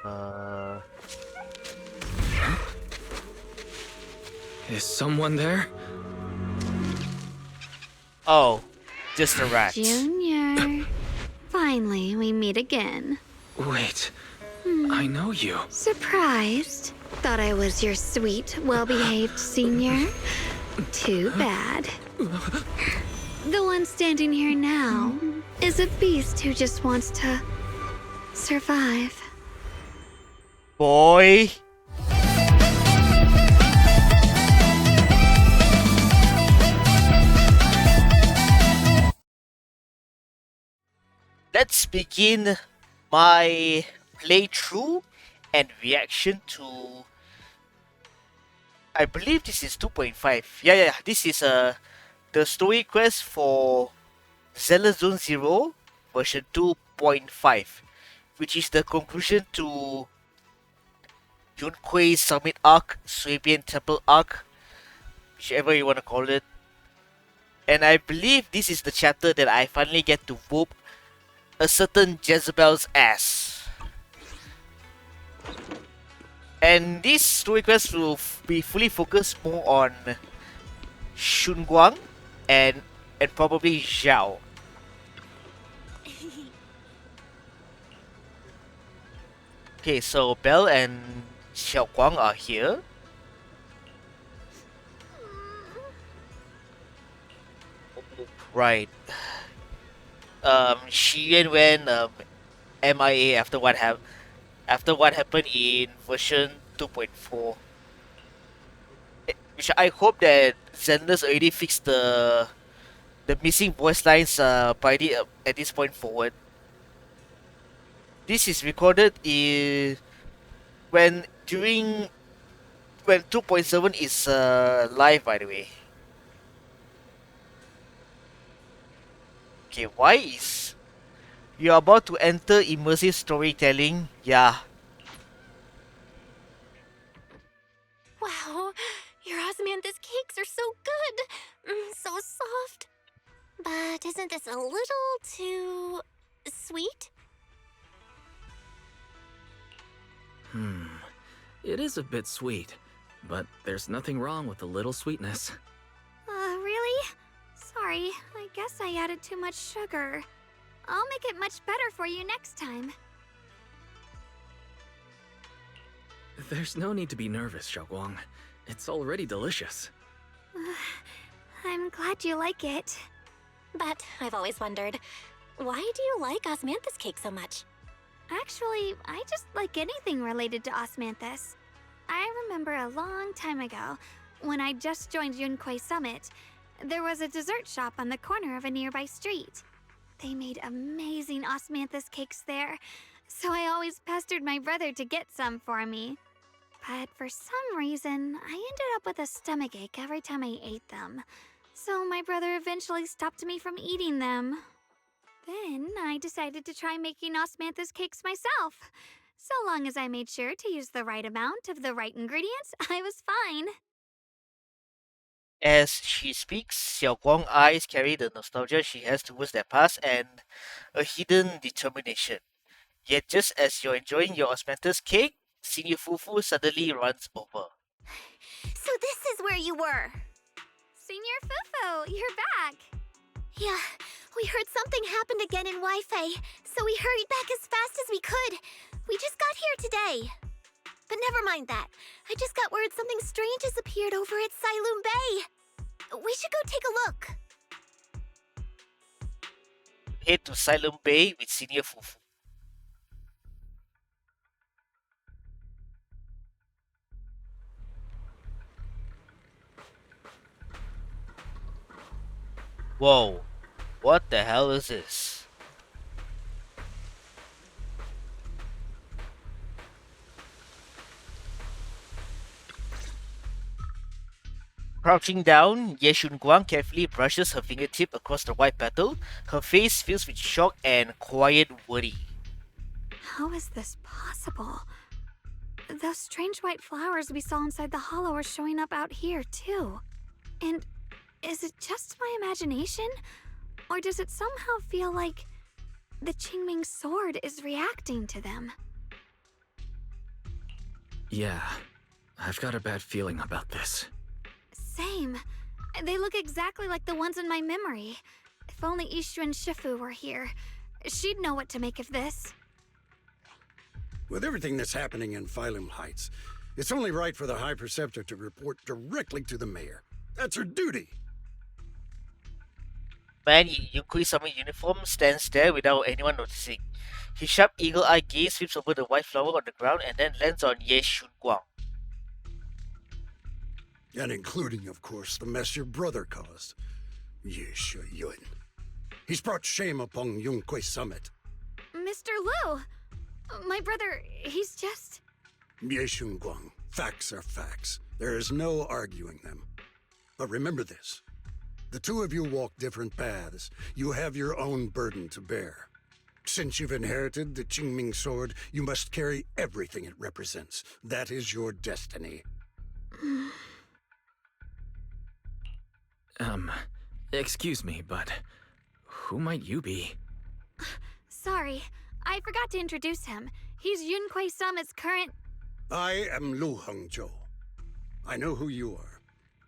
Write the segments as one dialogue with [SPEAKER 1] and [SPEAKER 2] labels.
[SPEAKER 1] Uh,
[SPEAKER 2] Is someone there?
[SPEAKER 1] oh, just a rat.
[SPEAKER 3] Junior. Finally, we meet again.
[SPEAKER 2] Wait, I know you.
[SPEAKER 3] Surprised? Thought I was your sweet, well-behaved senior? Too bad. The one standing here now is a beast who just wants to survive.
[SPEAKER 1] Boy. Let's begin my playthrough and reaction to. I believe this is 2.5. Yeah. This is the story quest for Zenless Zone Zero version 2.5, which is the conclusion to Yunque's Summit Arc, Swabian Temple Arc, whichever you want to call it. And I believe this is the chapter that I finally get to whoop a certain Jezebel's ass. And this story quest will be fully focused more on SHUNGUANG and probably Zhao. Okay, so Belle and Xiaoguang are here. Right. Xian went MIA after what happened in version 2.4. Which I hope that Zenless already fixed the missing voice lines by at this point forward. This is recorded when 2.7 is live, by the way. Okay, why is you're about to enter immersive storytelling? Yeah.
[SPEAKER 4] Wow, your osmanthus cakes are so good. So soft. But isn't this a little too sweet?
[SPEAKER 2] It is a bit sweet, but there's nothing wrong with a little sweetness.
[SPEAKER 3] Really? Sorry, I guess I added too much sugar. I'll make it much better for you next time.
[SPEAKER 2] There's no need to be nervous, Xiaoguang. It's already delicious.
[SPEAKER 3] I'm glad you like it.
[SPEAKER 4] But I've always wondered, why do you like osmanthus cake so much?
[SPEAKER 3] Actually, I just like anything related to osmanthus. I remember a long time ago, when I just joined Yunquei Summit, there was a dessert shop on the corner of a nearby street. They made amazing osmanthus cakes there, so I always pestered my brother to get some for me. But for some reason, I ended up with a stomachache every time I ate them. So my brother eventually stopped me from eating them. Then I decided to try making osmanthus cakes myself. So long as I made sure to use the right amount of the right ingredients, I was fine.
[SPEAKER 1] As she speaks, Xiaoguang's eyes carry the nostalgia she has towards their past and a hidden determination. Yet just as you're enjoying your osmanthus cake, Senior Fufu suddenly runs over.
[SPEAKER 4] So this is where you were.
[SPEAKER 3] Senior Fufu, you're back.
[SPEAKER 4] Yeah, we heard something happened again in Wi-Fi, so we hurried back as fast as we could. We just got here today. But never mind that. I just got word something strange has appeared over at Silum Bay. We should go take a look.
[SPEAKER 1] Head to Silum Bay with Senior Fufu. Whoa, what the hell is this? Crouching down, Ye Shunguang carefully brushes her fingertip across the white petal, her face filled with shock and quiet worry.
[SPEAKER 3] How is this possible? Those strange white flowers we saw inside the hollow are showing up out here, too. And is it just my imagination? Or does it somehow feel like the Qingming sword is reacting to them?
[SPEAKER 2] Yeah, I've got a bad feeling about this.
[SPEAKER 3] Same. They look exactly like the ones in my memory. If only Ishu and Shifu were here, she'd know what to make of this.
[SPEAKER 5] With everything that's happening in Phylum Heights, it's only right for the High Preceptor to report directly to the mayor. That's her duty.
[SPEAKER 1] Man in Yunkui's summit uniform stands there without anyone noticing. His sharp eagle-eyed gaze sweeps over the white flower on the ground and then lands on Ye Shunguang.
[SPEAKER 5] And including, of course, the mess your brother caused. Ye Yun. He's brought shame upon Yunquei Summit.
[SPEAKER 3] Mr. Liu! My brother, he's just...
[SPEAKER 5] Ye Shunguang, facts are facts. There is no arguing them. But remember this. The two of you walk different paths. You have your own burden to bear. Since you've inherited the Qingming sword, you must carry everything it represents. That is your destiny.
[SPEAKER 2] Excuse me, but who might you be?
[SPEAKER 3] Sorry, I forgot to introduce him. He's Yunquei Summit's current...
[SPEAKER 5] I am Lu Hengzhou. I know who you are.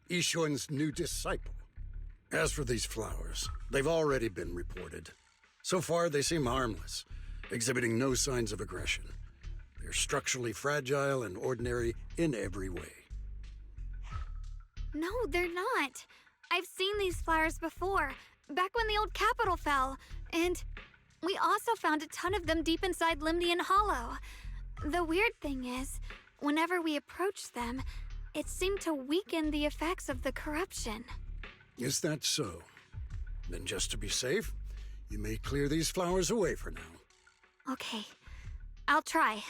[SPEAKER 5] Yixuan's new disciple. As for these flowers, they've already been reported. So far, they seem harmless, exhibiting no signs of aggression. They're structurally fragile and ordinary in every way.
[SPEAKER 3] No, they're not. I've seen these flowers before, back when the old capital fell, and we also found a ton of them deep inside Limnian Hollow. The weird thing is, whenever we approached them, it seemed to weaken the effects of the corruption.
[SPEAKER 5] Is that so? Then just to be safe, you may clear these flowers away for now.
[SPEAKER 3] Okay, I'll try.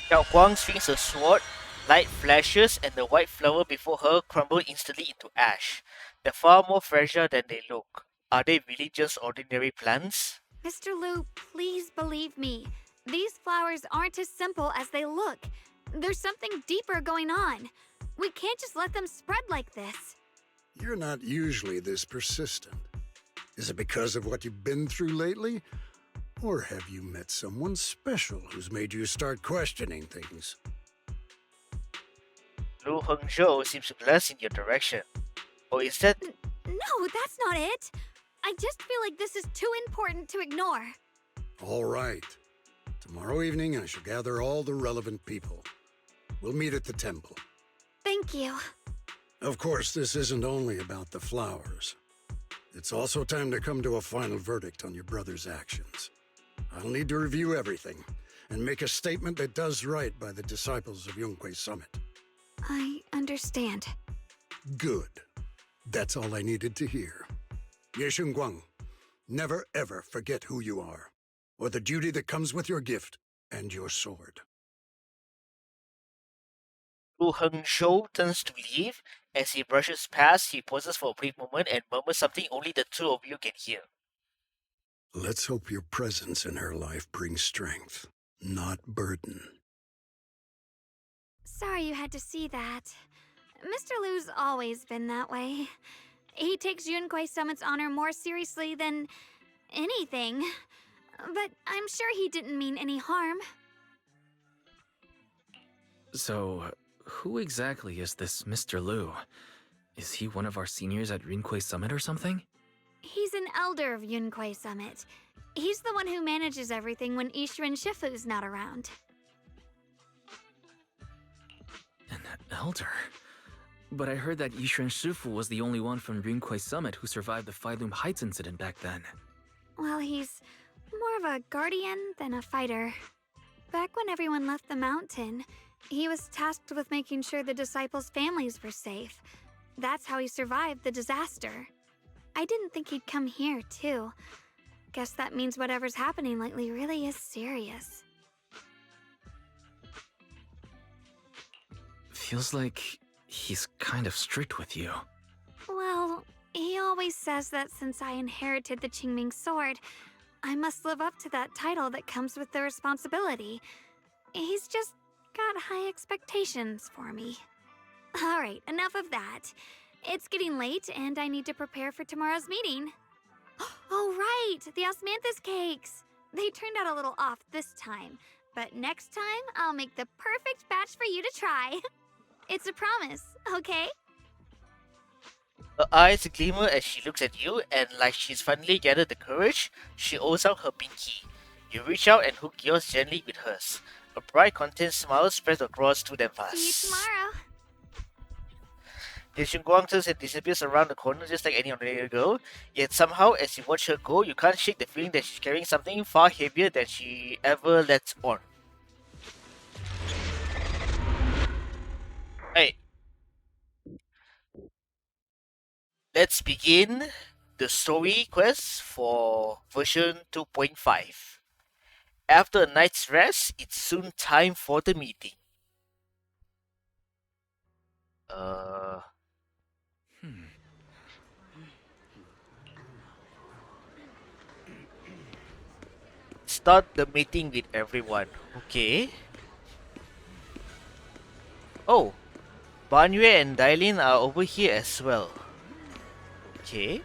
[SPEAKER 1] Xiaoguang swings her sword, light flashes, and the white flower before her crumble instantly into ash. They're far more fragile than they look. Are they really just ordinary plants?
[SPEAKER 3] Mr. Liu, please believe me. These flowers aren't as simple as they look. There's something deeper going on. We can't just let them spread like this.
[SPEAKER 5] You're not usually this persistent. Is it because of what you've been through lately? Or have you met someone special who's made you start questioning things?
[SPEAKER 1] Lu Hengzhou seems to glance in your direction. Or is that...
[SPEAKER 3] No, that's not it. I just feel like this is too important to ignore.
[SPEAKER 5] All right. Tomorrow evening, I shall gather all the relevant people. We'll meet at the temple.
[SPEAKER 3] Thank you.
[SPEAKER 5] Of course, this isn't only about the flowers. It's also time to come to a final verdict on your brother's actions. I'll need to review everything and make a statement that does right by the disciples of Yunquei Summit.
[SPEAKER 3] I understand.
[SPEAKER 5] Good. That's all I needed to hear. Ye Shunguang, never ever forget who you are, or the duty that comes with your gift and your sword.
[SPEAKER 1] Lu Hengzhou turns to leave. As he brushes past, he pauses for a brief moment and murmurs something only the two of you can hear.
[SPEAKER 5] Let's hope your presence in her life brings strength, not burden.
[SPEAKER 3] Sorry you had to see that. Mr. Liu's always been that way. He takes Yunquei Summit's honor more seriously than anything. But I'm sure he didn't mean any harm.
[SPEAKER 2] So, who exactly is this Mr. Liu? Is he one of our seniors at Yunquei Summit or something?
[SPEAKER 3] He's an elder of Yunquei Summit. He's the one who manages everything when Ishu and Shifu's not around.
[SPEAKER 2] An elder? But I heard that Ishu and Shifu was the only one from Yunquei Summit who survived the Phylum Heights incident back then.
[SPEAKER 3] Well, he's more of a guardian than a fighter. Back when everyone left the mountain, he was tasked with making sure the disciples' families were safe. That's how he survived the disaster. I didn't think he'd come here, too. Guess that means whatever's happening lately really is serious.
[SPEAKER 2] Feels like he's kind of strict with you.
[SPEAKER 3] Well, he always says that since I inherited the Qingming sword, I must live up to that title that comes with the responsibility. He's just got high expectations for me. Alright, enough of that. It's getting late and I need to prepare for tomorrow's meeting. Oh right, the osmanthus cakes! They turned out a little off this time, but next time I'll make the perfect batch for you to try. It's a promise, okay?
[SPEAKER 1] Her eyes glimmer as she looks at you, and like she's finally gathered the courage, she holds out her pinky. You reach out and hook yours gently with hers. A bright, content smile spreads across to them fast.
[SPEAKER 3] See you tomorrow.
[SPEAKER 1] Shunguang turns and disappears around the corner just like any ordinary girl. Yet somehow, as you watch her go, you can't shake the feeling that she's carrying something far heavier than she ever lets on. Hey, let's begin the story quest for version 2.5. After a night's rest, it's soon time for the meeting. Start the meeting with everyone. Okay. Oh, Banyue and Dailin are over here as well. Okay.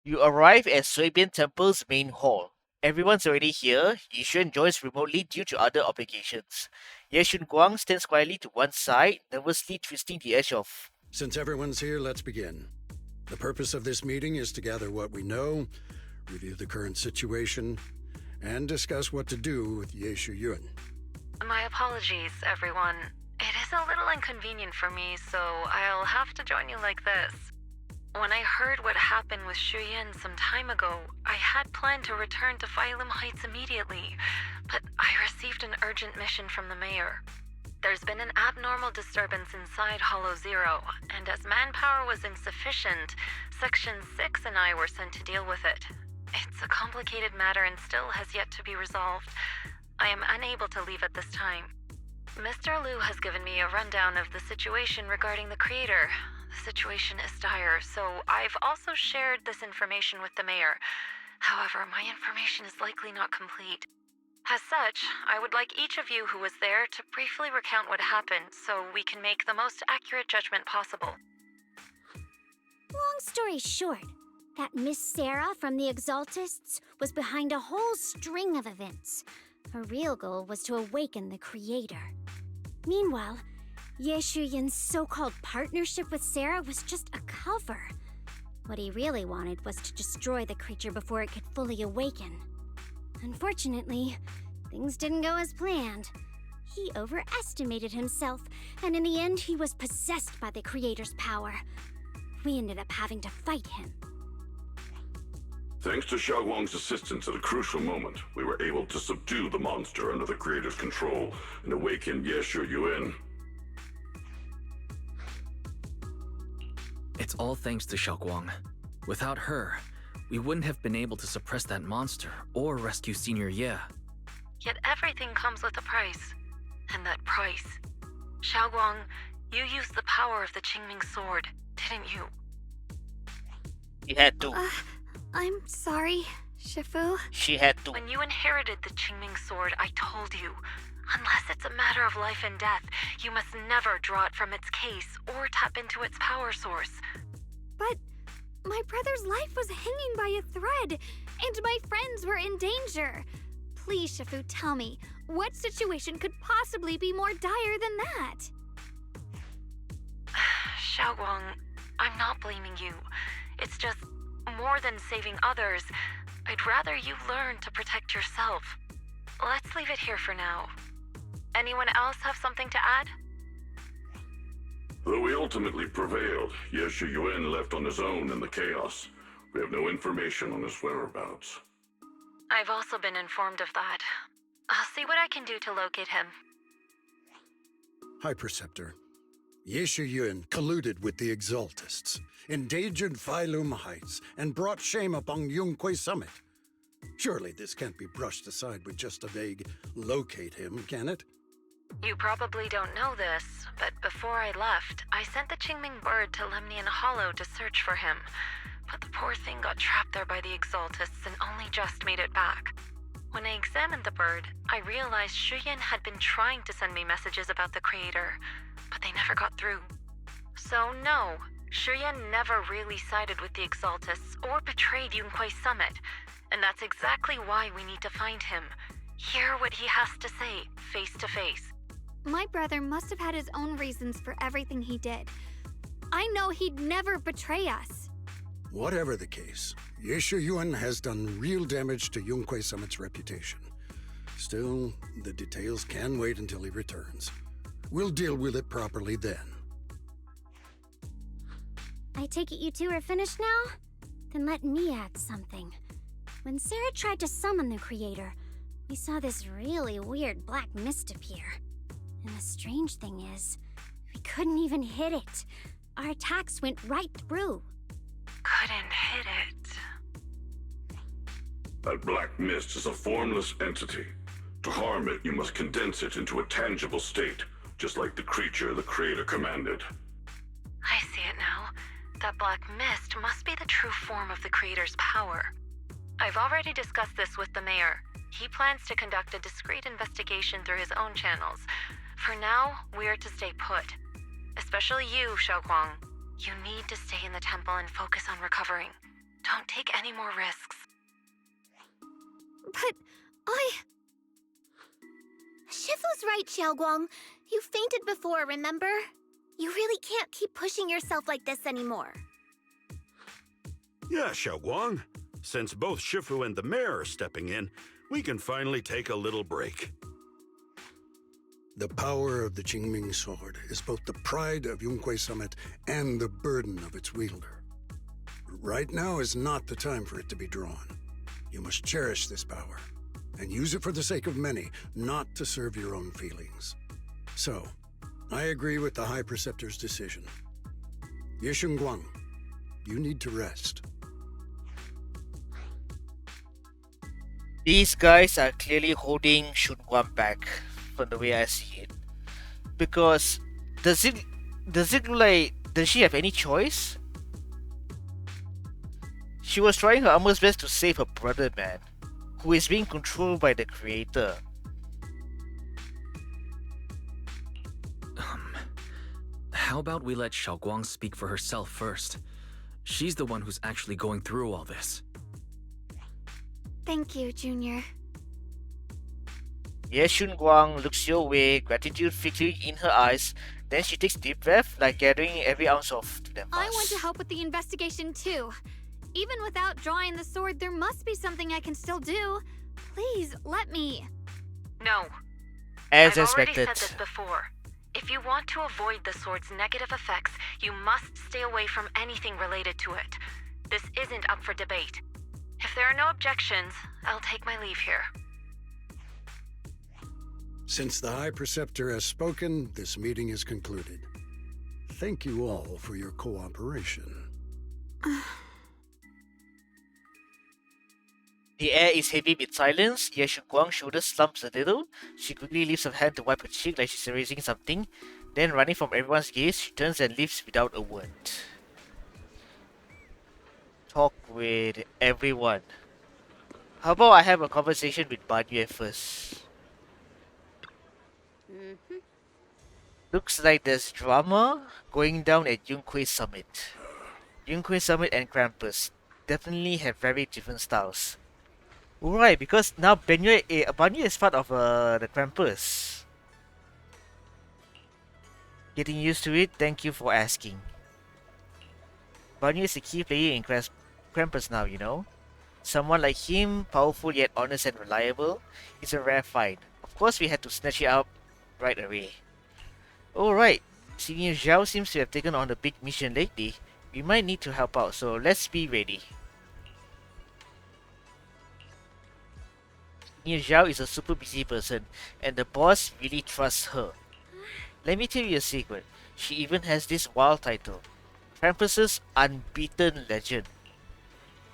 [SPEAKER 1] You arrive at Suibian Temple's main hall. Everyone's already here. Yixuan joins remotely due to other obligations. Ye Shunguang stands quietly to one side, nervously twisting the edge of...
[SPEAKER 5] Since everyone's here, let's begin. The purpose of this meeting is to gather what we know, review the current situation, and discuss what to do with Ye Shuyun.
[SPEAKER 6] My apologies, everyone. It is a little inconvenient for me, so I'll have to join you like this. When I heard what happened with Shuyan some time ago, I had planned to return to Phylum Heights immediately, but I received an urgent mission from the mayor. There's been an abnormal disturbance inside Hollow Zero, and as manpower was insufficient, Section 6 and I were sent to deal with it. It's a complicated matter and still has yet to be resolved. I am unable to leave at this time. Mr. Liu has given me a rundown of the situation regarding the creator. The situation is dire, so I've also shared this information with the mayor. However, my information is likely not complete. As such, I would like each of you who was there to briefly recount what happened so we can make the most accurate judgment possible.
[SPEAKER 4] Long story short, that Miss Sarah from the Exaltists was behind a whole string of events. Her real goal was to awaken the creator. Meanwhile, Ye Shuyin's so-called partnership with Sarah was just a cover. What he really wanted was to destroy the creature before it could fully awaken. Unfortunately, things didn't go as planned. He overestimated himself, and in the end he was possessed by the creator's power. We ended up having to fight him.
[SPEAKER 7] Thanks to Xiaoguang's assistance at a crucial moment, we were able to subdue the monster under the creator's control and awaken Ye Shuyun.
[SPEAKER 2] It's all thanks to Xiaoguang. Without her, we wouldn't have been able to suppress that monster or rescue Senior Ye.
[SPEAKER 6] Yet everything comes with a price. And that price... Xiaoguang, you used the power of the Qingming sword, didn't you?
[SPEAKER 1] She had to.
[SPEAKER 3] I'm sorry, Shifu.
[SPEAKER 1] She had to.
[SPEAKER 6] When you inherited the Qingming sword, I told you, unless it's a matter of life and death, you must never draw it from its case or tap into its power source.
[SPEAKER 3] But my brother's life was hanging by a thread, and my friends were in danger. Please, Shifu, tell me, what situation could possibly be more dire than that?
[SPEAKER 6] Xiaoguang, I'm not blaming you. It's just, more than saving others, I'd rather you learn to protect yourself. Let's leave it here for now. Anyone else have something to add?
[SPEAKER 7] Though we ultimately prevailed, Ye Shuyun left on his own in the chaos. We have no information on his whereabouts.
[SPEAKER 6] I've also been informed of that. I'll see what I can do to locate him.
[SPEAKER 5] High Preceptor, Ye Shuyun colluded with the Exaltists, endangered Phylum Heights, and brought shame upon Yunquay Summit. Surely this can't be brushed aside with just a vague locate him, can it?
[SPEAKER 6] You probably don't know this, but before I left, I sent the Qingming bird to Lemnian Hollow to search for him. But the poor thing got trapped there by the Exaltists and only just made it back. When I examined the bird, I realized Shuyan had been trying to send me messages about the creator, but they never got through. So no, Shuyan never really sided with the Exaltists or betrayed Yunquei Summit, and that's exactly why we need to find him. Hear what he has to say, face to face.
[SPEAKER 3] My brother must have had his own reasons for everything he did. I know he'd never betray us.
[SPEAKER 5] Whatever the case, Ye Shuyuan has done real damage to Yunquei Summit's reputation. Still, the details can wait until he returns. We'll deal with it properly then.
[SPEAKER 4] I take it you two are finished now? Then let me add something. When Sarah tried to summon the creator, we saw this really weird black mist appear. And the strange thing is, we couldn't even hit it. Our attacks went right through.
[SPEAKER 6] Couldn't hit it.
[SPEAKER 7] That black mist is a formless entity. To harm it, you must condense it into a tangible state, just like the creature the Creator commanded.
[SPEAKER 6] I see it now. That black mist must be the true form of the Creator's power. I've already discussed this with the mayor. He plans to conduct a discreet investigation through his own channels. For now, we're to stay put. Especially you, Xiaoguang. You need to stay in the temple and focus on recovering. Don't take any more risks.
[SPEAKER 3] But
[SPEAKER 4] Shifu's right, Xiaoguang. You fainted before, remember? You really can't keep pushing yourself like this anymore.
[SPEAKER 8] Yeah, Xiaoguang. Since both Shifu and the mayor are stepping in, we can finally take a little break.
[SPEAKER 5] The power of the Qingming sword is both the pride of Yunquei Summit and the burden of its wielder. Right now is not the time for it to be drawn. You must cherish this power, and use it for the sake of many, not to serve your own feelings. So, I agree with the High Preceptor's decision. Ye Shunguang, you need to rest.
[SPEAKER 1] These guys are clearly holding Shunguang back, from the way I see it. Because does it look like, does she have any choice? She was trying her utmost best to save her brother, man, who is being controlled by the Creator.
[SPEAKER 2] How about we let Xiaoguang speak for herself first? She's the one who's actually going through all this.
[SPEAKER 3] thank you, Junior.
[SPEAKER 1] Yes, Shunguang looks your way, gratitude flickering in her eyes. Then she takes a deep breath, like gathering every ounce of them.
[SPEAKER 3] I want to help with the investigation too. Even without drawing the sword, there must be something I can still do. Please, let me.
[SPEAKER 6] No.
[SPEAKER 1] As
[SPEAKER 6] I've
[SPEAKER 1] expected.
[SPEAKER 6] already said this before. If you want to avoid the sword's negative effects, you must stay away from anything related to it. This isn't up for debate. If there are no objections, I'll take my leave here.
[SPEAKER 5] Since the High Preceptor has spoken, this meeting is concluded. Thank you all for your cooperation.
[SPEAKER 1] The air is heavy with silence. Ye Shunguang's shoulders slumps a little. She quickly lifts her hand to wipe her cheek like she's erasing something. Then, running from everyone's gaze, she turns and leaves without a word. Talk with everyone. How about I have a conversation with Banyue first? Looks like there's drama going down at Yunquei Summit. Yunquei Summit and Krampus definitely have very different styles. Right, because now Banyue is part of the Krampus. Getting used to it, thank you for asking. Banyue is a key player in Krampus now, you know. Someone like him, powerful yet honest and reliable, is a rare find. Of course we had to snatch it up right away. Alright, Senior Zhao seems to have taken on a big mission lately. We might need to help out, so let's be ready. Senior Zhao is a super busy person, and the boss really trusts her. Let me tell you a secret, she even has this wild title, Krampus's Unbeaten Legend.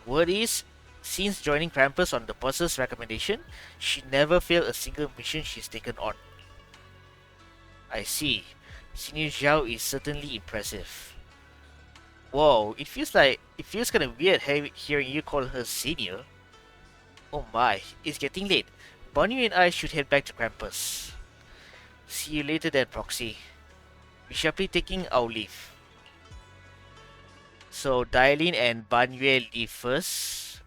[SPEAKER 1] Word is, since joining Krampus on the boss's recommendation, she never failed a single mission she's taken on. I see. Senior Zhao is certainly impressive. Whoa, it feels kind of weird hearing you call her senior. Oh my, it's getting late. Bonnie and I should head back to Krampus. See you later then, Proxy. We shall be taking our leave. So Dailin and Banyue leave first.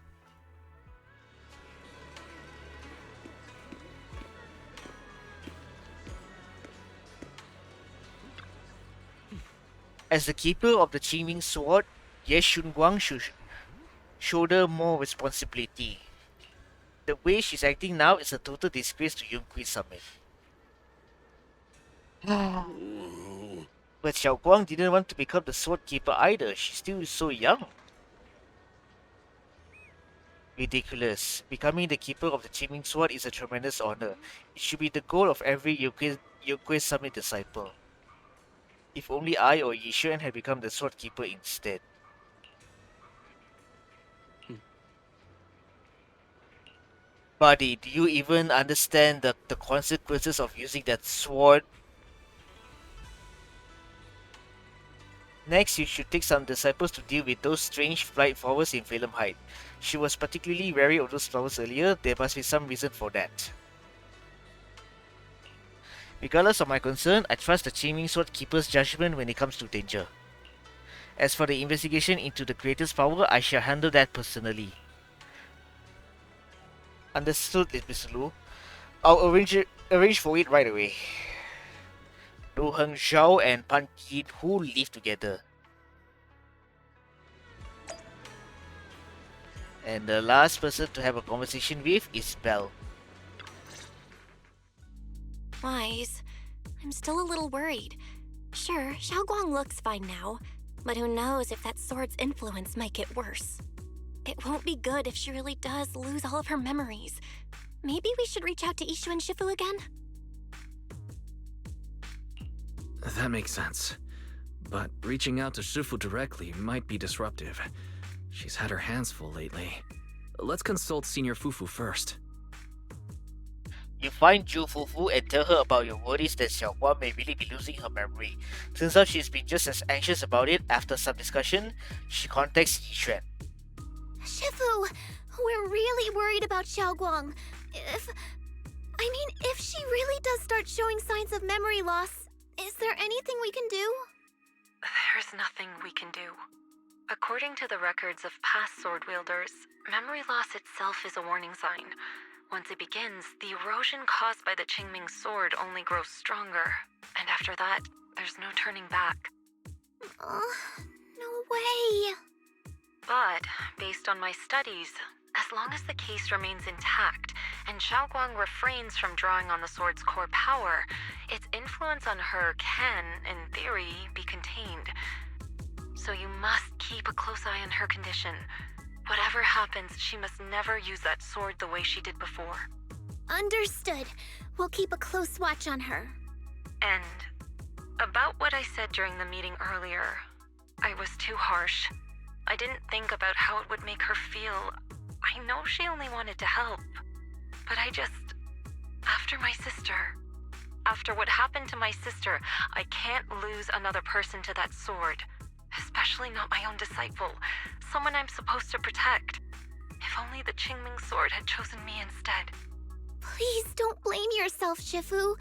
[SPEAKER 1] As the keeper of the Qingming sword, Ye Shunguang should shoulder more responsibility. The way she's acting now is a total disgrace to Yunqui Summit. But Xiao Guang didn't want to become the sword keeper either. She's still so young. Ridiculous. Becoming the keeper of the Qingming sword is a tremendous honor. It should be the goal of every Yunqui Summit disciple. If only I or Yishuan had become the sword keeper instead. Buddy, do you even understand the consequences of using that sword? Next, you should take some disciples to deal with those strange flight flowers in Phelim Height. She was particularly wary of those flowers earlier. There must be some reason for that. Regardless of my concern, I trust the Qingming Sword Keeper's judgment when it comes to danger. As for the investigation into the Creator's power, I shall handle that personally. Understood, Mr. Lu. I'll arrange for it right away. Lu Heng Zhao and Pan Yin-Hu live together. And the last person to have a conversation with is Belle.
[SPEAKER 4] Wise. I'm still a little worried. Sure, Xiaoguang looks fine now, but who knows if that sword's influence might get worse. It won't be good if she really does lose all of her memories. Maybe we should reach out to Ishu and Shifu again?
[SPEAKER 2] That makes sense. But reaching out to Shifu directly might be disruptive. She's had her hands full lately. Let's consult Senior Fufu first.
[SPEAKER 1] You find Ju Fufu and tell her about your worries that Xiaohua may really be losing her memory. Turns out she's been just as anxious about it. After some discussion, she contacts Yishuan.
[SPEAKER 4] Shifu, we're really worried about Xiaoguang. If she really does start showing signs of memory loss, is there anything we can do?
[SPEAKER 6] There's nothing we can do. According to the records of past sword wielders, memory loss itself is a warning sign. Once it begins, the erosion caused by the Qingming sword only grows stronger, and after that, there's no turning back.
[SPEAKER 4] No way.
[SPEAKER 6] But, based on my studies, as long as the case remains intact, and Xiaoguang refrains from drawing on the sword's core power, its influence on her can, in theory, be contained. So you must keep a close eye on her condition. Whatever happens, she must never use that sword the way she did before.
[SPEAKER 4] Understood. We'll keep a close watch on her.
[SPEAKER 6] And about what I said during the meeting earlier, I was too harsh. I didn't think about how it would make her feel. I know she only wanted to help. But after what happened to my sister, I can't lose another person to that sword. Especially not my own disciple, someone I'm supposed to protect. If only the Qingming sword had chosen me instead.
[SPEAKER 4] Please don't blame yourself, Shifu.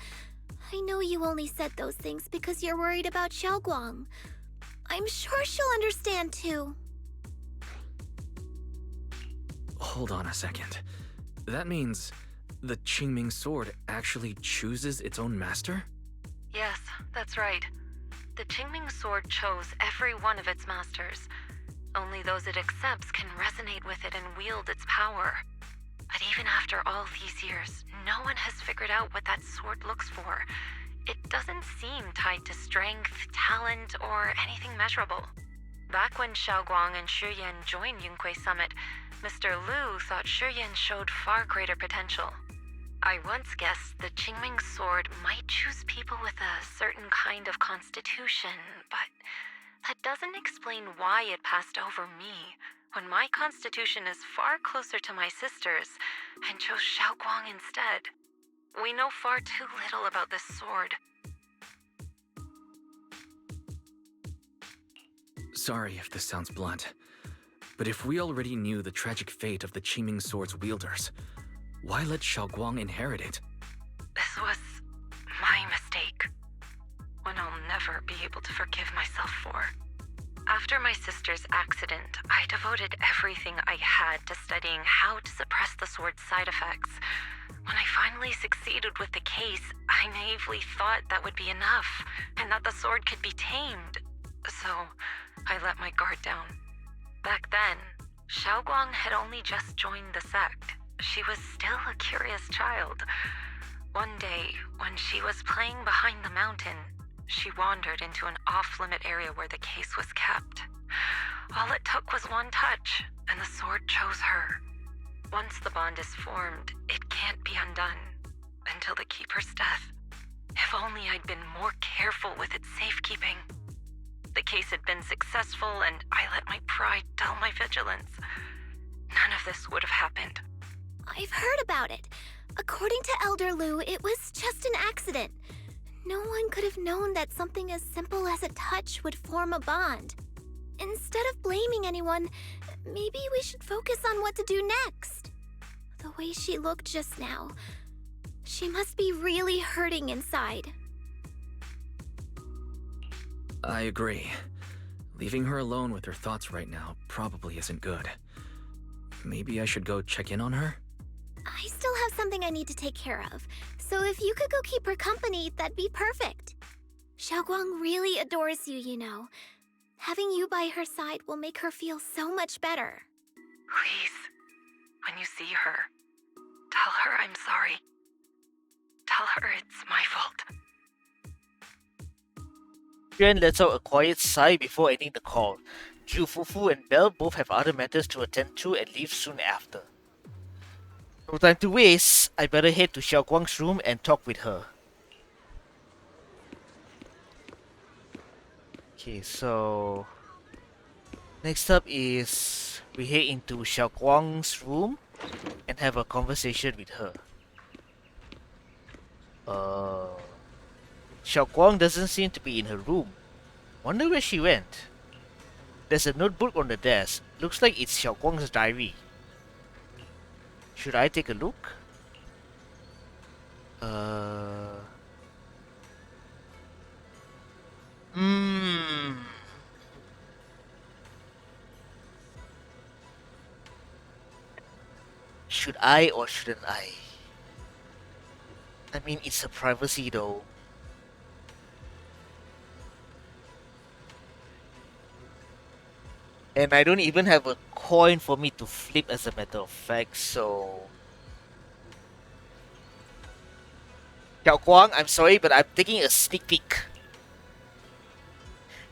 [SPEAKER 4] I know you only said those things because you're worried about Xiaoguang. I'm sure she'll understand too.
[SPEAKER 2] Hold on a second. That means the Qingming sword actually chooses its own master?
[SPEAKER 6] Yes, that's right. The Qingming sword chose every one of its masters. Only those it accepts can resonate with it and wield its power. But even after all these years, no one has figured out what that sword looks for. It doesn't seem tied to strength, talent, or anything measurable. Back when Xiaoguang and Shuyan joined Yunquei Summit, Mr. Lu thought Shuyan showed far greater potential. I once guessed the Qingming sword might choose people with a certain kind of constitution, but that doesn't explain why it passed over me, when my constitution is far closer to my sister's, and chose Xiaoguang instead. We know far too little about this sword.
[SPEAKER 2] Sorry if this sounds blunt, but if we already knew the tragic fate of the Qingming sword's wielders, why let Xiaoguang inherit it?
[SPEAKER 6] This was my mistake. One I'll never be able to forgive myself for. After my sister's accident, I devoted everything I had to studying how to suppress the sword's side effects. When I finally succeeded with the case, I naively thought that would be enough, and that the sword could be tamed. So, I let my guard down. Back then, Xiaoguang had only just joined the sect. She was still a curious child. One day, when she was playing behind the mountain, she wandered into an off-limit area where the case was kept. All it took was one touch, and the sword chose her. Once the bond is formed, it can't be undone until the Keeper's death. If only I'd been more careful with its safekeeping. The case had been successful, and I let my pride dull my vigilance. None of this would have happened.
[SPEAKER 4] I've heard about it. According to Elder Lu, it was just an accident. No one could have known that something as simple as a touch would form a bond. Instead of blaming anyone, maybe we should focus on what to do next. The way she looked just now, she must be really hurting inside.
[SPEAKER 2] I agree. Leaving her alone with her thoughts right now probably isn't good. Maybe I should go check in on her?
[SPEAKER 4] I still have something I need to take care of, so if you could go keep her company, that'd be perfect. Xiaoguang really adores you, you know. Having you by her side will make her feel so much better.
[SPEAKER 6] Please, when you see her, tell her I'm sorry. Tell her it's my fault.
[SPEAKER 1] Yuan lets out a quiet sigh before ending the call. Ju, Fufu, and Belle both have other matters to attend to and leave soon after. No time to waste, I better head to Xiaoguang's room and talk with her. Okay, so next up is we head into Xiaoguang's room and have a conversation with her. Xiaoguang doesn't seem to be in her room. Wonder where she went. There's a notebook on the desk. Looks like it's Xiaoguang's diary. Should I take a look? Should I or shouldn't I? I mean, it's her privacy though. And I don't even have a coin for me to flip as a matter of fact, so... Xiaoguang, I'm sorry, but I'm taking a sneak peek.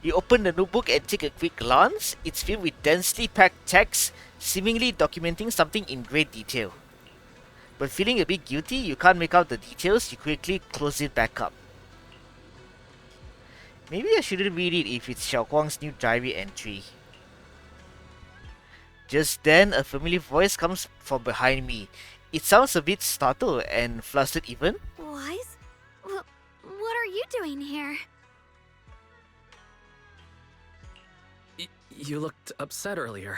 [SPEAKER 1] You open the notebook and take a quick glance. It's filled with densely packed text, seemingly documenting something in great detail. But feeling a bit guilty, you can't make out the details, you quickly close it back up. Maybe I shouldn't read it if it's Xiaoguang's new diary entry. Just then, a familiar voice comes from behind me. It sounds a bit startled and flustered even.
[SPEAKER 3] Wise? What are you doing here?
[SPEAKER 2] You looked upset earlier.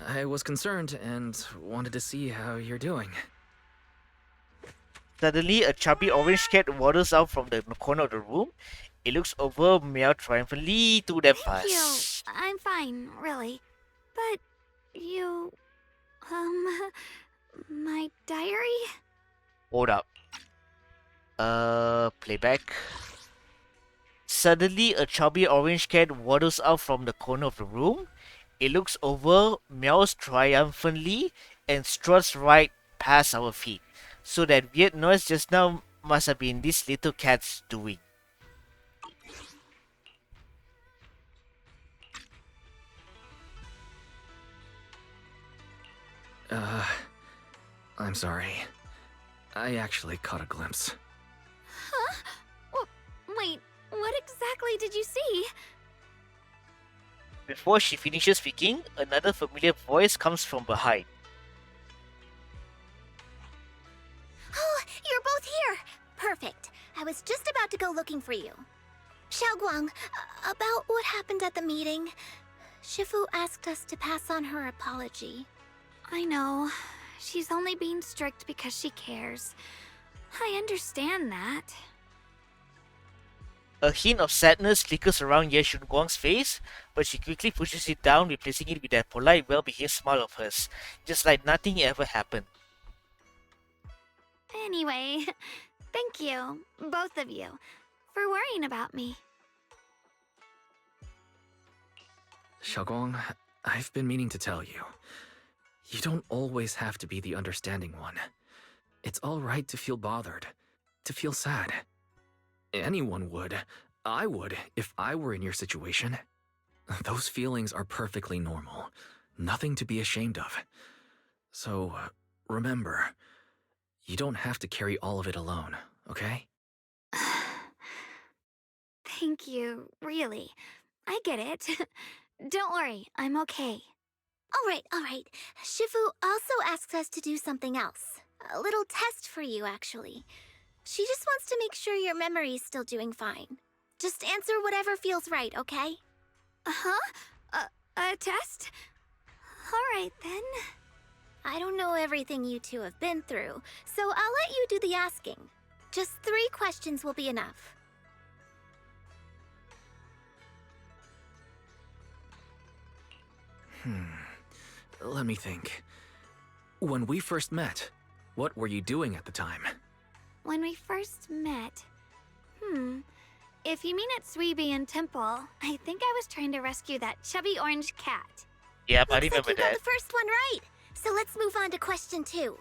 [SPEAKER 2] I was concerned and wanted to see how you're doing.
[SPEAKER 1] Suddenly, a chubby orange cat waddles out from the corner of the room. It looks over, meow triumphantly to them
[SPEAKER 3] Thank you.
[SPEAKER 1] fast.
[SPEAKER 3] I'm fine, really. But you... my diary?
[SPEAKER 1] Hold up. Playback. Suddenly, a chubby orange cat waddles out from the corner of the room. It looks over, meows triumphantly, and struts right past our feet. So that weird noise just now must have been this little cat's doing.
[SPEAKER 2] I'm sorry. I actually caught a glimpse.
[SPEAKER 3] Huh? Wait, what exactly did you see?
[SPEAKER 1] Before she finishes speaking, another familiar voice comes from behind.
[SPEAKER 4] Oh, you're both here! Perfect. I was just about to go looking for you. Xiaoguang, about what happened at the meeting. Shifu asked us to pass on her apology.
[SPEAKER 3] I know. She's only being strict because she cares. I understand that.
[SPEAKER 1] A hint of sadness flickers around Ye Shunguang's face, but she quickly pushes it down, replacing it with that polite, well-behaved smile of hers, just like nothing ever happened.
[SPEAKER 3] Anyway, thank you, both of you, for worrying about me.
[SPEAKER 2] Xiaoguang, I've been meaning to tell you. You don't always have to be the understanding one. It's alright to feel bothered, to feel sad. Anyone would. I would, if I were in your situation. Those feelings are perfectly normal. Nothing to be ashamed of. So, remember, you don't have to carry all of it alone, okay?
[SPEAKER 3] Thank you, really. I get it. Don't worry, I'm okay.
[SPEAKER 4] All right. Shifu also asks us to do something else. A little test for you, actually. She just wants to make sure your memory's still doing fine. Just answer whatever feels right, okay?
[SPEAKER 3] Huh? A test? Alright then.
[SPEAKER 4] I don't know everything you two have been through, so I'll let you do the asking. Just 3 questions will be enough.
[SPEAKER 2] Let me think. When we first met, what were you doing at the time?
[SPEAKER 3] When we first met... If you mean at Suibian Temple, I think I was trying to rescue that chubby orange cat.
[SPEAKER 1] Yep, I
[SPEAKER 4] Looks
[SPEAKER 1] remember
[SPEAKER 4] like you
[SPEAKER 1] that.
[SPEAKER 4] got the first one right. So let's move on to question 2.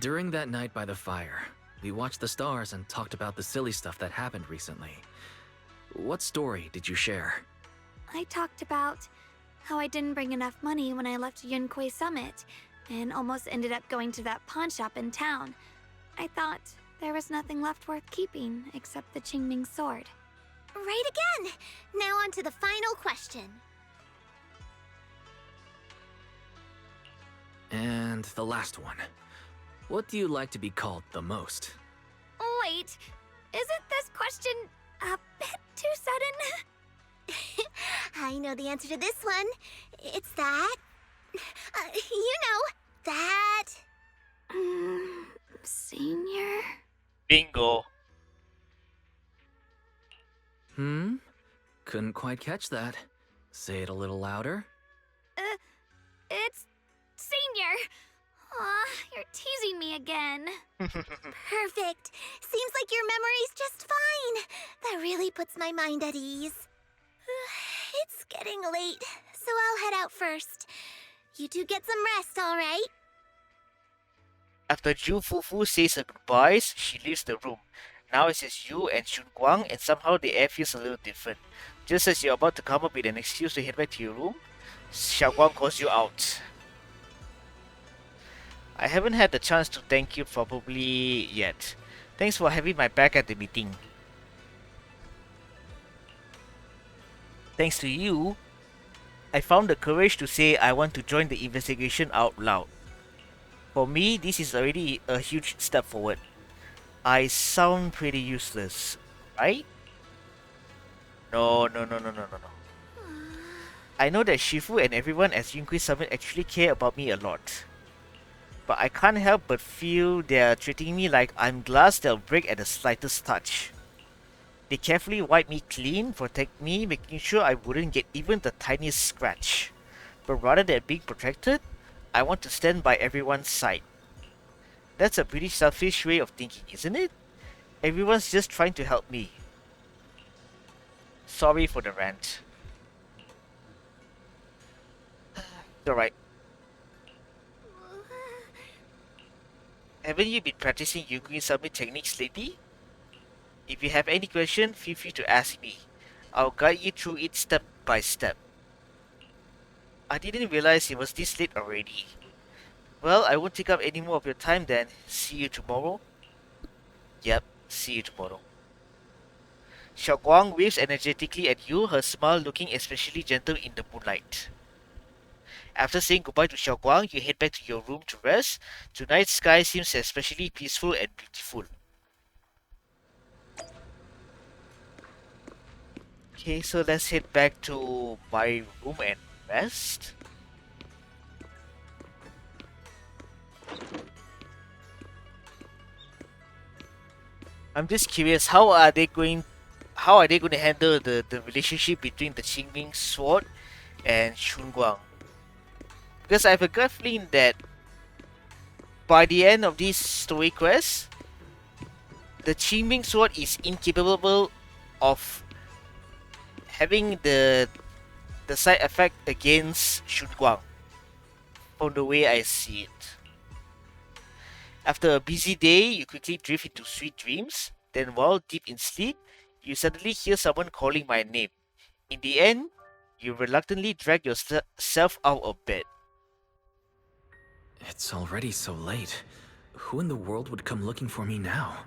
[SPEAKER 2] During that night by the fire, we watched the stars and talked about the silly stuff that happened recently. What story did you share?
[SPEAKER 3] I talked about how I didn't bring enough money when I left Yunquay Summit, and almost ended up going to that pawn shop in town. I thought there was nothing left worth keeping except the Qingming sword.
[SPEAKER 4] Right again! Now on to the final question.
[SPEAKER 2] And the last one. What do you like to be called the most?
[SPEAKER 3] Wait, isn't this question a bit too sudden?
[SPEAKER 4] I know the answer to this one. It's that... that...
[SPEAKER 3] Senior?
[SPEAKER 1] Bingo.
[SPEAKER 2] Couldn't quite catch that. Say it a little louder.
[SPEAKER 3] It's Senior. Aw, you're teasing me again.
[SPEAKER 4] Perfect. Seems like your memory's just fine. That really puts my mind at ease. It's getting late, so I'll head out first. You two get some rest, all right?
[SPEAKER 1] After Ju Fufu says her goodbyes, she leaves the room. Now it's just you and Shunguang, and somehow the air feels a little different. Just as you're about to come up with an excuse to head back to your room, Xiaoguang calls you out. I haven't had the chance to thank you probably yet. Thanks for having my back at the meeting. Thanks to you, I found the courage to say I want to join the investigation out loud. For me, this is already a huge step forward. I sound pretty useless, right? No. I know that Shifu and everyone at Yunquay Summit actually care about me a lot. But I can't help but feel they're treating me like I'm glass that'll break at the slightest touch. They carefully wipe me clean, protect me, making sure I wouldn't get even the tiniest scratch. But rather than being protected, I want to stand by everyone's side. That's a pretty selfish way of thinking, isn't it? Everyone's just trying to help me. Sorry for the rant. It's alright. Haven't you been practicing Yunquay Summit techniques lately? If you have any question, feel free to ask me. I'll guide you through it step by step. I didn't realize it was this late already. Well, I won't take up any more of your time then. See you tomorrow? Yep, see you tomorrow. Xiaoguang waves energetically at you, her smile looking especially gentle in the moonlight. After saying goodbye to Xiaoguang, you head back to your room to rest. Tonight's sky seems especially peaceful and beautiful. Okay, so let's head back to my room and rest. I'm just curious, how are they going to handle the relationship between the Qingming sword and SHUNGUANG? Because I have a gut feeling that by the end of this story quest, the Qingming sword is incapable of having the side effect against SHUNGUANG, from the way I see it. After a busy day, you quickly drift into sweet dreams. Then, while deep in sleep, you suddenly hear someone calling my name. In the end, you reluctantly drag yourself out of bed.
[SPEAKER 2] It's already so late. Who in the world would come looking for me now?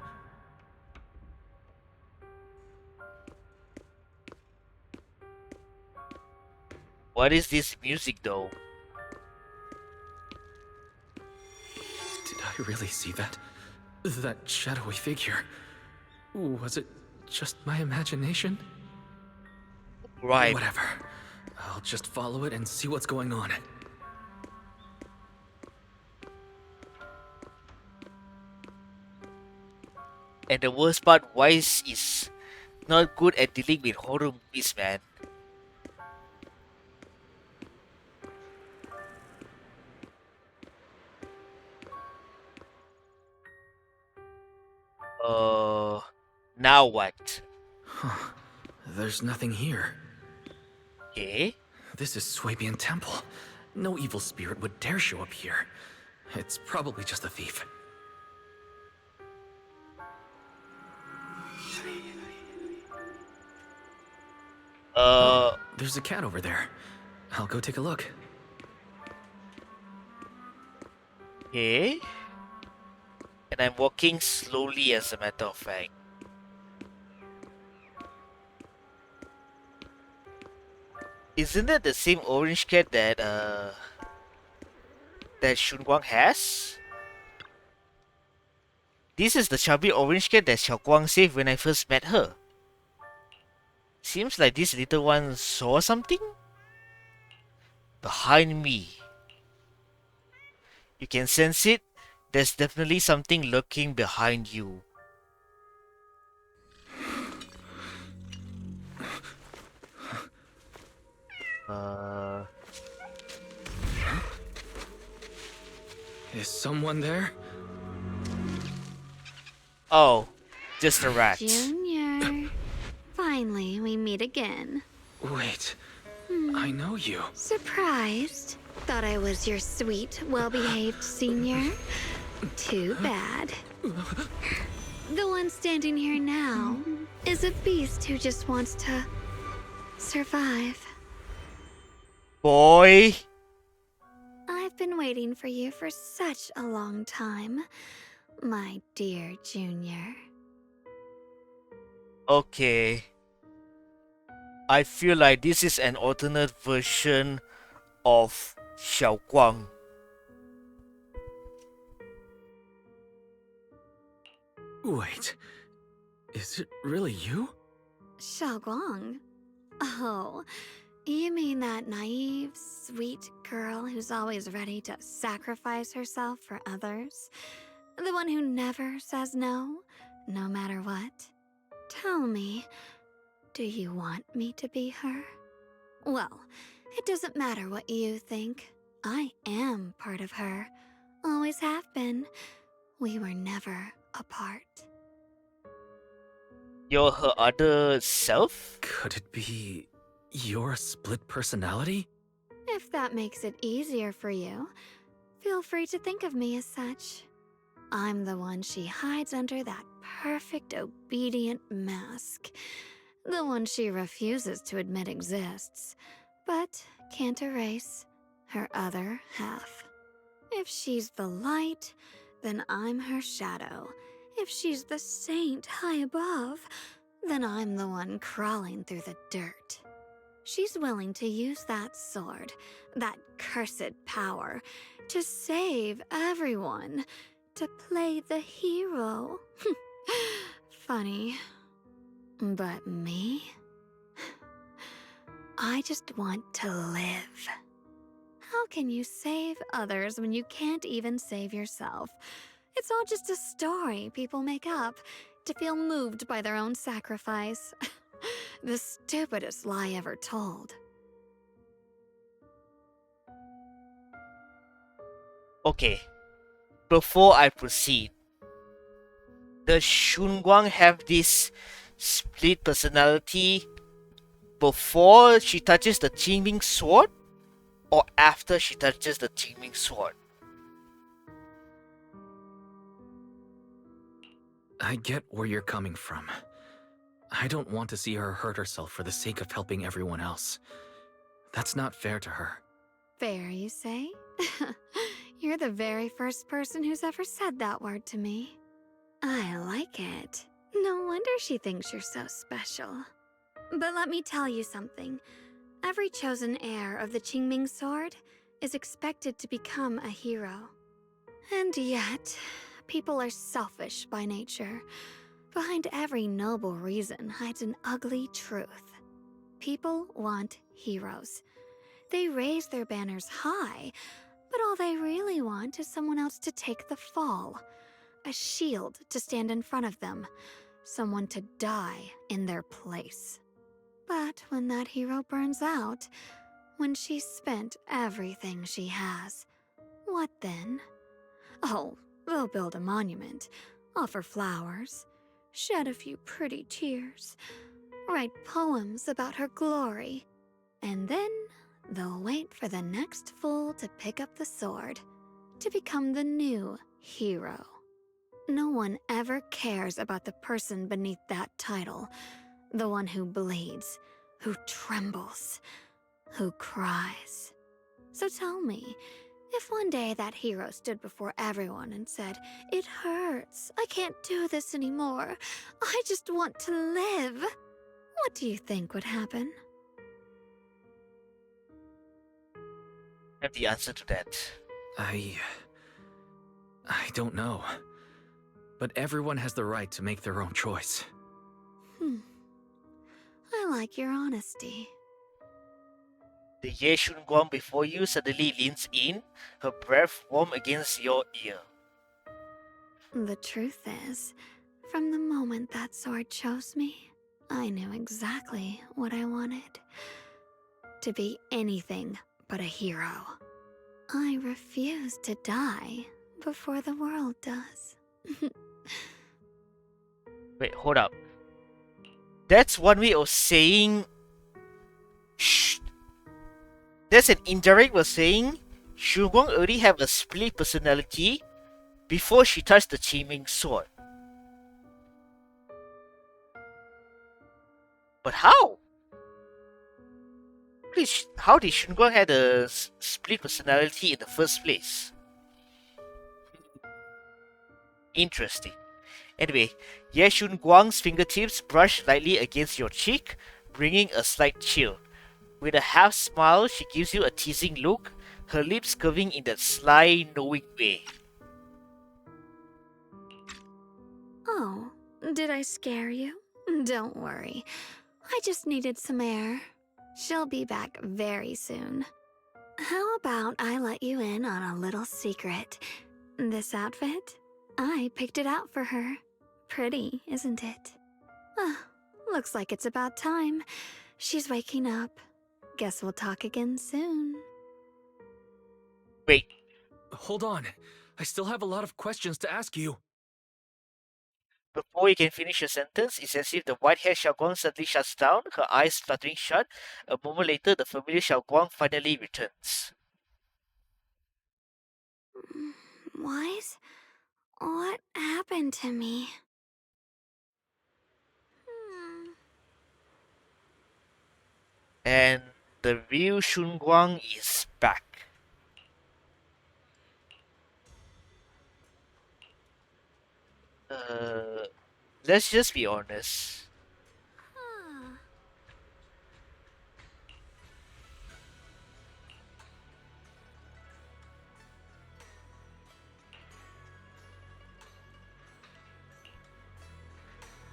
[SPEAKER 1] What is this music though?
[SPEAKER 2] Did I really see that? That shadowy figure? Was it just my imagination?
[SPEAKER 1] Right.
[SPEAKER 2] Whatever. I'll just follow it and see what's going on.
[SPEAKER 1] And the worst part, Wise is not good at dealing with horror movies, man. Now what?
[SPEAKER 2] Huh. There's nothing here.
[SPEAKER 1] Eh?
[SPEAKER 2] This is Swabian Temple. No evil spirit would dare show up here. It's probably just a thief. There's a cat over there. I'll go take a look.
[SPEAKER 1] Eh? And I'm walking slowly, as a matter of fact. Isn't that the same orange cat that SHUNGUANG has? This is the chubby orange cat that Xiaoguang saved when I first met her. Seems like this little one saw something? Behind me. You can sense it. There's definitely something lurking behind you.
[SPEAKER 2] Is someone there?
[SPEAKER 1] Oh, just a rat.
[SPEAKER 3] Junior. Finally, we meet again.
[SPEAKER 2] Wait, I know you.
[SPEAKER 3] Surprised? Thought I was your sweet, well-behaved senior? Too bad. The one standing here now is a beast who just wants to survive.
[SPEAKER 1] Boy!
[SPEAKER 3] I've been waiting for you for such a long time, my dear Junior.
[SPEAKER 1] Okay. I feel like this is an alternate version of Xiaoguang.
[SPEAKER 2] Wait, is it really you?
[SPEAKER 3] Xiaoguang? Oh, you mean that naive, sweet girl who's always ready to sacrifice herself for others? The one who never says no, no matter what? Tell me, do you want me to be her? Well, it doesn't matter what you think. I am part of her. Always have been. We were never apart.
[SPEAKER 1] You're her other self?
[SPEAKER 2] Could it be your split personality?
[SPEAKER 3] If that makes it easier for you, feel free to think of me as such. I'm the one she hides under that perfect obedient mask. The one she refuses to admit exists, but can't erase her other half. If she's the light, then I'm her shadow. If she's the saint high above, then I'm the one crawling through the dirt. She's willing to use that sword, that cursed power, to save everyone, to play the hero. Funny. But me? I just want to live. How can you save others when you can't even save yourself? It's all just a story people make up to feel moved by their own sacrifice. The stupidest lie ever told.
[SPEAKER 1] Okay, before I proceed, does Shunguang have this split personality before she touches the Qingming sword or after she touches the Qingming sword?
[SPEAKER 2] I get where you're coming from. I don't want to see her hurt herself for the sake of helping everyone else. That's not fair to her.
[SPEAKER 3] Fair, you say? You're the very first person who's ever said that word to me. I like it. No wonder she thinks you're so special. But let me tell you something. Every chosen heir of the Qingming sword is expected to become a hero. And yet, people are selfish by nature. Behind every noble reason hides an ugly truth. People want heroes. They raise their banners high, but all they really want is someone else to take the fall. A shield to stand in front of them. Someone to die in their place. But when that hero burns out, when she's spent everything she has, what then? Oh, they'll build a monument, offer flowers, shed a few pretty tears, write poems about her glory, and then they'll wait for the next fool to pick up the sword, to become the new hero. No one ever cares about the person beneath that title, the one who bleeds, who trembles, who cries. So tell me, if one day that hero stood before everyone and said, "It hurts, I can't do this anymore, I just want to live," what do you think would happen?
[SPEAKER 1] I have the answer to that.
[SPEAKER 2] I don't know. But everyone has the right to make their own choice.
[SPEAKER 3] I like your honesty.
[SPEAKER 1] The Ye Shunguang before you suddenly leans in, her breath warm against your ear.
[SPEAKER 3] The truth is, from the moment that sword chose me, I knew exactly what I wanted. To be anything but a hero. I refuse to die before the world does.
[SPEAKER 1] Wait, hold up. That's one way of saying... Shh. That's an indirect way of saying Shunguang already have a split personality before she touched the Qingming sword. But how? How did Shunguang have a split personality in the first place? Interesting. Anyway, Ye Shunguang's fingertips brush lightly against your cheek, bringing a slight chill. With a half smile, she gives you a teasing look, her lips curving in that sly, knowing way.
[SPEAKER 3] Oh, did I scare you? Don't worry. I just needed some air. She'll be back very soon. How about I let you in on a little secret? This outfit? I picked it out for her. Pretty, isn't it? Looks like it's about time. She's waking up. Guess we'll talk again soon.
[SPEAKER 1] Wait,
[SPEAKER 2] Hold on. I still have a lot of questions to ask you.
[SPEAKER 1] before you can finish your sentence, it's as if the white-haired Xiaoguang suddenly shuts down, her eyes fluttering shut. A moment later, the familiar Xiaoguang finally returns.
[SPEAKER 3] Wise? What happened to me?
[SPEAKER 1] And the real Shunguang is back. Let's just be honest.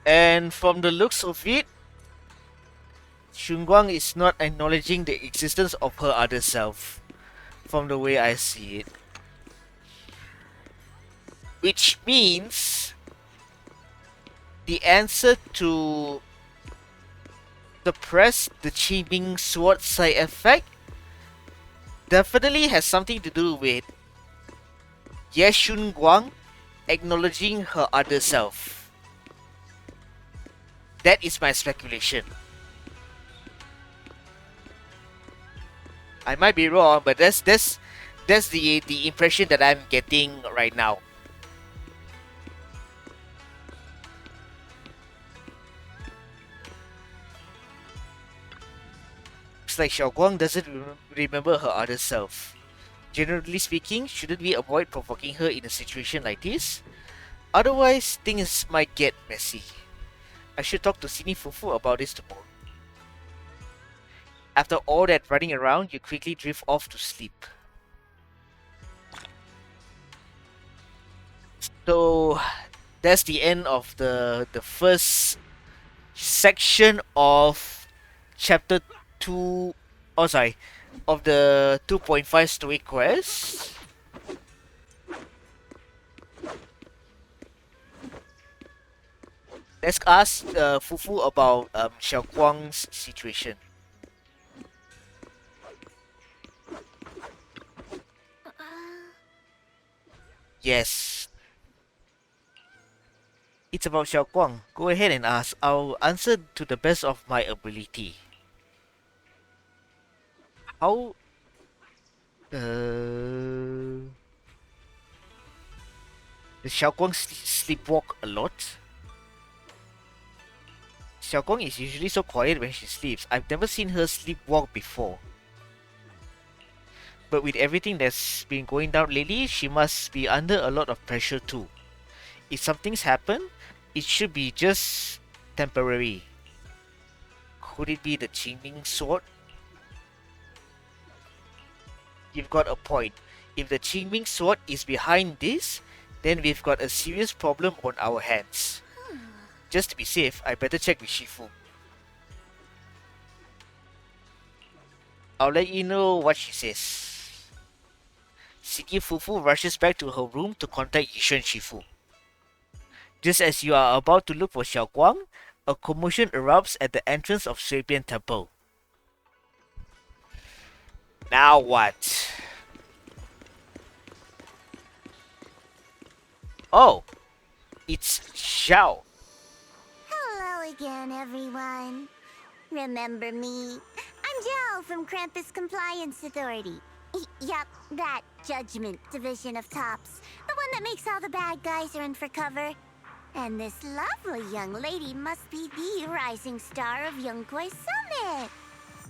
[SPEAKER 1] And from the looks of it, Shunguang is not acknowledging the existence of her other self, from the way I see it. Which means the answer to suppress the Qingming sword side effect definitely has something to do with Ye Shunguang acknowledging her other self. That is my speculation. I might be wrong, but that's the impression that I'm getting right now. It's like Xiaoguang doesn't remember her other self. Generally speaking, shouldn't we avoid provoking her in a situation like this? Otherwise, things might get messy. I should talk to Sini Fufu about this tomorrow. After all that running around, you quickly drift off to sleep. So that's the end of the first section of chapter 2. Oh, sorry, of the 2.5 story quest. Let's ask Fufu about Xiaoguang's situation. Yes. It's about Xiaoguang. Go ahead and ask. I'll answer to the best of my ability. How... Does Xiaoguang sleepwalk a lot? Xiaoguang is usually so quiet when she sleeps. I've never seen her sleepwalk before. But with everything that's been going down lately, she must be under a lot of pressure too. If something's happened, it should be just temporary. Could it be the Qingming sword? You've got a point. If the Qingming sword is behind this, then we've got a serious problem on our hands. Just to be safe, I better check with Shifu. I'll let you know what she says. Siki Fufu rushes back to her room to contact Yishen Shifu. Just as you are about to look for Xiaoguang, a commotion erupts at the entrance of Swabian Temple. Now what? Oh, it's Xiao.
[SPEAKER 4] Hello again, everyone. Remember me? I'm Zhao from Krampus Compliance Authority. Yup, that Judgment Division of Tops. The one that makes all the bad guys run for cover. And this lovely young lady must be the rising star of Yunkwei Summit.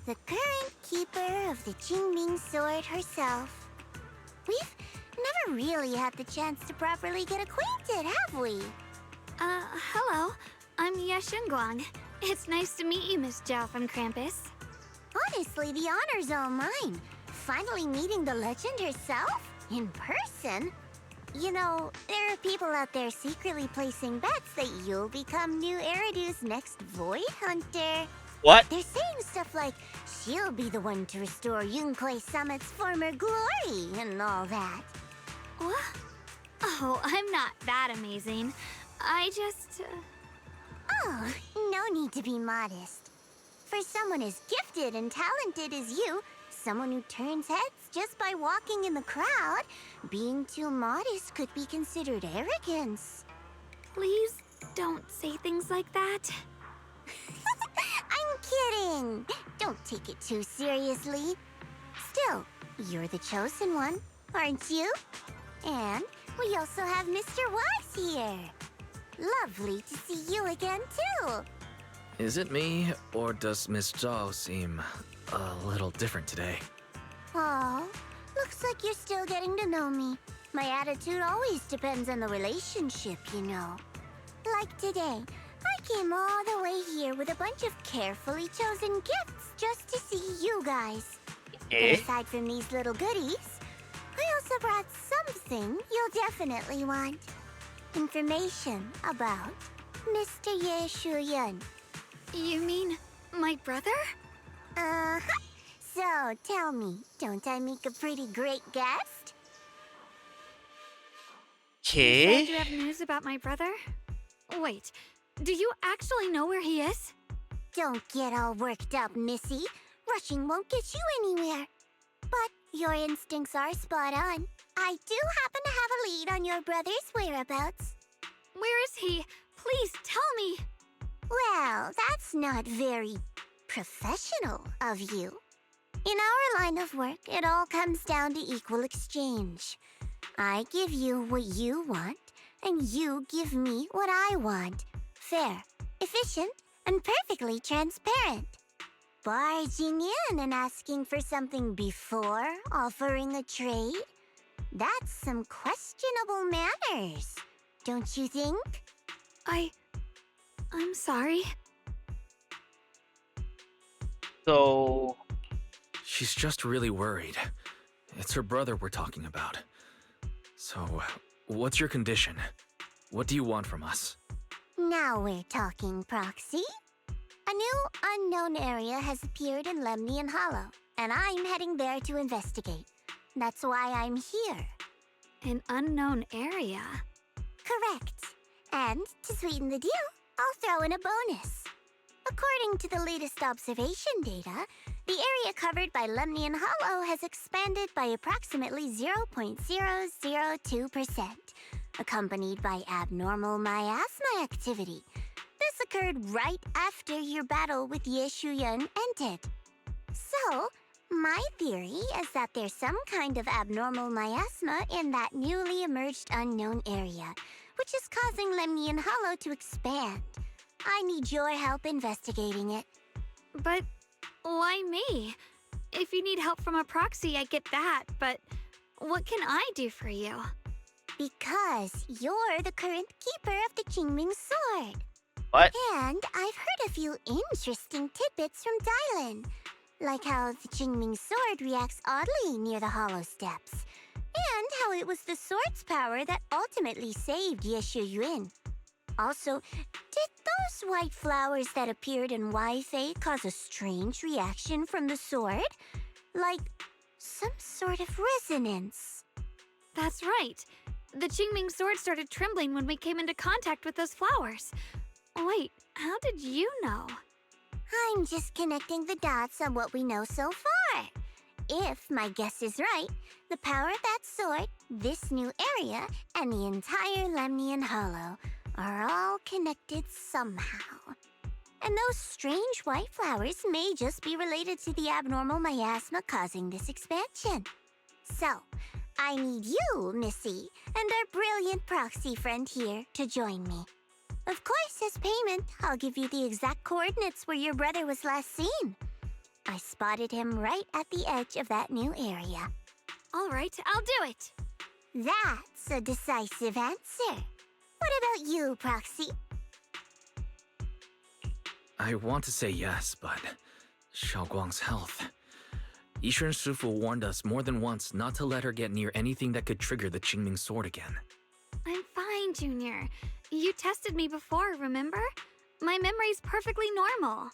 [SPEAKER 4] The current keeper of the Qingming sword herself. We've never really had the chance to properly get acquainted, have we?
[SPEAKER 3] Hello. I'm Ye Shunguang. It's nice to meet you, Miss Zhao from Krampus.
[SPEAKER 4] Honestly, the honor's all mine. Finally meeting the legend herself? In person? You know, there are people out there secretly placing bets that you'll become new Eridu's next Void Hunter.
[SPEAKER 1] What?
[SPEAKER 4] They're saying stuff like, she'll be the one to restore Yunkwei Summit's former glory and all that.
[SPEAKER 3] What? Oh, I'm not that amazing. I just...
[SPEAKER 4] Oh, no need to be modest. For someone as gifted and talented as you, someone who turns heads just by walking in the crowd, being too modest could be considered arrogance.
[SPEAKER 3] Please don't say things like that.
[SPEAKER 4] I'm kidding. Don't take it too seriously. Still, you're the chosen one, aren't you? And we also have Mr. Wise here. Lovely to see you again, too.
[SPEAKER 2] Is it me, or does Miss Zhao seem a little different today?
[SPEAKER 4] Oh, looks like you're still getting to know me. My attitude always depends on the relationship, you know. Like today, I came all the way here with a bunch of carefully chosen gifts just to see you guys. But aside from these little goodies, I also brought something you'll definitely want. Information about Mr. Ye Shuyan.
[SPEAKER 3] You mean My brother?
[SPEAKER 4] Uh-huh. So, tell me, don't I make a pretty great guest?
[SPEAKER 3] You said
[SPEAKER 1] Okay.
[SPEAKER 3] you have news about my brother? Wait, do you actually know where he is?
[SPEAKER 4] Don't get all worked up, Missy. Rushing won't get you anywhere. But your instincts are spot on. I do happen to have a lead on your brother's whereabouts.
[SPEAKER 3] Where is he? Please tell me.
[SPEAKER 4] Well, that's not very professional of you. In our line of work, it all comes down to equal exchange. I give you what you want, and you give me what I want. Fair, efficient, and perfectly transparent. Barging in and asking for something before offering a trade? That's some questionable manners, don't you think?
[SPEAKER 3] I'm sorry.
[SPEAKER 1] So,
[SPEAKER 2] She's just really worried. It's her brother we're talking about. So, what's your condition? What do you want from us?
[SPEAKER 4] Now we're talking, Proxy. A new unknown area has appeared in Lemnian Hollow, and I'm heading there to investigate. That's why I'm here.
[SPEAKER 3] An unknown area?
[SPEAKER 4] Correct. And to sweeten the deal, I'll throw in a bonus. According to the latest observation data, the area covered by Lemnian Hollow has expanded by approximately 0.002%, accompanied by abnormal miasma activity. This occurred right after your battle with Ye Shuyun ended. So, my theory is that there's some kind of abnormal miasma in that newly emerged unknown area, which is causing Lemnian Hollow to expand. I need your help investigating it.
[SPEAKER 3] But why me? If you need help from a proxy, I get that, but what can I do for you?
[SPEAKER 4] Because you're the current keeper of the Qingming sword.
[SPEAKER 1] what?
[SPEAKER 4] And I've heard a few interesting tidbits from Dylan. Like how the Qingming sword reacts oddly near the hollow steps. And how it was the sword's power that ultimately saved Ye Shuyun. Also, did those white flowers that appeared in Lyfe cause a strange reaction from the sword? Like some sort of resonance.
[SPEAKER 3] That's right. The Qingming sword started trembling when we came into contact with those flowers. Wait, how did you know?
[SPEAKER 4] I'm just connecting the dots on what we know so far. If my guess is right, the power of that sword, this new area, and the entire Lemnian Hollow are all connected somehow. And those strange white flowers may just be related to the abnormal miasma causing this expansion. So, I need you, Missy, and our brilliant proxy friend here to join me. Of course, as payment, I'll give you the exact coordinates where your brother was last seen. I spotted him right at the edge of that new area.
[SPEAKER 3] All right, I'll do it.
[SPEAKER 4] That's a decisive answer. What about you, Proxy?
[SPEAKER 2] I want to say yes, but Xiaoguang's health. Yishen Shifu warned us more than once not to let her get near anything that could trigger the Qingming sword again.
[SPEAKER 3] I'm fine, Junior. You tested me before, remember? My memory's perfectly normal.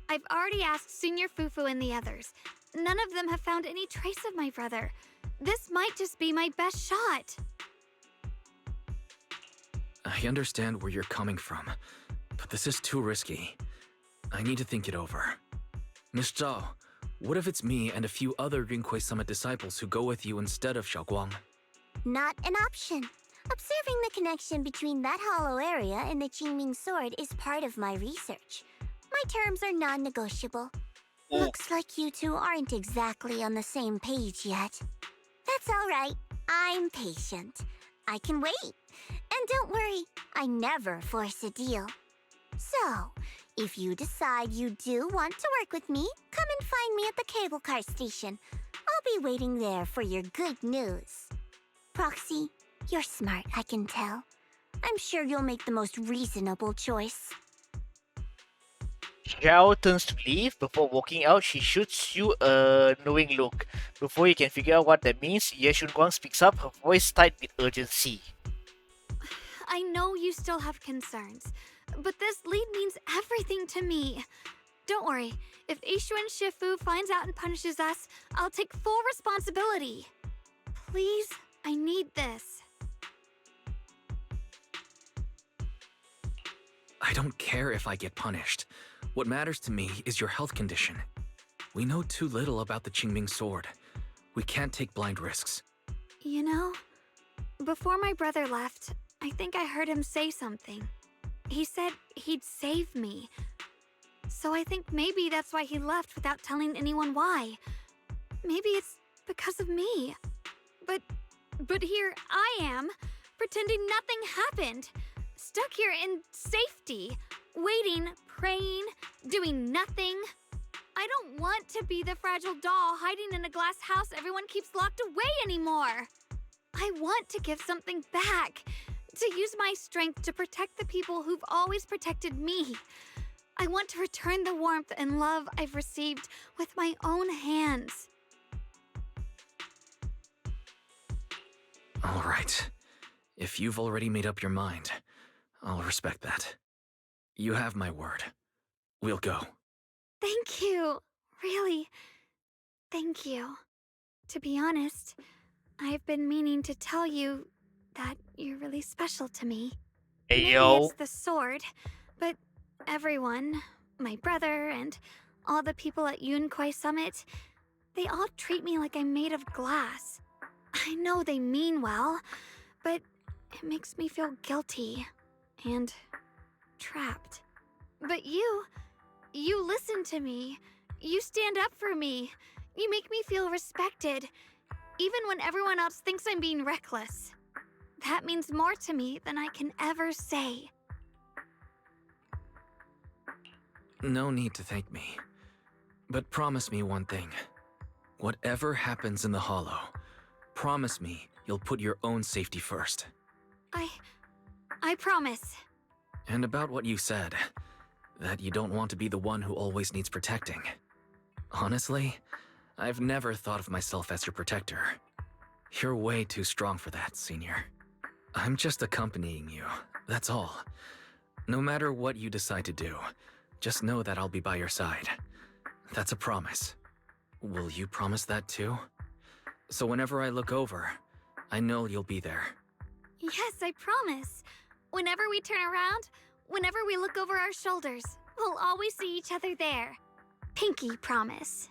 [SPEAKER 3] I've already asked Senior Fufu and the others. None of them have found any trace of my brother. This might just be my best shot.
[SPEAKER 2] I understand where you're coming from, but this is too risky. I need to think it over. Miss Zhao, what if it's me and a few other Yunquei Summit disciples who go with you instead of Xiaoguang?
[SPEAKER 4] Not an option. Observing the connection between that hollow area and the Qingming sword is part of my research. My terms are non-negotiable. Looks like you two aren't exactly on the same page yet. That's all right. I'm patient. I can wait. And don't worry, I never force a deal. So, if you decide you do want to work with me, come and find me at the cable car station. I'll be waiting there for your good news. Proxy, you're smart, I can tell. I'm sure you'll make the most reasonable choice.
[SPEAKER 1] Zhao turns to leave. Before walking out, she shoots you a knowing look. Before you can figure out what that means, Ye Shunguang speaks up, her voice tight with urgency.
[SPEAKER 3] I know you still have concerns, but this lead means everything to me. Don't worry. If Ishun Shifu finds out and punishes us, I'll take full responsibility. Please, I need this.
[SPEAKER 2] I don't care if I get punished. What matters to me is your health condition. We know too little about the Qingming sword. We can't take blind risks.
[SPEAKER 3] You know, before my brother left, I think I heard him say something. He said he'd save me. So I think maybe that's why he left without telling anyone why. Maybe it's because of me. But here I am, pretending nothing happened. Stuck here in safety, waiting, praying, doing nothing. I don't want to be the fragile doll hiding in a glass house everyone keeps locked away anymore. I want to give something back, to use my strength to protect the people who've always protected me. I want to return the warmth and love I've received with my own hands.
[SPEAKER 2] All right. If you've already made up your mind, I'll respect that. You have my word. We'll go.
[SPEAKER 3] Thank you. Really, thank you. To be honest, I've been meaning to tell you that you're really special to me.
[SPEAKER 1] Hey,
[SPEAKER 3] Maybe
[SPEAKER 1] yo.
[SPEAKER 3] it's the sword, but everyone, my brother and all the people at Yunkwei Summit, they all treat me like I'm made of glass. I know they mean well, but it makes me feel guilty and trapped. But you listen to me. You stand up for me. You make me feel respected, even when everyone else thinks I'm being reckless. That means more to me than I can ever say.
[SPEAKER 2] No need to thank me. But promise me one thing. Whatever happens in the Hollow, promise me you'll put your own safety first.
[SPEAKER 3] I promise.
[SPEAKER 2] And about what you said, that you don't want to be the one who always needs protecting. Honestly, I've never thought of myself as your protector. You're way too strong for that, Senior. I'm just accompanying you, that's all. No matter what you decide to do, just know that I'll be by your side. That's a promise. Will you promise that too? So whenever I look over, I know you'll be there.
[SPEAKER 3] Yes, I promise. Whenever we turn around, whenever we look over our shoulders, we'll always see each other there. Pinky promise.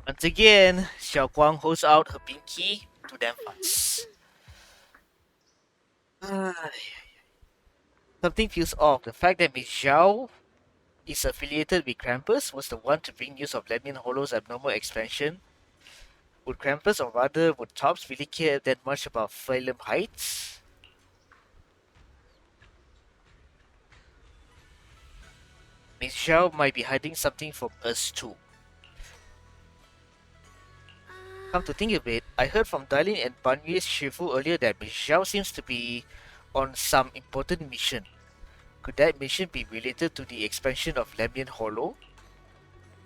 [SPEAKER 1] Once again, XiaoGuang holds out her pinky to them fans. Something feels off. The fact that Miss Zhao is affiliated with Krampus was the one to bring news of Lemon Hollow's abnormal expansion. Would Krampus, or rather would Tops, really care that much about Phylum Heights? Miss Zhao might be hiding something from us too. Come to think of it, I heard from Darlene and Banyue's Shifu earlier that Miss Zhao seems to be on some important mission. Could that mission be related to the expansion of Lemian Hollow?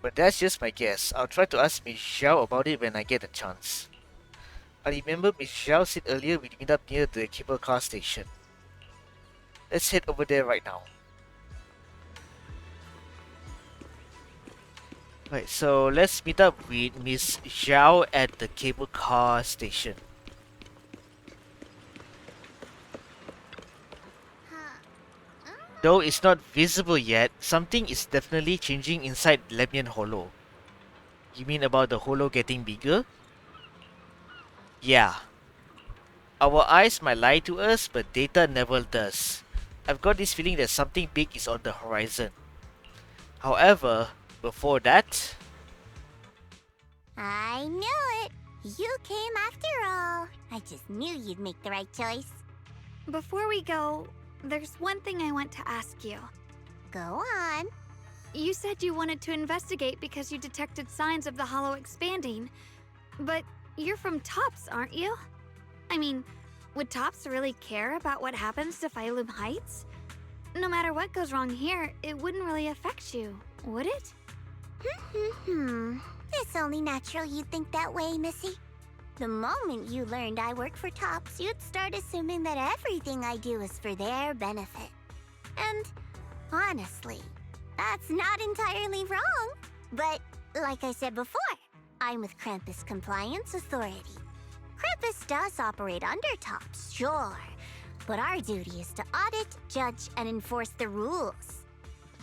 [SPEAKER 1] But that's just my guess. I'll try to ask Miss Zhao about it when I get a chance. I remember Miss Zhao said earlier we'd meet up near the cable car station. Let's head over there right now. Right, so let's meet up with Miss Zhao at the cable car station. Though it's not visible yet, something is definitely changing inside Lemian Hollow. You mean about the Hollow getting bigger? Yeah. Our eyes might lie to us, but data never does. I've got this feeling that something big is on the horizon. However, before that...
[SPEAKER 4] I knew it! You came after all. I just knew you'd make the right choice.
[SPEAKER 3] Before we go, there's one thing I want to ask you.
[SPEAKER 4] Go on.
[SPEAKER 3] You said you wanted to investigate because you detected signs of the Hollow expanding. But you're from Tops, aren't you? I mean, would Tops really care about what happens to Phylum Heights? No matter what goes wrong here, it wouldn't really affect you, would it?
[SPEAKER 4] It's only natural you'd think that way, Missy. The moment you learned I work for Tops, you'd start assuming that everything I do is for their benefit. And honestly, That's not entirely wrong. But, like I said before, I'm with Krampus Compliance Authority. Krampus does operate under Tops, sure. But our duty is to audit, judge, and enforce the rules.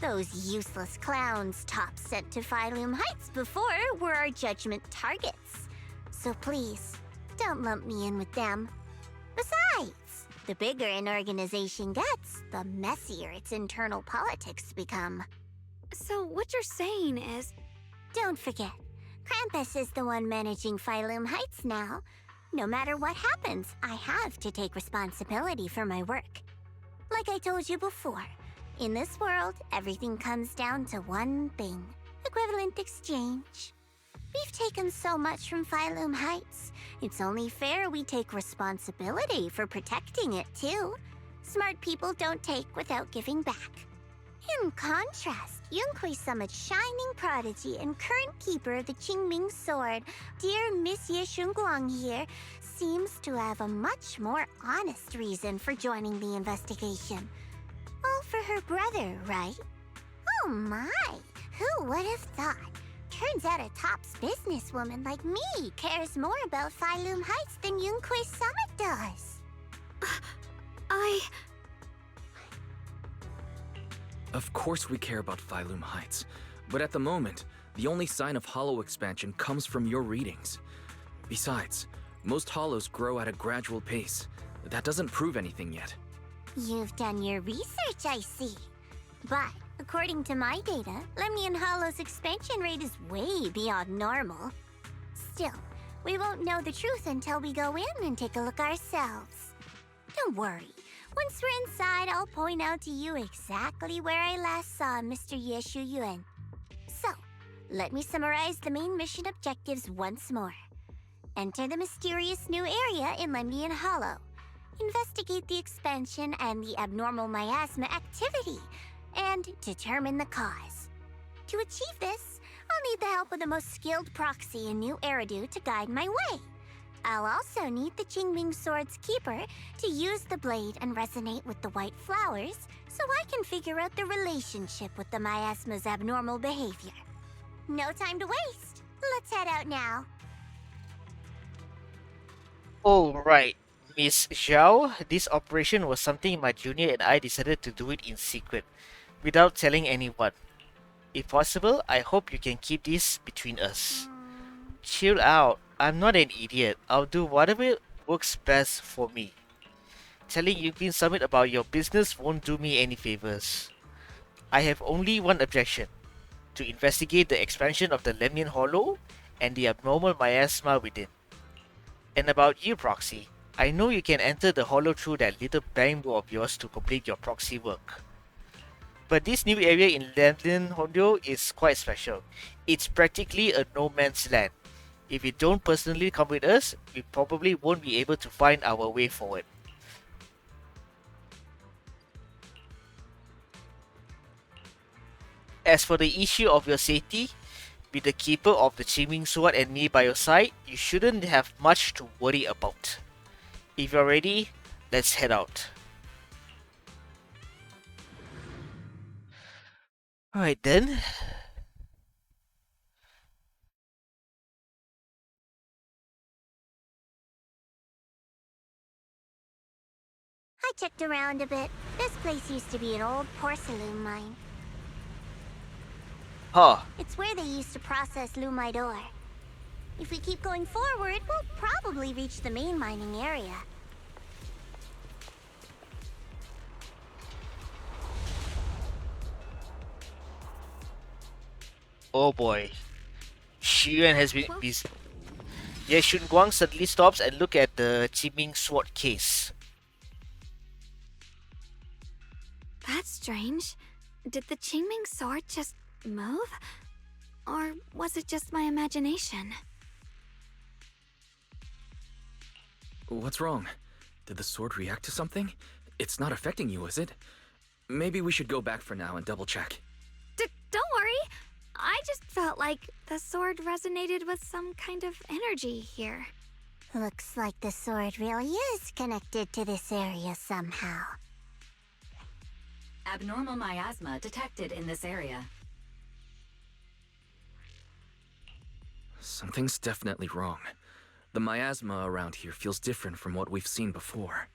[SPEAKER 4] Those useless clowns Tops sent to Phylum Heights before were our judgment targets. So please, don't lump me in with them. Besides, the bigger an organization gets, the messier its internal politics become.
[SPEAKER 3] So what you're saying is...
[SPEAKER 4] Don't forget, Krampus is the one managing Phylum Heights now. No matter what happens, I have to take responsibility for my work. Like I told you before, in this world, everything comes down to one thing: equivalent exchange. We've taken so much from Phylum Heights. It's only fair we take responsibility for protecting it, too. Smart people don't take without giving back. In contrast, Yunquei Summit's shining prodigy and current keeper of the Qingming sword, dear Monsieur Shunguang here, seems to have a much more honest reason for joining the investigation. All for her brother, right? Oh my, who would have thought? Turns out a Tops businesswoman like me cares more about Phylum Heights than Yunquei Summit does.
[SPEAKER 2] Of course we care about Phylum Heights, but at the moment, the only sign of hollow expansion comes from your readings. Besides, most hollows grow at a gradual pace. That doesn't prove anything yet.
[SPEAKER 4] You've done your research, I see. But, according to my data, Lemnian Hollow's expansion rate is way beyond normal. Still, we won't know the truth until we go in and take a look ourselves. Don't worry. Once we're inside, I'll point out to you exactly where I last saw Mr. Ye Shuyuan. So, let me summarize the main mission objectives once more. Enter the mysterious new area in Lemnian Hollow. Investigate the expansion and the abnormal miasma activity, and determine the cause. To achieve this, I'll need the help of the most skilled proxy in New Eridu to guide my way. I'll also need the Qingming Sword's keeper to use the blade and resonate with the white flowers so I can figure out the relationship with the miasma's abnormal behavior. No time to waste. Let's head out now.
[SPEAKER 1] Alright, Miss Zhao, this operation was something my junior and I decided to do it in secret, without telling anyone. If possible, I hope you can keep this between us. Chill out. I'm not an idiot. I'll do whatever works best for me. Telling Yunquei Summit about your business won't do me any favors. I have only one objection: to investigate the expansion of the Lemnian Hollow and the abnormal miasma within. And about you, Proxy, I know you can enter the Hollow through that little bamboo of yours to complete your proxy work. But this new area in Lemnian Hollow is quite special. It's practically a no-man's land. If you don't personally come with us, we probably won't be able to find our way forward. As for the issue of your safety, with the keeper of the Qingming Sword and me by your side, you shouldn't have much to worry about. If you're ready, let's head out. Alright then.
[SPEAKER 4] I checked around a bit. This place used to be an old porcelain mine.
[SPEAKER 1] Huh.
[SPEAKER 4] It's where they used to process lumite ore. If we keep going forward, we'll probably reach the main mining area.
[SPEAKER 1] Oh boy. Shuyuan has been busy. Yeah, Shunguang suddenly stops and look at the Qingming Sword case.
[SPEAKER 3] That's strange. Did the Qingming sword just move? Or was it just my imagination?
[SPEAKER 2] What's wrong? Did the sword react to something? It's not affecting you, is it? Maybe we should go back for now and double check.
[SPEAKER 3] Don't worry. I just felt like the sword resonated with some kind of energy here.
[SPEAKER 4] Looks like the sword really is connected to this area somehow.
[SPEAKER 9] Abnormal miasma detected in this area.
[SPEAKER 2] Something's definitely wrong. The miasma around here feels different from what we've seen before.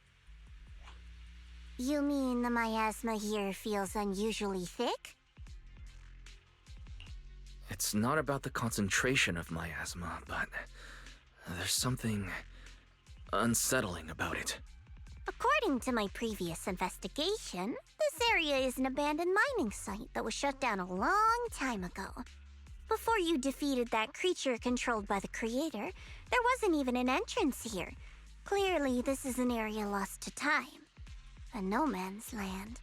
[SPEAKER 4] You mean the miasma here feels unusually thick?
[SPEAKER 2] It's not about the concentration of miasma, but there's something unsettling about it.
[SPEAKER 4] According to my previous investigation, this area is an abandoned mining site that was shut down a long time ago. Before you defeated that creature controlled by the creator, there wasn't even an entrance here. Clearly, this is an area lost to time. A no man's land.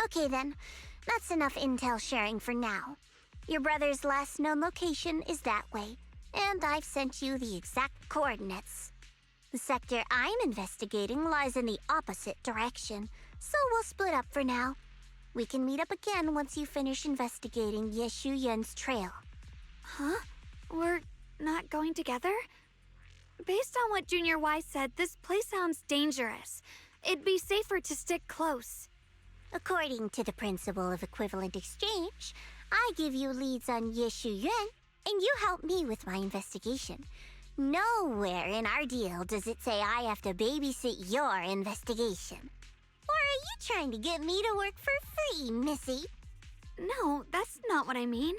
[SPEAKER 4] Okay then, that's enough intel sharing for now. Your brother's last known location is that way, and I've sent you the exact coordinates. The sector I'm investigating lies in the opposite direction, so we'll split up for now. We can meet up again once you finish investigating Yeshu-Yen's trail.
[SPEAKER 3] Huh? We're not going together? Based on what Junior Y said, this place sounds dangerous. It'd be safer to stick close.
[SPEAKER 4] According to the principle of equivalent exchange, I give you leads on Yeshu-Yen, and you help me with my investigation. Nowhere in our deal does it say I have to babysit your investigation. Or are you trying to get me to work for free, Missy?
[SPEAKER 3] No, that's not what I mean.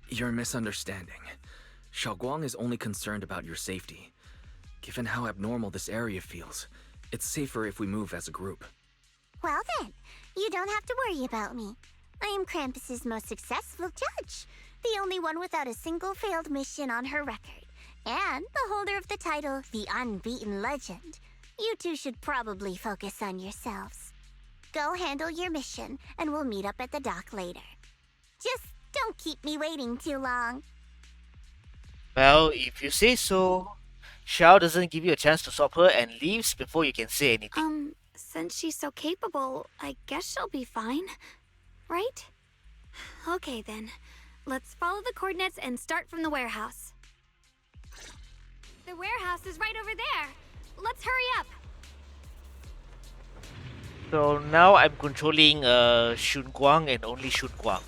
[SPEAKER 2] You're misunderstanding. Shunguang is only concerned about your safety. Given how abnormal this area feels, it's safer if we move as a group.
[SPEAKER 4] Well then, you don't have to worry about me. I am Krampus's most successful judge, the only one without a single failed mission on her record, and the holder of the title, the Unbeaten Legend. You two should probably focus on yourselves. Go handle your mission, and we'll meet up at the dock later. Just don't keep me waiting too long.
[SPEAKER 1] Well, if you say so. Xiao doesn't give you a chance to stop her and leaves before you can say anything.
[SPEAKER 3] Since she's so capable, I guess she'll be fine. Right? Okay then. Let's follow the coordinates and start from the warehouse. The warehouse is right over there. Let's hurry up.
[SPEAKER 1] So now I'm controlling Shunguang and only Shunguang.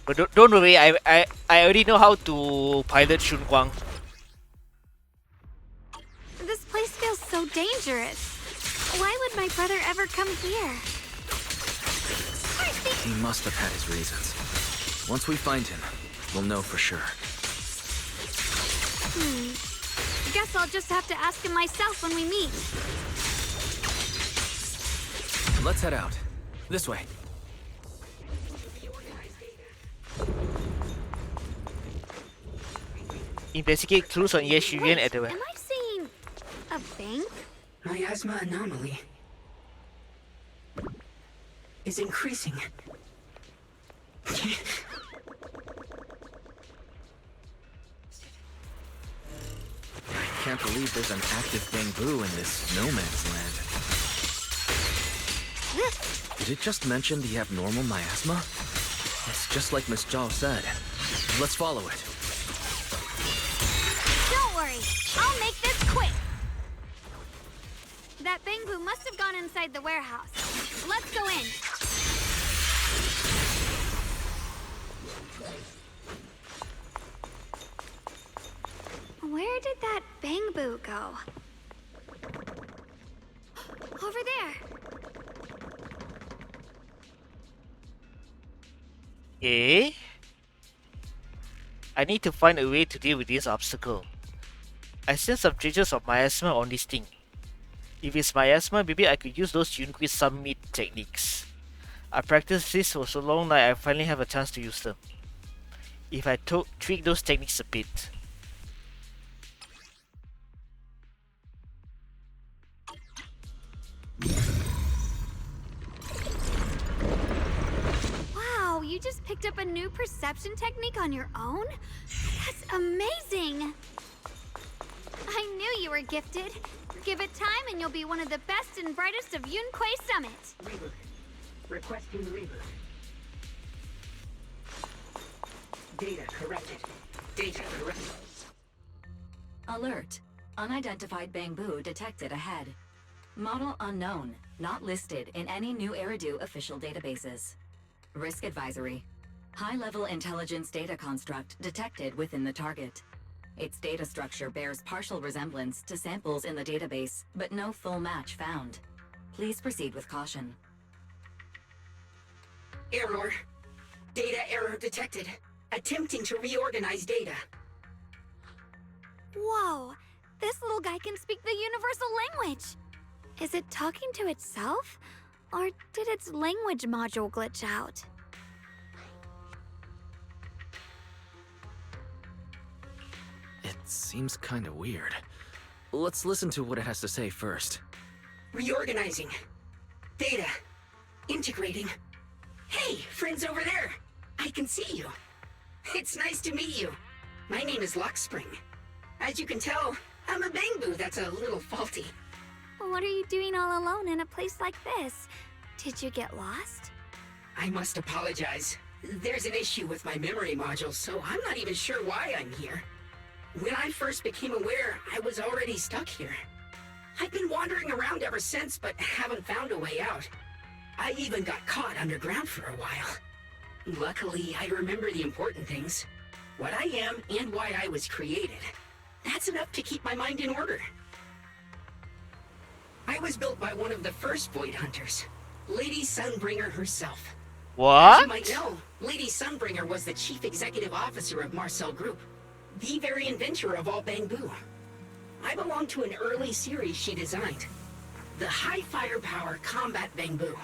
[SPEAKER 1] But don't worry, I already know how to pilot Shunguang.
[SPEAKER 3] This place feels so dangerous. Why would my brother ever come here?
[SPEAKER 2] He must have had his reasons. Once we find him, we'll know for sure.
[SPEAKER 3] Guess I'll just have to ask him myself when we meet.
[SPEAKER 2] Let's head out. This way.
[SPEAKER 1] Investigate clues on Yeshu-Yen at the
[SPEAKER 3] Am I seeing a bank?
[SPEAKER 10] Miasma anomaly is increasing.
[SPEAKER 2] I can't believe there's an active bamboo in this no man's land. Did it just mention the abnormal miasma? It's just like Miss Zhao said. Let's follow it.
[SPEAKER 3] Don't worry, I'll make this quick. That bamboo must have gone inside the warehouse. Let's go in. Where did that bamboo go? Over there.
[SPEAKER 1] Okay. I need to find a way to deal with this obstacle. I sense some traces of miasma on this thing. If it's miasma, maybe I could use those Yunqui Summit techniques. I practiced this for so long that I finally have a chance to use them. If I tweak those techniques a bit.
[SPEAKER 3] Wow, you just picked up a new perception technique on your own? That's amazing! I knew you were gifted. Give it time and you'll be one of the best and brightest of Yunquei Summit.
[SPEAKER 10] Reboot. Requesting reboot. Data corrected. Data corrected.
[SPEAKER 9] Alert. Unidentified bamboo detected ahead. Model unknown, not listed in any new Eridu official databases. Risk advisory. High-level intelligence data construct detected within the target. Its data structure bears partial resemblance to samples in the database, but no full match found. Please proceed with caution.
[SPEAKER 10] Error. Data error detected. Attempting to reorganize data.
[SPEAKER 3] Whoa! This little guy can speak the universal language! Is it talking to itself? Or did its language module glitch out?
[SPEAKER 2] It seems kinda weird. Let's listen to what it has to say first.
[SPEAKER 10] Reorganizing. Data. Integrating. Hey, friends over there! I can see you. It's nice to meet you. My name is Luckspring. As you can tell, I'm a Bangbu that's a little faulty.
[SPEAKER 3] What are you doing all alone in a place like this? Did you get lost?
[SPEAKER 10] I must apologize. There's an issue with my memory module, so I'm not even sure why I'm here. When I first became aware, I was already stuck here. I've been wandering around ever since, but haven't found a way out. I even got caught underground for a while. Luckily, I remember the important things. What I am and why I was created. That's enough to keep my mind in order. I was built by one of the first Void Hunters, Lady Sunbringer herself. As you
[SPEAKER 1] What?
[SPEAKER 10] might know, Lady Sunbringer was the chief executive officer of Marcel Group, the very inventor of all Bangbu. I belong to an early series she designed, the High Firepower Combat Bangbu,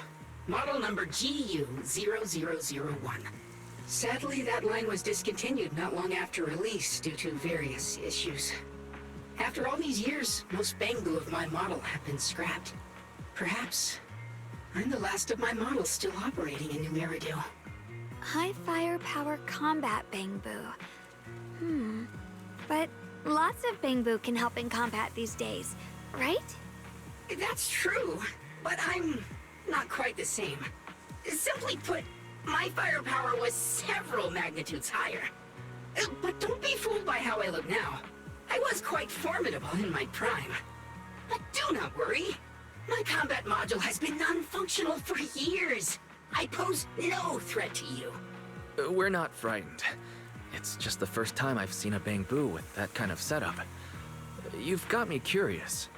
[SPEAKER 10] model number GU0001. Sadly, that line was discontinued not long after release due to various issues. After all these years, most Bangbu of my model have been scrapped. Perhaps I'm the last of my models still operating in New Eridu.
[SPEAKER 3] High firepower combat Bangbu. But lots of Bangbu can help in combat these days, right?
[SPEAKER 10] That's true, but I'm not quite the same. Simply put, my firepower was several magnitudes higher. But don't be fooled by how I look now. I was quite formidable in my prime. But do not worry. My combat module has been non-functional for years. I pose no threat to you.
[SPEAKER 2] We're not frightened. It's just the first time I've seen a Bangbu with that kind of setup. You've got me curious.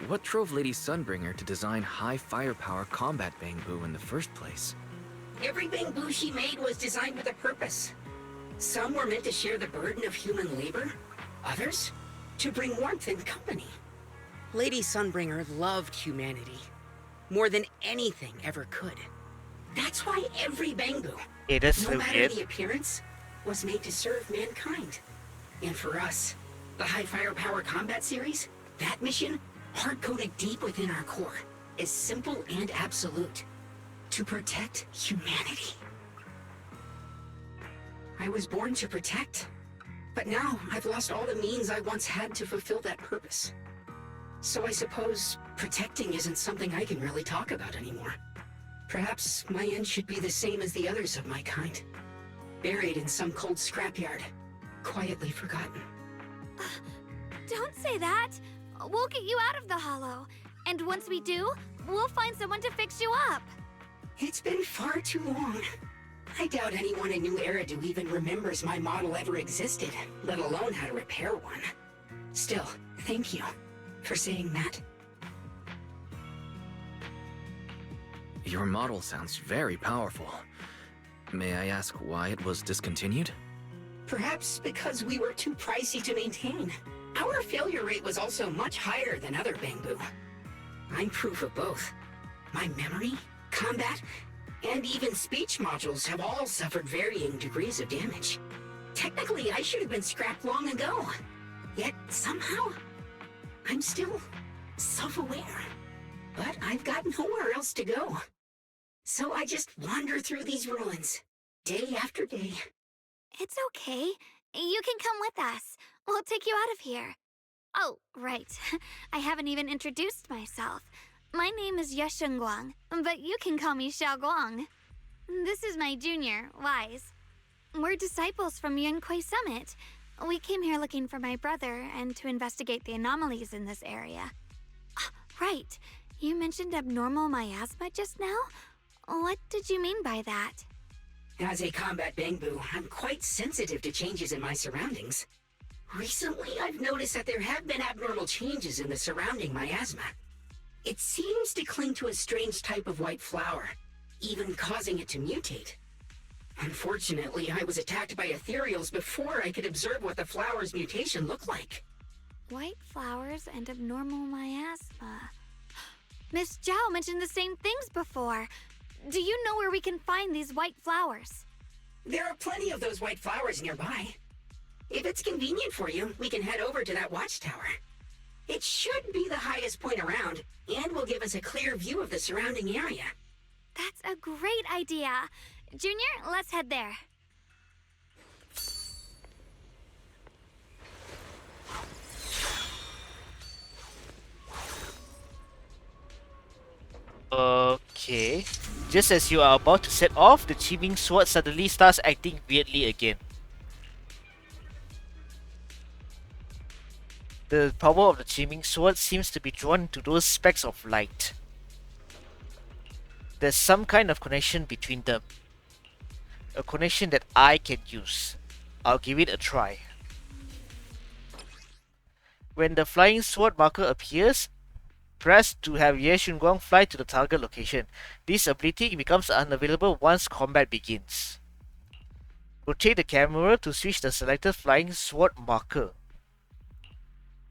[SPEAKER 2] What drove Lady Sunbringer to design high firepower combat Bangbu in the first place?
[SPEAKER 10] Every Bangbu she made was designed with a purpose. Some were meant to share the burden of human labor. Others, to bring warmth and company. Lady Sunbringer loved humanity more than anything ever could. That's why every Bangbu,
[SPEAKER 1] Hey, that's
[SPEAKER 10] no
[SPEAKER 1] so
[SPEAKER 10] matter
[SPEAKER 1] weird.
[SPEAKER 10] the appearance, was made to serve mankind. And for us, the High Firepower Combat Series, that mission, hard-coded deep within our core, is simple and absolute. To protect humanity. I was born to protect, but now I've lost all the means I once had to fulfill that purpose. So I suppose protecting isn't something I can really talk about anymore. Perhaps my end should be the same as the others of my kind. Buried in some cold scrapyard, quietly forgotten.
[SPEAKER 3] Don't say that! We'll get you out of the hollow. And once we do, we'll find someone to fix you up.
[SPEAKER 10] It's been far too long. I doubt anyone in New Eridu even remembers my model ever existed, let alone how to repair one. Still, thank you for saying that.
[SPEAKER 2] Your model sounds very powerful. May I ask why it was discontinued?
[SPEAKER 10] Perhaps because we were too pricey to maintain. Our failure rate was also much higher than other Bangbu. I'm proof of both. My memory, combat, and even speech modules have all suffered varying degrees of damage. Technically, I should have been scrapped long ago. Yet, somehow, I'm still self-aware. But I've got nowhere else to go. So I just wander through these ruins, day after day.
[SPEAKER 3] It's okay. You can come with us. We'll take you out of here. Oh, right. I haven't even introduced myself. My name is SHUNGUANG, but you can call me Xiaoguang. This is my junior, Wise. We're disciples from Yunquay Summit. We came here looking for my brother and to investigate the anomalies in this area. Right. You mentioned abnormal miasma just now? What did you mean by that?
[SPEAKER 10] As a combat Bangbu, I'm quite sensitive to changes in my surroundings. Recently, I've noticed that there have been abnormal changes in the surrounding miasma. It seems to cling to a strange type of white flower, even causing it to mutate. Unfortunately, I was attacked by ethereals before I could observe what the flower's mutation looked like.
[SPEAKER 3] White flowers and abnormal miasma. Miss Zhao mentioned the same things before. Do you know where we can find these white flowers?
[SPEAKER 10] There are plenty of those white flowers nearby. If it's convenient for you, we can head over to that watchtower. It should be the highest point around, and will give us a clear view of the surrounding area.
[SPEAKER 3] That's a great idea. Junior, let's head there.
[SPEAKER 1] Okay. Just as you are about to set off, the Qingming sword suddenly starts acting weirdly again. The power of the Qingming sword seems to be drawn to those specks of light. There's some kind of connection between them. A connection that I can use. I'll give it a try. When the flying sword marker appears, press to have Ye Shunguang fly to the target location. This ability becomes unavailable once combat begins. Rotate the camera to switch the selected flying sword marker.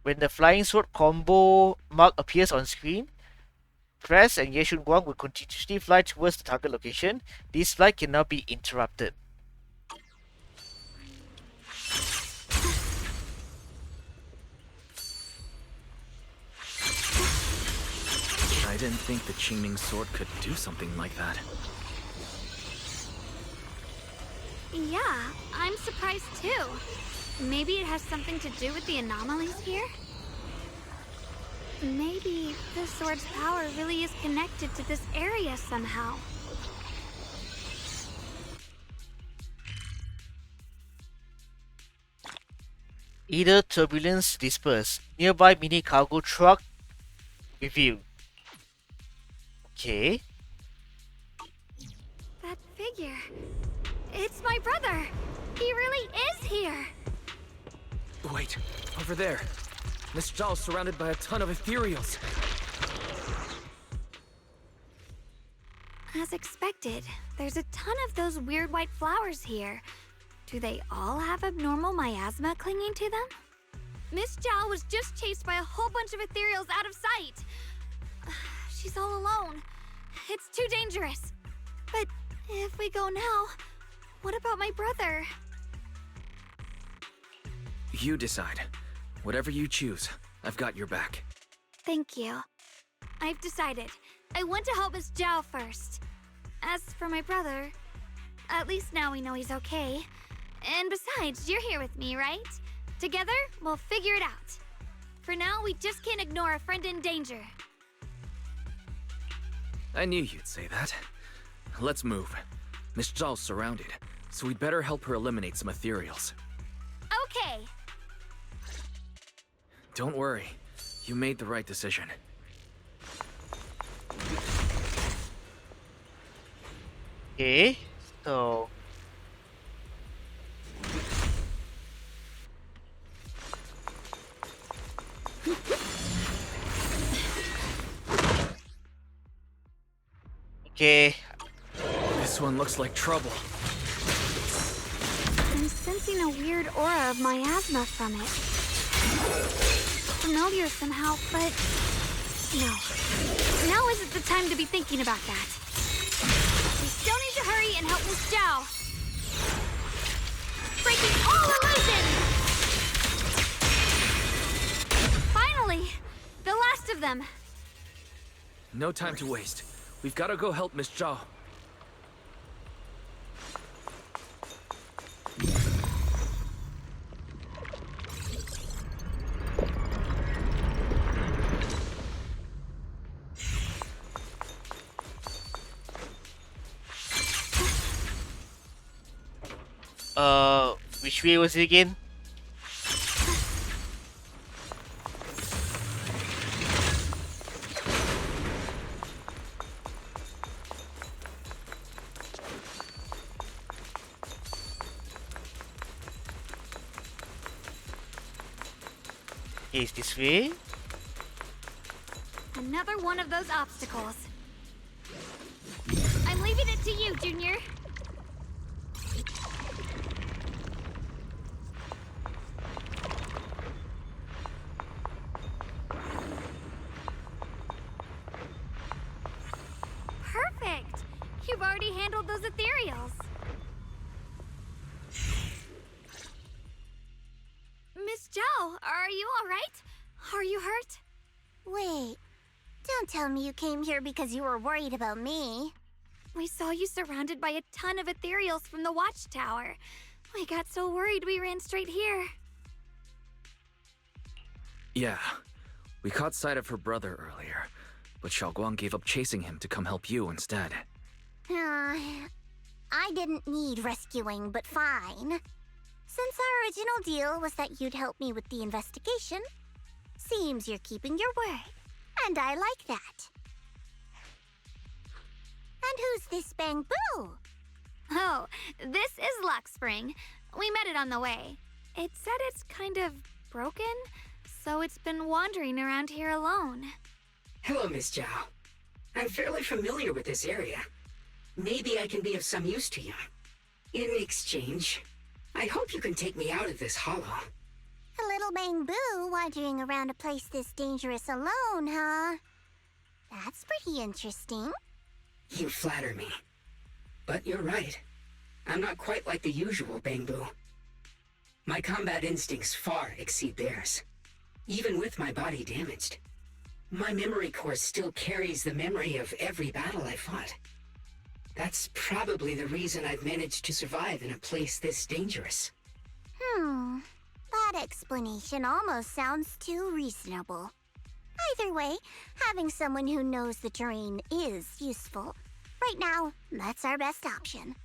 [SPEAKER 1] When the flying sword combo mark appears on screen, press and Ye Shunguang will continuously fly towards the target location. This flight cannot be interrupted.
[SPEAKER 2] I didn't think the Qingming sword could do something like that.
[SPEAKER 3] Yeah, I'm surprised too. Maybe it has something to do with the anomalies here? Maybe the sword's power really is connected to this area somehow.
[SPEAKER 1] Either turbulence dispersed. Nearby mini cargo truck revealed. Okay.
[SPEAKER 3] That figure. It's my brother. He really is here.
[SPEAKER 2] Wait, over there. Miss Zhao's surrounded by a ton of ethereals.
[SPEAKER 3] As expected, there's a ton of those weird white flowers here. Do they all have abnormal miasma clinging to them? Miss Zhao was just chased by a whole bunch of ethereals out of sight. She's all alone. It's too dangerous. But if we go now, what about my brother?
[SPEAKER 2] You decide. Whatever you choose, I've got your back.
[SPEAKER 3] Thank you. I've decided. I want to help Miss Zhao first. As for my brother, at least now we know he's okay. And besides, you're here with me, right? Together, we'll figure it out. For now, we just can't ignore a friend in danger.
[SPEAKER 2] I knew you'd say that. Let's move. Miss Zhao's surrounded, so we'd better help her eliminate some ethereals.
[SPEAKER 3] Okay.
[SPEAKER 2] Don't worry. You made the right decision.
[SPEAKER 1] Okay, so... Okay.
[SPEAKER 2] This one looks like trouble.
[SPEAKER 3] I'm sensing a weird aura of miasma from it. Familiar somehow, but... no. Now isn't the time to be thinking about that. We still need to hurry and help Miss Zhao. Breaking all illusions! Finally! The last of them!
[SPEAKER 2] No time to waste. We've got to go help Miss Zhao.
[SPEAKER 1] Which way was it again? Is this way?
[SPEAKER 3] Another one of those obstacles. I'm leaving it to you, Junior. Perfect! You've already handled those ethereals. Miss Zhao, are you alright? Are you hurt?
[SPEAKER 4] Wait, don't tell me you came here because you were worried about me.
[SPEAKER 3] We saw you surrounded by a ton of ethereals from the watchtower. We got so worried we ran straight here.
[SPEAKER 2] Yeah, we caught sight of her brother earlier, but Xiaoguang gave up chasing him to come help you instead.
[SPEAKER 4] I didn't need rescuing, but fine. Since our original deal was that you'd help me with the investigation, seems you're keeping your word, and I like that. And who's this Bangbu?
[SPEAKER 3] Oh, this is Luxspring. We met it on the way. It said it's kind of broken, so it's been wandering around here alone.
[SPEAKER 10] Hello, Miss Zhao. I'm fairly familiar with this area. Maybe I can be of some use to you. In exchange, I hope you can take me out of this hollow.
[SPEAKER 4] A little Bangbu wandering around a place this dangerous alone, huh? That's pretty interesting.
[SPEAKER 10] You flatter me. But you're right. I'm not quite like the usual Bangbu. My combat instincts far exceed theirs. Even with my body damaged, my memory core still carries the memory of every battle I fought. That's probably the reason I've managed to survive in a place this dangerous.
[SPEAKER 4] That explanation almost sounds too reasonable. Either way, having someone who knows the terrain is useful. Right now, that's our best option.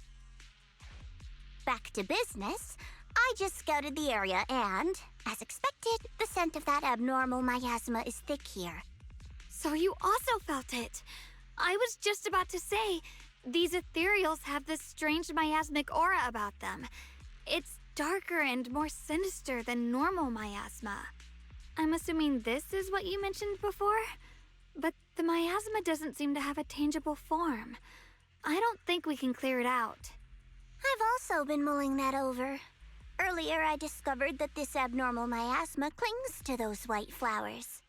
[SPEAKER 4] Back to business, I just scouted the area and, as expected, the scent of that abnormal miasma is thick here.
[SPEAKER 3] So you also felt it. I was just about to say, these ethereals have this strange miasmic aura about them. It's darker and more sinister than normal miasma. I'm assuming this is what you mentioned before? But the miasma doesn't seem to have a tangible form. I don't think we can clear it out.
[SPEAKER 4] I've also been mulling that over. Earlier, I discovered that this abnormal miasma clings to those white flowers.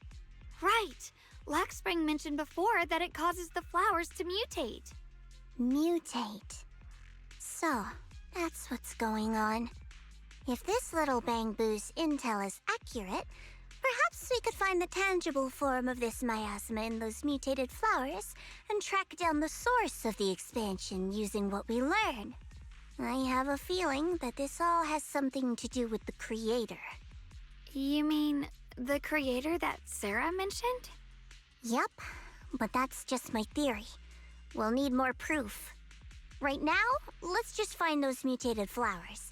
[SPEAKER 3] Right! Luxspring mentioned before that it causes the flowers to mutate.
[SPEAKER 4] Mutate. So, that's what's going on. If this little Bangbu's intel is accurate, perhaps we could find the tangible form of this miasma in those mutated flowers and track down the source of the expansion using what we learn. I have a feeling that this all has something to do with the creator.
[SPEAKER 3] You mean the creator that Sarah mentioned?
[SPEAKER 4] Yep, but that's just my theory. We'll need more proof. Right now, let's just find those mutated flowers.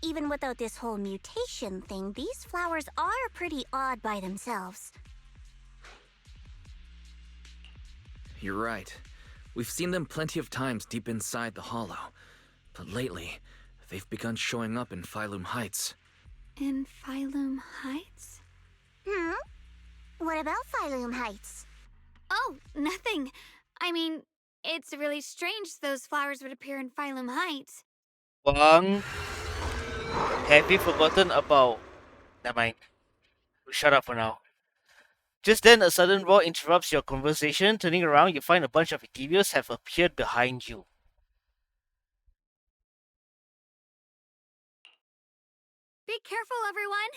[SPEAKER 4] Even without this whole mutation thing, these flowers are pretty odd by themselves.
[SPEAKER 2] You're right. We've seen them plenty of times deep inside the hollow. But lately, they've begun showing up in Phylum Heights.
[SPEAKER 3] In Phylum Heights?
[SPEAKER 4] What about Phylum Heights?
[SPEAKER 3] Oh, nothing. I mean, it's really strange those flowers would appear in Phylum Heights.
[SPEAKER 1] Wang, have you forgotten about... Never mind. Shut up for now. Just then, a sudden roar interrupts your conversation. Turning around, you find a bunch of ethereals have appeared behind you.
[SPEAKER 3] Be careful, everyone!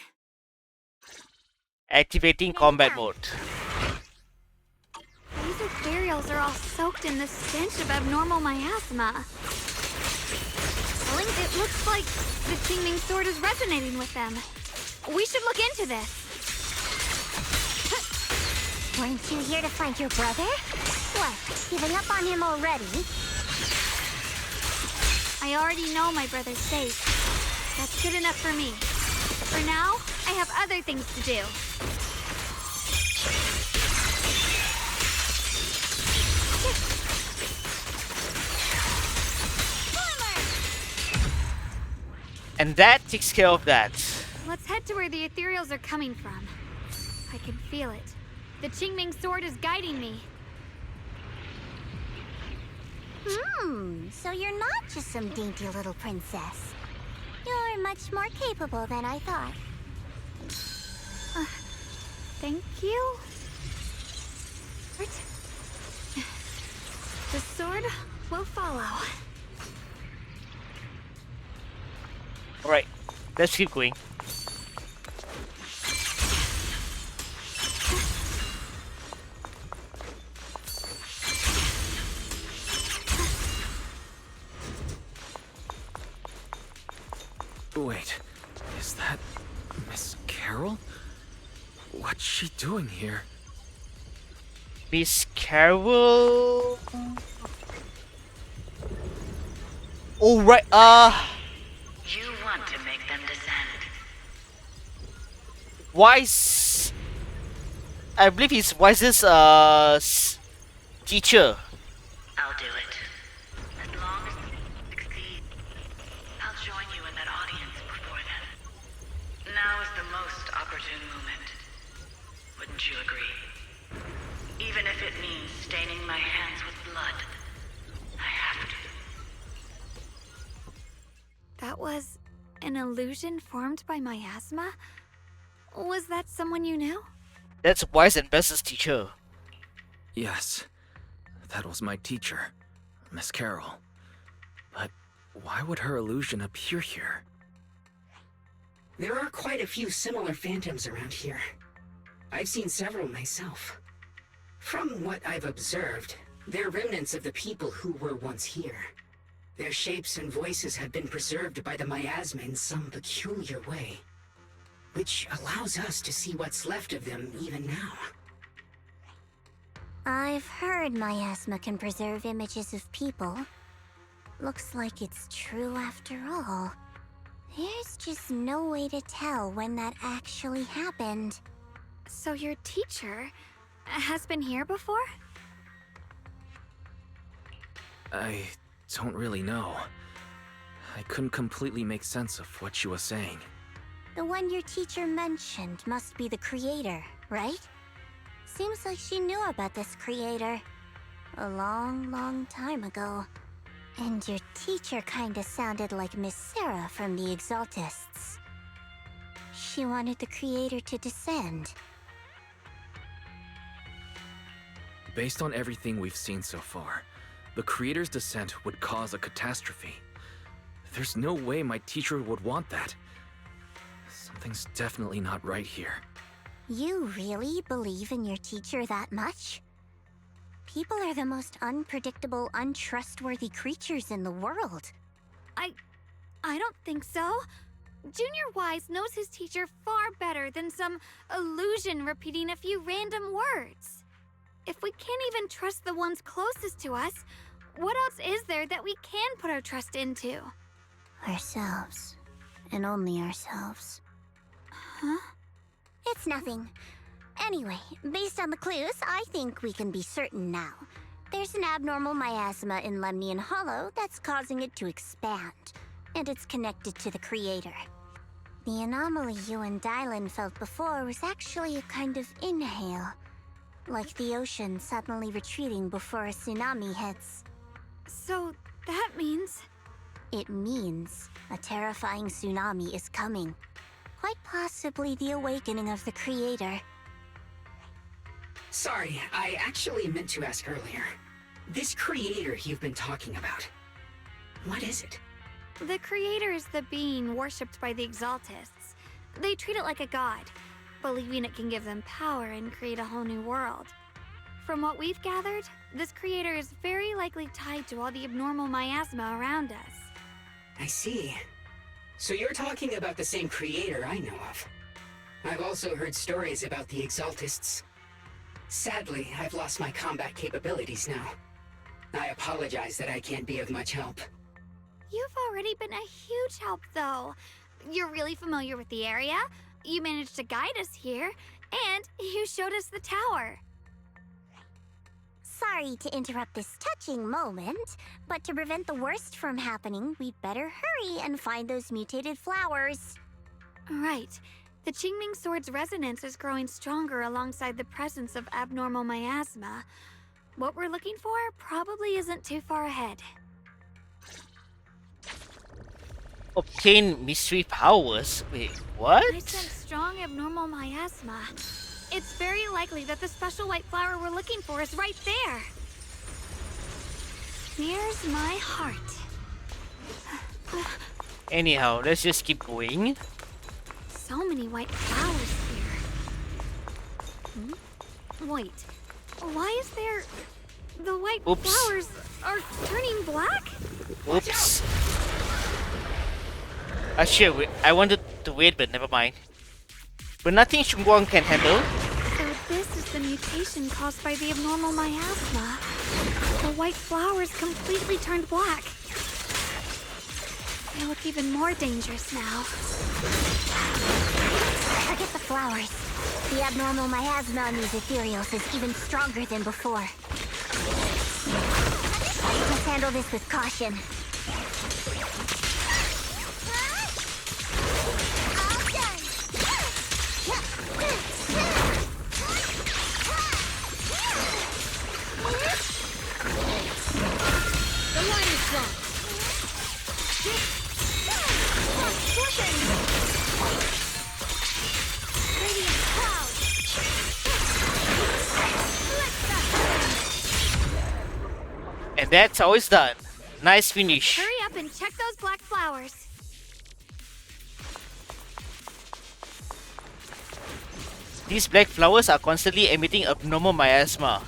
[SPEAKER 1] Activating combat mode.
[SPEAKER 3] These ethereals are all soaked in the stench of abnormal miasma. It looks like the Qingming sword is resonating with them. We should look into this.
[SPEAKER 4] Weren't you here to find your brother? What, giving up on him already?
[SPEAKER 3] I already know my brother's safe. That's good enough for me. For now, I have other things to do.
[SPEAKER 1] And that takes care of that.
[SPEAKER 3] Let's head to where the ethereals are coming from. I can feel it. The Qingming sword is guiding me.
[SPEAKER 4] So you're not just some dainty little princess. You're much more capable than I thought.
[SPEAKER 3] Thank you. The sword will follow.
[SPEAKER 1] Alright, let's keep going.
[SPEAKER 2] Wait, is that Miss Carol? What's she doing here?
[SPEAKER 1] Miss Carol. Oh right,
[SPEAKER 6] You want to make them descend.
[SPEAKER 1] Wise. I believe he's Wise's teacher.
[SPEAKER 6] I'll do it. As long as you succeed, I'll join you in that audience before then. Now is the most opportune moment. Wouldn't you agree? Even if it means staining my hands with blood, I have to.
[SPEAKER 3] That was an illusion formed by miasma? Was that someone you knew?
[SPEAKER 1] That's Wise and Bess's teacher.
[SPEAKER 2] Yes, that was my teacher, Miss Carol. But why would her illusion appear here?
[SPEAKER 10] There are quite a few similar phantoms around here. I've seen several myself. From what I've observed, they're remnants of the people who were once here. Their shapes and voices have been preserved by the miasma in some peculiar way, which allows us to see what's left of them even now.
[SPEAKER 4] I've heard miasma can preserve images of people. Looks like it's true after all. There's just no way to tell when that actually happened.
[SPEAKER 3] So your teacher has been here before?
[SPEAKER 2] I don't really know. I couldn't completely make sense of what she was saying.
[SPEAKER 4] The one your teacher mentioned must be the creator, right? Seems like she knew about this creator a long time ago. And your teacher kinda sounded like Miss Sarah from the Exaltists. She wanted the creator to descend.
[SPEAKER 2] Based on everything we've seen so far, the creator's descent would cause a catastrophe. There's no way my teacher would want that. Something's definitely not right here.
[SPEAKER 4] You really believe in your teacher that much? People are the most unpredictable, untrustworthy creatures in the world.
[SPEAKER 3] I don't think so. Junior Wise knows his teacher far better than some illusion repeating a few random words. If we can't even trust the ones closest to us, what else is there that we can put our trust into?
[SPEAKER 4] Ourselves. And only ourselves.
[SPEAKER 3] Huh?
[SPEAKER 4] It's nothing. Anyway, based on the clues, I think we can be certain now. There's an abnormal miasma in Lemnian Hollow that's causing it to expand, and it's connected to the creator. The anomaly you and Dylan felt before was actually a kind of inhale, like the ocean suddenly retreating before a tsunami hits.
[SPEAKER 3] So that means...
[SPEAKER 4] It means a terrifying tsunami is coming. Quite possibly the awakening of the creator.
[SPEAKER 10] Sorry, I actually meant to ask earlier. This creator you've been talking about, what is it?
[SPEAKER 3] The creator is the being worshipped by the Exaltists. They treat it like a god, believing it can give them power and create a whole new world. From what we've gathered, this creator is very likely tied to all the abnormal miasma around us.
[SPEAKER 10] I see. So you're talking about the same creator I know of. I've also heard stories about the Exaltists. Sadly, I've lost my combat capabilities now. I apologize that I can't be of much help.
[SPEAKER 3] You've already been a huge help, though. You're really familiar with the area, you managed to guide us here, and you showed us the tower.
[SPEAKER 4] Sorry to interrupt this touching moment, but to prevent the worst from happening, we'd better hurry and find those mutated flowers.
[SPEAKER 3] Right. The Qingming sword's resonance is growing stronger alongside the presence of abnormal miasma. What we're looking for probably isn't too far ahead.
[SPEAKER 1] Obtain mystery powers? Wait, what?
[SPEAKER 3] I sense strong abnormal miasma. It's very likely that the special white flower we're looking for is right there. Here's my heart.
[SPEAKER 1] Anyhow, let's just keep going.
[SPEAKER 3] So many white flowers here. Wait, why is there... The white
[SPEAKER 1] Oops.
[SPEAKER 3] flowers are turning black?
[SPEAKER 1] Oops. Sure, I wanted to wait, but never mind. But nothing Shunguang can handle.
[SPEAKER 3] So this is the mutation caused by the abnormal miasma. The white flowers completely turned black. They look even more dangerous now.
[SPEAKER 4] Forget the flowers. The abnormal miasma in these ethereals is even stronger than before. Let's handle this with caution.
[SPEAKER 3] The line is blocked. Radiant cloud.
[SPEAKER 1] And that's how it's done. Nice finish.
[SPEAKER 3] Hurry up and check those black flowers.
[SPEAKER 1] These black flowers are constantly emitting abnormal miasma.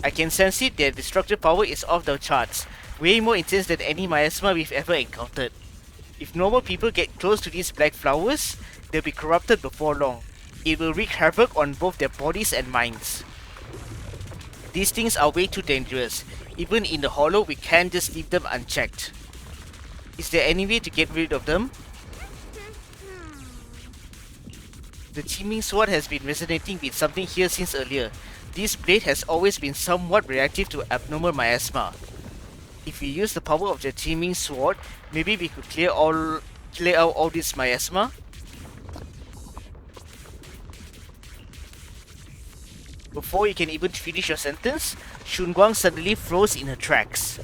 [SPEAKER 1] I can sense it, their destructive power is off the charts. Way more intense than any miasma we've ever encountered. If normal people get close to these black flowers, they'll be corrupted before long. It will wreak havoc on both their bodies and minds. These things are way too dangerous. Even in the hollow, we can't just leave them unchecked. Is there any way to get rid of them? The Qingming sword has been resonating with something here since earlier. This blade has always been somewhat reactive to abnormal miasma. If we use the power of the Qingming sword, maybe we could clear out all this miasma. Before you can even finish your sentence, Shunguang suddenly froze in her tracks.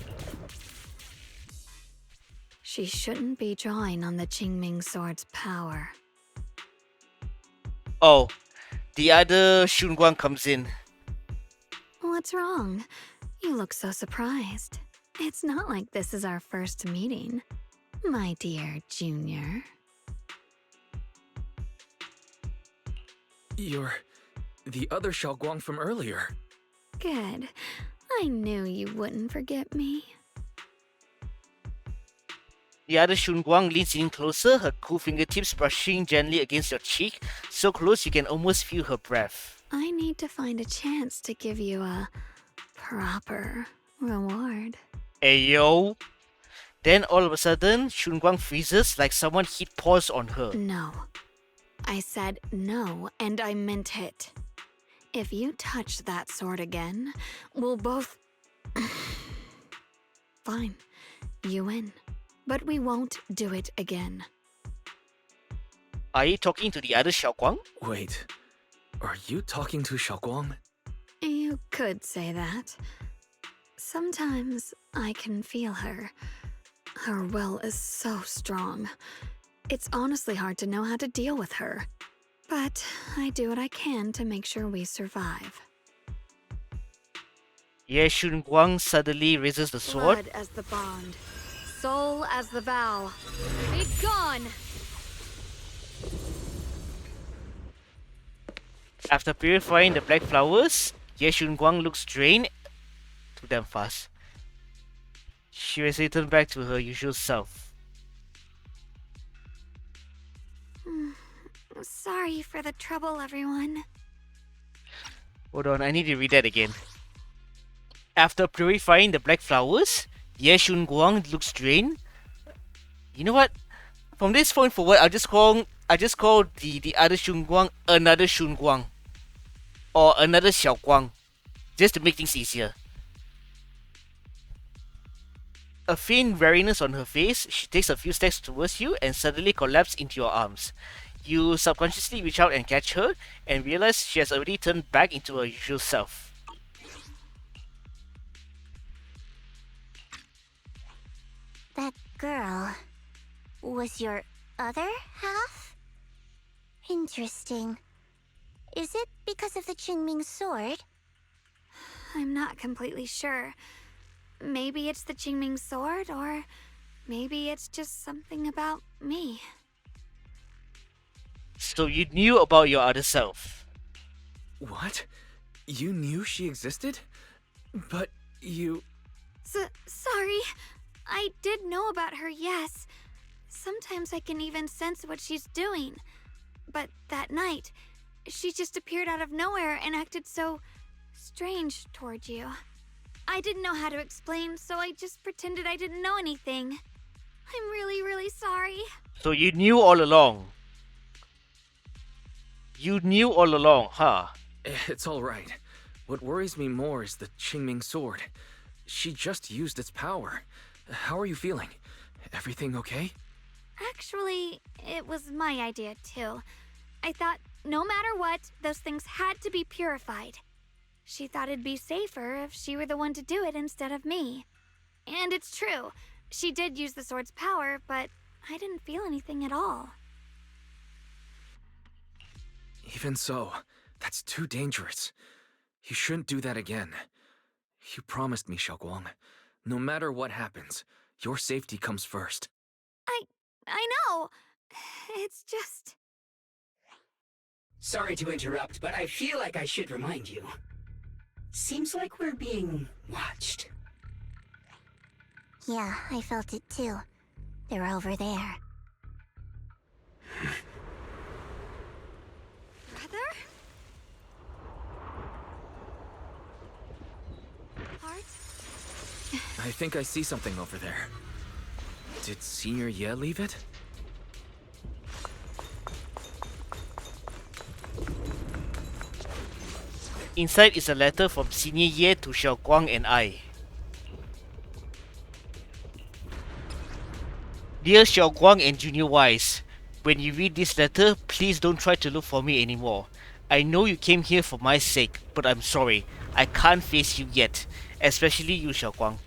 [SPEAKER 3] She shouldn't be drawing on the Qingming sword's power.
[SPEAKER 1] Oh, the other Shunguang comes in.
[SPEAKER 3] What's wrong? You look so surprised. It's not like this is our first meeting, my dear Junior.
[SPEAKER 2] You're the other Xiaoguang from earlier.
[SPEAKER 3] Good. I knew you wouldn't forget me.
[SPEAKER 1] The other Shunguang leans in closer, her cool fingertips brushing gently against your cheek, so close you can almost feel her breath.
[SPEAKER 3] I need to find a chance to give you a proper reward.
[SPEAKER 1] Ayo. Then all of a sudden, Shunguang freezes like someone hit pause on her.
[SPEAKER 3] No. I said no, and I meant it. If you touch that sword again, we'll both... Fine. You win. But we won't do it again.
[SPEAKER 1] Are you talking to the other Xiaoguang?
[SPEAKER 2] Wait, are you talking to Xiaoguang?
[SPEAKER 3] You could say that. Sometimes I can feel her. Her will is so strong. It's honestly hard to know how to deal with her. But I do what I can to make sure we survive.
[SPEAKER 1] Ye Shunguang suddenly raises the sword.
[SPEAKER 3] Blood as the bond. Soul as the vow. Be gone!
[SPEAKER 1] After purifying the black flowers, Ye Shunguang looks drained. Too damn fast. She was returned back to her usual self.
[SPEAKER 3] Sorry for the trouble, everyone.
[SPEAKER 1] Hold on, I need to read that again. After purifying the black flowers, Ye Shunguang looks drained. You know what? From this point forward, I just call the other Shunguang another Shunguang. Or another Xiaoguang. Just to make things easier. A faint weariness on her face, she takes a few steps towards you and suddenly collapses into your arms. You subconsciously reach out and catch her, and realize she has already turned back into her usual self.
[SPEAKER 4] That girl was your other half? Interesting. Is it because of the Qingming sword?
[SPEAKER 3] I'm not completely sure. Maybe it's the Qingming sword, or maybe it's just something about me.
[SPEAKER 1] So you knew about your other self.
[SPEAKER 2] What? You knew she existed? But you...
[SPEAKER 3] Sorry. I did know about her, yes. Sometimes I can even sense what she's doing. But that night, she just appeared out of nowhere and acted so strange toward you. I didn't know how to explain, so I just pretended I didn't know anything. I'm really, really sorry.
[SPEAKER 1] So you knew all along. You knew all along, huh?
[SPEAKER 2] It's alright. What worries me more is the Qingming sword. She just used its power. How are you feeling? Everything okay?
[SPEAKER 3] Actually, it was my idea too. I thought no matter what, those things had to be purified. She thought it'd be safer if she were the one to do it instead of me. And it's true. She did use the sword's power, but I didn't feel anything at all.
[SPEAKER 2] Even so, that's too dangerous. You shouldn't do that again. You promised me, SHUNGUANG. No matter what happens, your safety comes first.
[SPEAKER 3] I know. It's just...
[SPEAKER 10] Sorry to interrupt, but I feel like I should remind you. Seems like we're being watched.
[SPEAKER 4] Yeah, I felt it too. They're over there.
[SPEAKER 3] Brother? Heart?
[SPEAKER 2] I think I see something over there. Did Senior Ye leave it?
[SPEAKER 1] Inside is a letter from Senior Ye to SHUNGUANG and I. Dear SHUNGUANG and Junior Wise, when you read this letter, please don't try to look for me anymore. I know you came here for my sake, but I'm sorry. I can't face you yet, especially you, SHUNGUANG.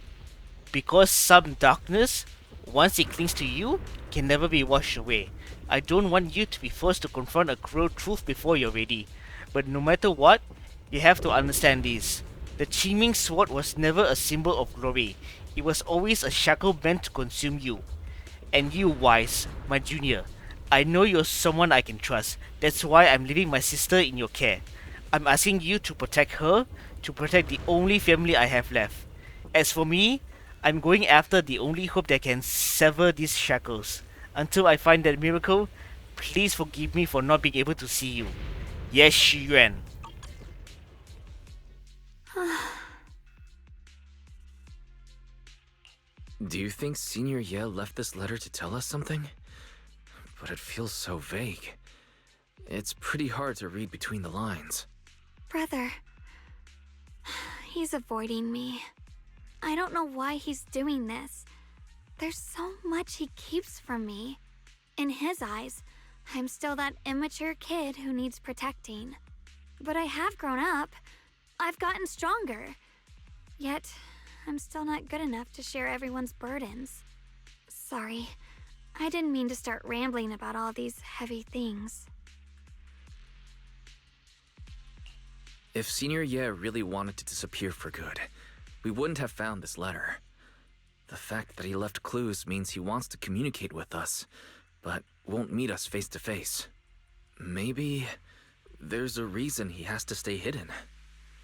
[SPEAKER 1] Because some darkness, once it clings to you, can never be washed away. I don't want you to be forced to confront a cruel truth before you're ready. But no matter what, you have to understand this. The Qingming sword was never a symbol of glory. It was always a shackle meant to consume you. And you, Wise, my junior, I know you're someone I can trust. That's why I'm leaving my sister in your care. I'm asking you to protect her, to protect the only family I have left. As for me, I'm going after the only hope that can sever these shackles. Until I find that miracle, please forgive me for not being able to see you. Yes, Xu
[SPEAKER 2] Do you think Senior Ye left this letter to tell us something? But it feels so vague. It's pretty hard to read between the lines.
[SPEAKER 3] Brother. He's avoiding me. I don't know why he's doing this. There's so much he keeps from me. In his eyes, I'm still that immature kid who needs protecting. But I have grown up. I've gotten stronger. Yet, I'm still not good enough to share everyone's burdens. Sorry. I didn't mean to start rambling about all these heavy things.
[SPEAKER 2] If Senior Ye really wanted to disappear for good, we wouldn't have found this letter. The fact that he left clues means he wants to communicate with us, but won't meet us face to face. Maybe there's a reason he has to stay hidden.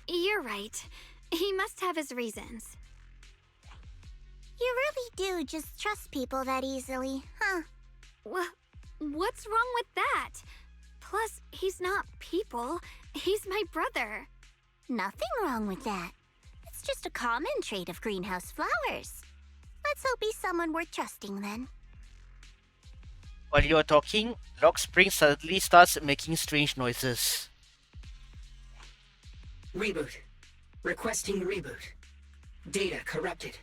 [SPEAKER 3] You're right. He must have his reasons.
[SPEAKER 4] You really do just trust people that easily, huh?
[SPEAKER 3] What's wrong with that? Plus, he's not people. He's my brother.
[SPEAKER 4] Nothing wrong with that. It's just a common trait of greenhouse flowers. Let's hope he's someone worth trusting then.
[SPEAKER 1] While you're talking, Lock Spring suddenly starts making strange noises.
[SPEAKER 10] Reboot. Requesting reboot. Data corrupted.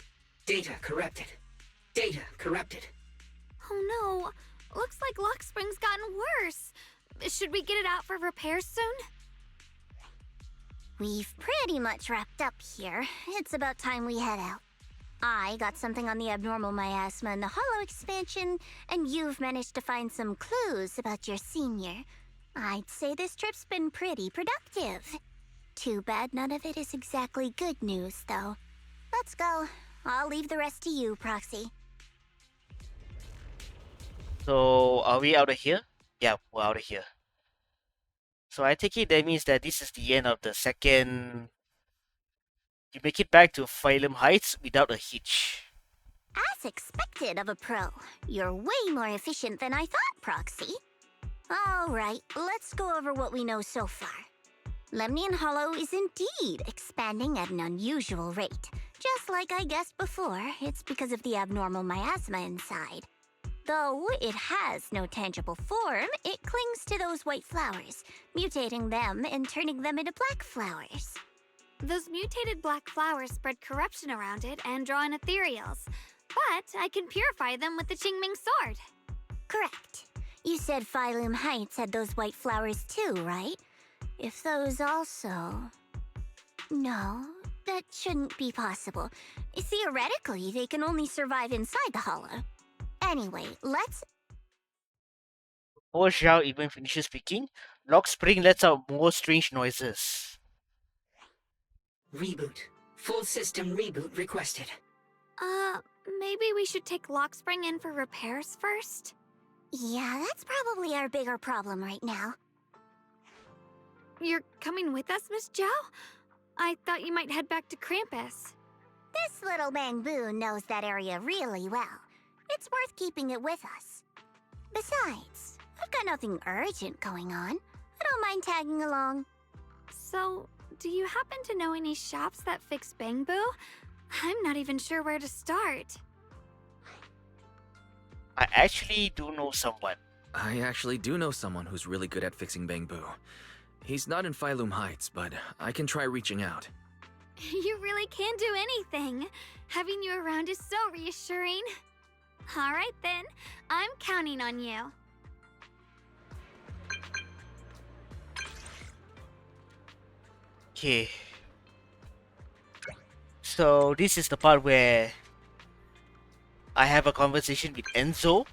[SPEAKER 10] Data corrupted. Data corrupted.
[SPEAKER 3] Oh no, Looks like lock spring's gotten worse. Should we get it out for repairs soon?
[SPEAKER 4] We've pretty much wrapped up here. It's about time we head out. I got something on the abnormal miasma and the hollow expansion, and you've managed to find some clues about your senior. I'd say this trip's been pretty productive. Too bad none of it is exactly good news, though. Let's go. I'll leave the rest to you, Proxy.
[SPEAKER 1] So, are we out of here? Yeah, we're out of here. So I take it that means that this is the end of the second... You make it back to Phylum Heights without a hitch.
[SPEAKER 4] As expected of a pro, you're way more efficient than I thought, Proxy. Alright, let's go over what we know so far. Lemnian Hollow is indeed expanding at an unusual rate. Just like I guessed before, it's because of the abnormal miasma inside. Though it has no tangible form, it clings to those white flowers, mutating them and turning them into black flowers.
[SPEAKER 3] Those mutated black flowers spread corruption around it and draw in ethereals. But I can purify them with the Qingming sword.
[SPEAKER 4] Correct. You said Phylum Heights had those white flowers too, right? If those also... No, that shouldn't be possible. Theoretically, they can only survive inside the hollow. Anyway, let's...
[SPEAKER 1] Before Xiao even finishes speaking, Lock Spring lets out more strange noises.
[SPEAKER 10] Reboot. Full system reboot requested.
[SPEAKER 3] Maybe we should take Lock Spring in for repairs first?
[SPEAKER 4] Yeah, that's probably our bigger problem right now.
[SPEAKER 3] You're coming with us, Miss Zhao? I thought you might head back to Krampus.
[SPEAKER 4] This little bamboo knows that area really well. It's worth keeping it with us. Besides, I've got nothing urgent going on. I don't mind tagging along.
[SPEAKER 3] So, do you happen to know any shops that fix bamboo? I'm not even sure where to start.
[SPEAKER 1] I actually do know someone.
[SPEAKER 2] I actually do know someone who's really good at fixing bamboo. He's not in Phylum Heights, but I can try reaching out.
[SPEAKER 3] You really can do anything. Having you around is so reassuring. All right then, I'm counting on you.
[SPEAKER 1] Okay. So this is the part where I have a conversation with Enzo.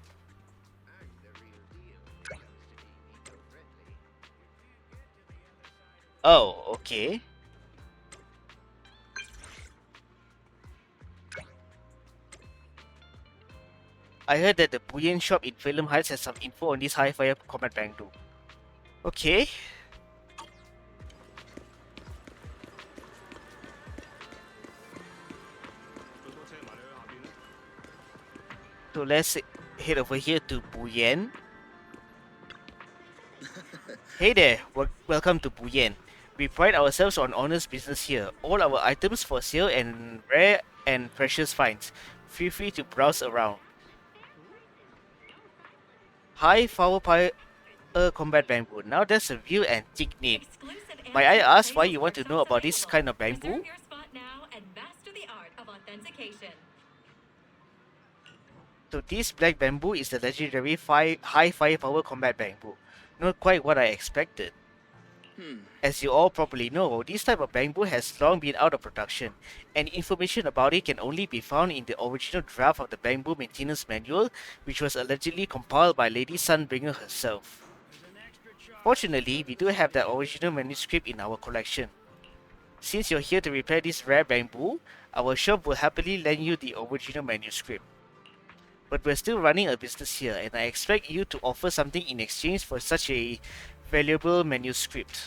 [SPEAKER 1] Oh, okay. I heard that the Buyen shop in Phylum Heights has some info on this high-fire combat bamboo. Okay. So let's head over here to Buyen. Hey there, welcome to Buyen. We pride ourselves on honest business here. All our items for sale and rare and precious finds. Feel free to browse around. High power combat bamboo. Now that's a real antique name. Might I ask why you want to know about this kind of bamboo? So this black bamboo is the legendary high firepower combat bamboo. Not quite what I expected. As you all probably know, this type of bamboo has long been out of production, and information about it can only be found in the original draft of the Bamboo Maintenance Manual, which was allegedly compiled by Lady Sunbringer herself. Fortunately, we do have that original manuscript in our collection. Since you're here to repair this rare bamboo, our shop will happily lend you the original manuscript. But we're still running a business here, and I expect you to offer something in exchange for such a valuable manuscript.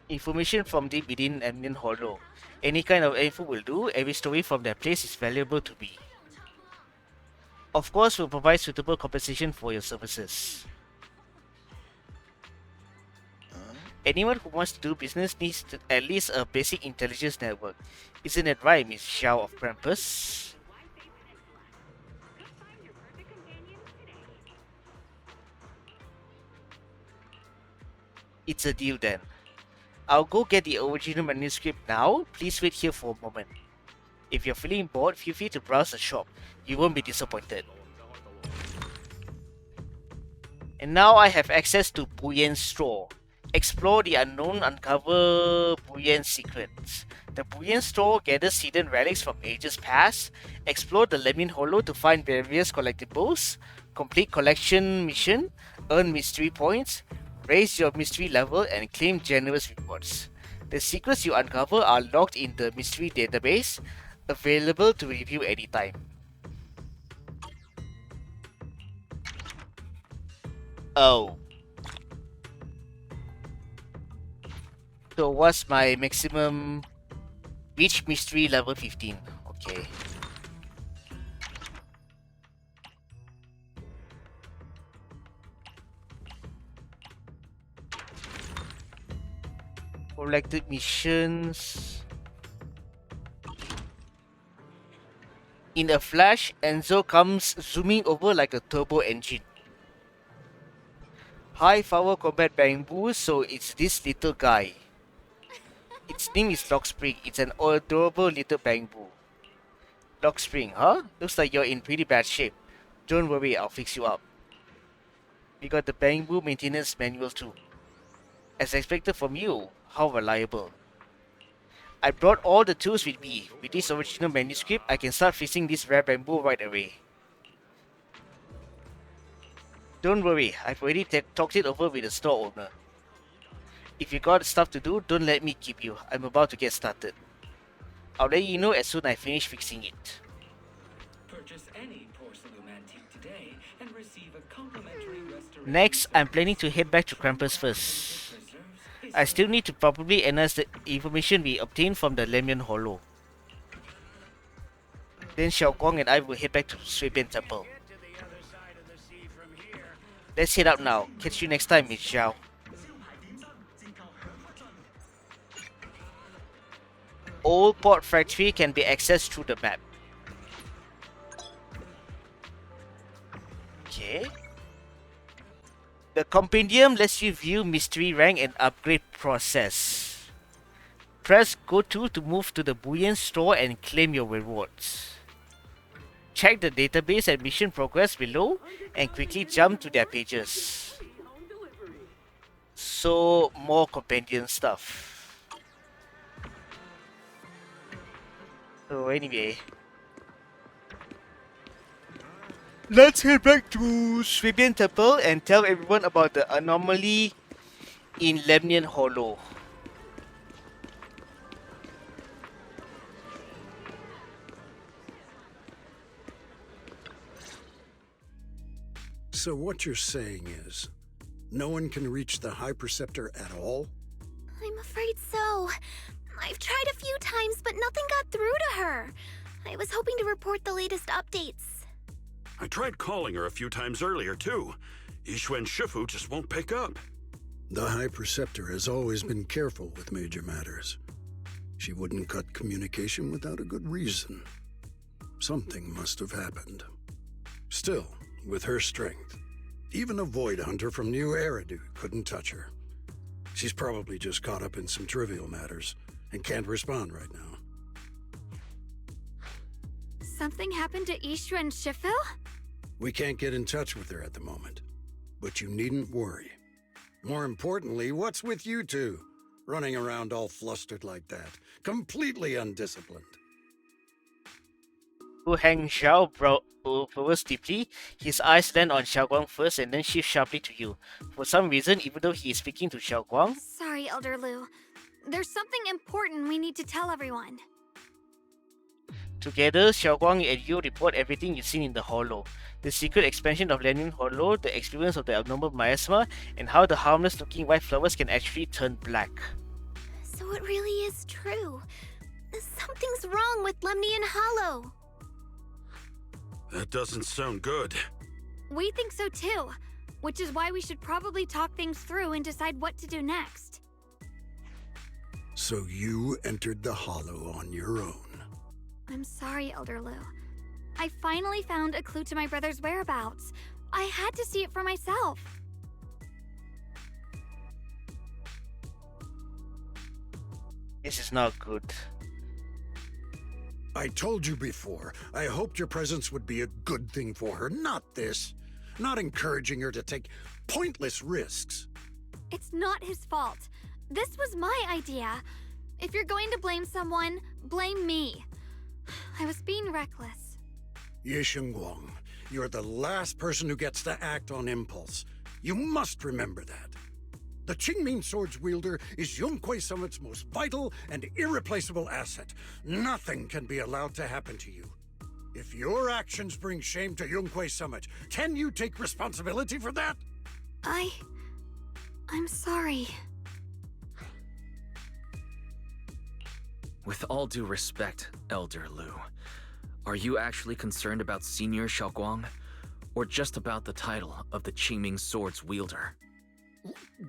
[SPEAKER 1] Information from deep within Lemnian Hollow. Any kind of info will do. Every story from that place is valuable to me. Of course, we'll provide suitable compensation for your services. Anyone who wants to do business needs at least a basic intelligence network. Isn't it right, Miss Xiao of Krampus? It's a deal then. I'll go get the original manuscript now. Please wait here for a moment. If you're feeling bored, feel free to browse the shop. You won't be disappointed. And now I have access to Buyen's Store. Explore the unknown, uncover Buyen's secrets. The Buyen Store gathers hidden relics from ages past. Explore the Lemon Hollow to find various collectibles. Complete collection mission. Earn mystery points. Raise your mystery level and claim generous rewards. The secrets you uncover are logged in the mystery database, available to review anytime. Oh. So what's my maximum? Reach mystery level 15. Okay. Collected missions. In a flash, Enzo comes zooming over like a turbo engine. High power combat bamboo, so it's this little guy. Its name is Lockspring. It's an adorable little bamboo. Lockspring, huh? Looks like you're in pretty bad shape. Don't worry, I'll fix you up. We got the bamboo maintenance manual too. As expected from you, how reliable. I brought all the tools with me. With this original manuscript, I can start fixing this rare bamboo right away. Don't worry, I've already talked it over with the store owner. If you got stuff to do, don't let me keep you. I'm about to get started. I'll let you know as soon as I finish fixing it.
[SPEAKER 11] Purchase any porcelain antique today and receive a complimentary restoration.
[SPEAKER 1] Next, I'm planning to head back to Krampus first. I still need to properly analyze the information we obtained from the Lemon Hollow. Then Xiaoguang and I will head back to Shuibian Temple. Let's head out now. Catch you next time, Miss Xiao. Old Port Factory can be accessed through the map. Okay. The compendium lets you view mystery rank and upgrade process. Press Go to move to the Buyen Store and claim your rewards. Check the database and mission progress below and quickly jump to their pages. So, more compendium stuff. So anyway, let's head back to Shuibian Temple and tell everyone about the anomaly in Lemnian Hollow.
[SPEAKER 5] So what you're saying is, no one can reach the High Preceptor at all?
[SPEAKER 4] I'm afraid so. I've tried a few times, but nothing got through to her. I was hoping to report the latest updates.
[SPEAKER 8] I tried calling her a few times earlier, too. Yixuan Shifu just won't pick up.
[SPEAKER 5] The High Preceptor has always been careful with major matters. She wouldn't cut communication without a good reason. Something must have happened. Still, with her strength, even a Void Hunter from New Eridu couldn't touch her. She's probably just caught up in some trivial matters and can't respond right now.
[SPEAKER 3] Something happened to Ishu and Shifu?
[SPEAKER 5] We can't get in touch with her at the moment, but you needn't worry. More importantly, what's with you two? Running around all flustered like that, completely undisciplined.
[SPEAKER 1] Wu Hang Xiao powers deeply. His eyes land on Xiaoguang first and then shift sharply to you. For some reason, even though he is speaking to Xiaoguang,
[SPEAKER 3] Sorry, Elder Lu. There's something important we need to tell everyone.
[SPEAKER 1] together, Xiaoguang and you report everything you've seen in the Hollow. The secret expansion of Lemnian Hollow, the experience of the abnormal miasma, and how the harmless-looking white flowers can actually turn black.
[SPEAKER 4] So it really is true. Something's wrong with Lemnian Hollow.
[SPEAKER 8] That doesn't sound good.
[SPEAKER 3] We think so too, which is why we should probably talk things through and decide what to do next.
[SPEAKER 5] So you entered the Hollow on your own.
[SPEAKER 3] I'm sorry, Elder Lu. I finally found a clue to my brother's whereabouts. I had to see it for myself.
[SPEAKER 1] This is not good.
[SPEAKER 5] I told you before, I hoped your presence would be a good thing for her, not this. Not encouraging her to take pointless risks.
[SPEAKER 3] It's not his fault. This was my idea. If you're going to blame someone, blame me. I was being reckless.
[SPEAKER 5] Ye Shunguang, you're the last person who gets to act on impulse. You must remember that. The Qingming Sword's wielder is Yunquei Summit's most vital and irreplaceable asset. Nothing can be allowed to happen to you. If your actions bring shame to Yunquei Summit, can you take responsibility for that?
[SPEAKER 3] I'm sorry.
[SPEAKER 2] With all due respect, Elder Lu, are you actually concerned about Senior Xiaoguang? Or just about the title of the Qingming Sword's wielder?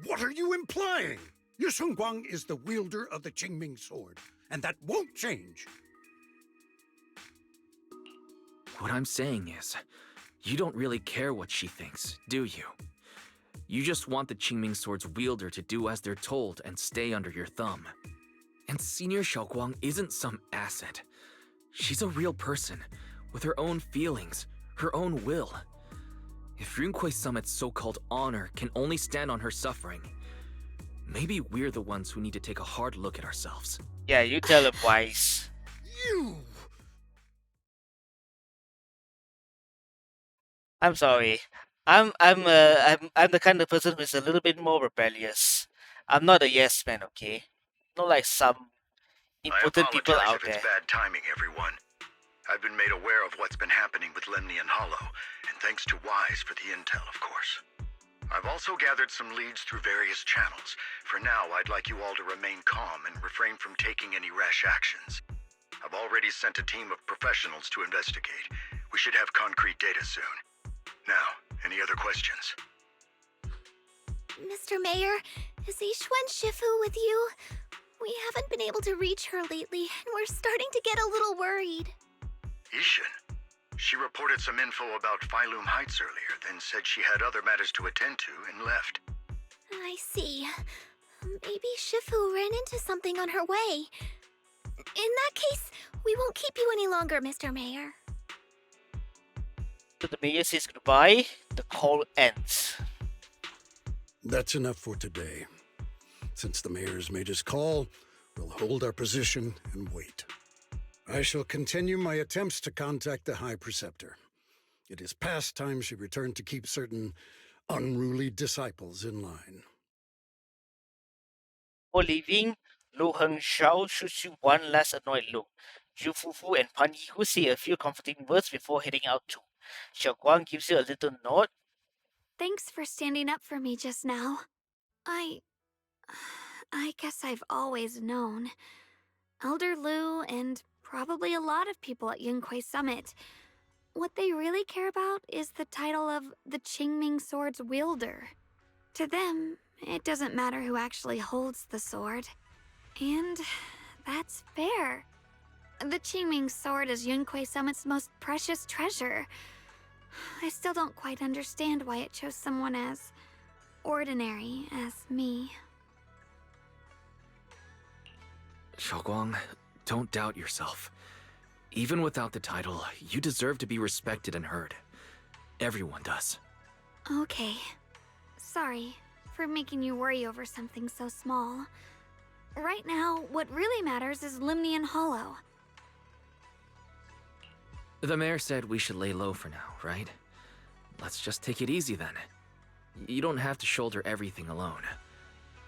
[SPEAKER 5] What are you implying? Ye Shunguang is the wielder of the Qingming Sword, and that won't change.
[SPEAKER 2] What I'm saying is, you don't really care what she thinks, do you? You just want the Qingming Sword's wielder to do as they're told and stay under your thumb. And Senior Xiaoguang isn't some asset. She's a real person, with her own feelings, her own will. If Yunquei Summit's so-called honor can only stand on her suffering, maybe we're the ones who need to take a hard look at ourselves.
[SPEAKER 1] Yeah, you tell him, Wise.
[SPEAKER 5] You!
[SPEAKER 1] I'm sorry. I'm the kind of person who's a little bit more rebellious. I'm not a yes man, okay? Not like some important people
[SPEAKER 12] I apologize
[SPEAKER 1] out
[SPEAKER 12] if it's
[SPEAKER 1] there.
[SPEAKER 12] bad timing, everyone. I've been made aware of what's been happening with Lemnian Hollow, and thanks to Wise for the intel, of course. I've also gathered some leads through various channels. For now, I'd like you all to remain calm and refrain from taking any rash actions. I've already sent a team of professionals to investigate. We should have concrete data soon. Now, any other questions?
[SPEAKER 4] Mr. Mayor, is Yixuan Shifu with you? We haven't been able to reach her lately, and we're starting to get a little worried.
[SPEAKER 12] Ishin? She reported some info about Phylum Heights earlier, then said she had other matters to attend to and left.
[SPEAKER 4] I see. Maybe Shifu ran into something on her way. In that case, we won't keep you any longer, Mr. Mayor.
[SPEAKER 1] So the mayor says goodbye, the call ends.
[SPEAKER 5] That's enough for today. Since the mayor's made his call, we'll hold our position and wait. I shall continue my attempts to contact the High Preceptor. It is past time she returned to keep certain unruly disciples in line.
[SPEAKER 1] Before leaving, Lu Hengshao shoots you one last annoyed look. Zhu Fufu and Pan Yihu say a few comforting words before heading out too. Xiaoguang gives you a little nod.
[SPEAKER 3] Thanks for standing up for me just now. I guess I've always known. Elder Lu and probably a lot of people at Yunquei Summit, what they really care about is the title of the Qingming Sword's wielder. To them, it doesn't matter who actually holds the sword. And that's fair. The Qingming Sword is Yunquei Summit's most precious treasure. I still don't quite understand why it chose someone as ordinary as me.
[SPEAKER 2] Xiaoguang, don't doubt yourself. Even without the title, you deserve to be respected and heard. Everyone does.
[SPEAKER 3] Okay. Sorry for making you worry over something so small. Right now, what really matters is Lemnian Hollow.
[SPEAKER 2] The mayor said we should lay low for now, right? Let's just take it easy then. You don't have to shoulder everything alone.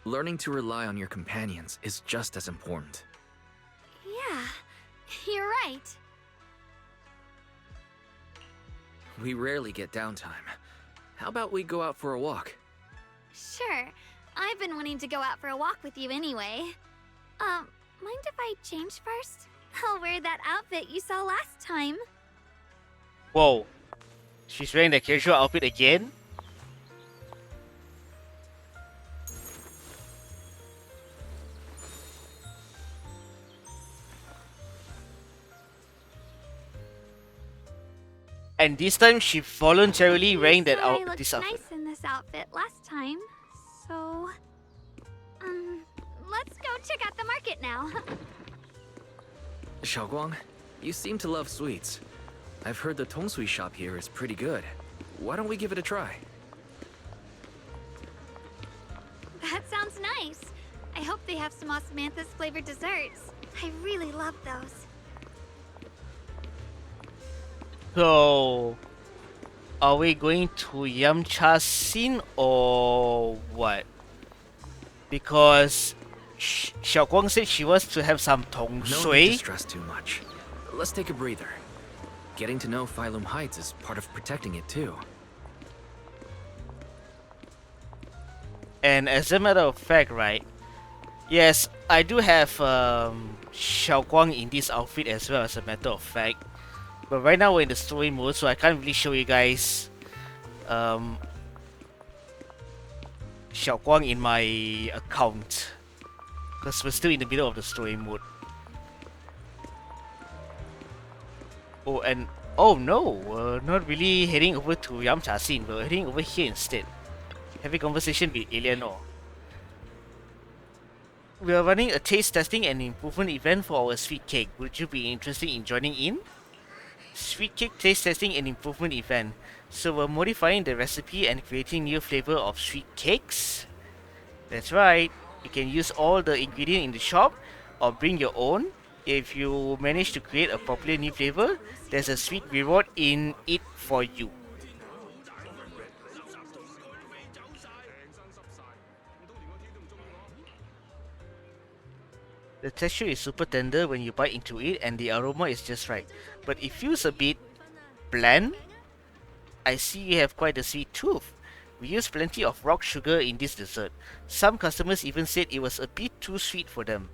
[SPEAKER 2] Learning to rely on your companions is just as important.
[SPEAKER 3] Yeah, you're right.
[SPEAKER 2] We rarely get downtime. How about we go out for a walk?
[SPEAKER 3] Sure. I've been wanting to go out for a walk with you anyway. Mind if I change first? I'll wear that outfit you saw last time.
[SPEAKER 1] Whoa. She's wearing the casual outfit again? And this time she voluntarily wearing that
[SPEAKER 3] I
[SPEAKER 1] outfit.
[SPEAKER 3] looked
[SPEAKER 1] This outfit.
[SPEAKER 3] nice in this outfit last time, so let's go check out the market now.
[SPEAKER 2] Xiaoguang, You seem to love sweets. I've heard the tongsui shop here is pretty good. Why don't we give it a try?
[SPEAKER 3] That sounds nice. I hope they have some osmanthus flavored desserts. I really love those.
[SPEAKER 1] So, are we going to Yamcha scene or what? Because Xiaoguang said she wants to have some
[SPEAKER 2] No need to
[SPEAKER 1] tongsui.
[SPEAKER 2] stress too much. Let's take a breather. Getting to know Phylum Heights is part of protecting it too.
[SPEAKER 1] And as a matter of fact, right? Yes, I do have Xiaoguang in this outfit as well, as a matter of fact. But right now we're in the story mode, so I can't really show you guys Xiaoguang in my account. Because we're still in the middle of the story mode. Oh, and oh no, we're not really heading over to Yamcha scene, we're heading over here instead. Having conversation with Eleanor. We are running a taste testing and improvement event for our sweet cake. Would you be interested in joining in? Sweet cake taste testing and improvement event. So we're modifying the recipe and creating new flavor of sweet cakes. That's right. You can use all the ingredients in the shop or bring your own. If you manage to create a popular new flavor, there's a sweet reward in it for you. The texture is super tender when you bite into it and the aroma is just right. But it feels a bit bland. I see you have quite a sweet tooth. We use plenty of rock sugar in this dessert. Some customers even said it was a bit too sweet for them.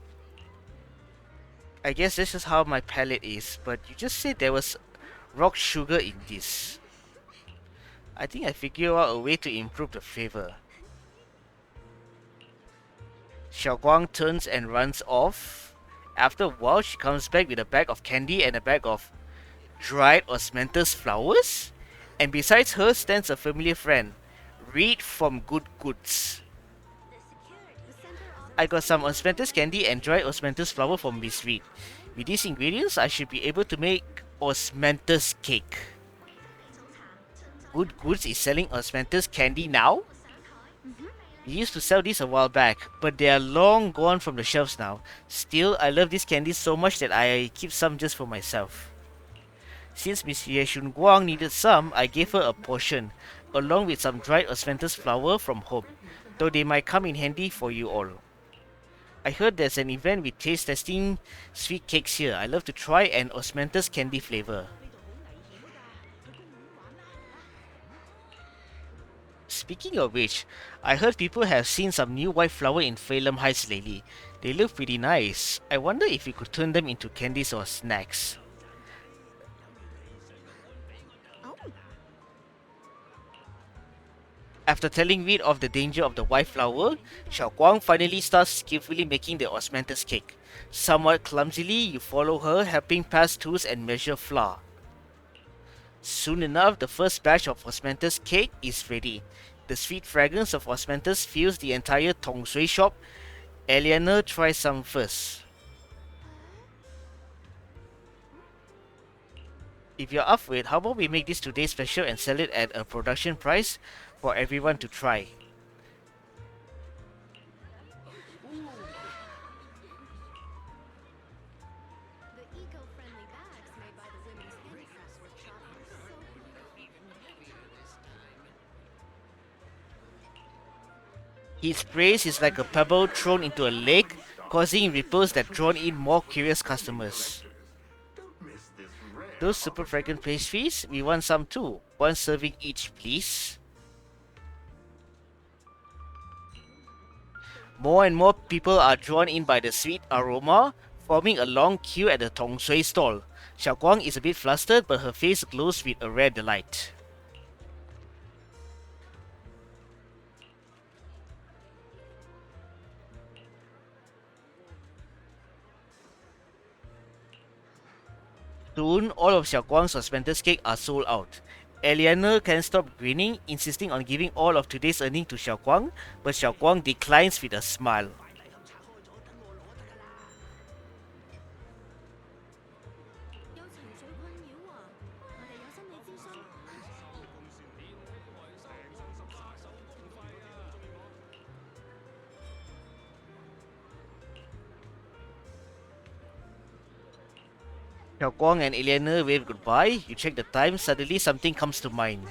[SPEAKER 1] I guess this is how my palate is, but you just said there was rock sugar in this. I think I figured out a way to improve the flavor. Xiaoguang turns and runs off. After a while, she comes back with a bag of candy and a bag of dried osmanthus flowers. And besides her stands a familiar friend, Reed from Good Goods. I got some osmanthus candy and dried osmanthus flower from Miss Reed. With these ingredients, I should be able to make osmanthus cake. Good Goods is selling osmanthus candy now? We used to sell these a while back, but they are long gone from the shelves now. Still, I love these candies so much that I keep some just for myself. Since Miss SHUNGUANG needed some, I gave her a portion, along with some dried osmanthus flower from home, though they might come in handy for you all. I heard there's an event with taste testing sweet cakes here. I love to try an osmanthus candy flavor. Speaking of which, I heard people have seen some new white flower in Phylum Heights lately. They look pretty nice. I wonder if we could turn them into candies or snacks. After telling Reed of the danger of the white flower, Xiaoguang finally starts skillfully making the osmanthus cake. Somewhat clumsily, you follow her, helping pass tools and measure flour. Soon enough, the first batch of osmanthus cake is ready. The sweet fragrance of osmanthus fills the entire tongsui shop. Eleanor tries some first. If you're up for it, how about we make this today's special and sell it at a production price for everyone to try. His praise is like a pebble thrown into a lake, causing ripples that draw in more curious customers. Those super fragrant pastries, we want some too. One serving each, please. More and more people are drawn in by the sweet aroma, forming a long queue at the tongsui stall. Xiaoguang is a bit flustered, but her face glows with a rare delight. Soon, all of Xiaoguang's osmanthus cake are sold out. Eleanor can't stop grinning, insisting on giving all of today's earnings to Xiaoguang, but Xiaoguang declines with a smile. Xiaoguang and Eleanor wave goodbye. You check the time, suddenly something comes to mind.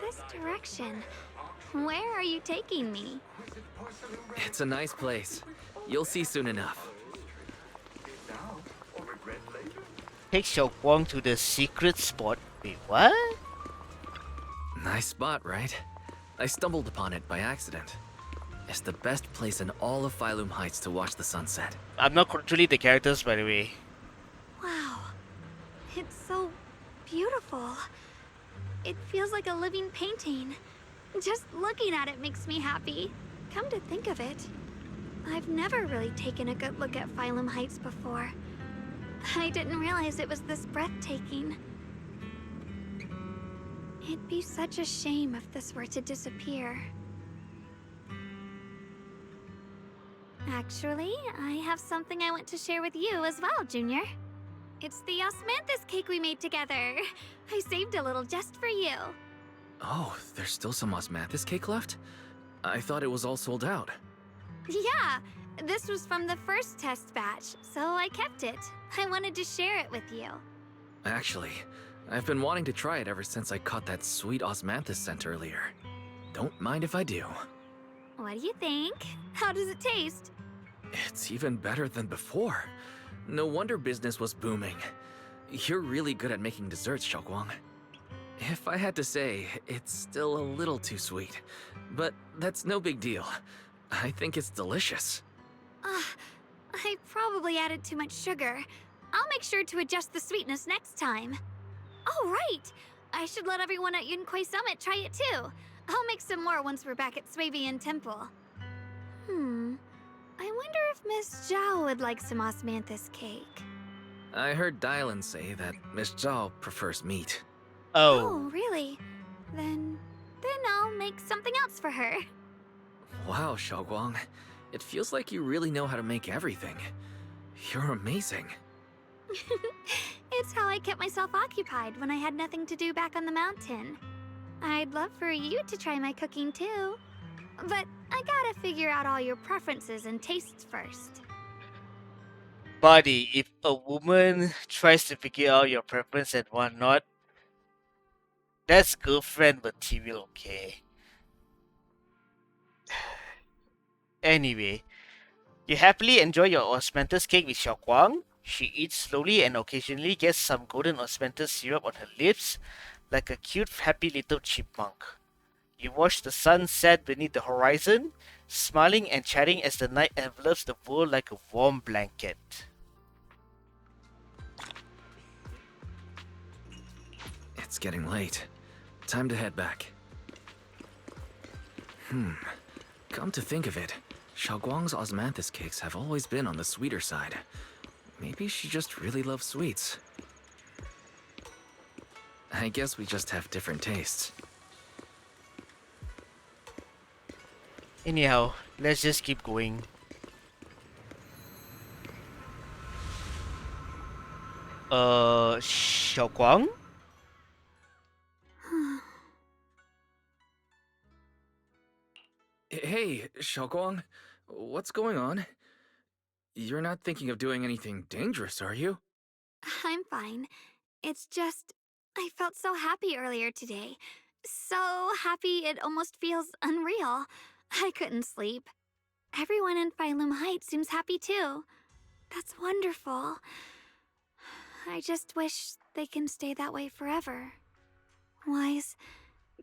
[SPEAKER 3] This direction. Where are you taking me?
[SPEAKER 2] It's a nice place. You'll see soon enough.
[SPEAKER 1] Take Xiaoguang to the secret spot. Wait, what?
[SPEAKER 2] Nice spot, right? I stumbled upon it by accident. It's the best place in all of Phylum Heights to watch the sunset.
[SPEAKER 1] I'm not controlling the characters, by the way.
[SPEAKER 3] Wow. It's so beautiful. It feels like a living painting. Just looking at it makes me happy. Come to think of it, I've never really taken a good look at Phylum Heights before. I didn't realize it was this breathtaking. It'd be such a shame if this were to disappear. Actually, I have something I want to share with you as well, Junior. It's the osmanthus cake we made together. I saved a little just for you.
[SPEAKER 2] Oh, there's still some osmanthus cake left? I thought it was all sold out.
[SPEAKER 3] Yeah, this was from the first test batch, so I kept it. I wanted to share it with you.
[SPEAKER 2] Actually, I've been wanting to try it ever since I caught that sweet osmanthus scent earlier. Don't mind if I do.
[SPEAKER 3] What do you think? How does it taste?
[SPEAKER 2] It's even better than before. No wonder business was booming. You're really good at making desserts, Xiaoguang. If I had to say, it's still a little too sweet. But that's no big deal. I think it's delicious.
[SPEAKER 3] I probably added too much sugar. I'll make sure to adjust the sweetness next time. Oh, right! I should let everyone at Yunquay Summit try it too. I'll make some more once we're back at Swabian Temple. I wonder if Miss Zhao would like some osmanthus cake.
[SPEAKER 2] I heard Dylan say that Miss Zhao prefers meat.
[SPEAKER 3] Oh, really? Then I'll make something else for her.
[SPEAKER 2] Wow, Xiaoguang. It feels like you really know how to make everything. You're amazing.
[SPEAKER 3] It's how I kept myself occupied when I had nothing to do back on the mountain. I'd love for you to try my cooking too. But I gotta figure out all your preferences and tastes first.
[SPEAKER 1] Buddy, if a woman tries to figure out your preference and whatnot, that's girlfriend material, okay? Anyway, you happily enjoy your osmanthus cake with Xiaoguang. She eats slowly and occasionally gets some golden osmanthus syrup on her lips, like a cute, happy little chipmunk. You watch the sun set beneath the horizon, smiling and chatting as the night envelops the world like a warm blanket.
[SPEAKER 2] It's getting late. Time to head back. Come to think of it, Xiaoguang's osmanthus cakes have always been on the sweeter side. Maybe she just really loves sweets. I guess we just have different tastes.
[SPEAKER 1] Anyhow, let's just keep going. Xiaoguang?
[SPEAKER 2] Hey, Xiaoguang. What's going on? You're not thinking of doing anything dangerous, are you?
[SPEAKER 3] I'm fine. It's just, I felt so happy earlier today. So happy it almost feels unreal. I couldn't sleep. Everyone in Phylum Heights seems happy too. That's wonderful. I just wish they can stay that way forever. Wise,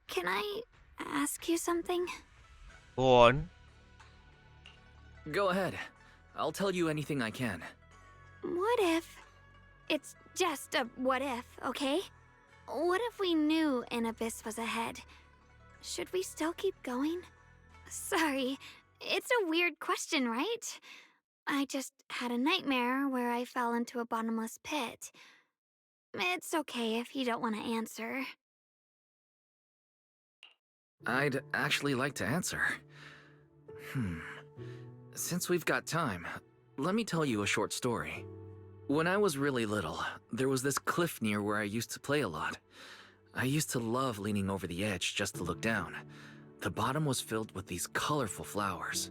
[SPEAKER 3] can I ask you something?
[SPEAKER 1] Go on.
[SPEAKER 2] Go ahead. I'll tell you anything I can.
[SPEAKER 3] What if... It's just a what if, okay? What if we knew an abyss was ahead? Should we still keep going? Sorry, it's a weird question, right? I just had a nightmare where I fell into a bottomless pit. It's okay if you don't want to answer.
[SPEAKER 2] I'd actually like to answer. Since we've got time, let me tell you a short story. When I was really little, there was this cliff near where I used to play a lot. I used to love leaning over the edge just to look down. The bottom was filled with these colorful flowers.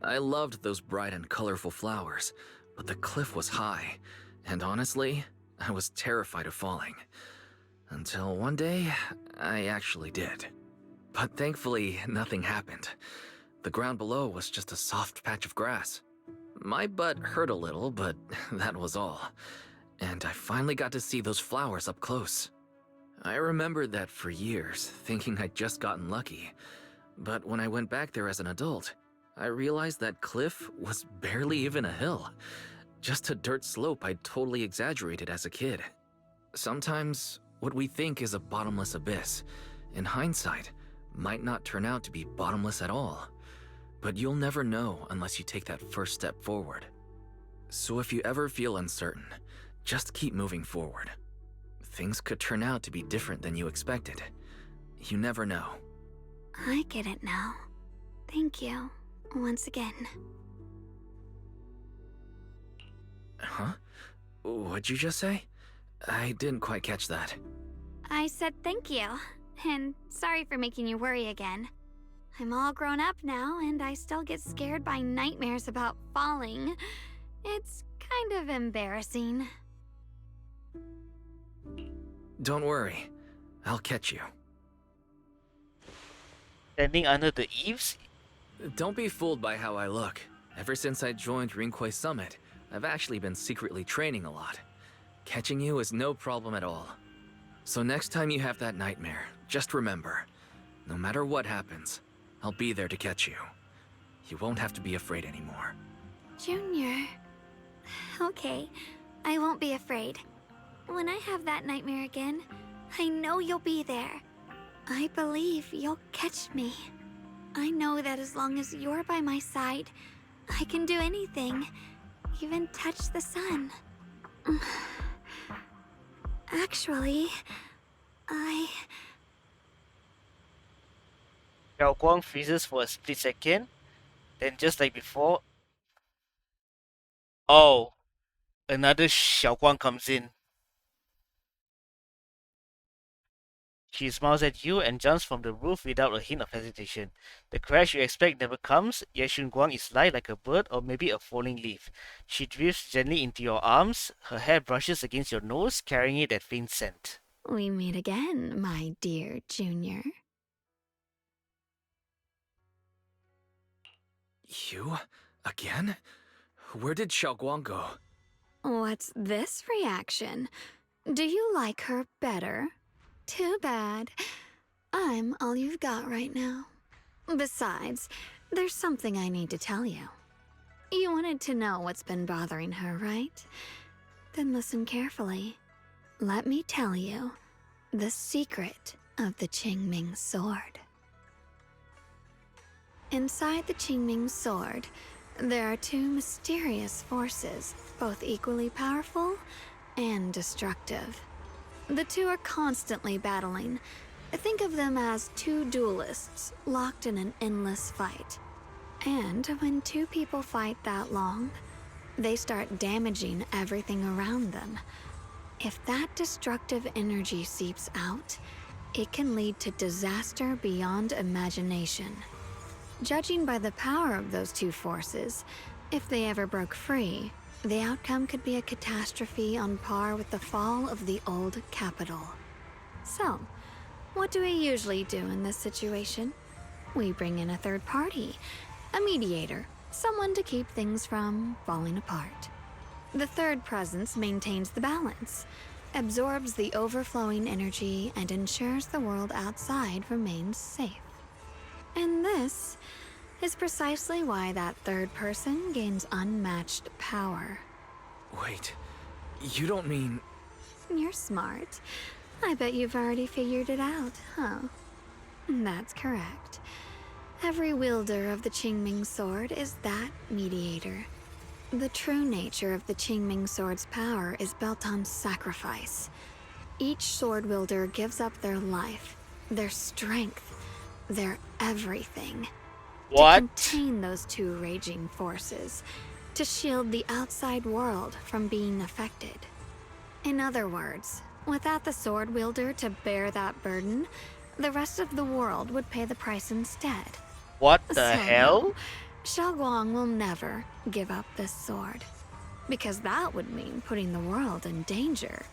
[SPEAKER 2] I loved those bright and colorful flowers, but the cliff was high, and honestly, I was terrified of falling. Until one day, I actually did. But thankfully, nothing happened. The ground below was just a soft patch of grass. My butt hurt a little, but that was all. And I finally got to see those flowers up close. I remembered that for years, thinking I'd just gotten lucky. But when I went back there as an adult, I realized that cliff was barely even a hill. Just a dirt slope I'd totally exaggerated as a kid. Sometimes, what we think is a bottomless abyss, in hindsight, might not turn out to be bottomless at all. But you'll never know unless you take that first step forward. So if you ever feel uncertain, just keep moving forward. Things could turn out to be different than you expected. You never know.
[SPEAKER 3] I get it now. Thank you, once again.
[SPEAKER 2] Huh? What'd you just say? I didn't quite catch that.
[SPEAKER 3] I said thank you, and sorry for making you worry again. I'm all grown up now, and I still get scared by nightmares about falling. It's kind of embarrassing.
[SPEAKER 2] Don't worry. I'll catch you.
[SPEAKER 1] Standing under the eaves?
[SPEAKER 2] Don't be fooled by how I look. Ever since I joined Rinkwei Summit, I've actually been secretly training a lot. Catching you is no problem at all. So next time you have that nightmare, just remember, no matter what happens, I'll be there to catch you. You won't have to be afraid anymore.
[SPEAKER 3] Junior. Okay, I won't be afraid. When I have that nightmare again, I know you'll be there. I believe you'll catch me. I know that as long as you're by my side, I can do anything, even touch the sun. Actually,
[SPEAKER 1] Xiaoguang freezes for a split second, then just like before... Oh, another Xiaoguang comes in. She smiles at you and jumps from the roof without a hint of hesitation. The crash you expect never comes, yet Shunguang is light like a bird or maybe a falling leaf. She drifts gently into your arms, her hair brushes against your nose, carrying it that faint scent.
[SPEAKER 3] we meet again, my dear Junior.
[SPEAKER 2] You? Again? Where did Xiaoguang go?
[SPEAKER 3] What's this reaction? Do you like her better? Too bad. I'm all you've got right now. Besides, there's something I need to tell you. You wanted to know what's been bothering her, right? Then listen carefully. Let me tell you the secret of the Qingming sword. Inside the Qingming sword, there are two mysterious forces, both equally powerful and destructive. The two are constantly battling. Think of them as two duelists locked in an endless fight. And when two people fight that long, they start damaging everything around them. If that destructive energy seeps out, it can lead to disaster beyond imagination. Judging by the power of those two forces, if they ever broke free, the outcome could be a catastrophe on par with the fall of the old capital. So, what do we usually do in this situation? We bring in a third party, a mediator, someone to keep things from falling apart. The third presence maintains the balance, absorbs the overflowing energy, and ensures the world outside remains safe. And this is precisely why that third person gains unmatched power.
[SPEAKER 2] Wait, you don't mean...
[SPEAKER 3] You're smart. I bet you've already figured it out, huh? That's correct. Every wielder of the Qingming sword is that mediator. The true nature of the Qingming sword's power is built on sacrifice. Each sword wielder gives up their life, their strength, their everything.
[SPEAKER 1] What?
[SPEAKER 3] To contain those two raging forces, to shield the outside world from being affected. In other words, without the sword wielder to bear that burden, The rest of the world would pay the price instead.
[SPEAKER 1] What the
[SPEAKER 3] So
[SPEAKER 1] hell?
[SPEAKER 3] no, Xiaoguang will never give up this sword. Because that would mean putting the world in danger.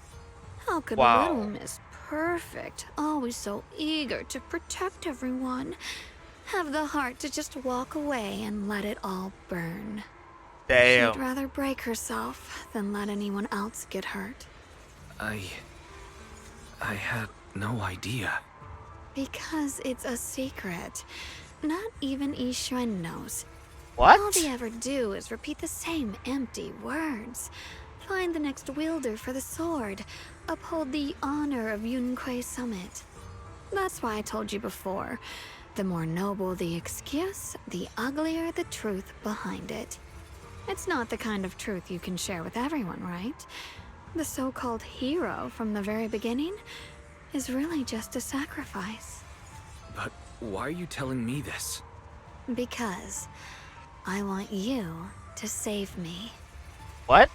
[SPEAKER 3] How could
[SPEAKER 1] Wow.
[SPEAKER 3] little Miss Perfect, always so eager to protect everyone, have the heart to just walk away and let it all burn?
[SPEAKER 1] Damn.
[SPEAKER 3] She'd rather break herself than let anyone else get hurt.
[SPEAKER 2] I had no idea.
[SPEAKER 3] Because it's a secret. Not even Yixuan knows.
[SPEAKER 1] What?
[SPEAKER 3] All they ever do is repeat the same empty words. Find the next wielder for the sword. Uphold the honor of Yunquei Summit. That's why I told you before. The more noble the excuse, the uglier the truth behind it. It's not the kind of truth you can share with everyone, right? The so-called hero from the very beginning is really just a sacrifice.
[SPEAKER 2] But why are you telling me this?
[SPEAKER 3] Because I want you to save me.
[SPEAKER 1] What?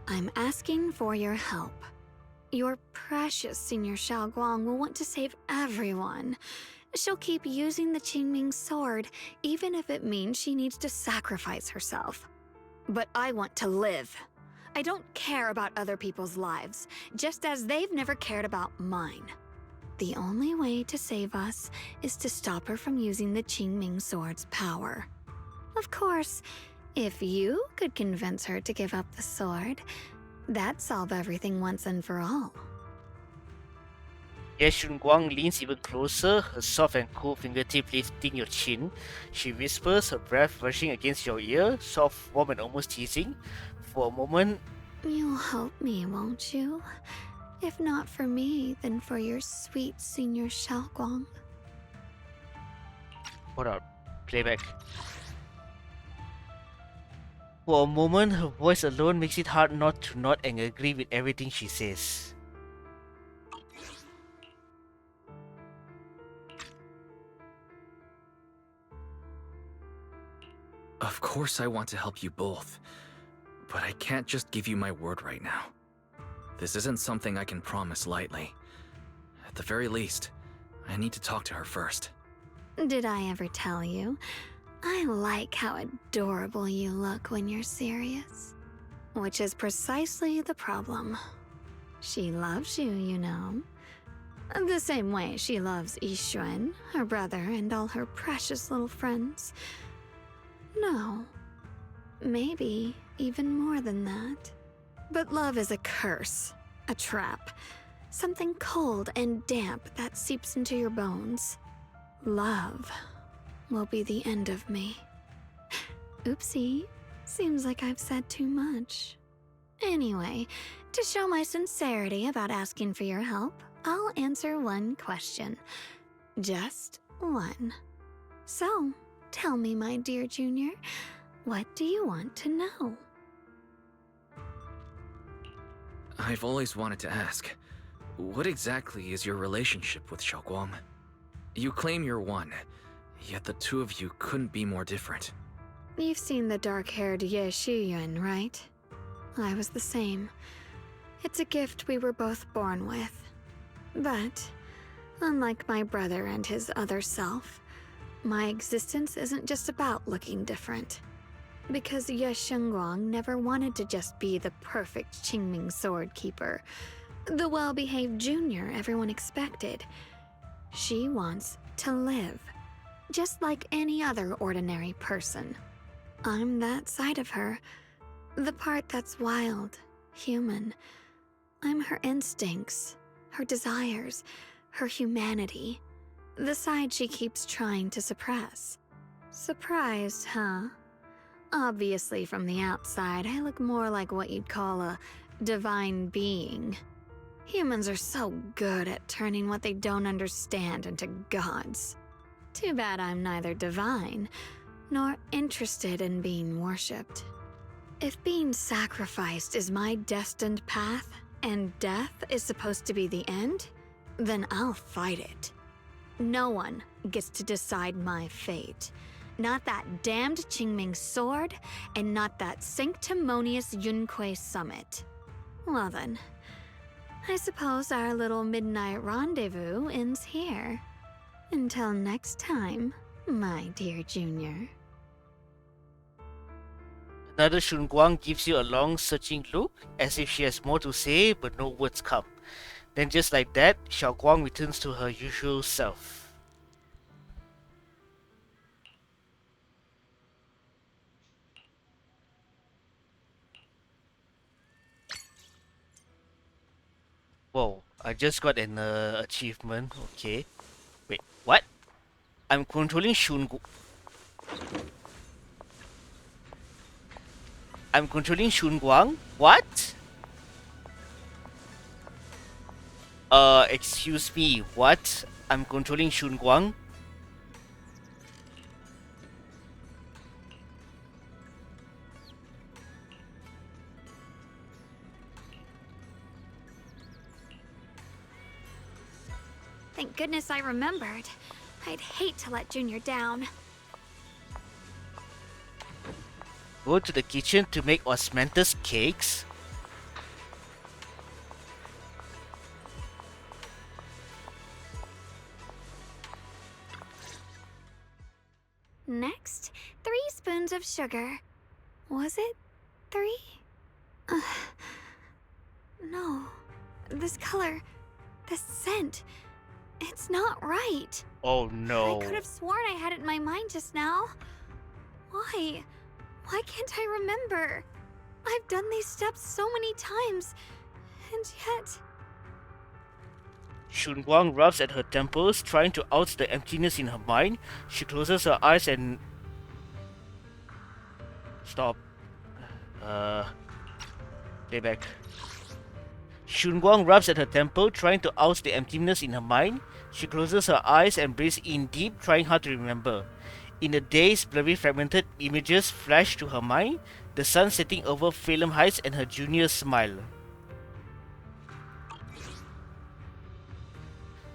[SPEAKER 3] I'm asking for your help. Your precious Senior Xiaoguang will want to save everyone. She'll keep using the Qingming sword, even if it means she needs to sacrifice herself. But I want to live. I don't care about other people's lives, just as they've never cared about mine. The only way to save us is to stop her from using the Qingming sword's power. Of course, if you could convince her to give up the sword, that'd solve everything once and for all.
[SPEAKER 1] As Shunguang leans even closer, her soft and cool fingertip lifting your chin. She whispers, her breath brushing against your ear, soft, warm, and almost teasing. For a moment,
[SPEAKER 3] You'll help me, won't you? If not for me, then for your sweet Senior Xiaoguang.
[SPEAKER 1] hold on, playback. For a moment, her voice alone makes it hard not to nod and agree with everything she says.
[SPEAKER 2] Of course I want to help you both, but I can't just give you my word right now. This isn't something I can promise lightly. At the very least, I need to talk to her first.
[SPEAKER 3] Did I ever tell you? I like how adorable you look when you're serious. Which is precisely the problem. She loves you, you know. The same way she loves Yixuan, her brother, and all her precious little friends. No. Maybe even more than that. But love is a curse, a trap. Something cold and damp that seeps into your bones. Love will be the end of me. Oopsie, seems like I've said too much. Anyway, to show my sincerity about asking for your help, I'll answer one question. Just one. So, tell me, my dear Junior, what do you want to know?
[SPEAKER 2] I've always wanted to ask, what exactly is your relationship with Xiaoguang? You claim you're one, yet the two of you couldn't be more different.
[SPEAKER 3] You've seen the dark-haired Ye Shiyuan, right? I was the same. It's a gift we were both born with. But, unlike my brother and his other self, my existence isn't just about looking different. Because Ye Shunguang never wanted to just be the perfect Qingming sword keeper, the well-behaved junior everyone expected. She wants to live, just like any other ordinary person. I'm that side of her, the part that's wild, human. I'm her instincts, her desires, her humanity, the side she keeps trying to suppress. Surprised, huh? Obviously, from the outside, I look more like what you'd call a divine being. Humans are so good at turning what they don't understand into gods. Too bad I'm neither divine, nor interested in being worshipped. If being sacrificed is my destined path, and death is supposed to be the end, then I'll fight it. No one gets to decide my fate. Not that damned Qingming sword, and not that sanctimonious Yunquei Summit. Well then, I suppose our little midnight rendezvous ends here. Until next time, my dear Junior.
[SPEAKER 1] Another Shunguang gives you a long searching look, as if she has more to say, but no words come. Then just like that, Xiaoguang returns to her usual self. Whoa, I just got an achievement, okay. Wait, what? I'm controlling I'm controlling Shunguang? What? Excuse me, what? I'm controlling Shunguang?
[SPEAKER 3] Thank goodness I remembered. I'd hate to let Junior down.
[SPEAKER 1] Go to the kitchen to make osmanthus cakes?
[SPEAKER 3] Next, 3 spoons of sugar. Was it 3? No. This color, this scent, it's not right.
[SPEAKER 1] Oh no.
[SPEAKER 3] I could have sworn I had it in my mind just now. Why? Why can't I remember? I've done these steps so many times, and yet...
[SPEAKER 1] Shunguang rubs at her temples, trying to out the emptiness in her mind. She closes her eyes and... Stop. Playback. Shunguang rubs at her temple, trying to out the emptiness in her mind. She closes her eyes and breathes in deep, trying hard to remember. In a daze, blurry fragmented images flash to her mind, the sun setting over Phelim Heights and her junior's smile.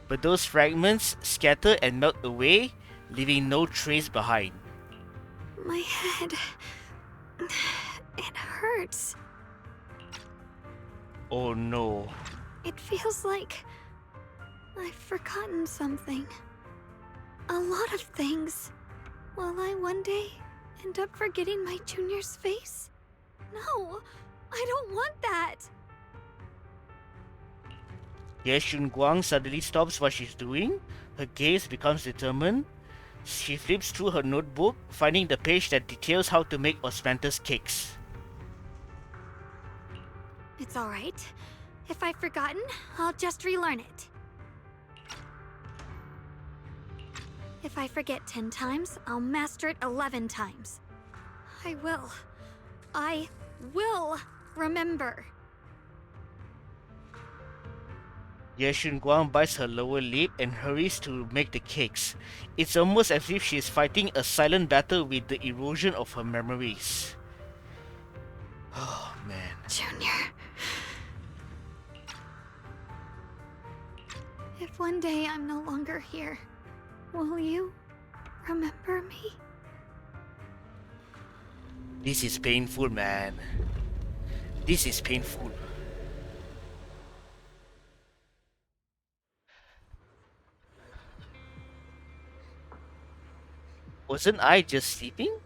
[SPEAKER 1] But those fragments scatter and melt away, leaving no trace behind.
[SPEAKER 3] My head... it hurts.
[SPEAKER 1] Oh no.
[SPEAKER 3] It feels like... I've forgotten something. A lot of things. Will I one day end up forgetting my junior's face? No, I don't want that.
[SPEAKER 1] Yes, Shunguang suddenly stops what she's doing. Her gaze becomes determined. She flips through her notebook, finding the page that details how to make osmanthus cakes.
[SPEAKER 3] It's alright. If I've forgotten, I'll just relearn it. If I forget 10 times, I'll master it 11 times. I will remember.
[SPEAKER 1] Ye Shunguang bites her lower lip and hurries to make the cakes. It's almost as if she is fighting a silent battle with the erosion of her memories. Oh man.
[SPEAKER 3] Junior. If one day I'm no longer here, will you remember me?
[SPEAKER 1] This is painful, man. This is painful. Wasn't I just sleeping?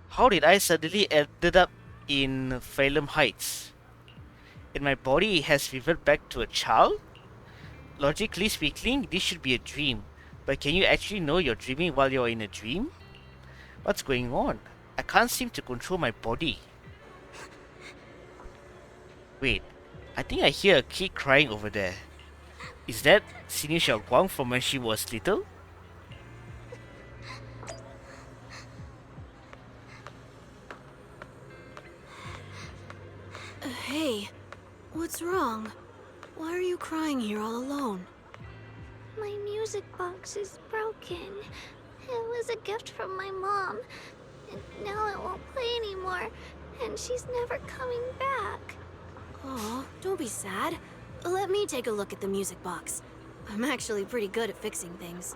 [SPEAKER 1] How did I suddenly ended up in Phelim Heights? And my body has reverted back to a child? Logically speaking, this should be a dream. But can you actually know you're dreaming while you're in a dream? What's going on? I can't seem to control my body. Wait, I think I hear a kid crying over there. Is that Senior Xiaoguang from when she was little?
[SPEAKER 13] Hey, what's wrong? Why are you crying here all alone?
[SPEAKER 3] My music box is broken. It was a gift from my mom. And now it won't play anymore. And she's never coming back.
[SPEAKER 13] Oh, don't be sad. Let me take a look at the music box. I'm actually pretty good at fixing things.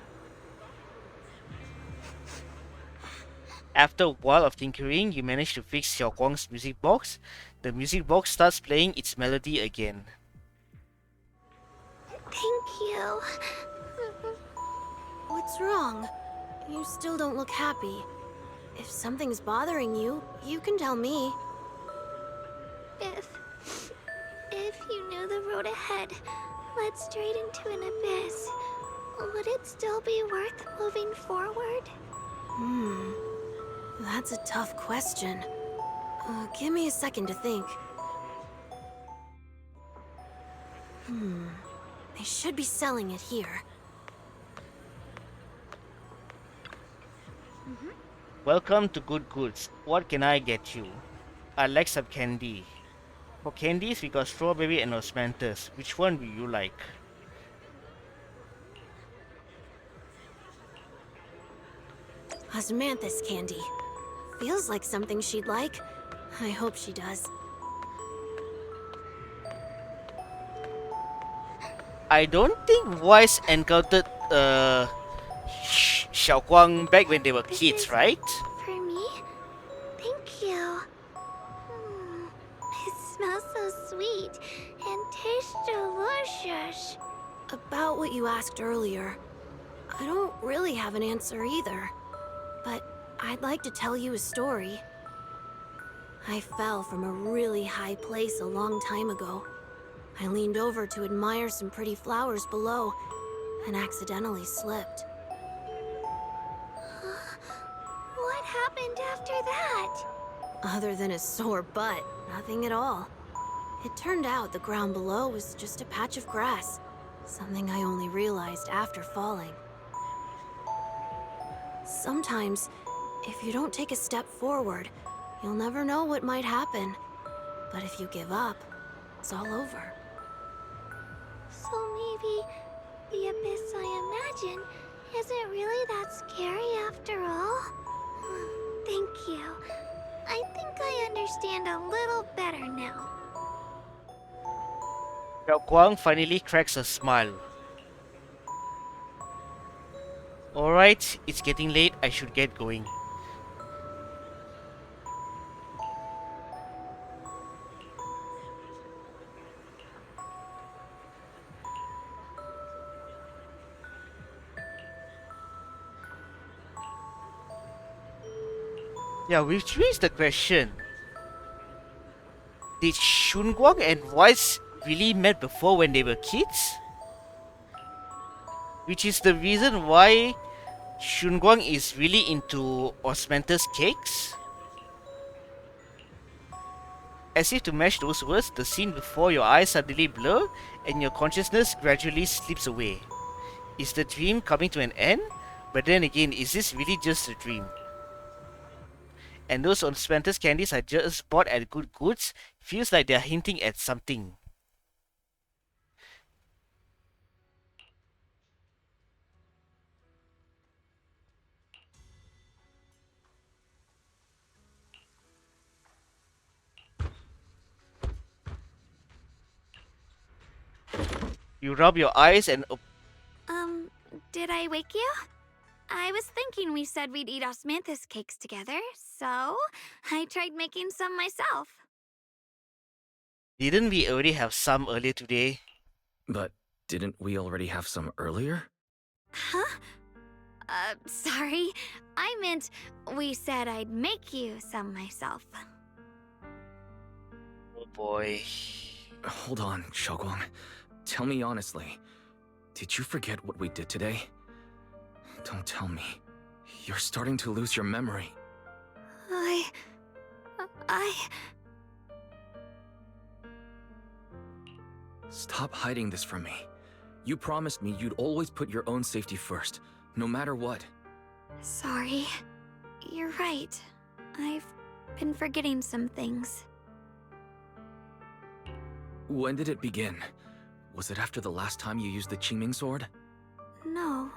[SPEAKER 1] After a while of tinkering, you manage to fix Xiaoguang's music box. The music box starts playing its melody again.
[SPEAKER 4] Thank you.
[SPEAKER 13] What's wrong? You still don't look happy. If something's bothering you, you can tell me.
[SPEAKER 4] If you knew the road ahead led straight into an abyss, would it still be worth moving forward?
[SPEAKER 13] That's a tough question. Give me a second to think. They should be selling it here.
[SPEAKER 1] Welcome to Good Goods. What can I get you? I'd like some candy. For candies, we got strawberry and osmanthus. Which one will you like?
[SPEAKER 13] Osmanthus candy. Feels like something she'd like. I hope she does.
[SPEAKER 1] I don't think Wise encountered Xiaoguang back when they were kids, right?
[SPEAKER 4] For me? Thank you. It smells so sweet and tastes delicious.
[SPEAKER 13] About what you asked earlier, I don't really have an answer either. But I'd like to tell you a story. I fell from a really high place a long time ago. I leaned over to admire some pretty flowers below and accidentally slipped.
[SPEAKER 4] What happened after that?
[SPEAKER 13] Other than a sore butt, nothing at all. It turned out the ground below was just a patch of grass, something I only realized after falling. Sometimes, if you don't take a step forward, you'll never know what might happen. But if you give up, it's all over.
[SPEAKER 4] So maybe the abyss I imagine isn't really that scary after all? Thank you. I think I understand a little better now.
[SPEAKER 1] Xiaoguang finally cracks a smile. Alright, it's getting late, I should get going. Yeah, which means the question. Did Shunguang and Wise really met before when they were kids? Which is the reason why Shunguang is really into osmanthus cakes? As if to match those words, the scene before your eyes suddenly blur and your consciousness gradually slips away. Is the dream coming to an end? But then again, is this really just a dream? And those osmanthus candies I just bought at Good Goods feels like they're hinting at something. You rub your eyes and
[SPEAKER 3] Did I wake you? I was thinking we said we'd eat osmanthus cakes together, so I tried making some myself.
[SPEAKER 1] didn't we already have some earlier today?
[SPEAKER 2] But didn't we already have some earlier?
[SPEAKER 3] Huh? Sorry. I meant we said I'd make you some myself.
[SPEAKER 1] Oh boy.
[SPEAKER 2] Hold on, Xiaoguang. Tell me honestly, did you forget what we did today? Don't tell me. You're starting to lose your memory. Stop hiding this from me. You promised me you'd always put your own safety first, no matter what.
[SPEAKER 3] Sorry. You're right. I've been forgetting some things.
[SPEAKER 2] When did it begin? Was it after the last time you used the Qingming sword?
[SPEAKER 3] No.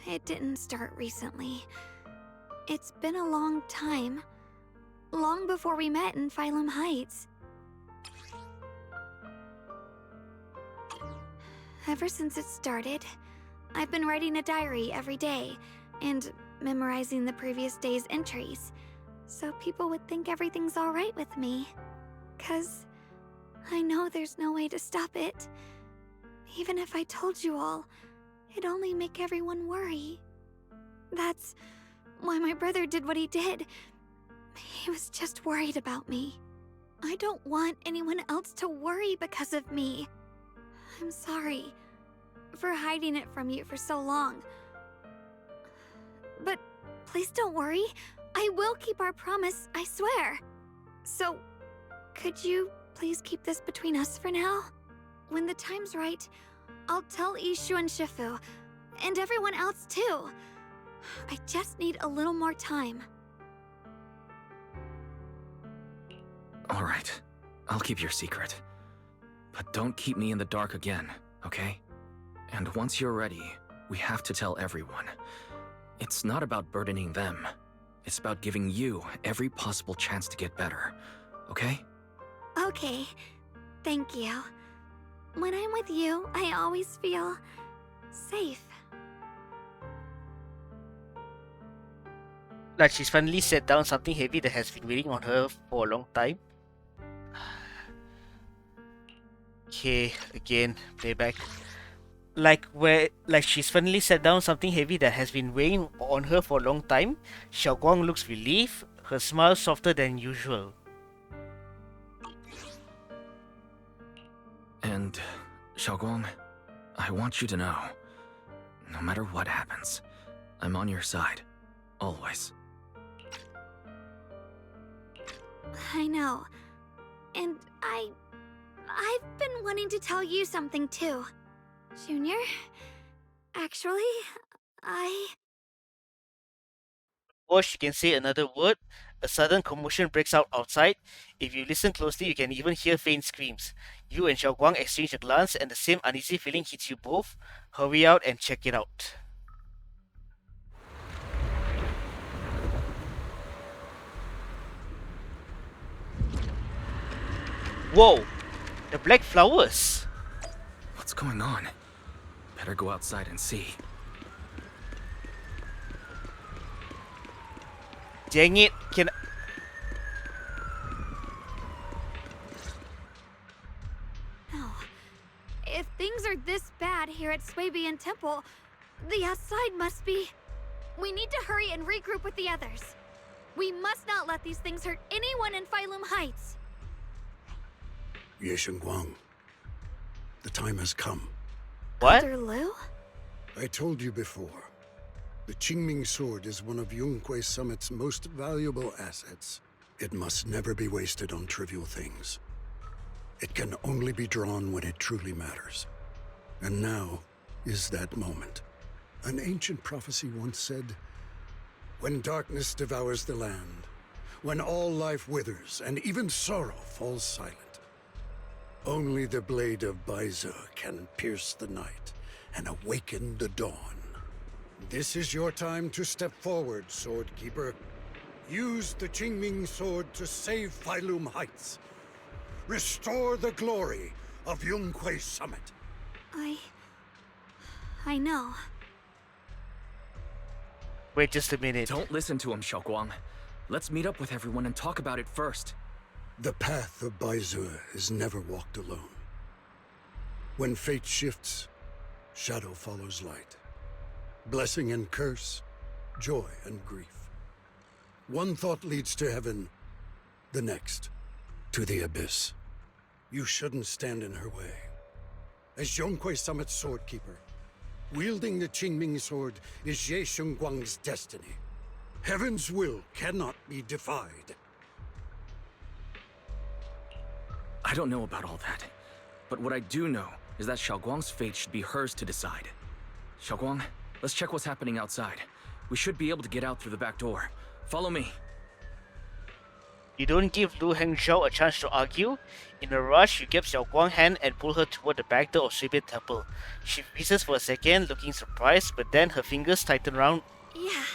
[SPEAKER 3] It didn't start recently. It's been a long time. Long before we met in Phylum Heights. Ever since it started, I've been writing a diary every day and memorizing the previous day's entries, so people would think everything's alright with me. 'Cause I know there's no way to stop it. Even if I told you all, it'd only make everyone worry. That's why my brother did what he did. He was just worried about me. I don't want anyone else to worry because of me. I'm sorry for hiding it from you for so long. But please don't worry. I will keep our promise, I swear. So, could you please keep this between us for now? When the time's right, I'll tell Ishu and Shifu, and everyone else too. I just need a little more time.
[SPEAKER 2] Alright, I'll keep your secret. But don't keep me in the dark again, okay? And once you're ready, we have to tell everyone. It's not about burdening them. It's about giving you every possible chance to get better, okay?
[SPEAKER 3] Okay, thank you. When I'm with you, I always feel safe.
[SPEAKER 1] Like she's finally set down something heavy that has been waiting on her for a long time. Okay, again, playback. Like she's finally set down something heavy that has been weighing on her for a long time. Xiaoguang looks relieved, her smile softer than usual.
[SPEAKER 2] And, Xiaoguang, I want you to know, no matter what happens, I'm on your side, always.
[SPEAKER 3] I know. And I've been wanting to tell you something too. Junior, actually,
[SPEAKER 1] Before she can say another word, a sudden commotion breaks out outside. If you listen closely, you can even hear faint screams. You and Xiaoguang exchange a glance, and the same uneasy feeling hits you both. Hurry out and check it out. Whoa! The black flowers!
[SPEAKER 2] What's going on? Better go outside and see.
[SPEAKER 1] Dang it,
[SPEAKER 3] No. If things are this bad here at Swabian Temple, the outside must be... We need to hurry and regroup with the others. We must not let these things hurt anyone in Phylum Heights.
[SPEAKER 5] Ye Shunguang, the time has come.
[SPEAKER 1] What?
[SPEAKER 3] Elder Lu?
[SPEAKER 5] I told you before. The Qingming sword is one of Yunque Summit's most valuable assets. It must never be wasted on trivial things. It can only be drawn when it truly matters. And now is that moment. An ancient prophecy once said, "When darkness devours the land, when all life withers and even sorrow falls silent, only the blade of BADA can pierce the night and awaken the dawn." This is your time to step forward, Swordkeeper. Use the Qingming sword to save Phylum Heights. Restore the glory of Yunque Summit.
[SPEAKER 3] I know.
[SPEAKER 1] Wait just a minute.
[SPEAKER 2] Don't listen to him, Xiaoguang. Let's meet up with everyone and talk about it first.
[SPEAKER 5] The path of BADA is never walked alone. When fate shifts, shadow follows light. Blessing and curse, joy and grief. One thought leads to heaven, the next to the abyss. You shouldn't stand in her way. As Yunque Summit's swordkeeper, wielding the Qingming sword is Ye Shunguang's destiny. Heaven's will cannot be defied.
[SPEAKER 2] I don't know about all that, but what I do know is that Xiaoguang's fate should be hers to decide. Xiaoguang, let's check what's happening outside. We should be able to get out through the back door. Follow me.
[SPEAKER 1] You don't give Lu Hengzhou a chance to argue. In a rush, you grab Xiaoguang's hand and pull her toward the back door of Shubian Temple. She freezes for a second, looking surprised, but then her fingers tighten around.
[SPEAKER 3] Yeah,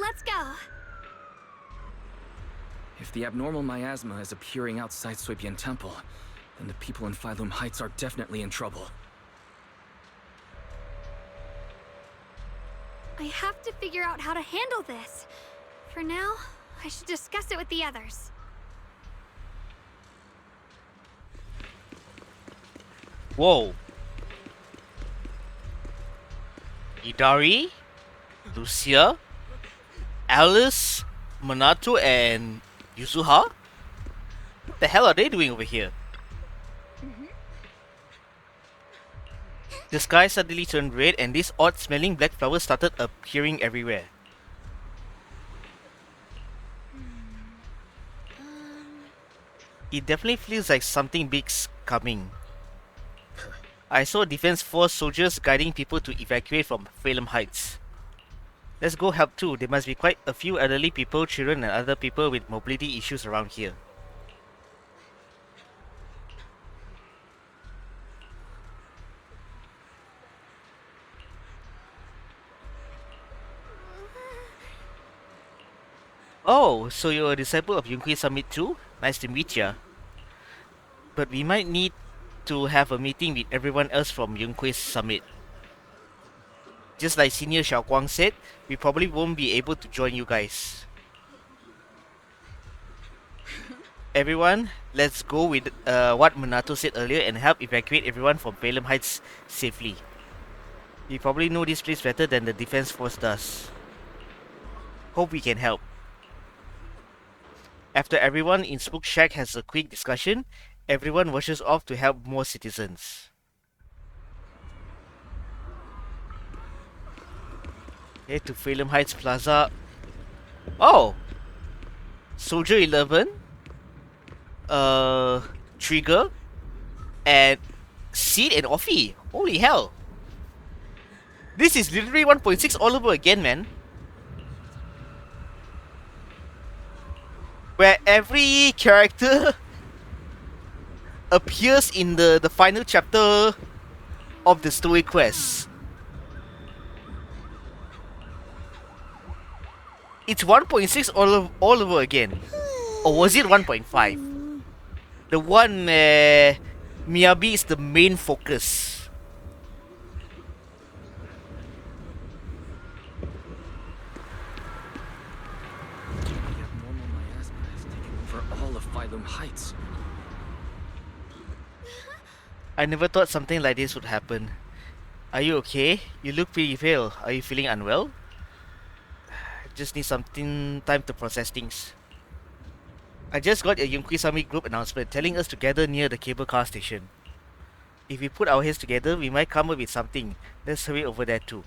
[SPEAKER 3] let's go.
[SPEAKER 2] If the abnormal miasma is appearing outside Shubian Temple, then the people in Phylum Heights are definitely in trouble.
[SPEAKER 3] I have to figure out how to handle this. For now, I should discuss it with the others.
[SPEAKER 1] Whoa. Idari, Lucia, Alice, Minato, and Yuzuha? What the hell are they doing over here? The sky suddenly turned red and these odd-smelling black flowers started appearing everywhere. It definitely feels like something big's coming. I saw Defense Force soldiers guiding people to evacuate from Phelan Heights. Let's go help too. There must be quite a few elderly people, children and other people with mobility issues around here. Oh, so you're a disciple of Yunhui Summit too? Nice to meet ya. But we might need to have a meeting with everyone else from Yunhui Summit. Just like Senior Xiaoguang said, we probably won't be able to join you guys. Everyone, let's go with what Minato said earlier and help evacuate everyone from Phelan Heights safely. We probably know this place better than the Defense Force does. Hope we can help. After everyone in Spook Shack has a quick discussion, everyone rushes off to help more citizens. Head to Phelan Heights Plaza. Oh! Soldier 11, Trigger, and Seed and Offie. Holy hell! This is literally 1.6 all over again, man. Where every character appears in the final chapter of the story quest. It's 1.6 all over again. Or was it 1.5? The one Miyabi is the main focus.
[SPEAKER 2] Heights.
[SPEAKER 1] I never thought something like this would happen. Are you okay? You look pretty pale. Are you feeling unwell? Just need something time to process things. I just got a Yunhui Summit group announcement telling us to gather near the cable car station. If we put our heads together, we might come up with something. Let's hurry over there too.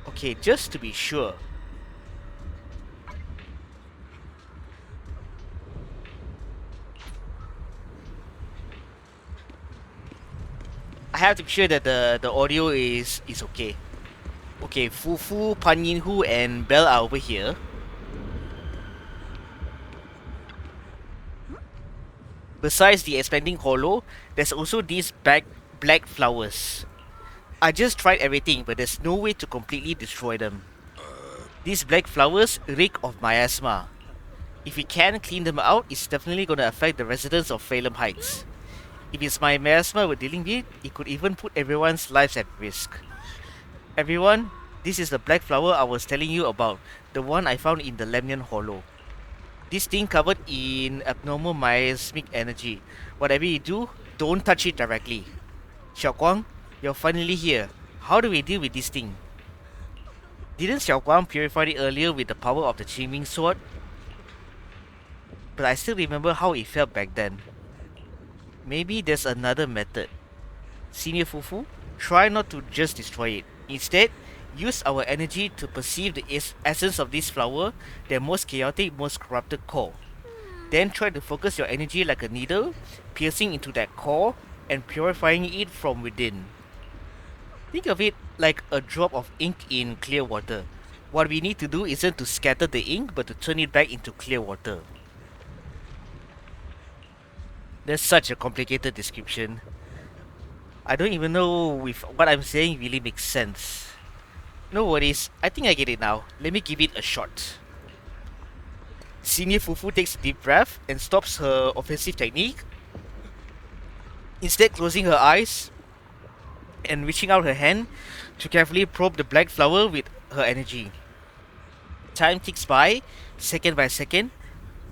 [SPEAKER 1] Okay, just to be sure. I have to be sure that the audio is okay. Okay, Fufu, Pan Yinhu, and Belle are over here. Besides the expanding hollow, there's also these black flowers. I just tried everything, but there's no way to completely destroy them. These black flowers reek of miasma. If we can't clean them out, it's definitely gonna affect the residents of Phelan Heights. If it's my miasma we're dealing with, it could even put everyone's lives at risk. Everyone, this is the black flower I was telling you about, the one I found in the Lemnian Hollow. This thing covered in abnormal miasmic energy. Whatever you do, don't touch it directly. Xiaoguang, you're finally here. How do we deal with this thing? Didn't Xiaoguang purify it earlier with the power of the Qingming sword? But I still remember how it felt back then. Maybe there's another method. Senior Fufu, try not to just destroy it. Instead, use our energy to perceive the essence of this flower, their most chaotic, most corrupted core. Then try to focus your energy like a needle, piercing into that core and purifying it from within. Think of it like a drop of ink in clear water. What we need to do isn't to scatter the ink, but to turn it back into clear water. That's such a complicated description. I don't even know if what I'm saying really makes sense. No worries, I think I get it now. Let me give it a shot. Senior Fufu takes a deep breath and stops her offensive technique, instead closing her eyes and reaching out her hand to carefully probe the black flower with her energy. Time ticks by, second by second,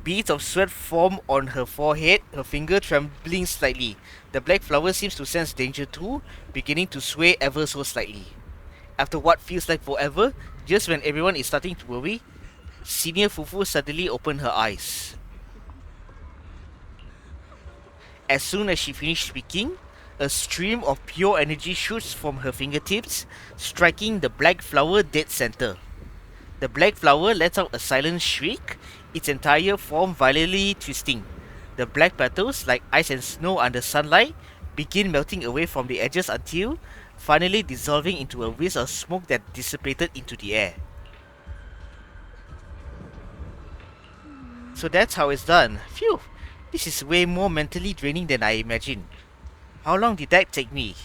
[SPEAKER 1] Beads of sweat form on her forehead, her finger trembling slightly. The black flower seems to sense danger too, beginning to sway ever so slightly. After what feels like forever, just when everyone is starting to worry, Senior Fufu suddenly opened her eyes. As soon as she finished speaking, a stream of pure energy shoots from her fingertips, striking the black flower dead center. The black flower lets out a silent shriek, its entire form violently twisting. The black petals, like ice and snow under sunlight, begin melting away from the edges until finally dissolving into a wisp of smoke that dissipated into the air. So that's how it's done. Phew, this is way more mentally draining than I imagined. How long did that take me?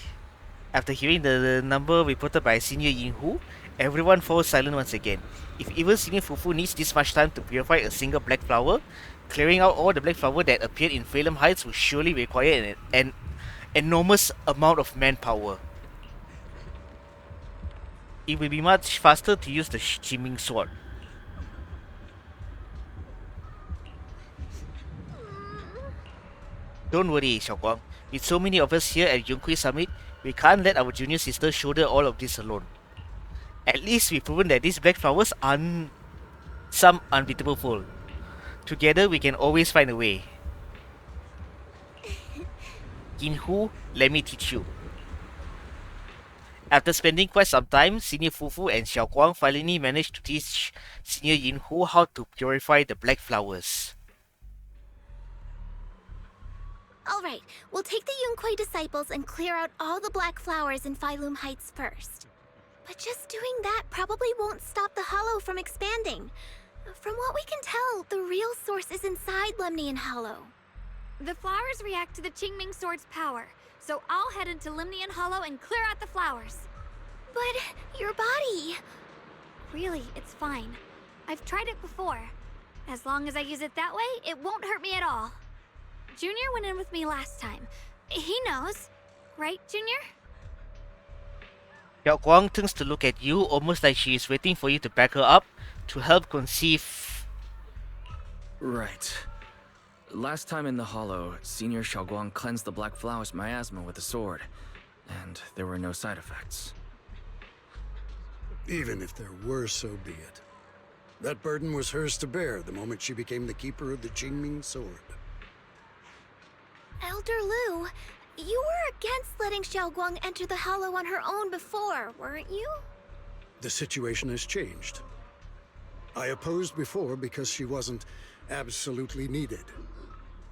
[SPEAKER 1] After hearing the number reported by Senior Yinhu, everyone falls silent once again. If even Senior Fufu needs this much time to purify a single black flower, clearing out all the black flower that appeared in Phelan Heights will surely require an enormous amount of manpower. It will be much faster to use the Qingming sword. Don't worry, Xiaoguang. With so many of us here at Yunhui Summit, we can't let our junior sister shoulder all of this alone. At least we've proven that these black flowers aren't some unbeatable foe. Together we can always find a way. Yinhu, let me teach you. After spending quite some time, Senior Fufu and Xiaoguang finally managed to teach Senior Yinhu how to purify the black flowers.
[SPEAKER 4] Alright, we'll take the Yunquei disciples and clear out all the black flowers in Phylum Heights first. But just doing that probably won't stop the Hollow from expanding. From what we can tell, the real source is inside Lemnian Hollow.
[SPEAKER 3] The flowers react to the Qingming sword's power, so I'll head into Lemnian Hollow and clear out the flowers.
[SPEAKER 4] But your body...
[SPEAKER 3] Really, it's fine. I've tried it before. As long as I use it that way, it won't hurt me at all. Junior went in with me last time. He knows. Right, Junior?
[SPEAKER 1] Xiaoguang turns to look at you, almost like she is waiting for you to back her up to help conceive.
[SPEAKER 2] Right. Last time in the Hollow, Senior Xiaoguang cleansed the Black Flowers miasma with a sword, and there were no side effects.
[SPEAKER 5] Even if there were, so be it. That burden was hers to bear the moment she became the keeper of the Qingming sword.
[SPEAKER 4] Elder Lu, you were against letting Xiaoguang enter the Hollow on her own before, weren't you?
[SPEAKER 5] The situation has changed. I opposed before because she wasn't absolutely needed.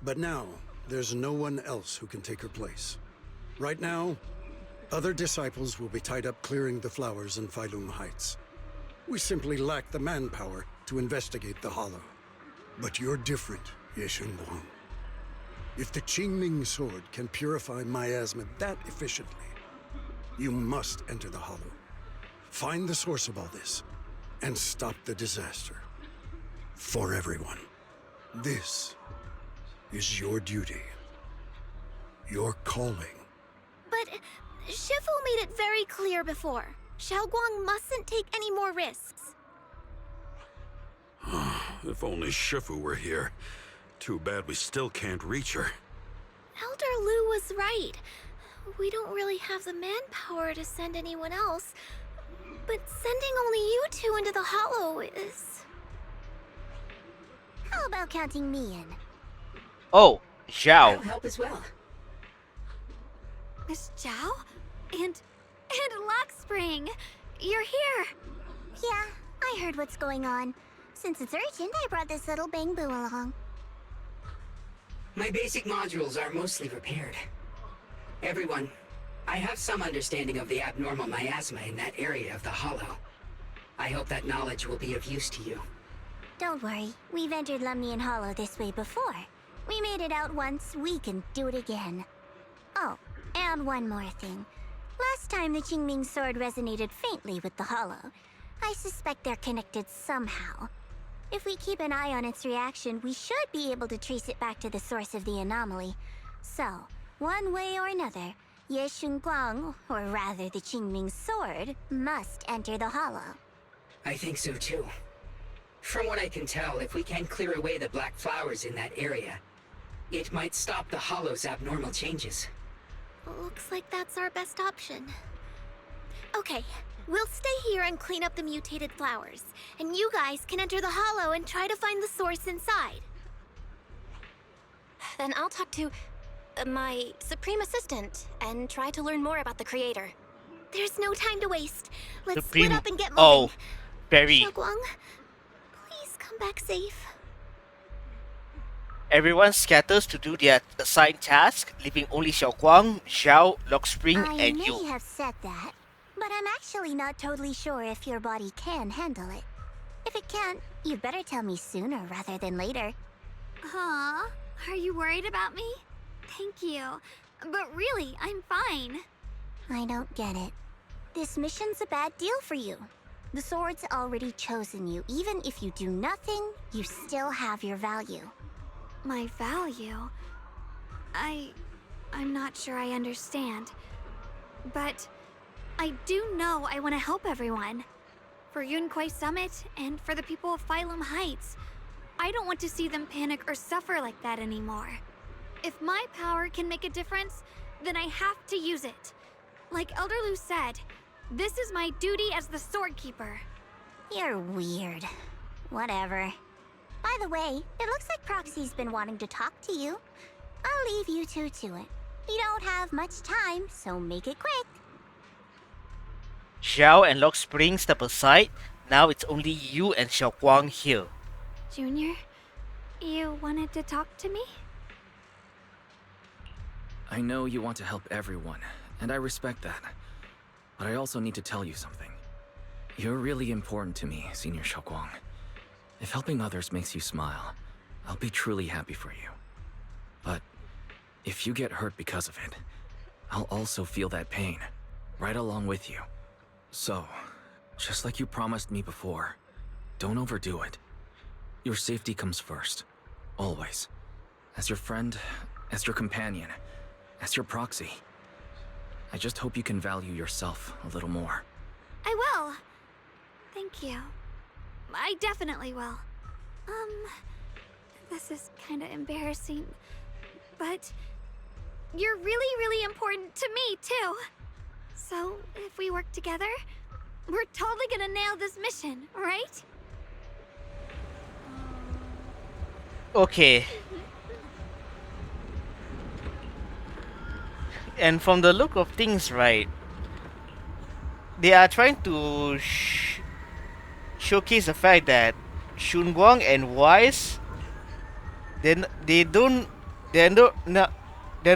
[SPEAKER 5] But now, there's no one else who can take her place. Right now, other disciples will be tied up clearing the flowers in Phylum Heights. We simply lack the manpower to investigate the Hollow. But you're different, Ye Shunguang. If the Qingming sword can purify miasma that efficiently, you must enter the Hollow. Find the source of all this, and stop the disaster. For everyone. This is your duty. Your calling.
[SPEAKER 4] But Shifu made it very clear before. Xiaoguang mustn't take any more risks.
[SPEAKER 8] If only Shifu were here. Too bad we still can't reach her.
[SPEAKER 4] Elder Lu was right. We don't really have the manpower to send anyone else. But sending only you two into the Hollow is...
[SPEAKER 13] How about counting me in?
[SPEAKER 1] Oh, Zhao.
[SPEAKER 10] I'll help as well.
[SPEAKER 3] Miss Zhao? And Lockspring! You're here!
[SPEAKER 13] Yeah, I heard what's going on. Since it's urgent, I brought this little bamboo along.
[SPEAKER 10] My basic modules are mostly repaired. Everyone, I have some understanding of the abnormal miasma in that area of the Hollow. I hope that knowledge will be of use to you.
[SPEAKER 13] Don't worry, we've entered Lemnian Hollow this way before. We made it out once, we can do it again. Oh, and one more thing. Last time the Qingming sword resonated faintly with the Hollow. I suspect they're connected somehow. If we keep an eye on its reaction, we should be able to trace it back to the source of the anomaly. So, one way or another, Ye Shunguang, or rather the Qingming sword, must enter the Hollow.
[SPEAKER 10] I think so too. From what I can tell, if we can clear away the black flowers in that area, it might stop the Hollow's abnormal changes.
[SPEAKER 4] Looks like that's our best option. Okay, we'll stay here and clean up the mutated flowers, and you guys can enter the Hollow and try to find the source inside.
[SPEAKER 14] Then I'll talk to my Supreme Assistant and try to learn more about the creator.
[SPEAKER 4] There's no time to waste. Let's
[SPEAKER 1] Supreme...
[SPEAKER 4] split up and get moving.
[SPEAKER 1] Oh, very.
[SPEAKER 4] SHUNGUANG, please come back safe.
[SPEAKER 1] Everyone scatters to do their assigned task, leaving only SHUNGUANG, Xiao, Lockspring, and you.
[SPEAKER 4] I may have said that, but I'm actually not totally sure if your body can handle it. If it can't, you'd better tell me sooner rather than later.
[SPEAKER 3] Aw, are you worried about me? Thank you. But really, I'm fine.
[SPEAKER 4] I don't get it. This mission's a bad deal for you. The sword's already chosen you. Even if you do nothing, you still have your value.
[SPEAKER 3] My value? I'm not sure I understand. But I do know I want to help everyone. For Yunquay Summit and for the people of Phylum Heights. I don't want to see them panic or suffer like that anymore. If my power can make a difference, then I have to use it. Like Elder Lu said, this is my duty as the Sword Keeper.
[SPEAKER 4] You're weird. Whatever. By the way, it looks like Proxy's been wanting to talk to you. I'll leave you two to it. You don't have much time, so make it quick.
[SPEAKER 1] Xiao and Lockspring step aside. Now it's only you and SHUNGUANG here.
[SPEAKER 3] Junior, you wanted to talk to me?
[SPEAKER 2] I know you want to help everyone, and I respect that. But I also need to tell you something. You're really important to me, Senior SHUNGUANG. If helping others makes you smile, I'll be truly happy for you. But if you get hurt because of it, I'll also feel that pain, right along with you. So, just like you promised me before, don't overdo it. Your safety comes first, always. As your friend, as your companion, as your proxy. I just hope you can value yourself a little more.
[SPEAKER 3] I will. Thank you. I definitely will. This is kind of embarrassing, but you're really, really important to me, too. So, if we work together, we're totally gonna nail this mission, right?
[SPEAKER 1] Okay. And from the look of things, right, they are trying to showcase the fact that SHUNGUANG and Wise, they're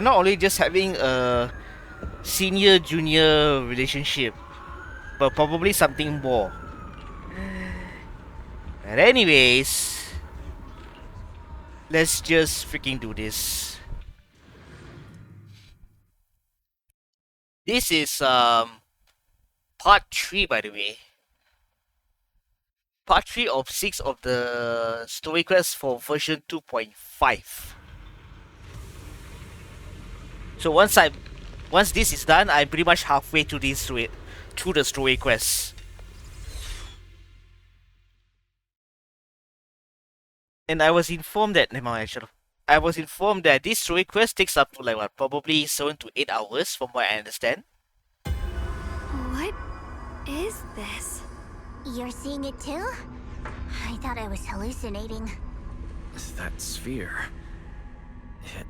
[SPEAKER 1] not only just having a senior junior relationship, but probably something more. But anyways, let's just freaking do this. This is part 3, by the way. Part 3 of 6 of the story quest for version 2.5. So once this is done, I'm pretty much halfway through the story quest. And I was informed that this story quest takes up to like what, probably 7 to 8 hours from what I understand.
[SPEAKER 3] What is this?
[SPEAKER 4] You're seeing it too? I thought I was hallucinating.
[SPEAKER 2] That sphere... it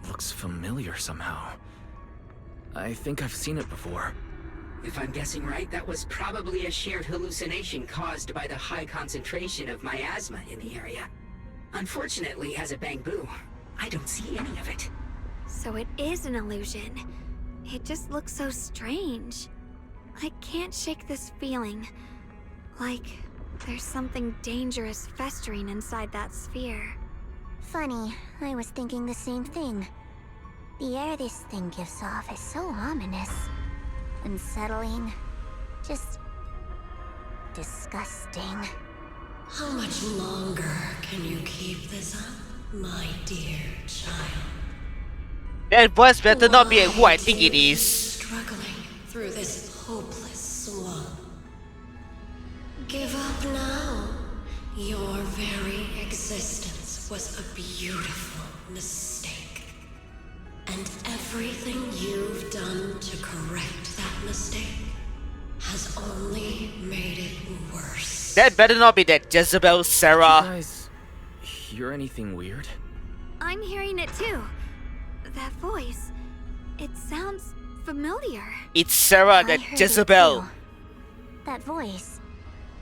[SPEAKER 2] looks familiar somehow. I think I've seen it before.
[SPEAKER 10] If I'm guessing right, that was probably a shared hallucination caused by the high concentration of miasma in the area. Unfortunately, as a Bangbu, I don't see any of it.
[SPEAKER 3] So it is an illusion. It just looks so strange. I can't shake this feeling. Like there's something dangerous festering inside that sphere.
[SPEAKER 4] Funny, I was thinking the same thing. The air this thing gives off is so ominous. Unsettling. Just... disgusting.
[SPEAKER 15] How much longer can you keep this up, my dear child?
[SPEAKER 1] That voice better not be who I think it is.
[SPEAKER 15] Struggling through this hopeless swamp. Give up now. Your very existence was a beautiful mistake. And everything you've done to correct that mistake has only made it worse.
[SPEAKER 1] That better not be that Jezebel Sarah.
[SPEAKER 2] You guys hear anything weird?
[SPEAKER 3] I'm hearing it too. That voice. It sounds familiar.
[SPEAKER 1] It's Sarah,
[SPEAKER 4] I
[SPEAKER 1] that
[SPEAKER 4] heard it
[SPEAKER 1] Jezebel.
[SPEAKER 4] too. That voice.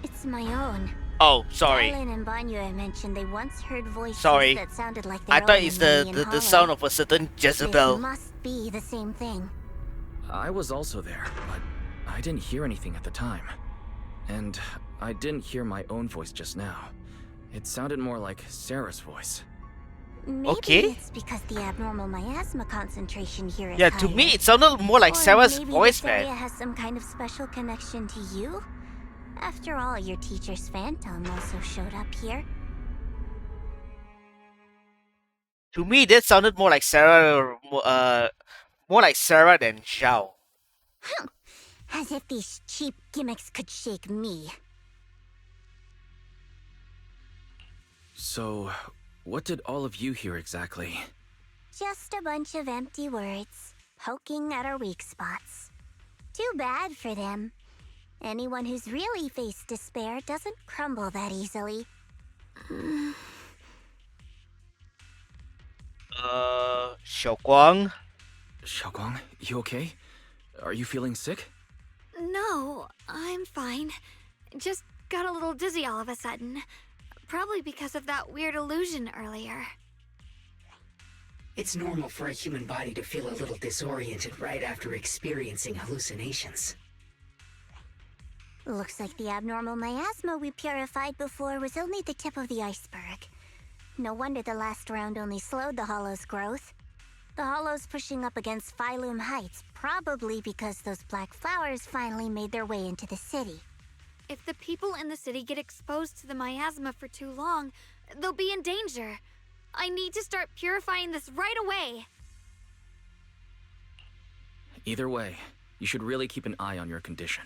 [SPEAKER 4] It's my own.
[SPEAKER 1] Oh, sorry.
[SPEAKER 4] Dylan and Banya mentioned they once heard voices
[SPEAKER 1] Sorry.
[SPEAKER 4] that sounded like their
[SPEAKER 1] I thought
[SPEAKER 4] own
[SPEAKER 1] it's
[SPEAKER 4] in
[SPEAKER 1] the
[SPEAKER 4] Lillian Hollow.
[SPEAKER 1] sound of a certain
[SPEAKER 4] This
[SPEAKER 1] Jezebel.
[SPEAKER 4] must be the same thing.
[SPEAKER 2] I was also there, but I didn't hear anything at the time. And I didn't hear my own voice just now. It sounded more like Sarah's voice.
[SPEAKER 4] Maybe
[SPEAKER 1] Okay.
[SPEAKER 4] it's because the abnormal miasma concentration here is
[SPEAKER 1] Yeah, to
[SPEAKER 4] higher.
[SPEAKER 1] me it sounded more like
[SPEAKER 4] Or
[SPEAKER 1] Sarah's
[SPEAKER 4] maybe
[SPEAKER 1] voice,
[SPEAKER 4] this area
[SPEAKER 1] man.
[SPEAKER 4] has some kind of special connection to you. After all, your teacher's phantom also showed up here.
[SPEAKER 1] To me, that sounded more like Sarah, more like Sarah than Zhao.
[SPEAKER 4] As if these cheap gimmicks could shake me.
[SPEAKER 2] So, what did all of you hear exactly?
[SPEAKER 4] Just a bunch of empty words, poking at our weak spots. Too bad for them. Anyone who's really faced despair doesn't crumble that easily.
[SPEAKER 1] Xiaoguang?
[SPEAKER 2] Xiaoguang, you okay? Are you feeling sick?
[SPEAKER 3] No, I'm fine. Just got a little dizzy all of a sudden. Probably because of that weird illusion earlier.
[SPEAKER 10] It's normal for a human body to feel a little disoriented right after experiencing hallucinations.
[SPEAKER 4] Looks like the abnormal miasma we purified before was only the tip of the iceberg. No wonder the last round only slowed the Hollow's growth. The Hollow's pushing up against Phylum Heights, probably because those black flowers finally made their way into the city.
[SPEAKER 3] If the people in the city get exposed to the miasma for too long, they'll be in danger. I need to start purifying this right away.
[SPEAKER 2] Either way, you should really keep an eye on your condition.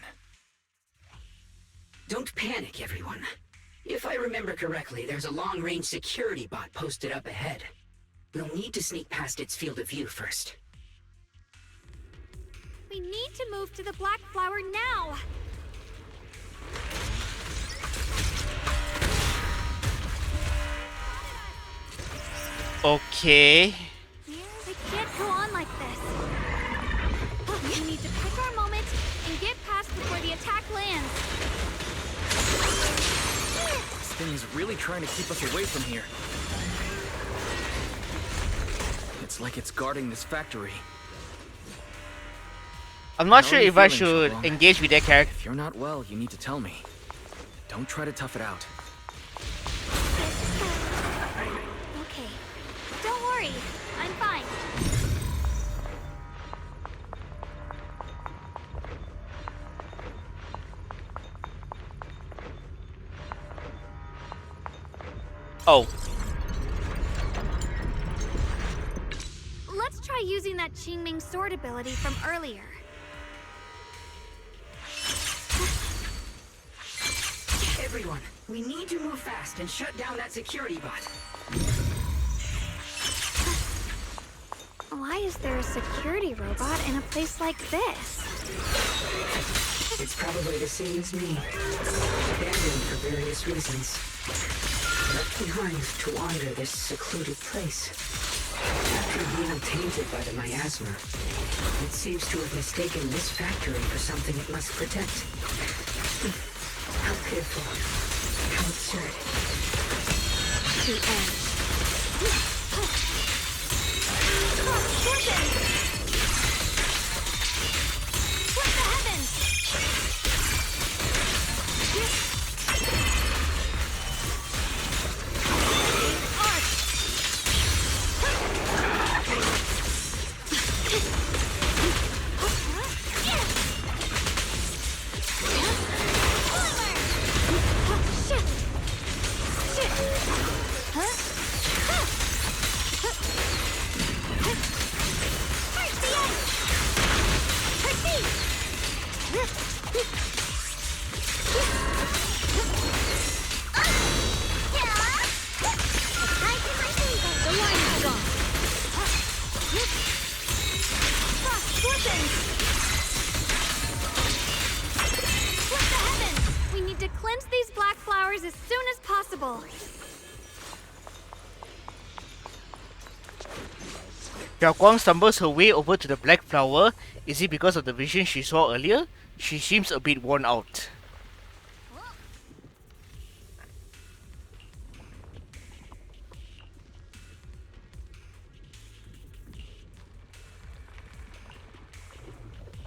[SPEAKER 10] Don't panic, everyone. If I remember correctly, there's a long-range security bot posted up ahead. We'll need to sneak past its field of view first.
[SPEAKER 3] We need to move to the black flower now.
[SPEAKER 1] Okay.
[SPEAKER 3] We can't go on like this. We need to pick our moment and get past before the attack lands.
[SPEAKER 2] This thing is really trying to keep us away from here. It's like it's guarding this factory.
[SPEAKER 1] I'm not
[SPEAKER 2] How
[SPEAKER 1] sure
[SPEAKER 2] are you
[SPEAKER 1] if I
[SPEAKER 2] feeling,
[SPEAKER 1] should
[SPEAKER 2] Xiaoguang?
[SPEAKER 1] engage with that character.
[SPEAKER 2] If you're not well, you need to tell me. Don't try to tough it out.
[SPEAKER 3] Okay. Don't worry. I'm fine.
[SPEAKER 1] Oh.
[SPEAKER 3] Let's try using that Qingming sword ability from earlier.
[SPEAKER 10] Everyone, we need to move fast and shut down that security bot.
[SPEAKER 3] Why is there a security robot in a place like this?
[SPEAKER 10] It's probably the same as me. Abandoned for various reasons. Left behind to wander this secluded place. After being tainted by the miasma, it seems to have mistaken this factory for something it must protect. How pitiful. How absurd.
[SPEAKER 3] The end. Split the heavens! flowers as soon as possible.
[SPEAKER 1] Xiaoguang stumbles her way over to the black flower. Is it because of the vision she saw earlier? She seems a bit worn out.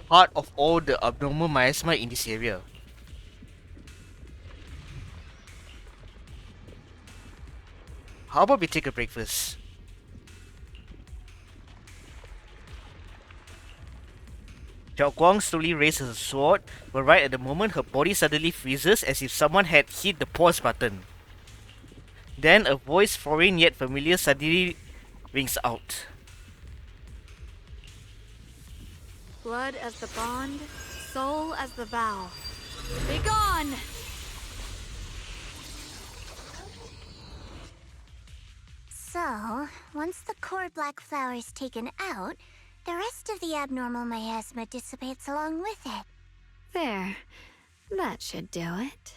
[SPEAKER 1] Part of all the abnormal miasma in this area. How about we take a breakfast? Xiaoguang slowly raises her sword, but right at the moment her body suddenly freezes as if someone had hit the pause button. Then a voice foreign yet familiar suddenly rings out.
[SPEAKER 3] Blood as the bond, soul as the vow. Begone!
[SPEAKER 4] So, once the core black flower is taken out, the rest of the abnormal miasma dissipates along with it.
[SPEAKER 3] There. That should do it.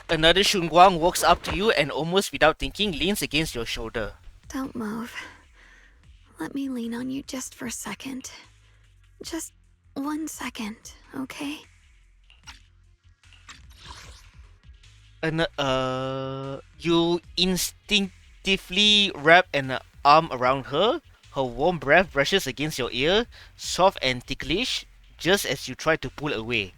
[SPEAKER 1] Another Shunguang walks up to you and almost without thinking leans against your shoulder.
[SPEAKER 3] Don't move. Let me lean on you just for a second. Just 1 second, okay?
[SPEAKER 1] You instinctively wrap an arm around her. Her warm breath brushes against your ear, soft and ticklish, just as you try to pull away.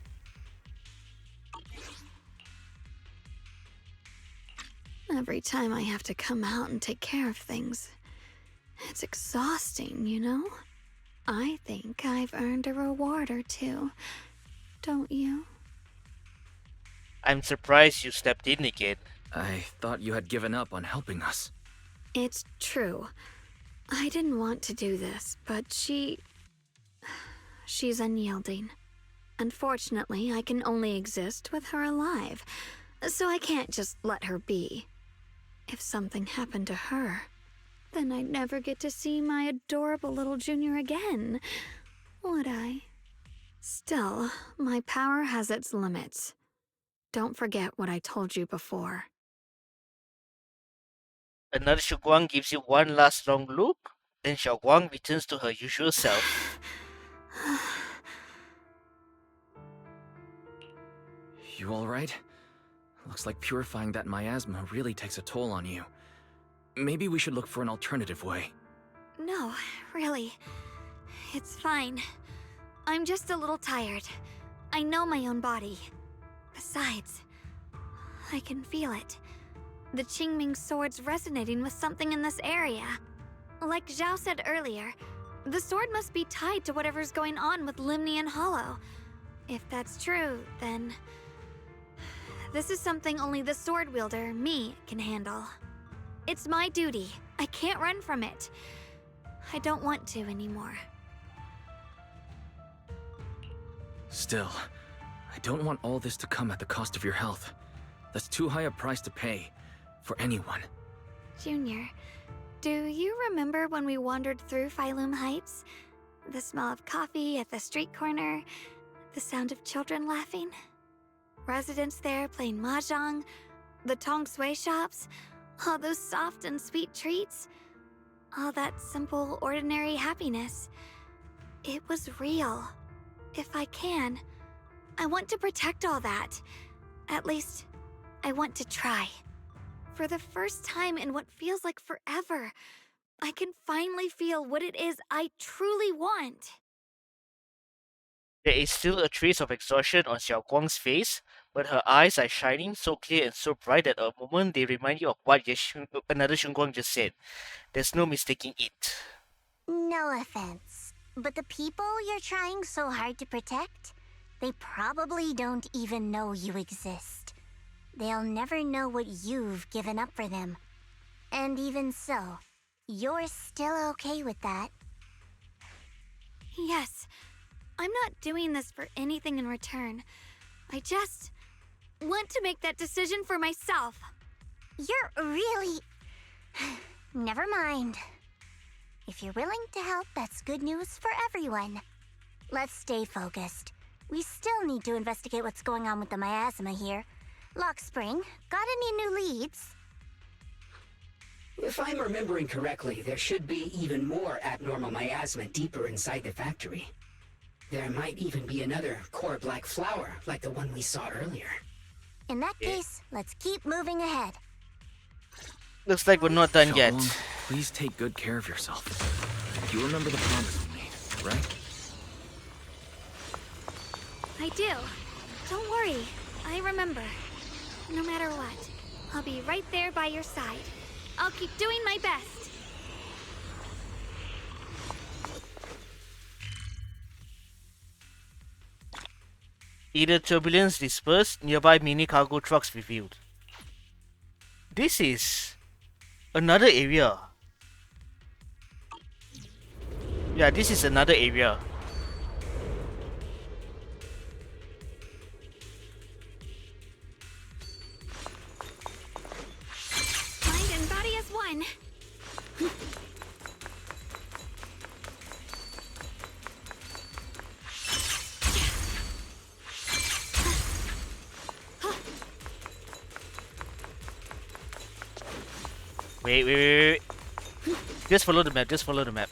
[SPEAKER 3] Every time I have to come out and take care of things, it's exhausting, you know? I think I've earned a reward or two, don't you?
[SPEAKER 1] I'm surprised you stepped in again.
[SPEAKER 2] I thought you had given up on helping us.
[SPEAKER 3] It's true. I didn't want to do this, but she's unyielding. Unfortunately, I can only exist with her alive, so I can't just let her be. If something happened to her, then I'd never get to see my adorable little junior again, would I? Still, my power has its limits. Don't forget what I told you before.
[SPEAKER 1] Another Shunguang gives you one last long look, then Xiaoguang returns to her usual self.
[SPEAKER 2] You alright? Looks like purifying that miasma really takes a toll on you. Maybe we should look for an alternative way.
[SPEAKER 3] No, really. It's fine. I'm just a little tired. I know my own body. Besides, I can feel it. The Qingming sword's resonating with something in this area. Like Zhao said earlier, the sword must be tied to whatever's going on with Limnian Hollow. If that's true, then this is something only the sword wielder, me, can handle. It's my duty. I can't run from it. I don't want to anymore.
[SPEAKER 2] Still, I don't want all this to come at the cost of your health. That's too high a price to pay, for anyone.
[SPEAKER 3] Junior, do you remember when we wandered through Phylum Heights? The smell of coffee at the street corner, the sound of children laughing? Residents there playing mahjong, the Tong Sui shops, all those soft and sweet treats, all that simple, ordinary happiness. It was real. If I can, I want to protect all that. At least, I want to try. For the first time in what feels like forever, I can finally feel what it is I truly want.
[SPEAKER 1] There is still a trace of exhaustion on Xiaoguang's face, but her eyes are shining so clear and so bright that a moment they remind you of what another Shunguang just said. There's no mistaking it.
[SPEAKER 4] No offense, but the people you're trying so hard to protect, they probably don't even know you exist. They'll never know what you've given up for them. And even so, you're still okay with that.
[SPEAKER 3] Yes, I'm not doing this for anything in return. I just want to make that decision for myself.
[SPEAKER 4] You're really... Never mind. If you're willing to help, that's good news for everyone. Let's stay focused. We still need to investigate what's going on with the miasma here. Lockspring, got any new leads?
[SPEAKER 10] If I'm remembering correctly, there should be even more abnormal miasma deeper inside the factory. There might even be another core black flower like the one we saw earlier.
[SPEAKER 4] In that case, let's keep moving ahead.
[SPEAKER 1] Looks like we're not done yet.
[SPEAKER 2] Xiaolong, please take good care of yourself. You remember the promise we made, right?
[SPEAKER 3] I do. Don't worry. I remember. No matter what, I'll be right there by your side. I'll keep doing my best.
[SPEAKER 1] Either turbulence dispersed, nearby mini cargo trucks revealed. This is another area. Yeah, this is another area.
[SPEAKER 3] Mind and body as one.
[SPEAKER 1] Wait. Just follow the map, just follow the map.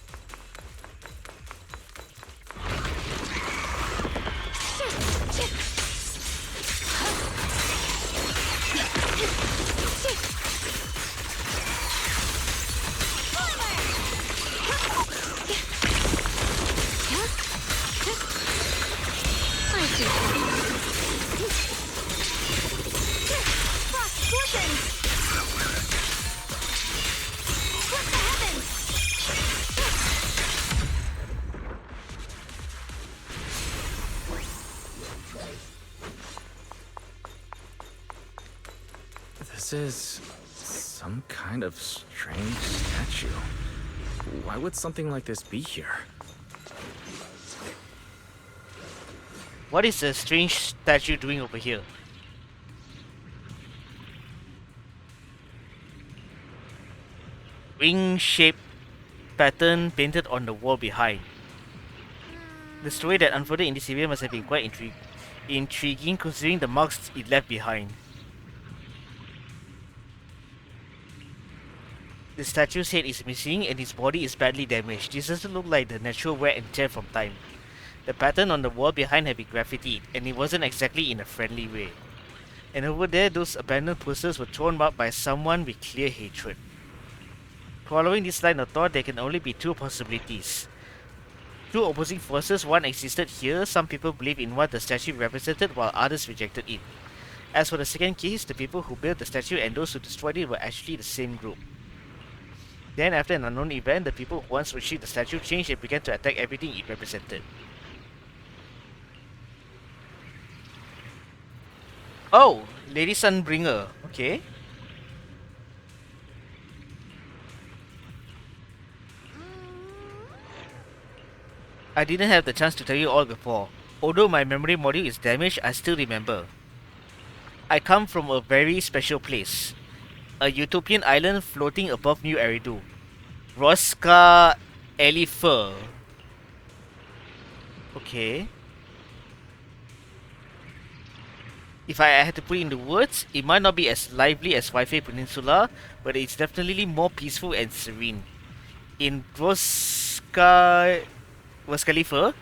[SPEAKER 2] This is some kind of strange statue. Why would something like this be here?
[SPEAKER 1] What is the strange statue doing over here? Ring-shaped pattern painted on the wall behind. The story that unfolded in this area must have been quite intriguing considering the marks it left behind. The statue's head is missing and his body is badly damaged. This doesn't look like the natural wear and tear from time. The pattern on the wall behind had been graffitied, and it wasn't exactly in a friendly way. And over there, those abandoned posters were torn up by someone with clear hatred. Following this line of thought, there can only be two possibilities. Two opposing forces, one existed here, some people believed in what the statue represented while others rejected it. As for the second case, the people who built the statue and those who destroyed it were actually the same group. Then, after an unknown event, the people who once worshipped the statue changed and began to attack everything it represented. Oh, Lady Sunbringer. Okay. I didn't have the chance to tell you all before. Although my memory module is damaged, I still remember. I come from a very special place. A utopian island floating above New Eridu. Rosca Elifer. Okay. If I had to put it into words, it might not be as lively as Lyfe Peninsula, but it's definitely more peaceful and serene. In Rosca Elifer,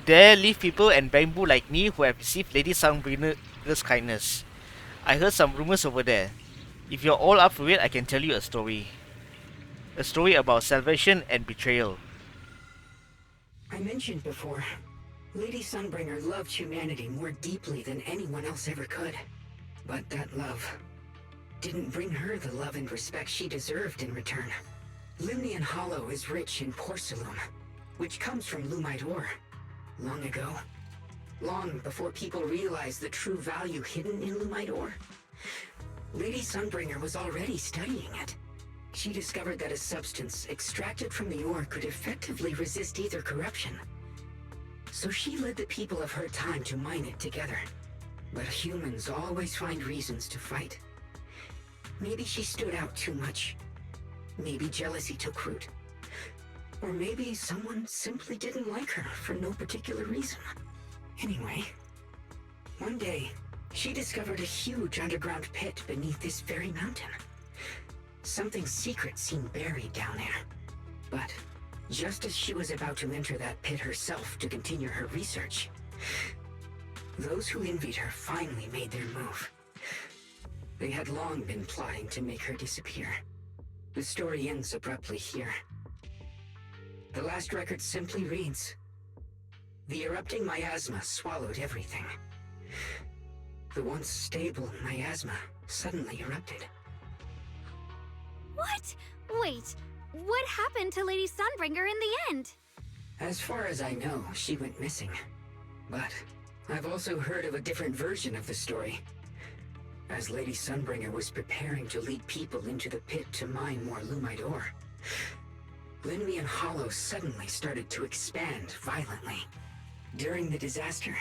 [SPEAKER 1] there live people and bamboo like me who have received Lady Sunbringer's kindness. I heard some rumors over there. If you're all up for it, I can tell you a story. A story about salvation and betrayal.
[SPEAKER 10] I mentioned before, Lady Sunbringer loved humanity more deeply than anyone else ever could. But that love didn't bring her the love and respect she deserved in return. Limnian Hollow is rich in porcelain, which comes from Lumite ore. Long ago, long before people realized the true value hidden in Lumite ore, Lady Sunbringer was already studying it. She discovered that a substance extracted from the ore could effectively resist either corruption. So she led the people of her time to mine it together. But humans always find reasons to fight. Maybe she stood out too much. Maybe jealousy took root. Or maybe someone simply didn't like her for no particular reason. Anyway, one day, She discovered a huge underground pit beneath this very mountain. Something secret seemed buried down there. But just as she was about to enter that pit herself to continue her research, those who envied her finally made their move. They had long been plotting to make her disappear. The story ends abruptly here. The last record simply reads, "The erupting miasma swallowed everything." The once stable miasma suddenly erupted.
[SPEAKER 3] What? Wait, what happened to Lady Sunbringer in the end?
[SPEAKER 10] As far as I know, she went missing. But I've also heard of a different version of the story. As Lady Sunbringer was preparing to lead people into the pit to mine more Lumite ore, Linmian Hollow suddenly started to expand violently. During the disaster,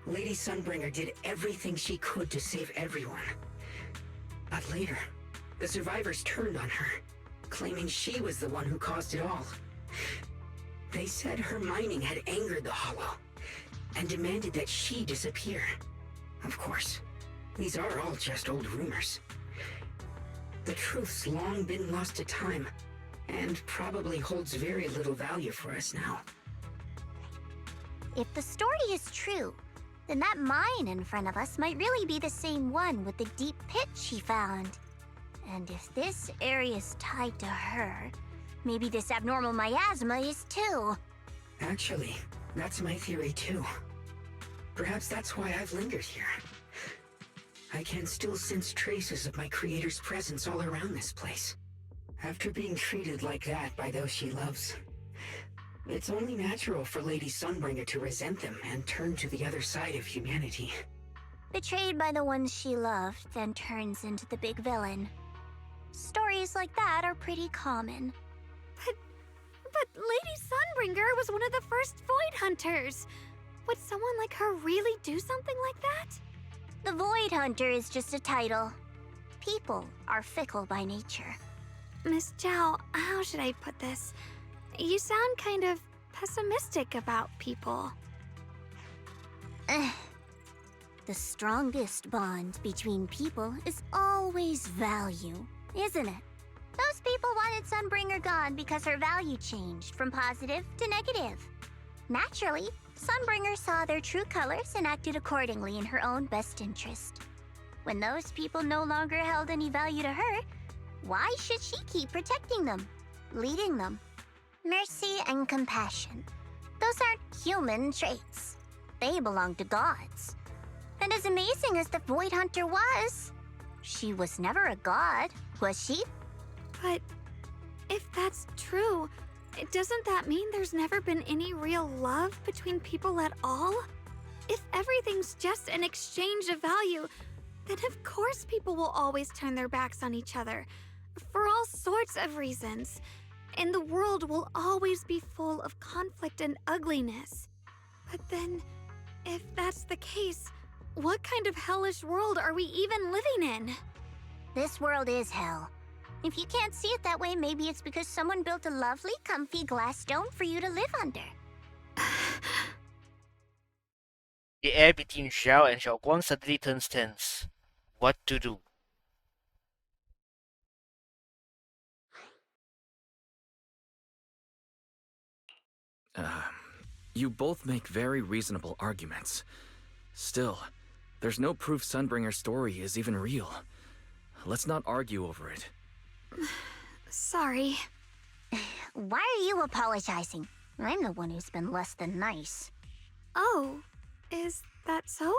[SPEAKER 10] Lady Sunbringer did everything she could to save everyone. But later, the survivors turned on her, claiming she was the one who caused it all. They said her mining had angered the Hollow, and demanded that she disappear. Of course, these are all just old rumors. The truth's long been lost to time, and probably holds very little value for us now.
[SPEAKER 4] If the story is true, then that mine in front of us might really be the same one with the deep pit she found. And if this area is tied to her, maybe this abnormal miasma is too.
[SPEAKER 10] Actually, that's my theory too. Perhaps that's why I've lingered here. I can still sense traces of my creator's presence all around this place. After being treated like that by those she loves, it's only natural for Lady Sunbringer to resent them and turn to the other side of humanity.
[SPEAKER 4] Betrayed by the ones she loved, then turns into the big villain. Stories like that are pretty common.
[SPEAKER 3] But Lady Sunbringer was one of the first Void Hunters. Would someone like her really do something like that?
[SPEAKER 4] The Void Hunter is just a title. People are fickle by nature.
[SPEAKER 3] Miss Zhao, how should I put this? You sound kind of pessimistic about people.
[SPEAKER 4] The strongest bond between people is always value, isn't it? Those people wanted Sunbringer gone because her value changed from positive to negative. Naturally, Sunbringer saw their true colors and acted accordingly in her own best interest. When those people no longer held any value to her, why should she keep protecting them, leading them? Mercy and compassion. Those aren't human traits. They belong to gods. And as amazing as the Void Hunter was, she was never a god, was she?
[SPEAKER 3] But if that's true, doesn't that mean there's never been any real love between people at all? If everything's just an exchange of value, then of course people will always turn their backs on each other, for all sorts of reasons. And the world will always be full of conflict and ugliness. But then, if that's the case, what kind of hellish world are we even living in?
[SPEAKER 4] This world is hell. If you can't see it that way, maybe it's because someone built a lovely, comfy glass dome for you to live under.
[SPEAKER 1] The air between Xiao and Xiaoguang suddenly turns tense. What to do?
[SPEAKER 2] You both make very reasonable arguments. Still, there's no proof Sunbringer's story is even real. Let's not argue over it.
[SPEAKER 3] Sorry.
[SPEAKER 4] Why are you apologizing? I'm the one who's been less than nice.
[SPEAKER 3] Oh, is that so?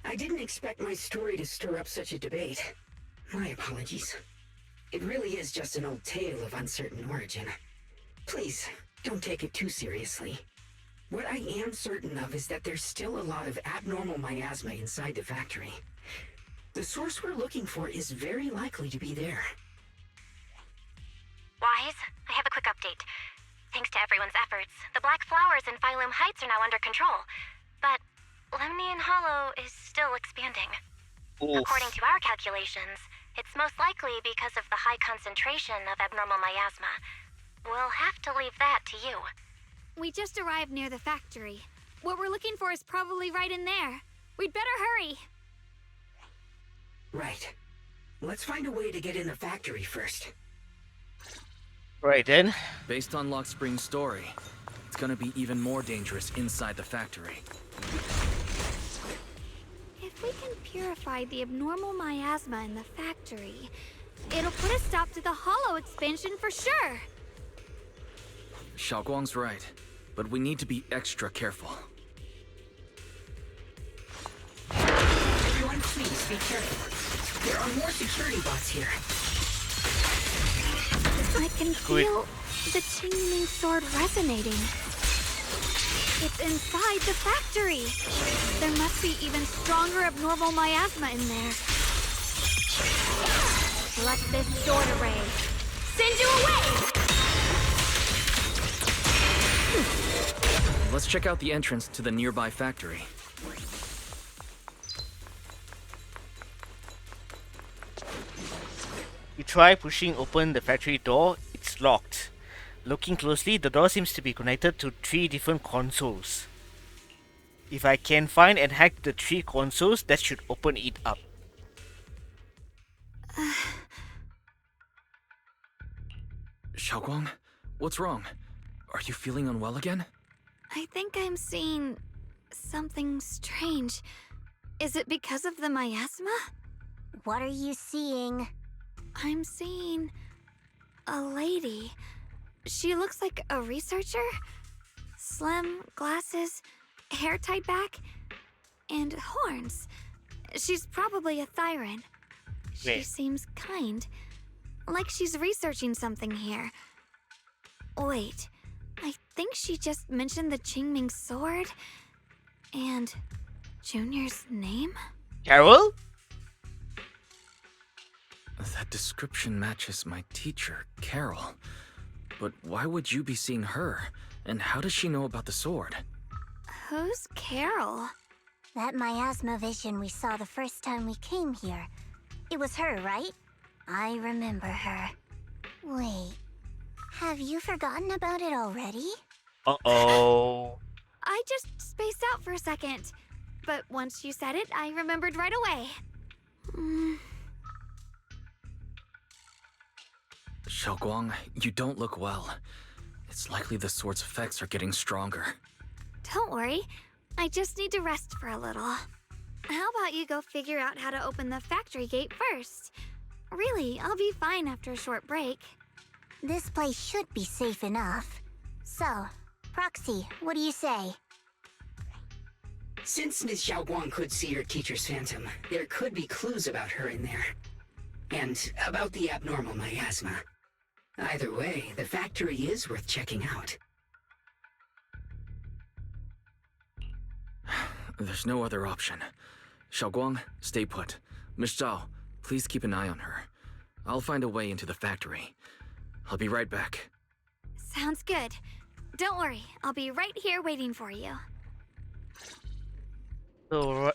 [SPEAKER 10] I didn't expect my story to stir up such a debate. My apologies. It really is just an old tale of uncertain origin. Please, don't take it too seriously. What I am certain of is that there's still a lot of abnormal miasma inside the factory. The source we're looking for is very likely to be there.
[SPEAKER 14] Wise, I have a quick update. Thanks to everyone's efforts, the Black Flowers in Phylum Heights are now under control. But Lemnian Hollow is still expanding.
[SPEAKER 1] Oof.
[SPEAKER 14] According to our calculations, it's most likely because of the high concentration of abnormal miasma. We'll have to leave that to you.
[SPEAKER 3] We just arrived near the factory. What we're looking for is probably right in there. We'd better hurry.
[SPEAKER 10] Right. Let's find a way to get in the factory first.
[SPEAKER 1] Right then.
[SPEAKER 2] Based on Lock Spring's story, it's gonna be even more dangerous inside the factory.
[SPEAKER 3] If we can purify the abnormal miasma in the factory, it'll put a stop to the hollow expansion for sure.
[SPEAKER 2] Xiaoguang's right, but we need to be extra careful.
[SPEAKER 10] Everyone, please be careful. There are more security bots here.
[SPEAKER 3] I can feel the Qingming sword resonating. It's inside the factory. There must be even stronger abnormal miasma in there. Let this sword array send you away!
[SPEAKER 2] Let's check out the entrance to the nearby factory.
[SPEAKER 1] You try pushing open the factory door, it's locked. Looking closely, the door seems to be connected to 3 different consoles. If I can find and hack the 3 consoles, that should open it up.
[SPEAKER 2] Xiaoguang, what's wrong? Are you feeling unwell again?
[SPEAKER 3] I think I'm seeing something strange. Is it because of the miasma?
[SPEAKER 14] What are you seeing?
[SPEAKER 3] I'm seeing a lady. She looks like a researcher. Slim, glasses, hair tied back, and horns. She's probably a Thyran. She
[SPEAKER 1] Wait.
[SPEAKER 3] seems kind, like she's researching something here. Wait, I think she just mentioned the Qingming sword and Junior's name?
[SPEAKER 1] Carol?
[SPEAKER 2] That description matches my teacher, Carol. But why would you be seeing her? And how does she know about the sword?
[SPEAKER 3] Who's Carol?
[SPEAKER 14] That miasma vision we saw the first time we came here. It was her, right? I remember her. Wait, have you forgotten about it already?
[SPEAKER 1] Uh-oh.
[SPEAKER 3] I just spaced out for a second. But once you said it, I remembered right away.
[SPEAKER 2] Xiaoguang, you don't look well. It's likely the sword's effects are getting stronger.
[SPEAKER 3] Don't worry. I just need to rest for a little. How about you go figure out how to open the factory gate first? Really, I'll be fine after a short break.
[SPEAKER 14] This place should be safe enough. So, Proxy, what do you say?
[SPEAKER 10] Since Ms. Xiaoguang could see her teacher's phantom, there could be clues about her in there. And about the abnormal miasma. Either way, the factory is worth checking out.
[SPEAKER 2] There's no other option. Xiaoguang, stay put. Miss Zhao, please keep an eye on her. I'll find a way into the factory. I'll be right back.
[SPEAKER 3] Sounds good. Don't worry, I'll be right here waiting for you.
[SPEAKER 1] So,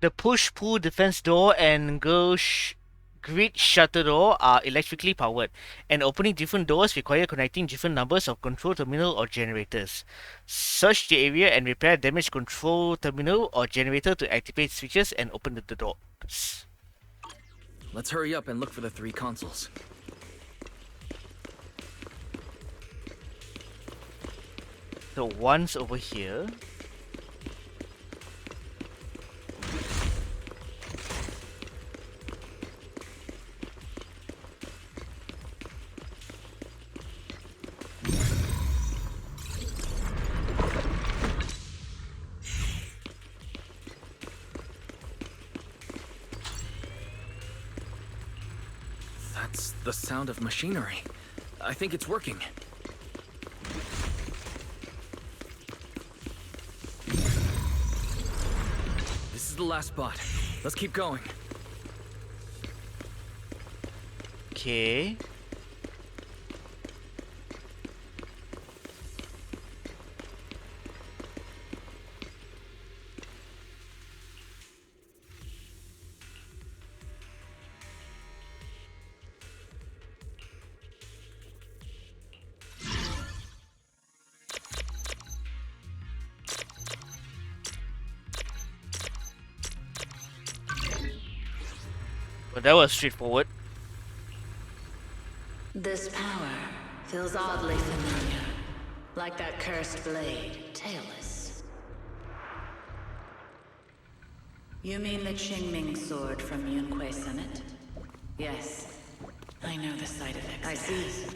[SPEAKER 1] the push-pull defense door and grid shutter door are electrically powered, and opening different doors require connecting different numbers of control terminal or generators. Search the area and repair damaged control terminal or generator to activate switches and open the doors.
[SPEAKER 2] Let's hurry up and look for the 3 consoles.
[SPEAKER 1] So one's over here.
[SPEAKER 2] That's the sound of machinery. I think it's working. This is the last spot. Let's keep going.
[SPEAKER 1] Okay. Well, that was straightforward.
[SPEAKER 9] This power feels oddly familiar. Like that cursed blade, tailless. You mean the Qingming sword from Yunquei Summit? Yes. I know the side effects. I see.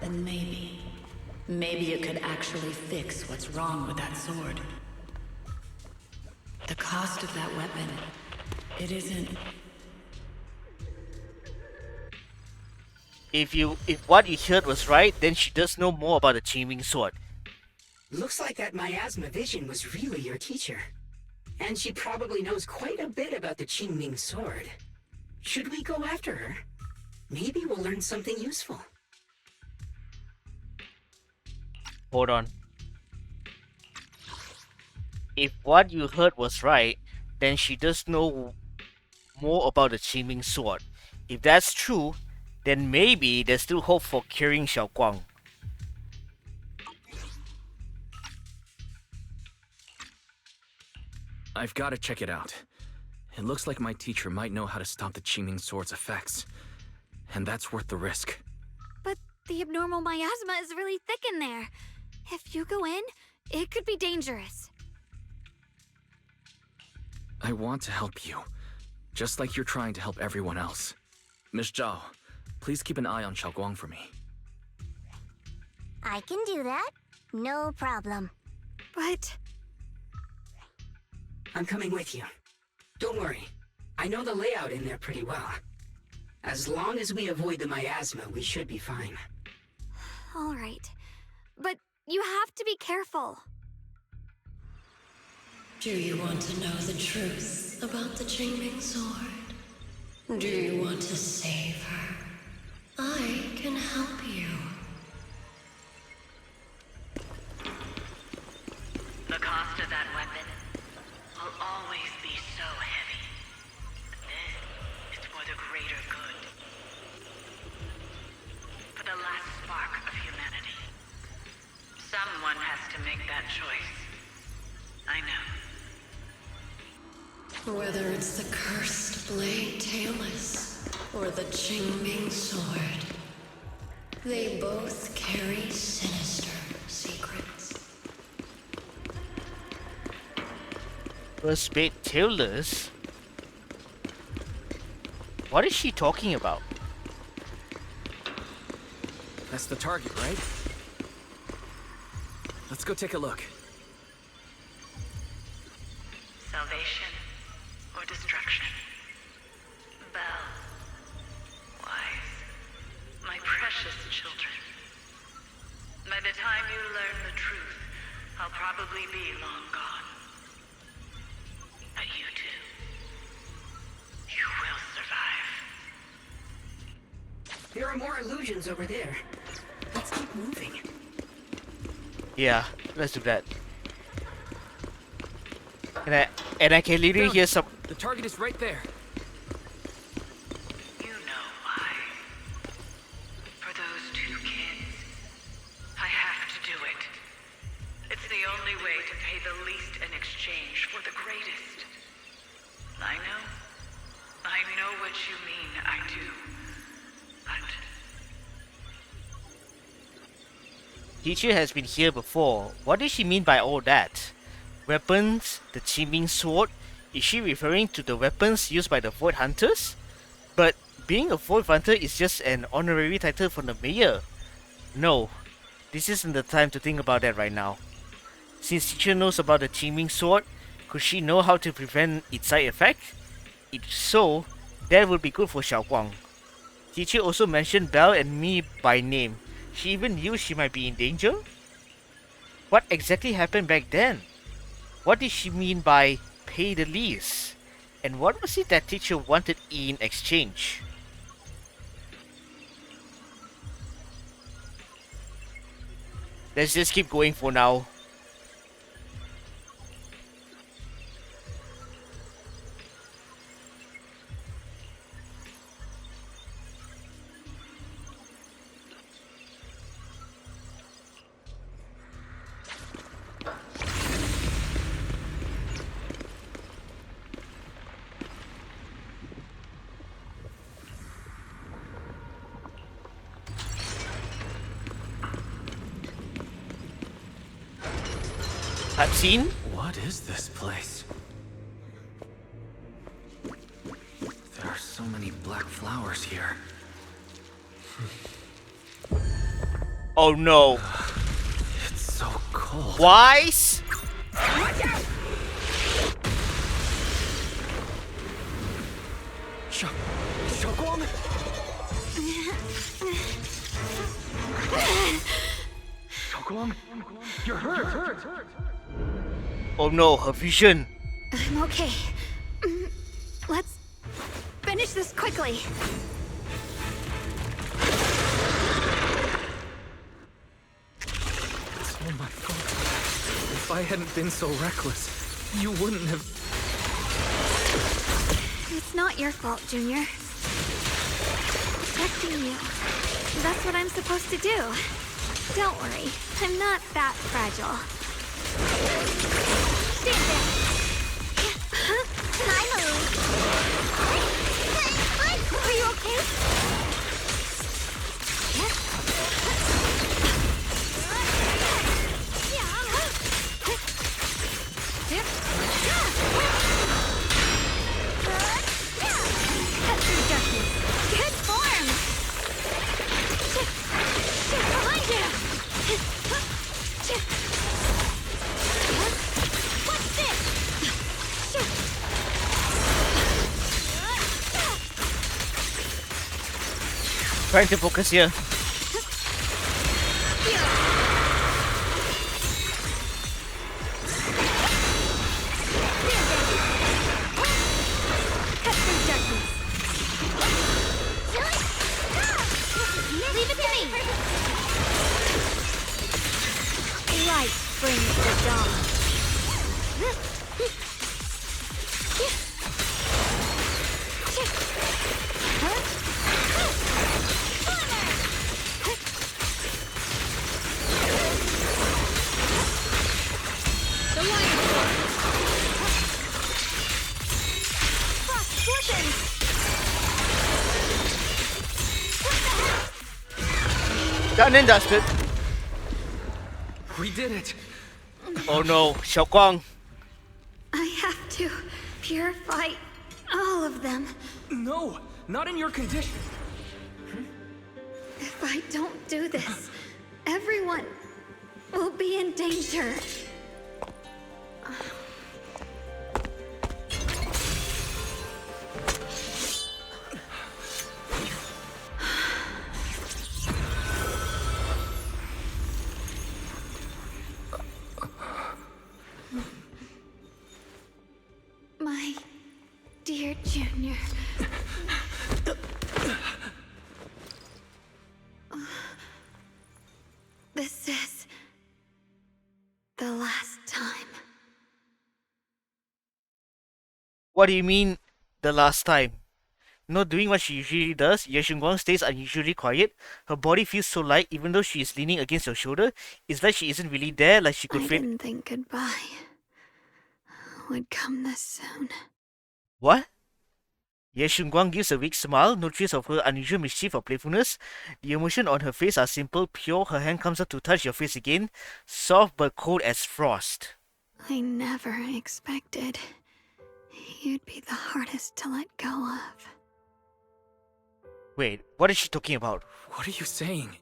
[SPEAKER 9] Then maybe you could actually fix what's wrong with that sword. The cost of that weapon, it isn't...
[SPEAKER 1] If what you heard was right, then she does know more about the Qingming sword.
[SPEAKER 10] Looks like that miasma vision was really your teacher. And she probably knows quite a bit about the Qingming sword. Should we go after her? Maybe we'll learn something useful.
[SPEAKER 1] Hold on. If what you heard was right, then she does know more about the Qingming sword. If that's true, then maybe there's still hope for curing Xiaoguang.
[SPEAKER 2] I've got to check it out. It looks like my teacher might know how to stop the Qingming sword's effects. And that's worth the risk.
[SPEAKER 3] But the abnormal miasma is really thick in there. If you go in, it could be dangerous.
[SPEAKER 2] I want to help you. Just like you're trying to help everyone else. Miss Zhao, please keep an eye on Xiaoguang for me.
[SPEAKER 14] I can do that. No problem.
[SPEAKER 3] But...
[SPEAKER 10] I'm coming with you. Don't worry. I know the layout in there pretty well. As long as we avoid the miasma, we should be fine.
[SPEAKER 3] all right. But you have to be careful.
[SPEAKER 15] Do you want to know the truth about the Qingming sword? Do you want to save her? I can help you.
[SPEAKER 6] The cost of that weapon will always be so heavy. This is for the greater good. For the last spark of humanity. Someone has to make that choice. I know.
[SPEAKER 15] Whether it's the cursed blade tailless or the Qingming sword, they both carry sinister secrets.
[SPEAKER 1] First blade tailless? What is she talking about?
[SPEAKER 2] That's the target, right? Let's go take a look.
[SPEAKER 6] Salvation or destruction? Belle, Wise, my precious children. By the time you learn the truth, I'll probably be long gone. But you two, you will survive.
[SPEAKER 10] There are more illusions over there. Let's keep moving.
[SPEAKER 1] Yeah, let's do that. And I can literally hear some.
[SPEAKER 2] The target is right there.
[SPEAKER 6] You know why. For those two kids, I have to do it. It's the only way to pay the least in exchange for the greatest. I know what you mean, I do. But
[SPEAKER 1] Teacher has been here before. What does she mean by all that? Weapons, the Qingming sword? Is she referring to the weapons used by the Void Hunters? But being a Void Hunter is just an honorary title from the mayor. No, this isn't the time to think about that right now. Since teacher knows about the Qingming sword, could she know how to prevent its side effect? If so, that would be good for Xiaoguang. Teacher also mentioned Belle and me by name. She even knew she might be in danger? What exactly happened back then? What did she mean by pay the least? And what was it that teacher wanted in exchange? Let's just keep going for now. Cutscene?
[SPEAKER 2] What is this place? There are so many black flowers here.
[SPEAKER 1] Oh no.
[SPEAKER 2] It's so cold.
[SPEAKER 1] Wise?
[SPEAKER 10] Watch out!
[SPEAKER 2] Shunguang? Shunguang? You're hurt!
[SPEAKER 1] Oh no, her vision.
[SPEAKER 3] I'm okay. Let's finish this quickly.
[SPEAKER 2] It's all my fault. If I hadn't been so reckless, you wouldn't have...
[SPEAKER 3] It's not your fault, Junior. Protecting you. That's what I'm supposed to do. Don't worry, I'm not that fragile. Stand there.
[SPEAKER 4] Hi, Marie.
[SPEAKER 3] Are you okay? Cut through darkness. Good form. Behind you. What's this?
[SPEAKER 1] Trying to focus here.
[SPEAKER 3] Leave it to me. Light brings the dawn. The light. Frost slipping.
[SPEAKER 1] Done and dusted.
[SPEAKER 2] We did it!
[SPEAKER 1] Oh no, Shunguang.
[SPEAKER 3] I have to purify all of them.
[SPEAKER 2] No! Not in your condition!
[SPEAKER 3] If I don't do this, everyone will be in danger. My dear Junior. This is the last time.
[SPEAKER 1] What do you mean, the last time? Not doing what she usually does, Ye Shunguang stays unusually quiet. Her body feels so light even though she is leaning against your shoulder. It's like she isn't really there, like she could
[SPEAKER 3] I
[SPEAKER 1] faint.
[SPEAKER 3] didn't think goodbye would come this soon.
[SPEAKER 1] What? Ye Shunguang gives a weak smile, no trace of her unusual mischief or playfulness. The emotions on her face are simple, pure. Her hand comes up to touch your face again, soft but cold as frost.
[SPEAKER 3] I never expected you'd be the hardest to let go of.
[SPEAKER 1] Wait, what is she talking about?
[SPEAKER 2] What are you saying?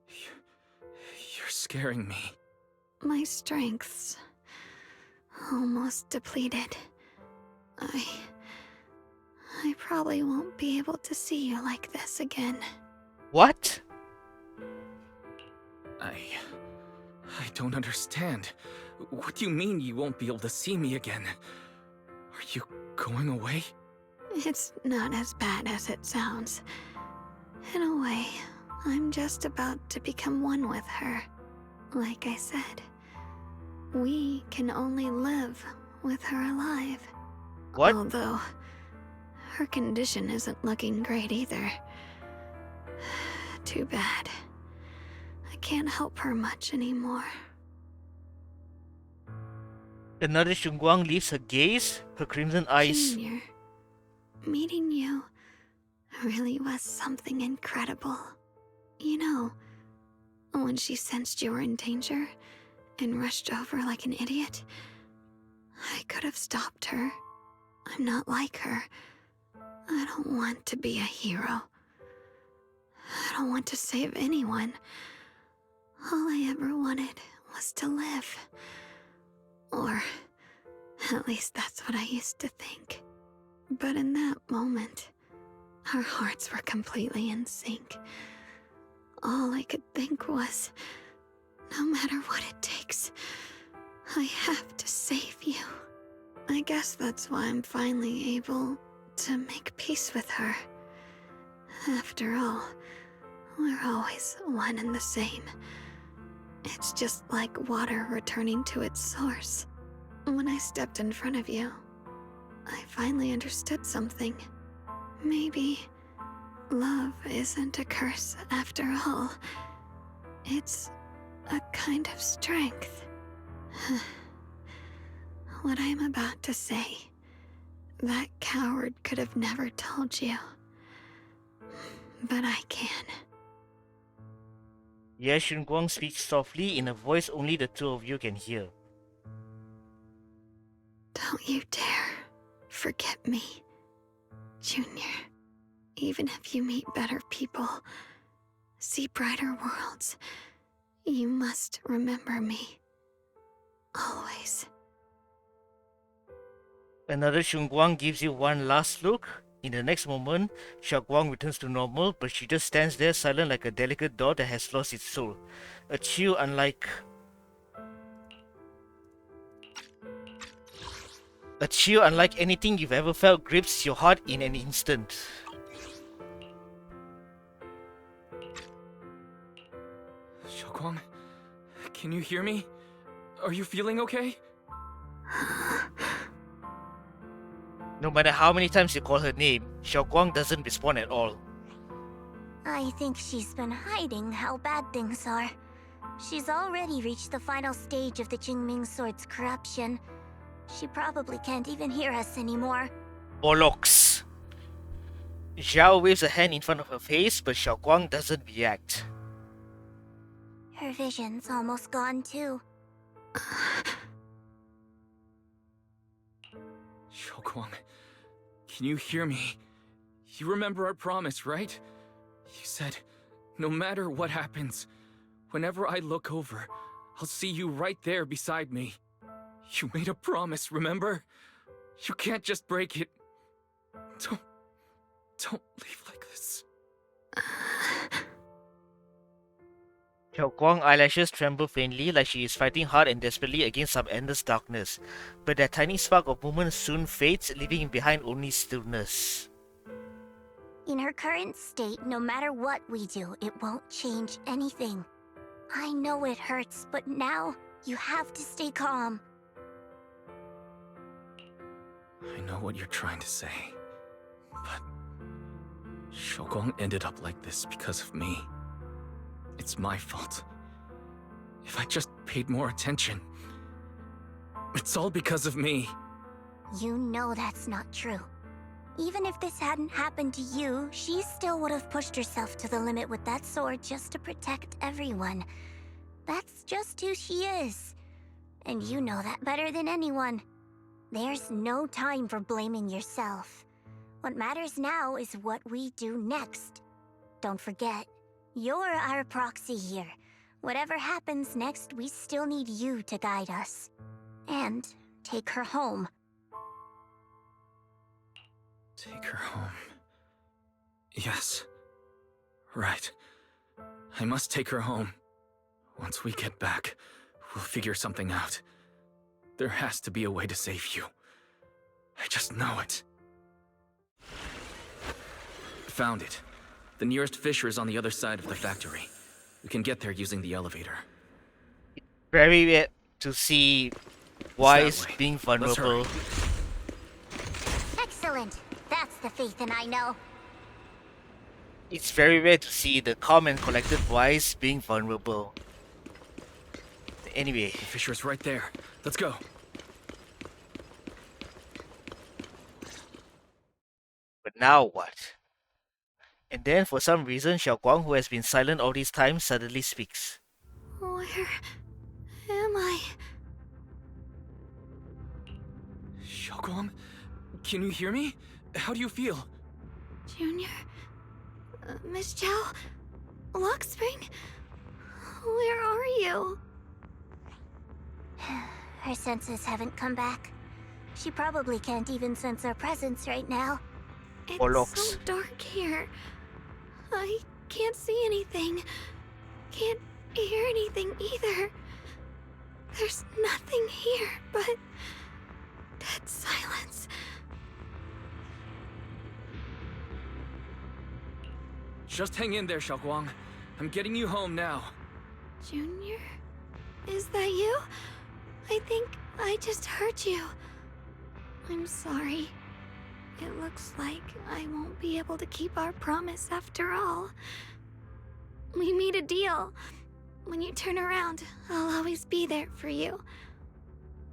[SPEAKER 2] You're scaring me.
[SPEAKER 3] My strength's almost depleted. I probably won't be able to see you like this again.
[SPEAKER 1] What?
[SPEAKER 2] I don't understand. What do you mean you won't be able to see me again? Are you going away?
[SPEAKER 3] It's not as bad as it sounds. In a way, I'm just about to become one with her. Like I said, we can only live with her alive.
[SPEAKER 1] What?
[SPEAKER 3] Although, her condition isn't looking great either. Too bad. I can't help her much anymore.
[SPEAKER 1] Another Shunguang leaves her gaze, her crimson eyes.
[SPEAKER 3] Junior, meeting you really was something incredible. You know, when she sensed you were in danger, and rushed over like an idiot. I could have stopped her. I'm not like her. I don't want to be a hero. I don't want to save anyone. All I ever wanted was to live. Or, at least that's what I used to think. But in that moment, our hearts were completely in sync. All I could think was, no matter what it takes, I have to save you. I guess that's why I'm finally able to make peace with her. After all, we're always one and the same. It's just like water returning to its source. When I stepped in front of you, I finally understood something. Maybe love isn't a curse after all. It's a kind of strength. What I'm about to say, that coward could have never told you. But I can.
[SPEAKER 1] Ye Shunguang speaks softly in a voice only the two of you can hear.
[SPEAKER 3] Don't you dare forget me, Junior. Even if you meet better people, see brighter worlds, you must remember me. Always.
[SPEAKER 1] Another Shunguang gives you one last look. In the next moment, Xiaoguang returns to normal, but she just stands there silent like a delicate doll that has lost its soul. A chill unlike anything you've ever felt grips your heart in an instant.
[SPEAKER 2] Xiaoguang, can you hear me? Are you feeling okay?
[SPEAKER 1] No matter how many times you call her name, Xiaoguang doesn't respond at all.
[SPEAKER 14] I think she's been hiding how bad things are. She's already reached the final stage of the Qingming sword's corruption. She probably can't even hear us anymore.
[SPEAKER 1] Bollocks! Zhao waves a hand in front of her face, but Xiaoguang doesn't react.
[SPEAKER 14] Her vision's almost gone too.
[SPEAKER 2] Xiaoguang, can you hear me? You remember our promise, right? You said, no matter what happens, whenever I look over, I'll see you right there beside me. You made a promise, remember? You can't just break it. Don't leave like this.
[SPEAKER 1] Xiaoguang's eyelashes tremble faintly like she is fighting hard and desperately against some endless darkness, but that tiny spark of movement soon fades, leaving behind only stillness.
[SPEAKER 14] In her current state, no matter what we do, it won't change anything. I know it hurts, but now you have to stay calm.
[SPEAKER 2] I know what you're trying to say, but Xiaoguang ended up like this because of me. It's my fault. If I just paid more attention, it's all because of me.
[SPEAKER 14] You know that's not true. Even if this hadn't happened to you, she still would have pushed herself to the limit with that sword just to protect everyone. That's just who she is. And you know that better than anyone. There's no time for blaming yourself. What matters now is what we do next. Don't forget, you're our proxy here. Whatever happens next, we still need you to guide us. And take her home.
[SPEAKER 2] Take her home. Yes. Right. I must take her home. Once we get back, we'll figure something out. There has to be a way to save you. I just know it. Found it. The nearest fissure is on the other side of the factory. We can get there using the elevator.
[SPEAKER 1] Very weird to see Wise being vulnerable.
[SPEAKER 14] Excellent. That's the Phaethon I know.
[SPEAKER 1] It's very rare to see the calm and collected Wise being vulnerable. Anyway.
[SPEAKER 2] The fissure's right there. Let's go.
[SPEAKER 1] But now what? And then for some reason, Xiaoguang, who has been silent all this time, suddenly speaks.
[SPEAKER 3] Where am My...
[SPEAKER 2] Xiaoguang? Can you hear me? How do you feel?
[SPEAKER 3] Junior? Miss Chow? Lockspring? Where are you?
[SPEAKER 14] Her senses haven't come back. She probably can't even sense our presence right now.
[SPEAKER 3] It's so dark here. I can't see anything. Can't hear anything either. There's nothing here but dead silence.
[SPEAKER 2] Just hang in there, Xiaoguang. I'm getting you home now.
[SPEAKER 3] Junior? Is that you? I think I just heard you. I'm sorry. It looks like I won't be able to keep our promise after all. We made a deal. When you turn around, I'll always be there for you.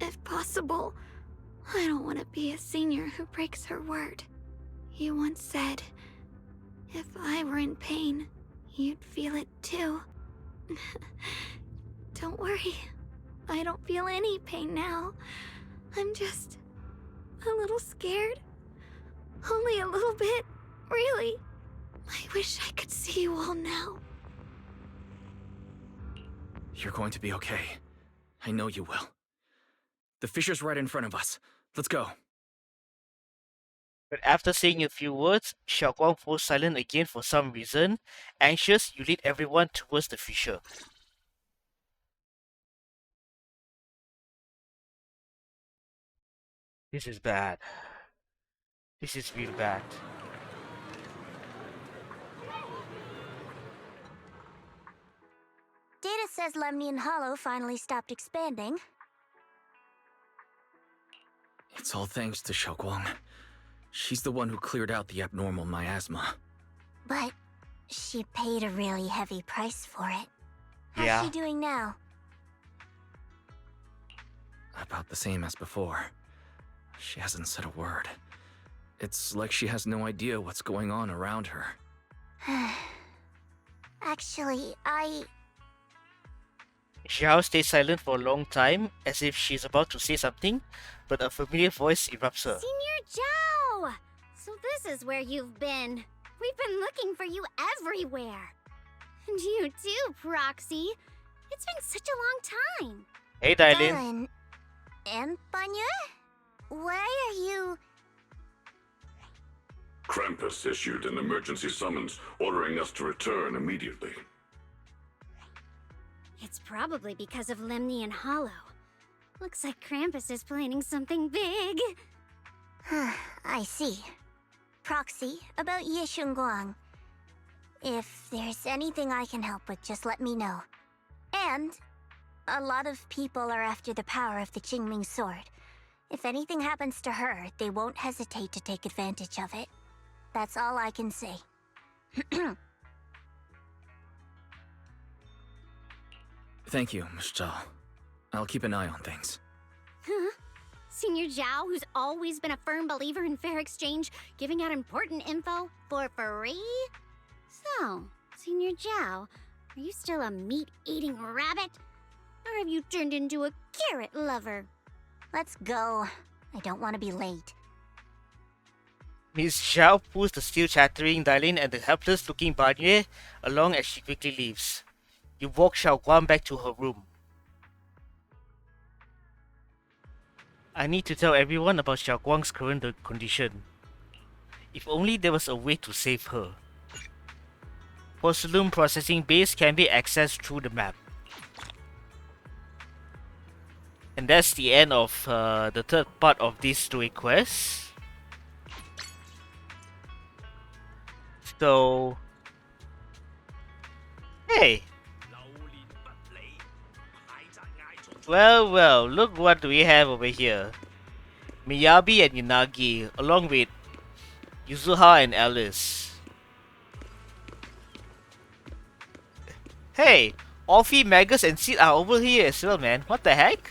[SPEAKER 3] If possible, I don't want to be a senior who breaks her word. You once said, if I were in pain, you'd feel it too. Don't worry. I don't feel any pain now. I'm just a little scared. Only a little bit, really. I wish I could see you all now.
[SPEAKER 2] You're going to be okay. I know you will. The fisher's right in front of us. Let's go.
[SPEAKER 1] But after saying a few words, Xiaoguang falls silent again for some reason. Anxious, you lead everyone towards the fissure. This is bad. This is real bad.
[SPEAKER 14] Data says Lemnian Hollow finally stopped expanding.
[SPEAKER 2] It's all thanks to Xiaoguang. She's the one who cleared out the abnormal miasma.
[SPEAKER 14] But she paid a really heavy price for it. How's
[SPEAKER 1] Yeah.
[SPEAKER 14] she doing now?
[SPEAKER 2] About the same as before. She hasn't said a word. It's like she has no idea what's going on around her.
[SPEAKER 14] Actually,
[SPEAKER 1] Xiao stays silent for a long time, as if she's about to say something, but a familiar voice interrupts her.
[SPEAKER 4] Senior Zhao! So this is where you've been. We've been looking for you everywhere. And you too, Proxy. It's been such a long time.
[SPEAKER 1] Hey, Dylan.
[SPEAKER 14] Dylan. And Banya? Why are you...
[SPEAKER 7] Krampus issued an emergency summons ordering us to return immediately.
[SPEAKER 4] It's probably because of Lemnian Hollow. Looks like Krampus is planning something big.
[SPEAKER 14] I see. Proxy, about SHUNGUANG. If there's anything I can help with, just let me know. And a lot of people are after the power of the Qingming sword. If anything happens to her, they won't hesitate to take advantage of it. That's all I can say.
[SPEAKER 2] Thank you, Miss Zhao. I'll keep an eye on things.
[SPEAKER 4] Huh? Senior Zhao, who's always been a firm believer in fair exchange, giving out important info for free? So, Senior Zhao, are you still a meat-eating rabbit? Or have you turned into a carrot lover?
[SPEAKER 14] Let's go. I don't want to be late.
[SPEAKER 1] Miss Zhao pulls the still chattering Dylan and the helpless-looking Banye along as she quickly leaves. You walk Xiaoguang back to her room. I need to tell everyone about Xiaoguang's current condition. If only there was a way to save her. Porcelain processing base can be accessed through the map. And that's the end of the third part of this story quest. So... Hey! Well, look what we have over here. Miyabi and Yanagi, along with Yuzuha and Alice. Hey! Orphe, Magus and Sid are over here as well, man. What the heck?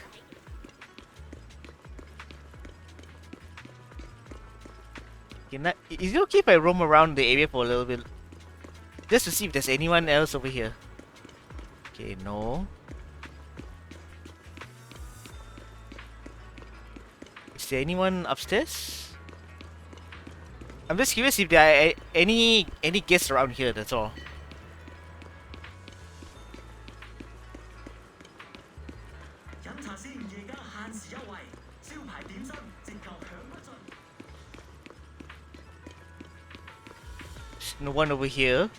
[SPEAKER 1] Is it okay if I roam around the area for a little bit? Just to see if there's anyone else over here. Okay, no. there anyone upstairs? I'm just curious if there are any guests around here, that's all. No one over here.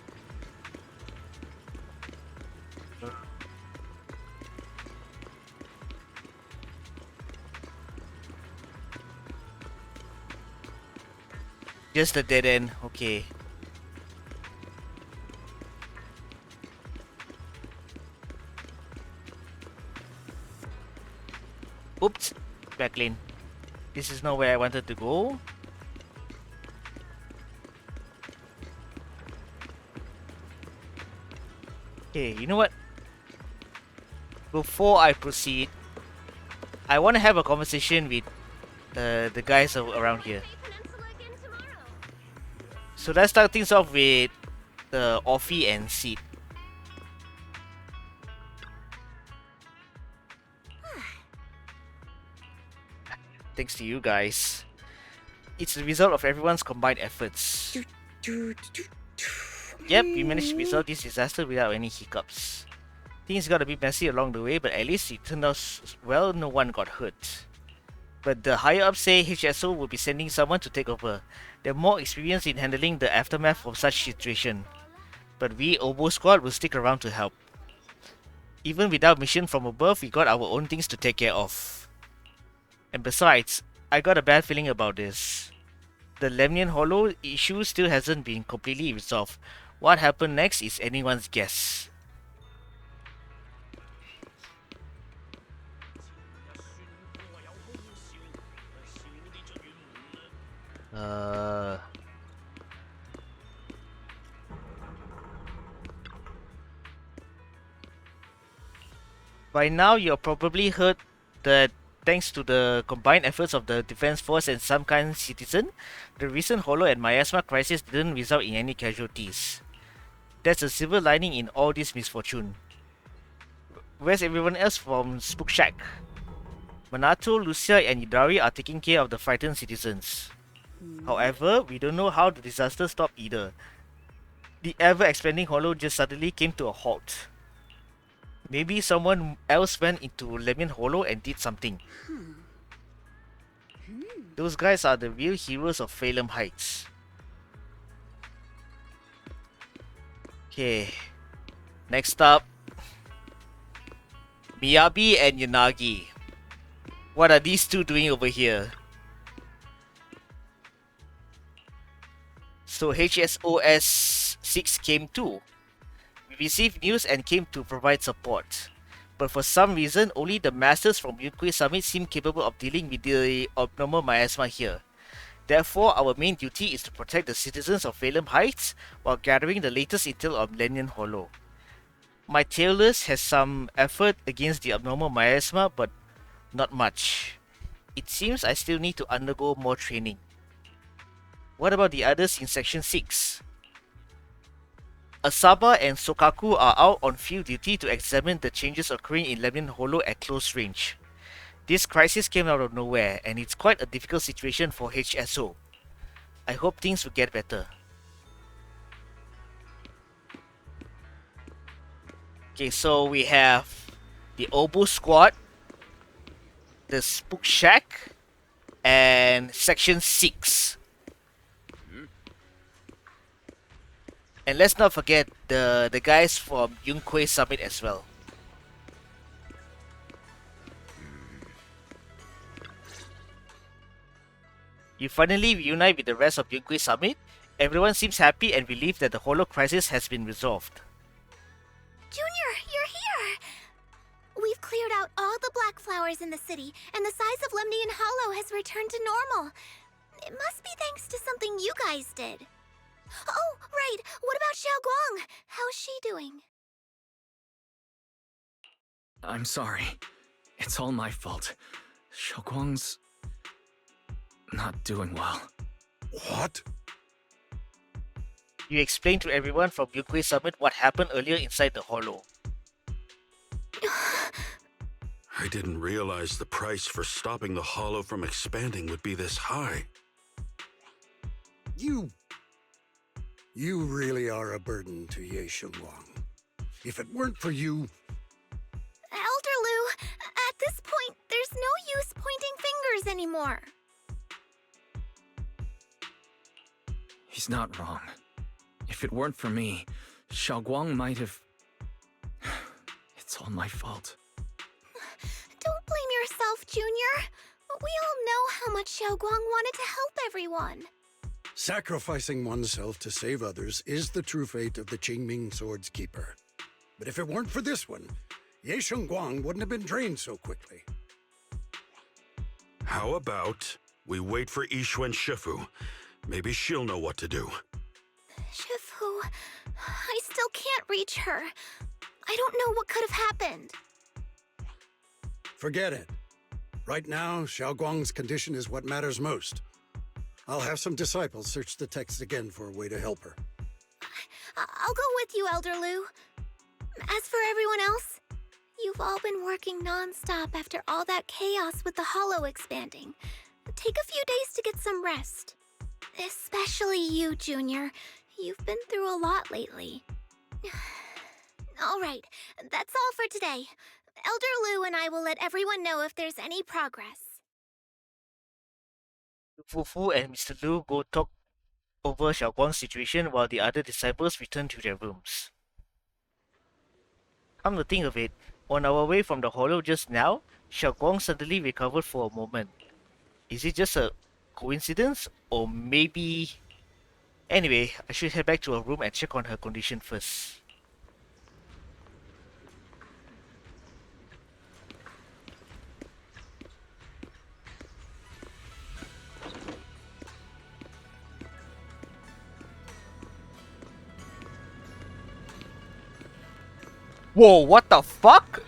[SPEAKER 1] Just a dead end, okay. Oops, back lane. This is not where I wanted to go. Okay, you know what? Before I proceed, I want to have a conversation with the guys around here. So let's start things off with Offie and Sid. Thanks to you guys. It's the result of everyone's combined efforts. Yep, we managed to resolve this disaster without any hiccups. Things got a bit messy along the way, but at least it turned out well, no one got hurt. But the higher ups say HSO will be sending someone to take over. They're more experienced in handling the aftermath of such situation. But we, Obo Squad, will stick around to help. Even without mission from above, we got our own things to take care of. And besides, I got a bad feeling about this. The Lemnian Hollow issue still hasn't been completely resolved. What happened next is anyone's guess. By now, you've probably heard that thanks to the combined efforts of the Defense Force and some kind citizen, the recent Hollow and Miasma crisis didn't result in any casualties. That's a silver lining in all this misfortune. Where's everyone else from Spook Shack? Minato, Lucia, and Idari are taking care of the frightened citizens. However, we don't know how the disaster stopped either. The ever-expanding Hollow just suddenly came to a halt. Maybe someone else went into Lemon Hollow and did something. Those guys are the real heroes of Phalem Heights. Okay. Next up, Miyabi and Yanagi. What are these two doing over here? So HSOS 6 came too. We received news and came to provide support. But for some reason, only the masters from Yunquay Summit seem capable of dealing with the abnormal miasma here. Therefore, our main duty is to protect the citizens of Phalem Heights while gathering the latest intel of Lennian Hollow. My tailors has some effort against the abnormal miasma, but not much. It seems I still need to undergo more training. What about the others in Section 6? Asaba and Sokaku are out on field duty to examine the changes occurring in Lemnian Hollow at close range. This crisis came out of nowhere, and it's quite a difficult situation for HSO. I hope things will get better. Okay, so we have the Obo Squad, the Spook Shack, and Section 6. And let's not forget the guys from Yunquay Summit as well. You finally reunite with the rest of Yunquay Summit. Everyone seems happy and relieved that the Hollow crisis has been resolved.
[SPEAKER 4] Junior, you're here! We've cleared out all the black flowers in the city, and the size of Lemnian Hollow has returned to normal. It must be thanks to something you guys did. Oh, right. What about Xiaoguang? How's she doing?
[SPEAKER 2] I'm sorry. It's all my fault. Xiaoguang's not doing well.
[SPEAKER 5] What?
[SPEAKER 1] You explained to everyone from Yunquay Summit what happened earlier inside the Hollow.
[SPEAKER 8] I didn't realize the price for stopping the hollow from expanding would be this high.
[SPEAKER 5] You really are a burden to Ye Shunguang. If it weren't for you...
[SPEAKER 4] Elder Lu, at this point, there's no use pointing fingers anymore.
[SPEAKER 2] He's not wrong. If it weren't for me, Xiaoguang might have... It's all my fault.
[SPEAKER 4] Don't blame yourself, Junior. We all know how much Xiaoguang wanted to help everyone.
[SPEAKER 5] Sacrificing oneself to save others is the true fate of the Qingming Sword's keeper. But if it weren't for this one, Ye Shunguang wouldn't have been drained so quickly.
[SPEAKER 8] How about we wait for Yixuan Shifu? Maybe she'll know what to do.
[SPEAKER 4] Shifu, I still can't reach her. I don't know what could have happened.
[SPEAKER 5] Forget it. Right now, Xiaoguang's condition is what matters most. I'll have some disciples search the text again for a way to help her.
[SPEAKER 4] I'll go with you, Elder Lu. As for everyone else, you've all been working non-stop after all that chaos with the hollow expanding. Take a few days to get some rest. Especially you, Junior. You've been through a lot lately. All right, that's all for today. Elder Lu and I will let everyone know if there's any progress.
[SPEAKER 1] Fufu and Mr. Lu go talk over Xiaoguang's situation while the other disciples return to their rooms. Come to think of it, on our way from the hollow just now, Xiaoguang suddenly recovered for a moment. Is it just a coincidence, or maybe... Anyway, I should head back to her room and check on her condition first. Whoa, what the fuck?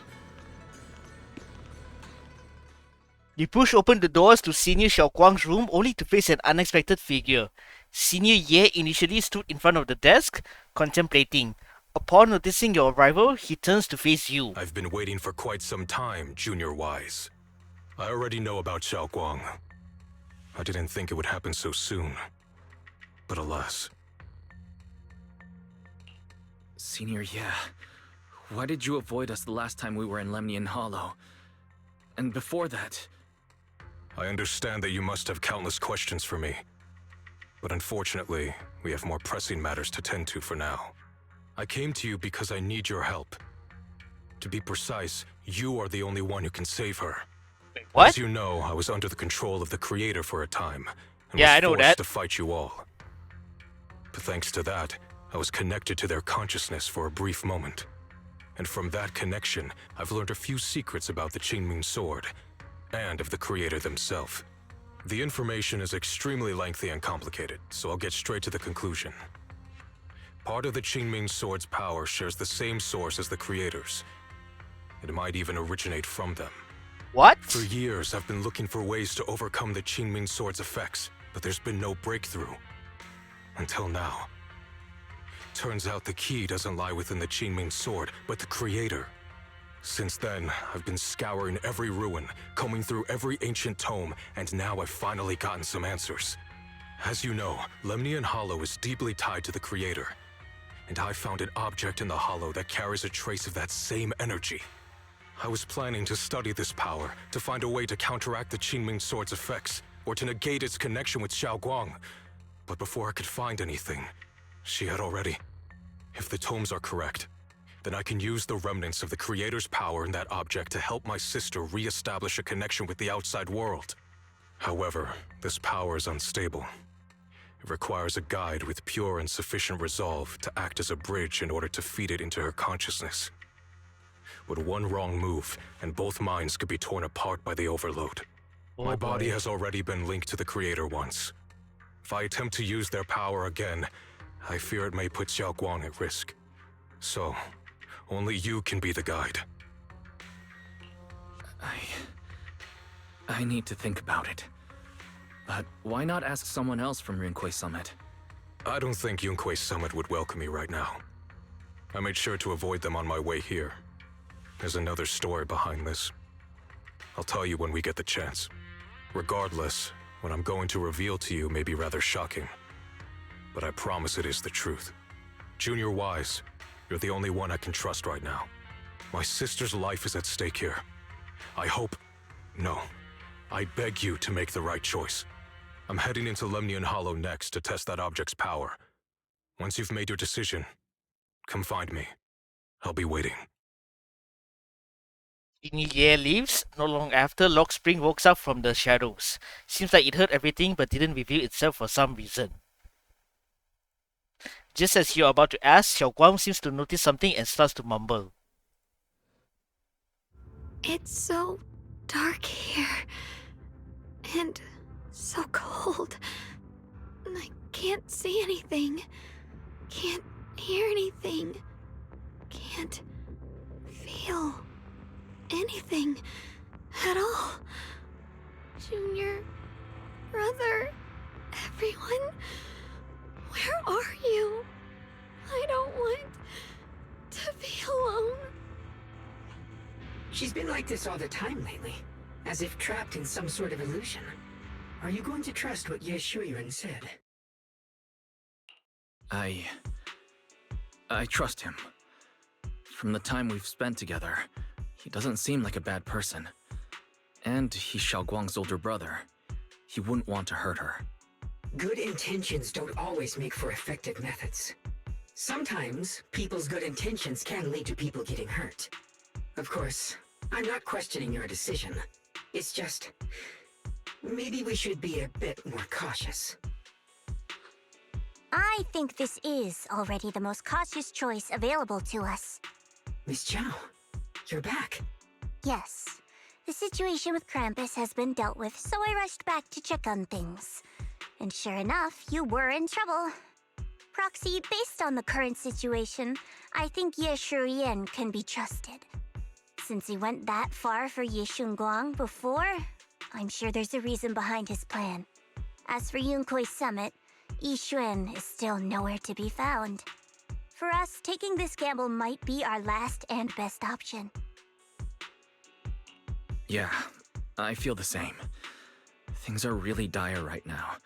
[SPEAKER 1] You push open the doors to Senior Xiaoguang's room only to face an unexpected figure. Senior Ye initially stood in front of the desk, contemplating. Upon noticing your arrival, he turns to face you.
[SPEAKER 16] I've been waiting for quite some time, Junior Wise. I already know about Xiaoguang. I didn't think it would happen so soon. But alas.
[SPEAKER 2] Senior Ye, why did you avoid us the last time we were in Lemnian Hollow? And before that...
[SPEAKER 16] I understand that you must have countless questions for me. But unfortunately, we have more pressing matters to tend to for now. I came to you because I need your help. To be precise, you are the only one who can save her.
[SPEAKER 1] Wait, what?
[SPEAKER 16] As you know, I was under the control of the Creator for a time, and
[SPEAKER 1] I
[SPEAKER 16] was
[SPEAKER 1] know
[SPEAKER 16] forced
[SPEAKER 1] that.
[SPEAKER 16] to fight you all. But thanks to that, I was connected to their consciousness for a brief moment. And from that connection, I've learned a few secrets about the Qingming Sword, and of the Creator themselves. The information is extremely lengthy and complicated, so I'll get straight to the conclusion. Part of the Qingming Sword's power shares the same source as the Creator's. It might even originate from them.
[SPEAKER 1] What?
[SPEAKER 16] For years, I've been looking for ways to overcome the Qingming Sword's effects, but there's been no breakthrough. Until now. Turns out the key doesn't lie within the Qingming Sword, but the Creator. Since then, I've been scouring every ruin, combing through every ancient tome, and now I've finally gotten some answers. As you know, Lemnian Hollow is deeply tied to the Creator. And I found an object in the Hollow that carries a trace of that same energy. I was planning to study this power, to find a way to counteract the Qingming Sword's effects, or to negate its connection with Xiaoguang. But before I could find anything, she had already... If the tomes are correct, then I can use the remnants of the Creator's power in that object to help my sister re-establish a connection with the outside world. However, this power is unstable. It requires a guide with pure and sufficient resolve to act as a bridge in order to feed it into her consciousness. With one wrong move, and both minds could be torn apart by the overload. My body has already been linked to the Creator once. If I attempt to use their power again, I fear it may put Xiaoguang at risk. So, only you can be the guide.
[SPEAKER 2] I need to think about it. But why not ask someone else from Yunquei Summit?
[SPEAKER 16] I don't think Yunquei Summit would welcome me right now. I made sure to avoid them on my way here. There's another story behind this. I'll tell you when we get the chance. Regardless, what I'm going to reveal to you may be rather shocking. But I promise it is the truth. Junior Wise, you're the only one I can trust right now. My sister's life is at stake here. I hope... No. I beg you to make the right choice. I'm heading into Lemnian Hollow next to test that object's power. Once you've made your decision, come find me. I'll be waiting.
[SPEAKER 1] Senior Ye leaves. Not long after, Lock Spring wakes up from the shadows. Seems like it heard everything but didn't reveal itself for some reason. Just as you're about to ask, Xiaoguang seems to notice something and starts to mumble.
[SPEAKER 3] It's so dark here. And so cold. I can't see anything. Can't hear anything. Can't feel anything at all. Junior, brother, everyone, where are you? I don't want to be alone.
[SPEAKER 10] She's been like this all the time lately, as if trapped in some sort of illusion. Are you going to trust what Ye Shuyuan said?
[SPEAKER 2] I trust him. From the time we've spent together, he doesn't seem like a bad person. And he's Xiaoguang's older brother. He wouldn't want to hurt her.
[SPEAKER 10] Good intentions don't always make for effective methods. Sometimes, people's good intentions can lead to people getting hurt. Of course, I'm not questioning your decision. It's just... maybe we should be a bit more cautious.
[SPEAKER 14] I think this is already the most cautious choice available to us.
[SPEAKER 10] Miss Chow, you're back.
[SPEAKER 14] Yes. The situation with Krampus has been dealt with, so I rushed back to check on things. And sure enough, you were in trouble. Proxy, based on the current situation, I think Ye Shuyuan can be trusted. Since he went that far for Ye Shunguang before, I'm sure there's a reason behind his plan. As for Yunkui's summit, Yixuan is still nowhere to be found. For us, taking this gamble might be our last and best option.
[SPEAKER 2] Yeah, I feel the same. Things are really dire right now,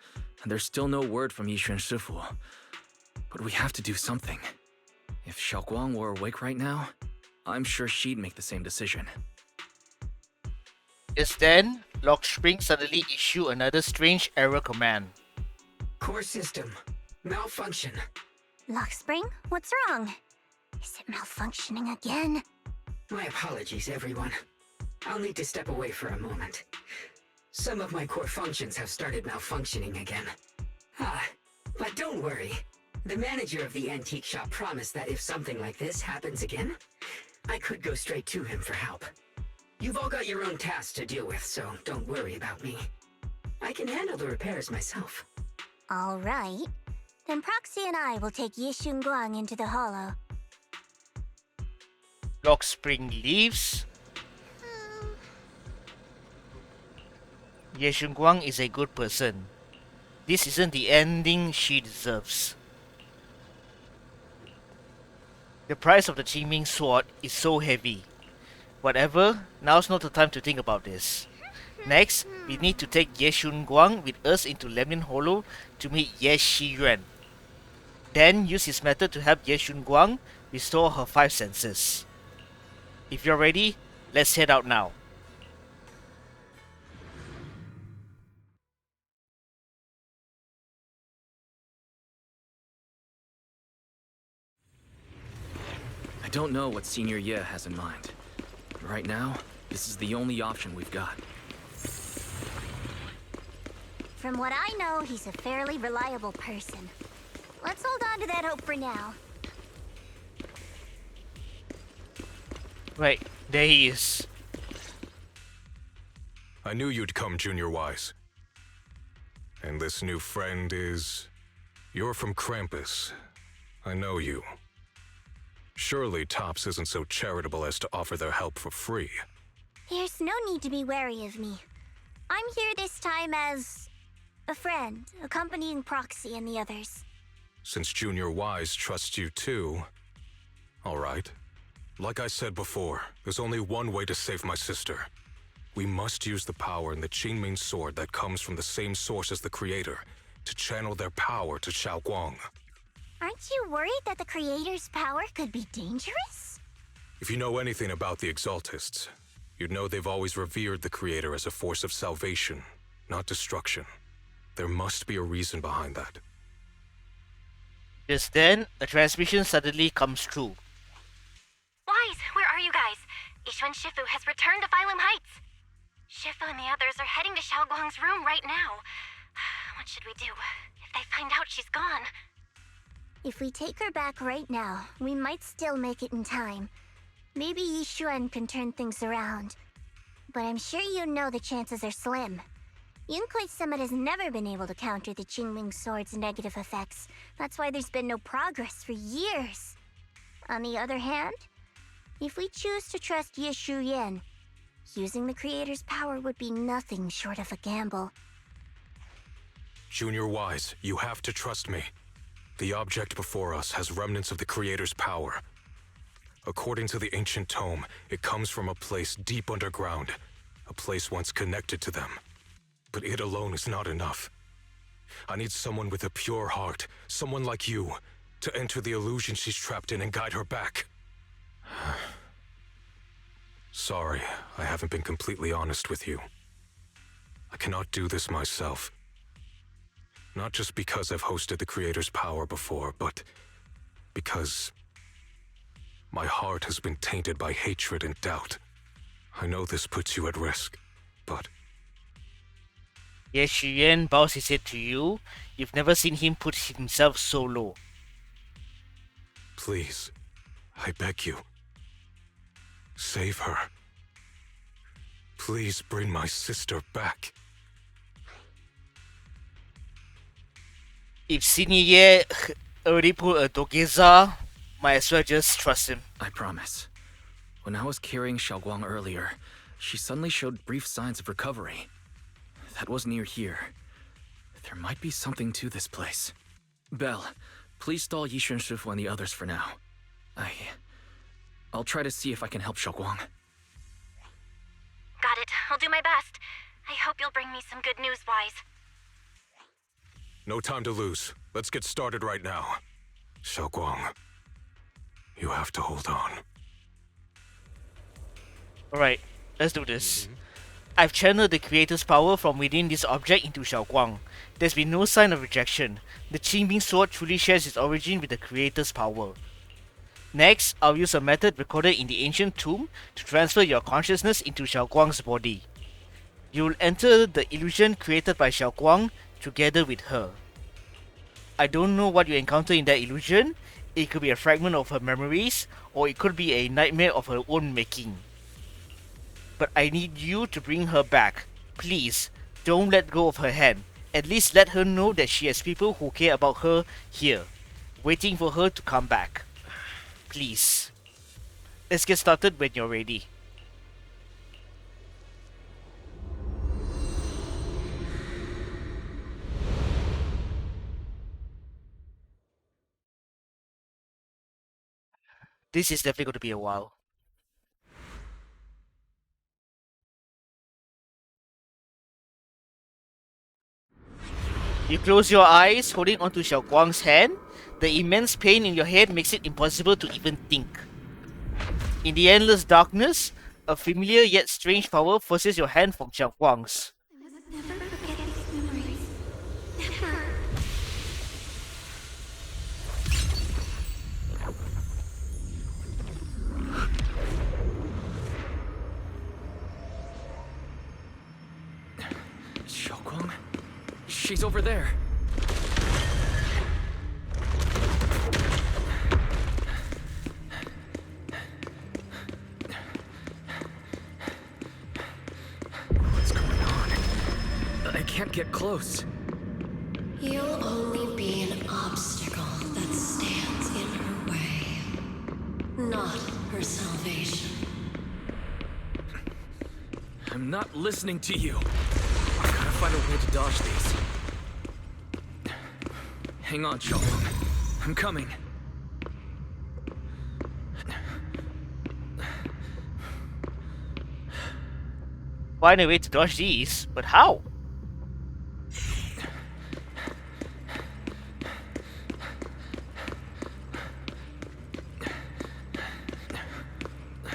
[SPEAKER 2] and there's still no word from Yixuan Shifu. But we have to do something. If Xiaoguang were awake right now, I'm sure she'd make the same decision.
[SPEAKER 1] Just then, Lock Spring suddenly issued another strange error command.
[SPEAKER 10] Core system. Malfunction.
[SPEAKER 14] Lockspring, what's wrong? Is it malfunctioning again?
[SPEAKER 10] My apologies, everyone. I'll need to step away for a moment. Some of my core functions have started malfunctioning again. But don't worry. The manager of the antique shop promised that if something like this happens again, I could go straight to him for help. You've all got your own tasks to deal with, so don't worry about me. I can handle the repairs myself.
[SPEAKER 14] All right. Then Proxy and I will take Ye Shunguang into the hollow.
[SPEAKER 1] Lock Spring leaves. Ye Shunguang is a good person. This isn't the ending she deserves. The price of the Qingming sword is so heavy. Whatever, now's not the time to think about this. Next, we need to take Ye Shunguang with us into Lemnian Hollow to meet Ye Shiyuan. Then use his method to help Ye Shunguang restore her 5 senses. If you're ready, let's head out now.
[SPEAKER 2] I don't know what Senior Ye has in mind. Right now, this is the only option we've got.
[SPEAKER 14] From what I know, he's a fairly reliable person. Let's hold on to that hope for now.
[SPEAKER 1] Right, there he is.
[SPEAKER 16] I knew you'd come, Junior Wise. And this new friend is... You're from Krampus. I know you. Surely Tops isn't so charitable as to offer their help for free.
[SPEAKER 14] There's no need to be wary of me. I'm here this time as... a friend, accompanying Proxy and the others.
[SPEAKER 16] Since Junior Wise trusts you too... All right. Like I said before, there's only one way to save my sister. We must use the power in the Qingming sword that comes from the same source as the creator to channel their power to SHUNGUANG.
[SPEAKER 14] Aren't you worried that the creator's power could be dangerous?
[SPEAKER 16] If you know anything about the Exaltists, you'd know they've always revered the creator as a force of salvation, not destruction. There must be a reason behind that.
[SPEAKER 1] Just then, a transmission suddenly comes through.
[SPEAKER 4] Wise, where are you guys? Ishu and Shifu has returned to Phylum Heights. Shifu and the others are heading to Xiaoguang's room right now. What should we do? If they find out she's gone...
[SPEAKER 14] If we take her back right now, we might still make it in time. Maybe Yishuan can turn things around. But I'm sure you know the chances are slim. Yunkuei Summit has never been able to counter the Qingming sword's negative effects. That's why there's been no progress for years. On the other hand, if we choose to trust Yishu Yan, using the creator's power would be nothing short of a gamble.
[SPEAKER 16] Junior Wise, you have to trust me. The object before us has remnants of the creator's power. According to the ancient tome, it comes from a place deep underground, a place once connected to them. But it alone is not enough. I need someone with a pure heart, someone like you, to enter the illusion she's trapped in and guide her back. Sorry, I haven't been completely honest with you. I cannot do this myself. Not just because I've hosted the creator's power before, but because my heart has been tainted by hatred and doubt. I know this puts you at risk, but...
[SPEAKER 1] Yes, Xu Yan bows his head to you. You've never seen him put himself so low.
[SPEAKER 16] Please, I beg you. Save her. Please bring my sister back.
[SPEAKER 1] If Sinye already put a Dogeza, might as well just trust him.
[SPEAKER 2] I promise. When I was carrying Xiaoguang earlier, she suddenly showed brief signs of recovery. That was near here. There might be something to this place. Belle, please stall Yishu and Shifu and the others for now. I'll try to see if I can help Xiaoguang.
[SPEAKER 4] Got it. I'll do my best. I hope you'll bring me some good news, Wise.
[SPEAKER 16] No time to lose. Let's get started right now. Xiaoguang, you have to hold on.
[SPEAKER 1] Alright, let's do this. I've channeled the creator's power from within this object into Xiaoguang. There's been no sign of rejection. The Qingming sword truly shares its origin with the creator's power. Next, I'll use a method recorded in the ancient tomb to transfer your consciousness into Xiaoguang's body. You'll enter the illusion created by Xiaoguang together with her. I don't know what you encounter in that illusion. It could be a fragment of her memories, or it could be a nightmare of her own making. But I need you to bring her back. Please, don't let go of her hand. At least let her know that she has people who care about her here, waiting for her to come back. Please. Let's get started when you're ready. This is definitely going to be a while. You close your eyes, holding onto Xiaoguang's hand. The immense pain in your head makes it impossible to even think. In the endless darkness, a familiar yet strange power forces your hand from Xiaoguang's.
[SPEAKER 3] Never forget these memories. Never.
[SPEAKER 2] Xiaoguang? She's over there. What's going on? I can't get close.
[SPEAKER 15] You'll only be an obstacle that stands in her way, not her salvation.
[SPEAKER 2] I'm not listening to you. I gotta find a way to dodge these. Hang on, Xiaoguang. I'm coming.
[SPEAKER 1] Find a way to dodge these, but how?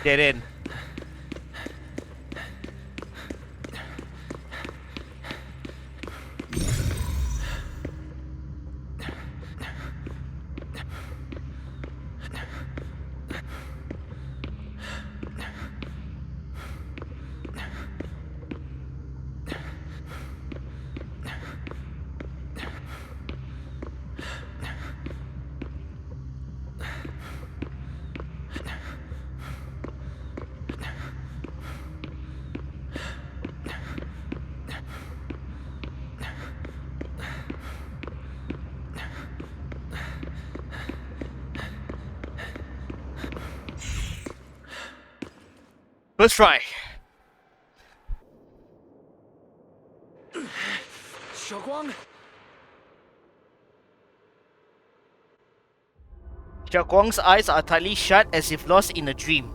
[SPEAKER 1] Dead end. Let's try.
[SPEAKER 2] SHUNGUANG?
[SPEAKER 1] Xiaoguang's eyes are tightly shut as if lost in a dream.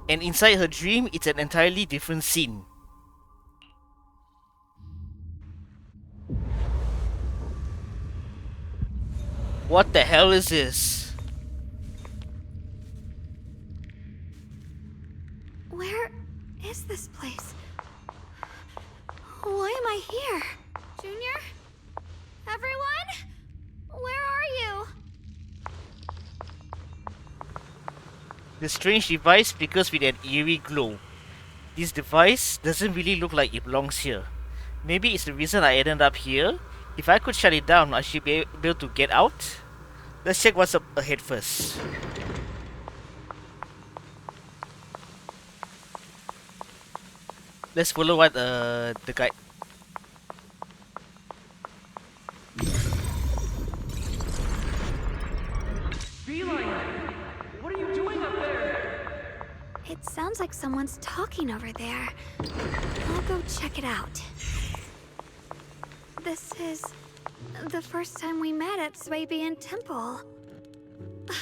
[SPEAKER 1] And inside her dream, it's an entirely different scene. What the hell is this?
[SPEAKER 3] Where is this place? Why am I here? Junior? Everyone? Where are you?
[SPEAKER 1] The strange device flickers with an eerie glow. This device doesn't really look like it belongs here. Maybe it's the reason I ended up here. If I could shut it down, I should be able to get out. Let's check what's up ahead first. Let's follow what the guide.
[SPEAKER 3] What are you doing up there? It sounds like someone's talking over there. I'll go check it out. This is the first time we met at Swabian Temple.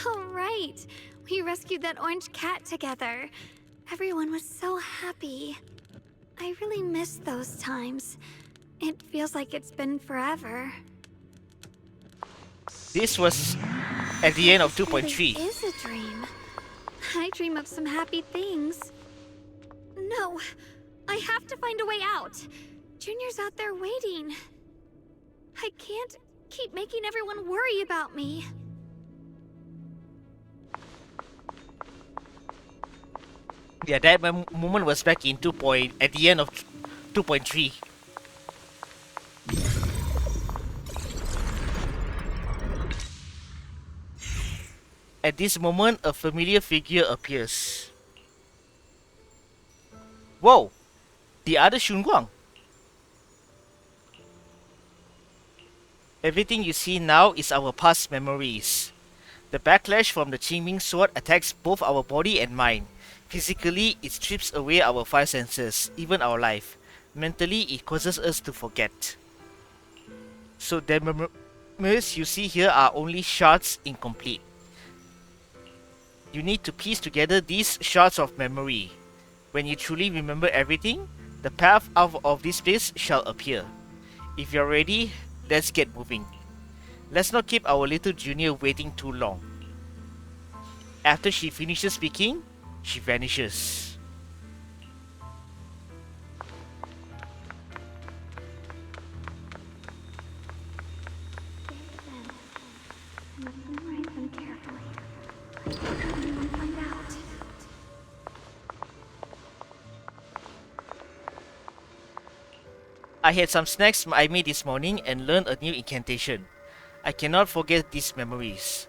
[SPEAKER 3] Oh, right. We rescued that orange cat together. Everyone was so happy. I really miss those times. It feels like it's been forever.
[SPEAKER 1] This was at the end of
[SPEAKER 3] This
[SPEAKER 1] 2.3.
[SPEAKER 3] really is a dream. I dream of some happy things. No, I have to find a way out. Junior's out there waiting. I can't keep making everyone worry about me.
[SPEAKER 1] Yeah, that moment was back in at the end of 2.3. At this moment, a familiar figure appears. Whoa! The other SHUNGUANG. Everything you see now is our past memories. The backlash from the Qingming sword attacks both our body and mind. Physically, it strips away our five senses, even our life. Mentally, it causes us to forget. So the memories you see here are only shards, incomplete. You need to piece together these shards of memory. When you truly remember everything, the path out of this place shall appear. If you're ready, let's get moving. Let's not keep our little junior waiting too long. After she finishes speaking, she vanishes. I had some snacks I made this morning and learned a new incantation. I cannot forget these memories.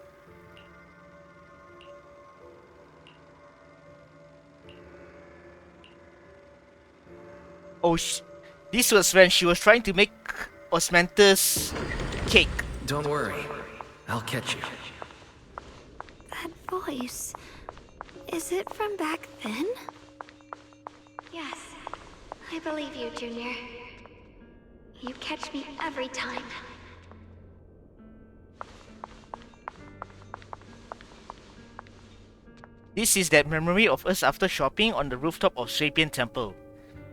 [SPEAKER 1] Oh, this was when she was trying to make Osmanthus cake.
[SPEAKER 2] Don't worry. I'll catch you.
[SPEAKER 3] That voice. Is it from back then? Yes. I believe you, Junior. You catch me every time.
[SPEAKER 1] This is that memory of us after shopping on the rooftop of Swabian Temple.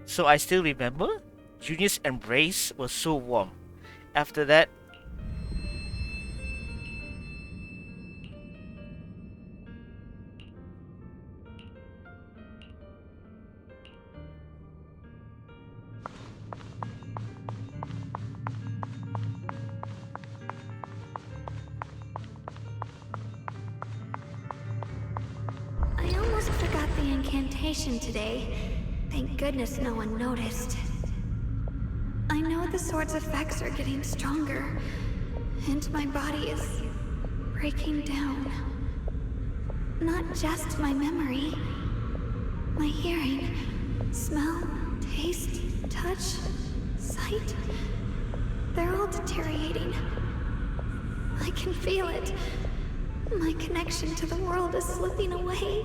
[SPEAKER 1] So I still remember, Junior's embrace was so warm. After that,
[SPEAKER 3] I almost forgot the incantation today. Thank goodness no one noticed. I know the sword's effects are getting stronger, and my body is breaking down. Not just my memory, my hearing, smell, taste, touch, sight. They're all deteriorating. I can feel it. My connection to the world is slipping away.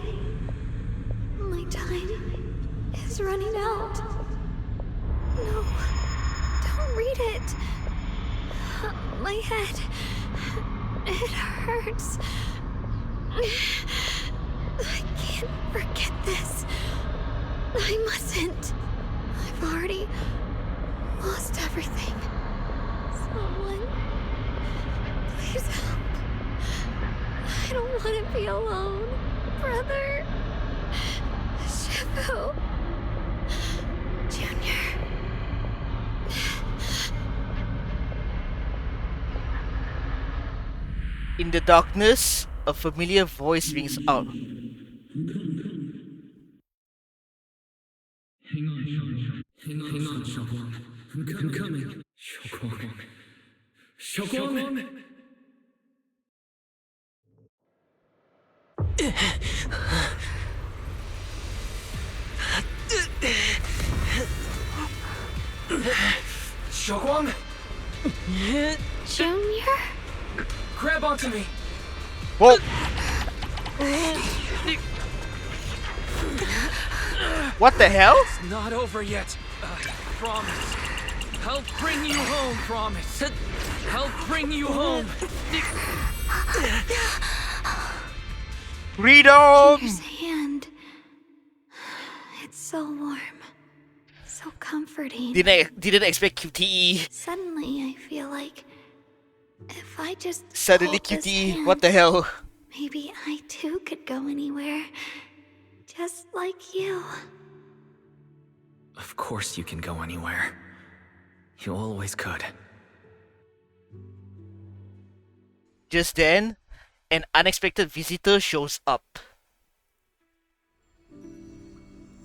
[SPEAKER 3] My time is running out. No, don't read it. My head, it hurts. I can't forget this. I mustn't. I've already lost everything. Someone, please help. I don't want to be alone, brother. Shifu. Junior.
[SPEAKER 1] in the darkness, a familiar voice rings out.
[SPEAKER 2] Hang on, Xiaoguang. I'm coming. Xiaoguang. Xiaoguang!
[SPEAKER 3] Junior?
[SPEAKER 2] Grab onto me!
[SPEAKER 1] Whoa! What the hell?
[SPEAKER 2] It's not over yet. Promise. I'll bring you home, promise. I'll bring you home.
[SPEAKER 1] Freedom!
[SPEAKER 3] Junior's hand. It's so warm. So comforting.
[SPEAKER 1] Didn't expect QTE.
[SPEAKER 3] Suddenly, I feel like if I just
[SPEAKER 1] Suddenly
[SPEAKER 3] hold this
[SPEAKER 1] QTE.
[SPEAKER 3] hand,
[SPEAKER 1] What the hell?
[SPEAKER 3] maybe I too could go anywhere, just like you.
[SPEAKER 2] Of course you can go anywhere. You always could.
[SPEAKER 1] Just then, an unexpected visitor shows up.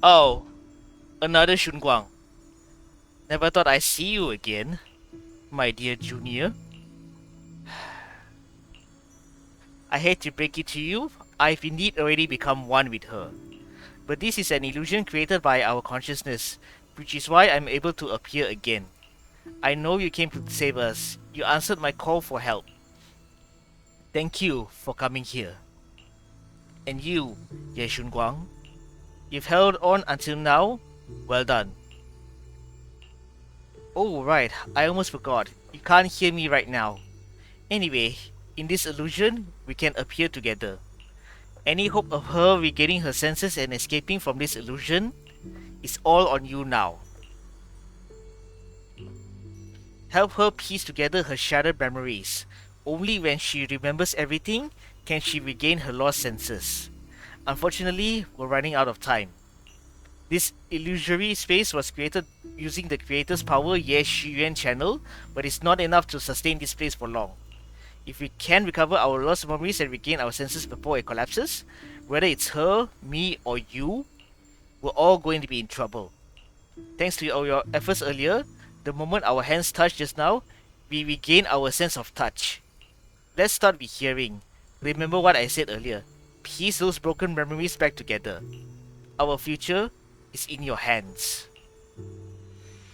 [SPEAKER 1] Oh, another Shunguang. Never thought I'd see you again, my dear Junior. I hate to break it to you, I've indeed already become one with her. But this is an illusion created by our consciousness, which is why I'm able to appear again. I know you came to save us. You answered my call for help. Thank you for coming here. And you, Ye Shunguang, you've held on until now. Well done. Oh right, I almost forgot. You can't hear me right now. Anyway, in this illusion, we can appear together. Any hope of her regaining her senses and escaping from this illusion is all on you now. Help her piece together her shattered memories. Only when she remembers everything can she regain her lost senses. Unfortunately, we're running out of time. This illusory space was created using the creator's power Ye Shuyuan channel, but it's not enough to sustain this place for long. If we can recover our lost memories and regain our senses before it collapses, whether it's her, me, or you, we're all going to be in trouble. Thanks to all your efforts earlier, the moment our hands touched just now, we regain our sense of touch. Let's start with hearing. Remember what I said earlier. Piece those broken memories back together. Our future is in your hands.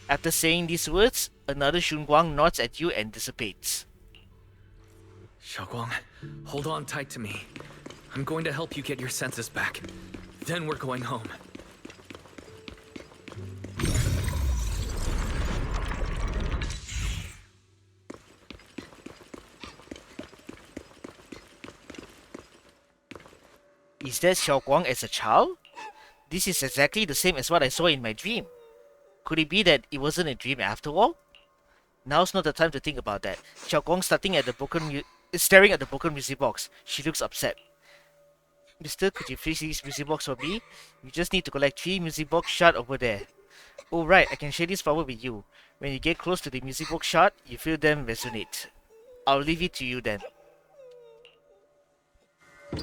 [SPEAKER 1] After saying these words, another Shunguang nods at you and dissipates.
[SPEAKER 2] Xiaoguang, hold on tight to me. I'm going to help you get your senses back. Then we're going home.
[SPEAKER 1] Is that Xiaoguang as a child? This is exactly the same as what I saw in my dream. Could it be that it wasn't a dream after all? Now's not the time to think about that. Xiaoguang is staring at the broken music box. She looks upset. Mister, could you fix this music box for me? You just need to collect 3 music box shards over there. Oh right, I can share this power with you. When you get close to the music box shard, you feel them resonate. I'll leave it to you then.
[SPEAKER 2] I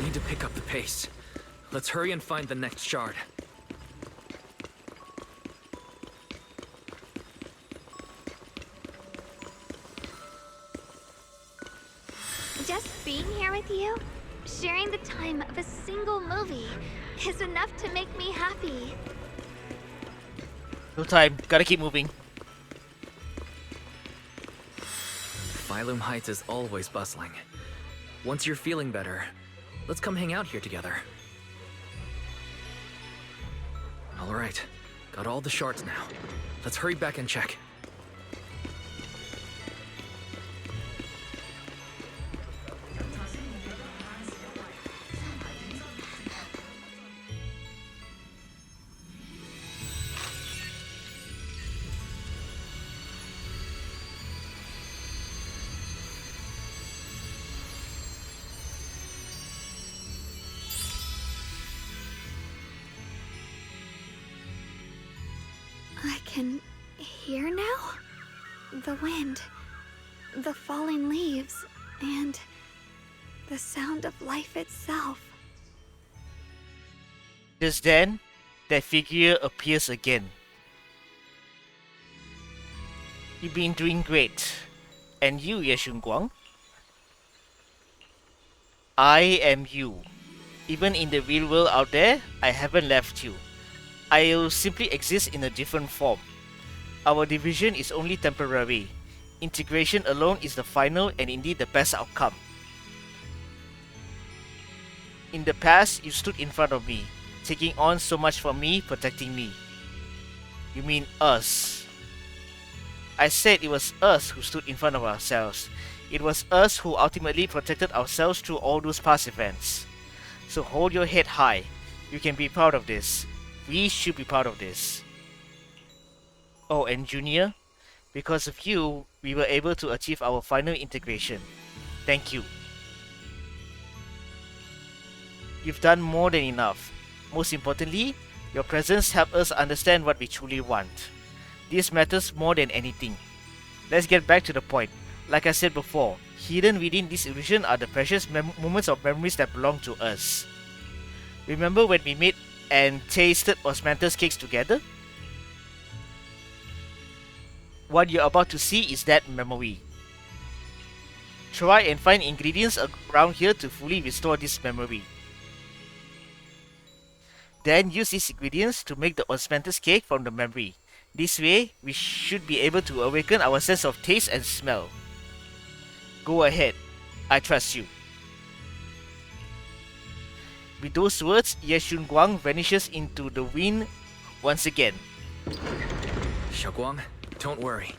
[SPEAKER 2] need to pick up the pace. Let's hurry and find the next shard.
[SPEAKER 3] Just being here with you, sharing the time of a single movie, is enough to make me happy.
[SPEAKER 1] No time, gotta keep moving.
[SPEAKER 2] Phylum Heights is always bustling. Once you're feeling better, let's come hang out here together. Alright, got all the shards now. Let's hurry back and check.
[SPEAKER 3] I can hear now? The wind, the falling leaves, and the sound of life itself.
[SPEAKER 1] Just then, that figure appears again. You've been doing great. And you, Shunguang? I am you. Even in the real world out there, I haven't left you. I'll simply exist in a different form. Our division is only temporary. Integration alone is the final and indeed the best outcome. In the past, you stood in front of me, taking on so much for me, protecting me. You mean us. I said it was us who stood in front of ourselves. It was us who ultimately protected ourselves through all those past events. So hold your head high. You can be proud of this. We should be proud of this. Oh, and Junior, because of you, we were able to achieve our final integration. Thank you. You've done more than enough. Most importantly, your presence helped us understand what we truly want. This matters more than anything. Let's get back to the point. Like I said before, hidden within this illusion are the precious moments of memories that belong to us. Remember when we made and tasted osmanthus cakes together? What you're about to see is that memory. Try and find ingredients around here to fully restore this memory. Then use these ingredients to make the osmanthus cake from the memory. This way, we should be able to awaken our sense of taste and smell. Go ahead, I trust you. With those words, Shunguang vanishes into the wind once again.
[SPEAKER 2] Xiaoguang, don't worry.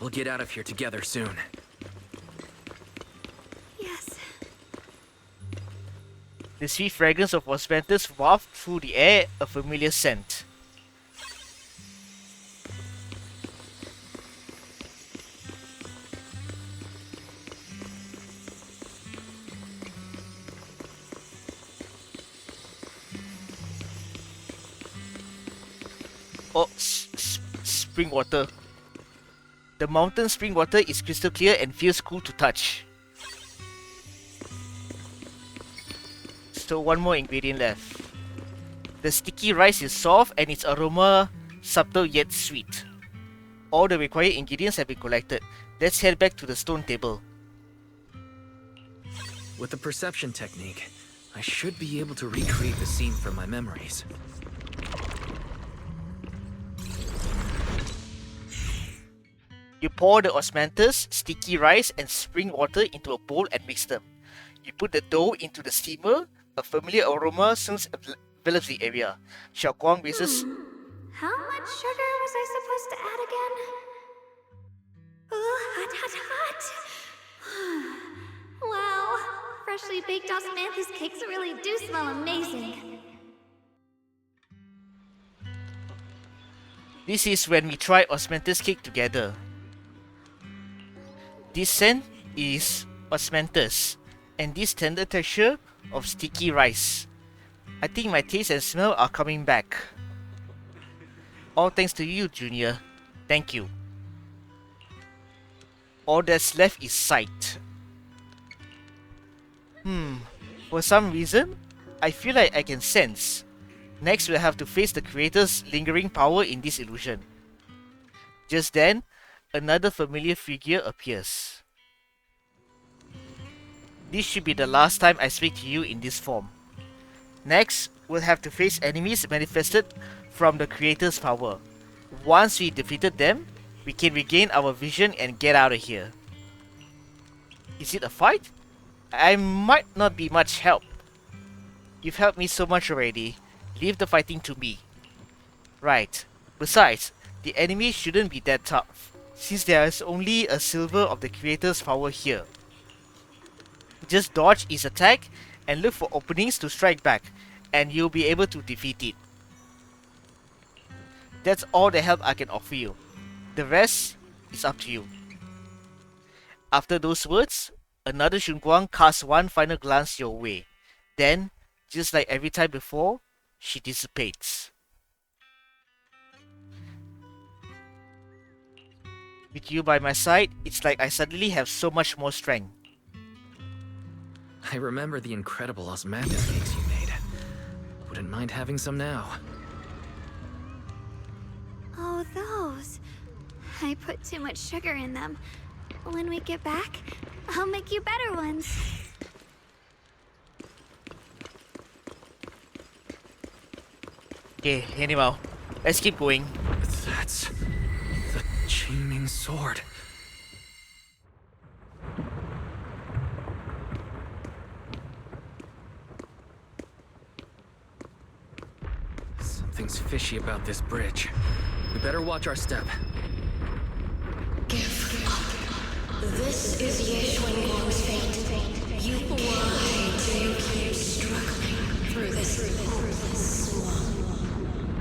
[SPEAKER 2] We'll get out of here together soon.
[SPEAKER 3] Yes.
[SPEAKER 1] The sweet fragrance of osmanthus wafted through the air, a familiar scent. Oh, spring water. The mountain spring water is crystal clear and feels cool to touch. So one more ingredient left. The sticky rice is soft and its aroma subtle yet sweet. All the required ingredients have been collected. Let's head back to the stone table.
[SPEAKER 2] With the perception technique, I should be able to recreate the scene from my memories.
[SPEAKER 1] You pour the osmanthus, sticky rice, and spring water into a bowl and mix them. You put the dough into the steamer. A familiar aroma soon envelops the area. Xiaoguang raises...
[SPEAKER 3] How much sugar was I supposed to add again? Hot, hot, hot. Wow, freshly baked osmanthus cakes really do smell amazing.
[SPEAKER 1] This is when we try osmanthus cake together. This scent is osmanthus, and this tender texture of sticky rice. I think my taste and smell are coming back. All thanks to you, Junior. Thank you. All that's left is sight. For some reason, I feel like I can sense. Next, we'll have to face the creator's lingering power in this illusion. Just then, another familiar figure appears. This should be the last time I speak to you in this form. Next, we'll have to face enemies manifested from the creator's power. Once we defeated them, we can regain our vision and get out of here. Is it a fight? I might not be much help. You've helped me so much already. Leave the fighting to me. Right. Besides, the enemy shouldn't be that tough, since there is only a silver of the creator's power here. Just dodge his attack and look for openings to strike back, and you'll be able to defeat it. That's all the help I can offer you. The rest is up to you. After those words, another Shunguang casts one final glance your way. Then, just like every time before, she dissipates. With you by my side, it's like I suddenly have so much more strength.
[SPEAKER 2] I remember the incredible osmanthus cakes you made. Wouldn't mind having some now.
[SPEAKER 3] Oh, those. I put too much sugar in them. When we get back, I'll make you better ones.
[SPEAKER 1] Okay, anyhow, let's keep going.
[SPEAKER 2] That's the Qingming sword. Something's fishy about this bridge. We better watch our step.
[SPEAKER 15] Give up. This is Xuanguang's fate. Why do you keep struggling through this hopeless swamp?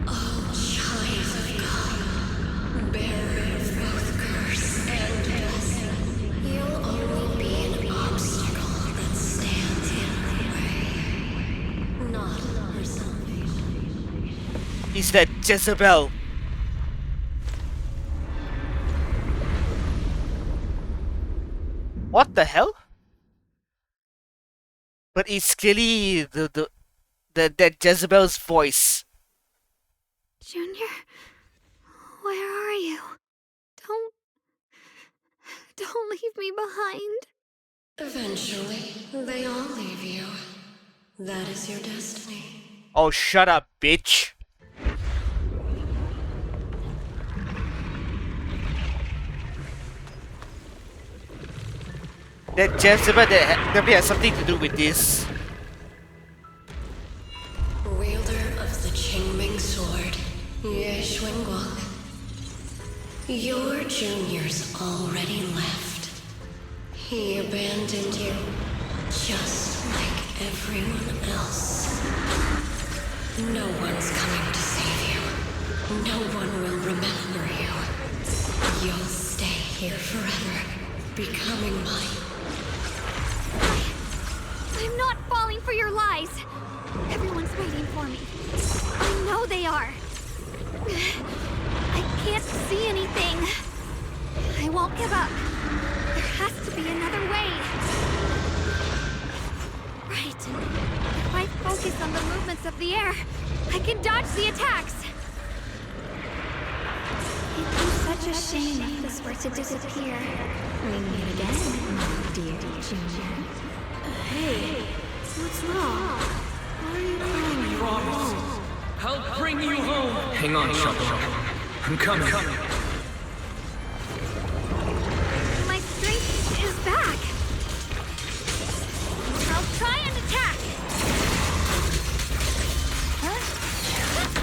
[SPEAKER 15] Oh, child of God, bearer of both curse and blessing, you'll only be an obstacle that stands in the way, not her salvation.
[SPEAKER 1] Is that Jezebel? What the hell? But it's clearly that Jezebel's voice.
[SPEAKER 3] Junior, where are you? Don't leave me behind.
[SPEAKER 15] Eventually, they all leave you. That is your destiny.
[SPEAKER 1] Oh, shut up, bitch. That Jezebel definitely has something to do with this.
[SPEAKER 15] Wielder of the Qingming sword, Xuanguang. Your junior's already left. He abandoned you, just like everyone else. No one's coming to save you. No one will remember you. You'll stay here forever, becoming mine.
[SPEAKER 3] I'm not falling for your lies. Everyone's waiting for me. I know they are. I can't see anything. I won't give up. There has to be another way. Right. If I focus on the movements of the air, I can dodge the attacks. It'd be such a shame if this were to disappear. We meet again, dear Junior.
[SPEAKER 13] Hey, what's wrong? Why are you crying?
[SPEAKER 2] Promise. I'll bring you home. Hang on, Shunguang. I'm coming.
[SPEAKER 3] My strength is back. I'll try and attack.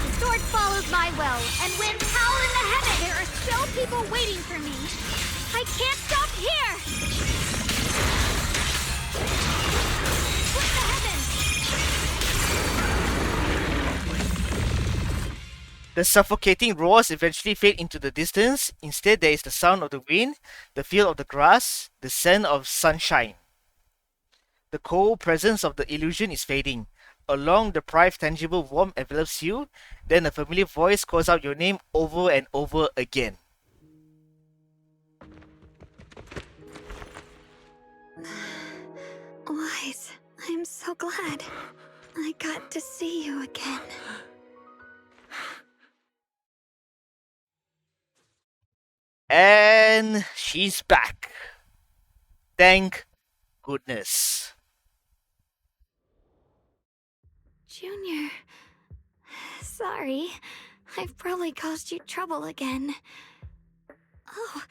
[SPEAKER 3] The sword follows my will, and when power in the heaven, there are still people waiting for me.
[SPEAKER 4] I can't stop here! What the heavens?
[SPEAKER 1] The suffocating roars eventually fade into the distance. Instead, there is the sound of the wind, the feel of the grass, the scent of sunshine. The cold presence of the illusion is fading. A long, deprived, tangible warmth envelops you. Then a familiar voice calls out your name over and over again.
[SPEAKER 3] Wise, I'm so glad I got to see you again.
[SPEAKER 1] And she's back. Thank goodness.
[SPEAKER 3] Junior, sorry. I've probably caused you trouble again. Oh,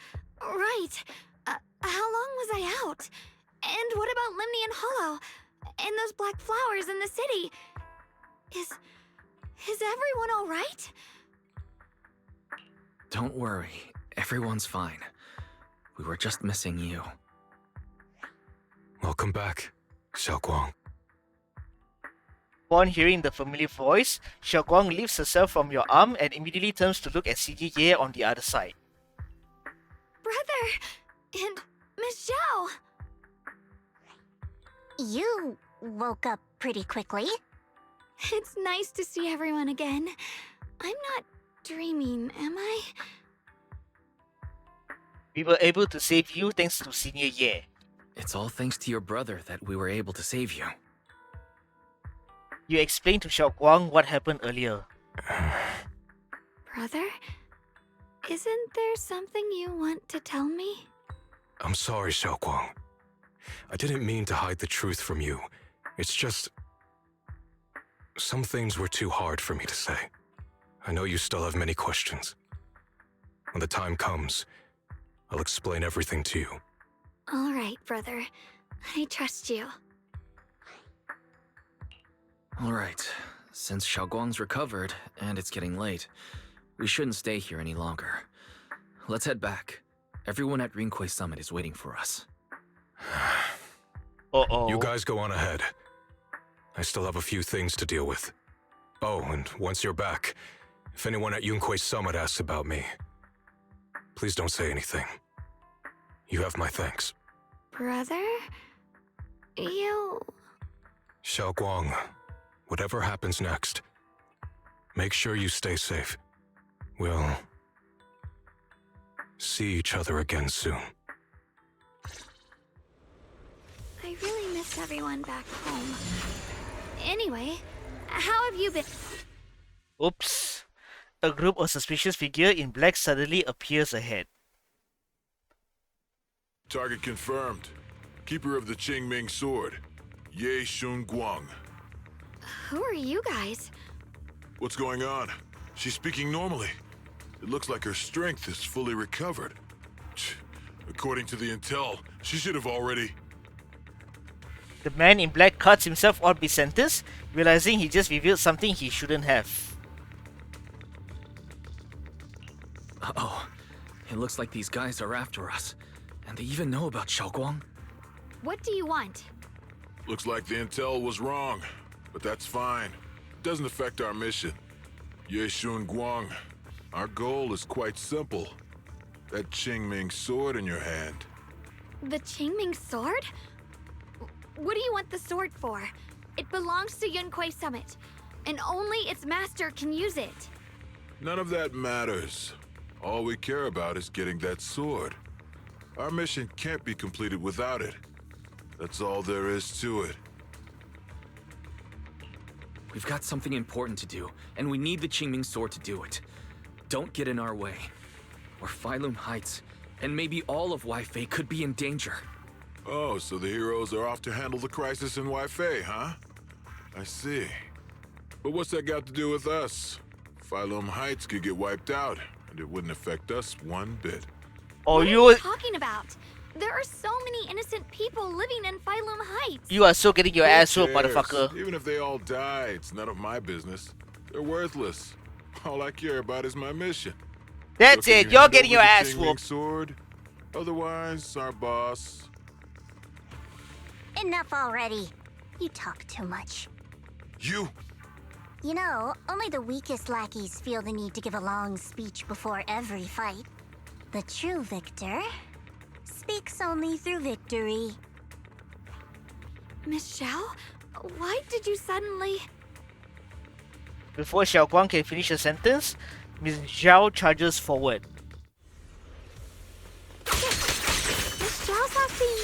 [SPEAKER 3] right. How long was I out? And what about Limnian Hollow? And those black flowers in the city? Is everyone alright?
[SPEAKER 2] Don't worry, everyone's fine. We were just missing you.
[SPEAKER 16] Welcome back, Xiaoguang.
[SPEAKER 1] Upon hearing the familiar voice, Xiaoguang lifts herself from your arm and immediately turns to look at Senior Ye on the other side.
[SPEAKER 3] Brother! And Miss Zhao!
[SPEAKER 14] You woke up pretty quickly.
[SPEAKER 3] It's nice to see everyone again. I'm not dreaming, am I?
[SPEAKER 1] We were able to save you thanks to Senior Ye.
[SPEAKER 2] It's all thanks to your brother that we were able to save you.
[SPEAKER 1] You explained to Xiaoguang what happened earlier.
[SPEAKER 3] Brother? Isn't there something you want to tell me?
[SPEAKER 16] I'm sorry, Xiaoguang. I didn't mean to hide the truth from you. It's just... some things were too hard for me to say. I know you still have many questions. When the time comes, I'll explain everything to you.
[SPEAKER 3] All right, brother. I trust you.
[SPEAKER 2] All right, since Xiaoguang's recovered and it's getting late, we shouldn't stay here any longer. Let's head back. Everyone at Rinquay Summit is waiting for us.
[SPEAKER 1] Uh-oh.
[SPEAKER 16] You guys go on ahead. I still have a few things to deal with. Oh, and once you're back, if anyone at Yunquay Summit asks about me, please don't say anything. You have my thanks.
[SPEAKER 3] Brother? You...
[SPEAKER 16] Xiaoguang, whatever happens next, make sure you stay safe. We'll see each other again soon.
[SPEAKER 3] I really miss everyone back home. Anyway, how have you been?
[SPEAKER 1] Oops. A group of suspicious figure in black suddenly appears ahead.
[SPEAKER 17] Target confirmed. Keeper of the Qingming sword, Ye SHUNGUANG.
[SPEAKER 3] Who are you guys?
[SPEAKER 17] What's going on? She's speaking normally. It looks like her strength is fully recovered. According to the intel, she should have already...
[SPEAKER 1] The man in black cuts himself on mid-sentence, realizing he just revealed something he shouldn't have.
[SPEAKER 2] Uh-oh. It looks like these guys are after us. And they even know about Xiaoguang.
[SPEAKER 3] What do you want?
[SPEAKER 17] Looks like the intel was wrong, but that's fine. Doesn't affect our mission. Ye SHUNGUANG, our goal is quite simple. That Qingming sword in your hand.
[SPEAKER 3] The Qingming sword? What do you want the sword for? It belongs to Yunquay Summit, and only its master can use it.
[SPEAKER 17] None of that matters. All we care about is getting that sword. Our mission can't be completed without it. That's all there is to it.
[SPEAKER 2] We've got something important to do, and we need the Qingming sword to do it. Don't get in our way. Or Phylum Heights, and maybe all of Lyfe could be in danger.
[SPEAKER 17] Oh, so the heroes are off to handle the crisis in Lyfe, huh? I see. But what's that got to do with us? Phylum Heights could get wiped out, and it wouldn't affect us one bit.
[SPEAKER 1] Oh,
[SPEAKER 3] what are you talking about? There are so many innocent people living in Phylum Heights.
[SPEAKER 1] You are so getting your ass whooped,
[SPEAKER 17] cares?
[SPEAKER 1] motherfucker.
[SPEAKER 17] Even if they all die, it's none of my business. They're worthless. All I care about is my mission.
[SPEAKER 1] That's
[SPEAKER 17] So can
[SPEAKER 1] it.
[SPEAKER 17] you
[SPEAKER 1] You're
[SPEAKER 17] hand
[SPEAKER 1] getting
[SPEAKER 17] over
[SPEAKER 1] your
[SPEAKER 17] the
[SPEAKER 1] ass
[SPEAKER 17] Qingming
[SPEAKER 1] whooped.
[SPEAKER 17] sword, Otherwise, our boss...
[SPEAKER 14] Enough already. You talk too much.
[SPEAKER 17] You!
[SPEAKER 14] You know, only the weakest lackeys feel the need to give a long speech before every fight. The true victor speaks only through victory.
[SPEAKER 3] Miss Zhao? Why did you suddenly...
[SPEAKER 1] Before Xiaoguang can finish a sentence, Miss Zhao charges forward.
[SPEAKER 3] Miss Zhao's acting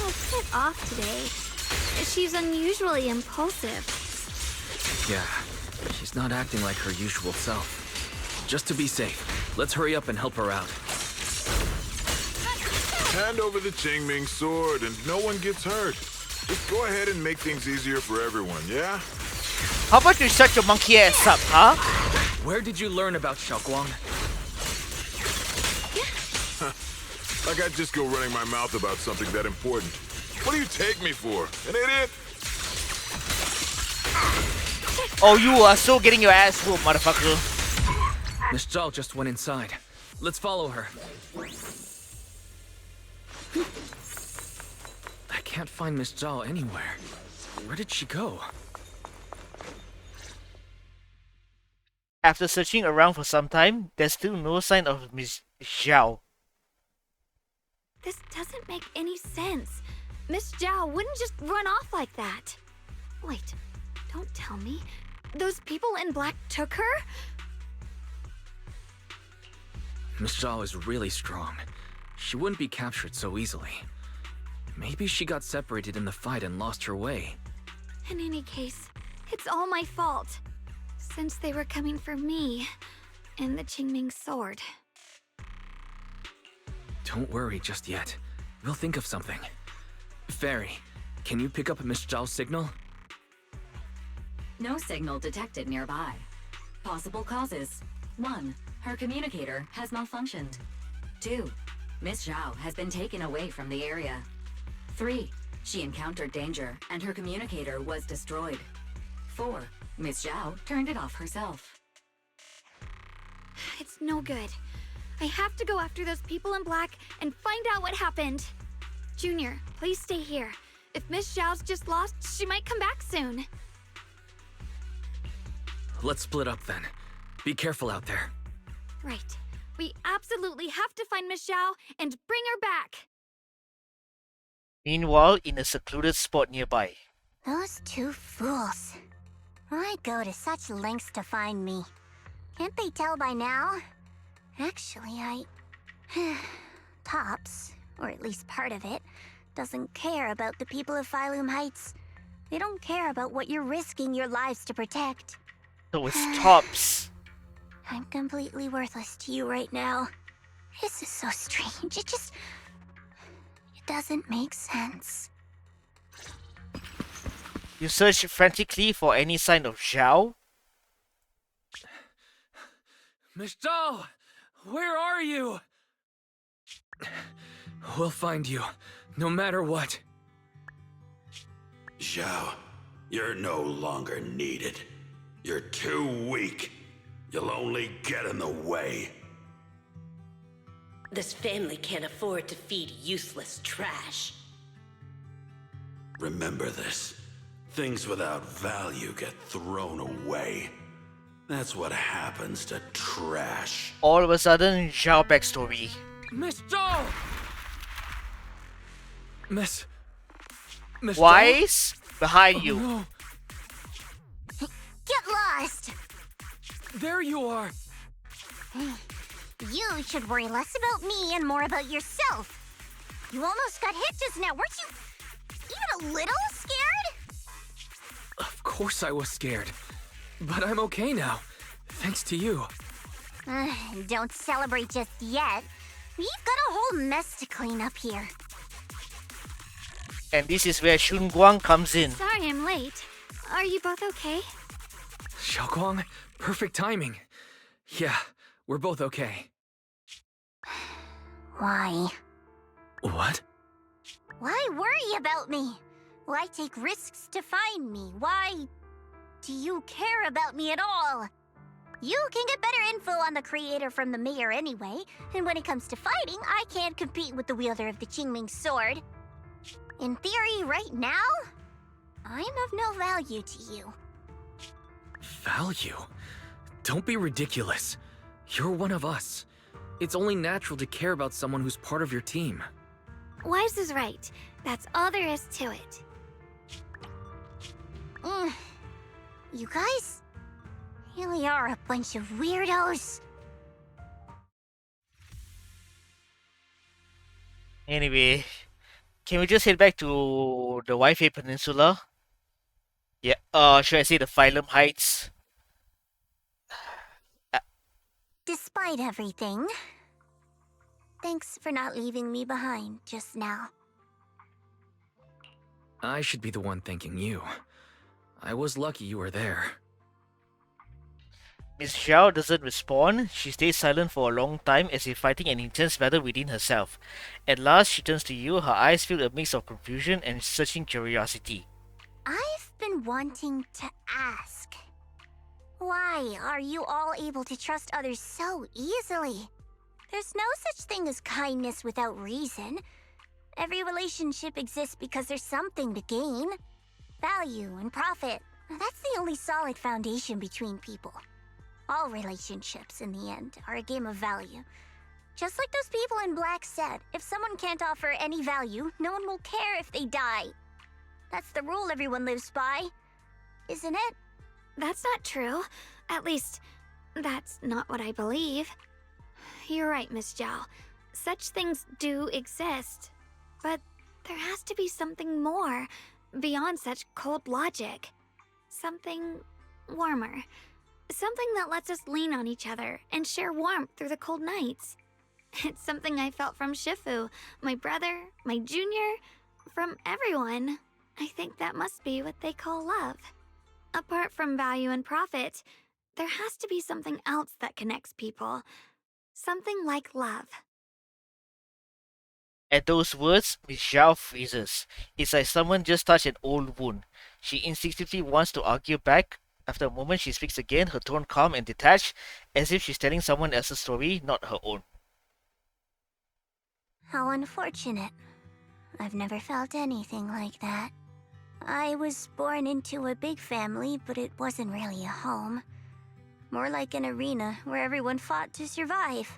[SPEAKER 3] a bit off today. She's unusually impulsive.
[SPEAKER 2] Yeah, she's not acting like her usual self. Just to be safe, let's hurry up and help her out.
[SPEAKER 17] Hand over the Qingming sword and no one gets hurt. Just go ahead and make things easier for everyone, yeah?
[SPEAKER 1] How about you shut your monkey ass up, huh?
[SPEAKER 2] Where did you learn about Xiaoguang?
[SPEAKER 17] Like I'd just go running my mouth about something that important. What do you take me for? An idiot?
[SPEAKER 1] Oh, you are still getting your ass whooped, motherfucker.
[SPEAKER 2] Miss Zhao just went inside. Let's follow her. I can't find Miss Zhao anywhere. Where did she go?
[SPEAKER 1] After searching around for some time, there's still no sign of Miss Zhao.
[SPEAKER 3] This doesn't make any sense. Miss Zhao wouldn't just run off like that. Wait, don't tell me. Those people in black took her?
[SPEAKER 2] Miss Zhao is really strong. She wouldn't be captured so easily. Maybe she got separated in the fight and lost her way.
[SPEAKER 3] In any case, it's all my fault. Since they were coming for me and the Qingming sword.
[SPEAKER 2] Don't worry just yet. We'll think of something. Fairy, can you pick up Miss Zhao's signal?
[SPEAKER 9] No signal detected nearby. Possible causes. 1. Her communicator has malfunctioned. 2. Miss Zhao has been taken away from the area. 3. She encountered danger and her communicator was destroyed. 4. Miss Zhao turned it off herself.
[SPEAKER 3] It's no good. I have to go after those people in black and find out what happened. Junior, please stay here. If Miss Zhao's just lost, she might come back soon.
[SPEAKER 2] Let's split up then. Be careful out there.
[SPEAKER 3] Right. We absolutely have to find Miss Zhao and bring her back.
[SPEAKER 1] Meanwhile, in a secluded spot nearby.
[SPEAKER 14] Those two fools. Why go to such lengths to find me? Can't they tell by now? Actually, Tops, or at least part of it, doesn't care about the people of Phylum Heights. They don't care about what you're risking your lives to protect.
[SPEAKER 1] So it's Tops.
[SPEAKER 14] I'm completely worthless to you right now. This is so strange. It doesn't make sense.
[SPEAKER 1] You search frantically for any sign of Zhao.
[SPEAKER 2] Miss Zhao! Where are you? We'll find you, no matter what.
[SPEAKER 8] Zhao, you're no longer needed. You're too weak. You'll only get in the way.
[SPEAKER 15] This family can't afford to feed useless trash.
[SPEAKER 8] Remember this. Things without value get thrown away. That's what happens to trash.
[SPEAKER 1] All of a sudden, Zhao backstory.
[SPEAKER 2] Miss Zhao! Miss
[SPEAKER 1] Wise?
[SPEAKER 2] Zhao?
[SPEAKER 1] Behind
[SPEAKER 2] Oh,
[SPEAKER 1] you.
[SPEAKER 2] No.
[SPEAKER 14] Get lost!
[SPEAKER 2] There you are!
[SPEAKER 14] You should worry less about me and more about yourself. You almost got hit just now, weren't you even a little scared?
[SPEAKER 2] Of course I was scared. But I'm okay now. Thanks to you.
[SPEAKER 14] Don't celebrate just yet. We've got a whole mess to clean up here.
[SPEAKER 1] And this is where SHUNGUANG comes in.
[SPEAKER 3] Sorry I'm late. Are you both okay?
[SPEAKER 2] Xiaoguang, perfect timing. Yeah, we're both okay.
[SPEAKER 14] Why?
[SPEAKER 2] What?
[SPEAKER 14] Why worry about me? Why take risks to find me? Why do you care about me at all?
[SPEAKER 4] You can get better info on the creator from the mayor anyway, and when it comes to fighting, I can't compete with the wielder of the Qingming sword. In theory, right now, I'm of no value to you.
[SPEAKER 2] Value? Don't be ridiculous. You're one of us. It's only natural to care about someone who's part of your team.
[SPEAKER 3] Wise is right. That's all there is to it.
[SPEAKER 4] You guys really are a bunch of weirdos.
[SPEAKER 1] Anyway, can we just head back to the Wi-Fi Peninsula? Yeah, should I say the Phylum Heights?
[SPEAKER 4] Despite everything, thanks for not leaving me behind just now.
[SPEAKER 2] I should be the one thanking you. I was lucky you were there.
[SPEAKER 1] Miss Xiao doesn't respond. She stays silent for a long time as if fighting an intense battle within herself. At last, she turns to you, her eyes filled a mix of confusion and searching curiosity.
[SPEAKER 4] I've been wanting to ask. Why are you all able to trust others so easily? There's no such thing as kindness without reason. Every relationship exists because there's something to gain. Value and profit. That's the only solid foundation between people. All relationships, in the end, are a game of value. Just like those people in black said, if someone can't offer any value, no one will care if they die. That's the rule everyone lives by, isn't it?
[SPEAKER 3] That's not true. At least, that's not what I believe. You're right, Miss Zhao. Such things do exist. But there has to be something more, beyond such cold logic. Something warmer. Something that lets us lean on each other and share warmth through the cold nights. It's something I felt from Shifu, my brother, my junior, from everyone. I think that must be what they call love. Apart from value and profit, there has to be something else that connects people. Something like love.
[SPEAKER 1] At those words, Miss Xiao freezes. It's like someone just touched an old wound. She instinctively wants to argue back. After a moment, she speaks again, her tone calm and detached, as if she's telling someone else's story, not her own.
[SPEAKER 4] How unfortunate. I've never felt anything like that. I was born into a big family, but it wasn't really a home. More like an arena where everyone fought to survive.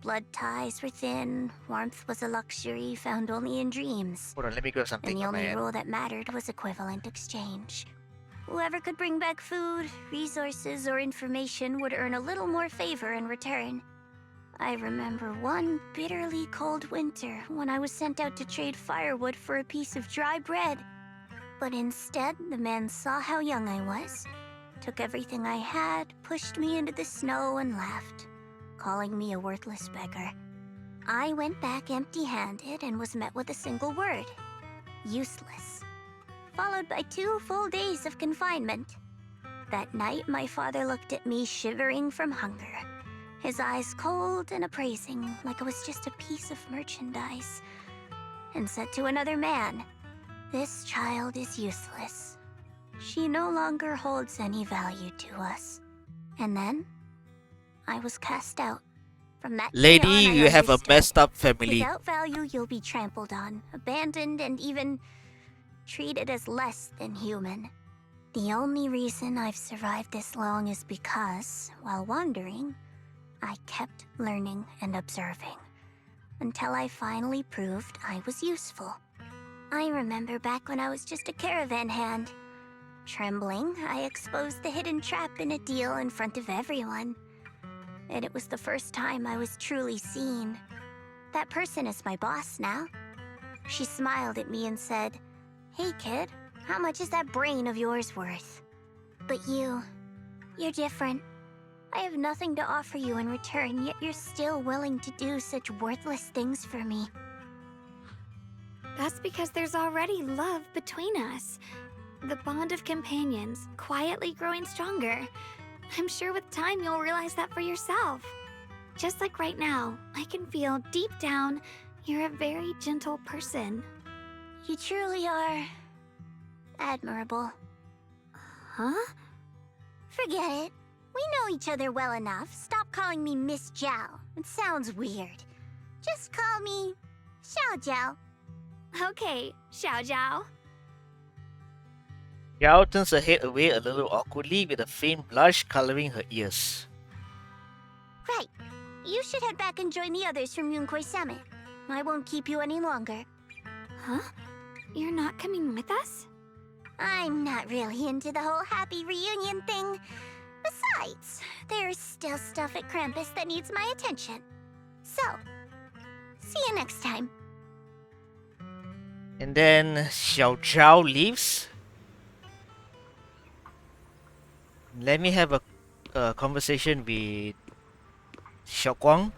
[SPEAKER 4] Blood ties were thin, warmth was a luxury found only in dreams.
[SPEAKER 1] Hold on, let me grab something.
[SPEAKER 4] And the only rule that mattered was equivalent exchange. Whoever could bring back food, resources, or information would earn a little more favor in return. I remember one bitterly cold winter when I was sent out to trade firewood for a piece of dry bread. But instead, the man saw how young I was, took everything I had, pushed me into the snow, and left, calling me a worthless beggar. I went back empty-handed and was met with a single word: useless. Followed by 2 full days of confinement. That night, my father looked at me shivering from hunger, his eyes cold and appraising, like I was just a piece of merchandise, and said to another man, "This child is useless. She no longer holds any value to us." And then, I was cast out. From that day
[SPEAKER 1] Lady,
[SPEAKER 4] on, I
[SPEAKER 1] you have a
[SPEAKER 4] understood.
[SPEAKER 1] messed up family.
[SPEAKER 4] Without value, you'll be trampled on, abandoned, and even treated as less than human. The only reason I've survived this long is because, while wandering, I kept learning and observing, until I finally proved I was useful. I remember back when I was just a caravan hand. Trembling, I exposed the hidden trap in a deal in front of everyone. And it was the first time I was truly seen. That person is my boss now. She smiled at me and said, "Hey kid, how much is that brain of yours worth?" But you're different. I have nothing to offer you in return, yet you're still willing to do such worthless things for me.
[SPEAKER 3] That's because there's already love between us. The bond of companions, quietly growing stronger. I'm sure with time you'll realize that for yourself. Just like right now, I can feel deep down you're a very gentle person.
[SPEAKER 4] You truly are admirable.
[SPEAKER 3] Huh?
[SPEAKER 4] Forget it.
[SPEAKER 14] We know each other well enough. Stop calling me Miss Zhao. It sounds weird. Just call me Xiao Zhao.
[SPEAKER 3] Okay, Xiao Zhao.
[SPEAKER 1] Yao turns her head away a little awkwardly with a faint blush coloring her ears.
[SPEAKER 14] Right. You should head back and join the others from Yunquei Summit. I won't keep you any longer.
[SPEAKER 3] Huh? You're not coming with us?
[SPEAKER 14] I'm not really into the whole happy reunion thing. Besides, there's still stuff at Krampus that needs my attention. So, see you next time.
[SPEAKER 1] And then Xiao Zhao leaves. Let me have a conversation with Xiaoguang.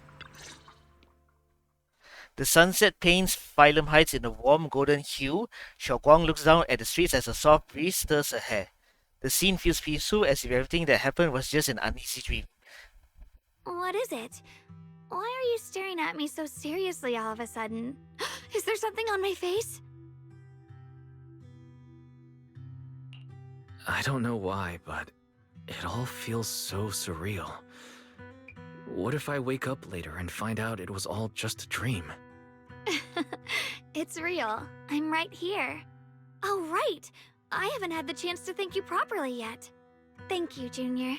[SPEAKER 1] The sunset paints Phylum Heights in a warm golden hue. Xiaoguang looks down at the streets as a soft breeze stirs her hair. The scene feels peaceful, as if everything that happened was just an uneasy dream.
[SPEAKER 3] What is it? Why are you staring at me so seriously all of a sudden? Is there something on my face?
[SPEAKER 2] I don't know why, but it all feels so surreal. What if I wake up later and find out it was all just a dream?
[SPEAKER 3] It's real. I'm right here. Oh, right! I haven't had the chance to thank you properly yet. Thank you, Junior.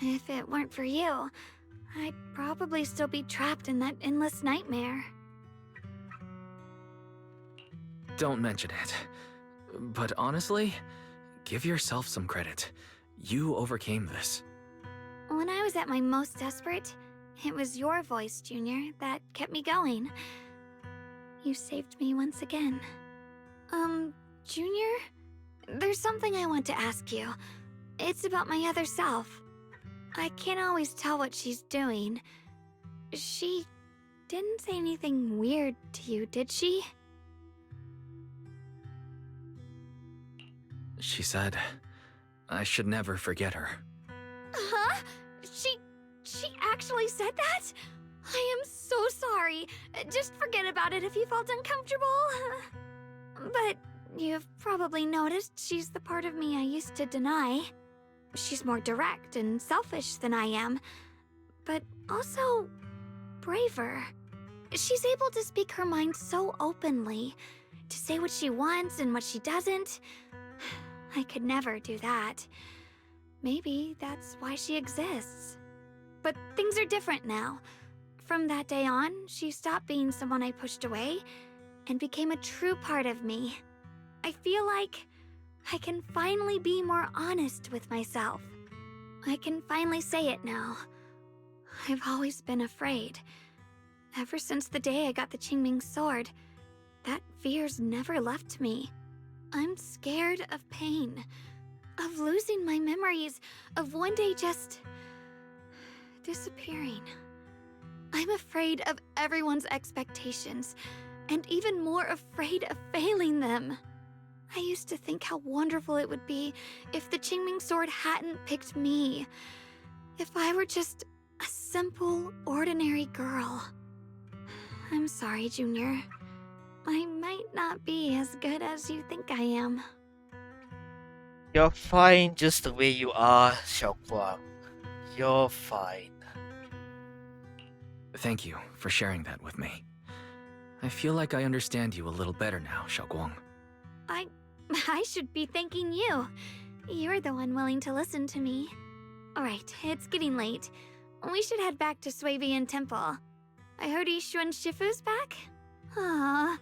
[SPEAKER 3] If it weren't for you, I'd probably still be trapped in that endless nightmare.
[SPEAKER 2] Don't mention it. But honestly, give yourself some credit. You overcame this.
[SPEAKER 3] When I was at my most desperate, it was your voice, Junior, that kept me going. You saved me once again. Junior? There's something I want to ask you. It's about my other self. I can't always tell what she's doing. She didn't say anything weird to you, did she?
[SPEAKER 2] She said, I should never forget her.
[SPEAKER 3] Huh? She actually said that? I am so sorry. Just forget about it if you felt uncomfortable. But you've probably noticed she's the part of me I used to deny. She's more direct and selfish than I am, but also braver. She's able to speak her mind so openly, to say what she wants and what she doesn't. I could never do that. Maybe that's why she exists. But things are different now. From that day on, she stopped being someone I pushed away and became a true part of me. I feel like I can finally be more honest with myself. I can finally say it now. I've always been afraid. Ever since the day I got the Qingming sword, that fear's never left me. I'm scared of pain, of losing my memories, of one day just disappearing. I'm afraid of everyone's expectations, and even more afraid of failing them. I used to think how wonderful it would be if the Qingming sword hadn't picked me. If I were just a simple, ordinary girl. I'm sorry, Junior. I might not be as good as you think I am.
[SPEAKER 1] You're fine just the way you are, Xiaoguang. You're fine.
[SPEAKER 2] Thank you for sharing that with me. I feel like I understand you a little better now, Xiaoguang.
[SPEAKER 3] I should be thanking you. You're the one willing to listen to me. Alright, it's getting late. We should head back to Suavian Temple. I heard Yishuan Shifu's back? Aw,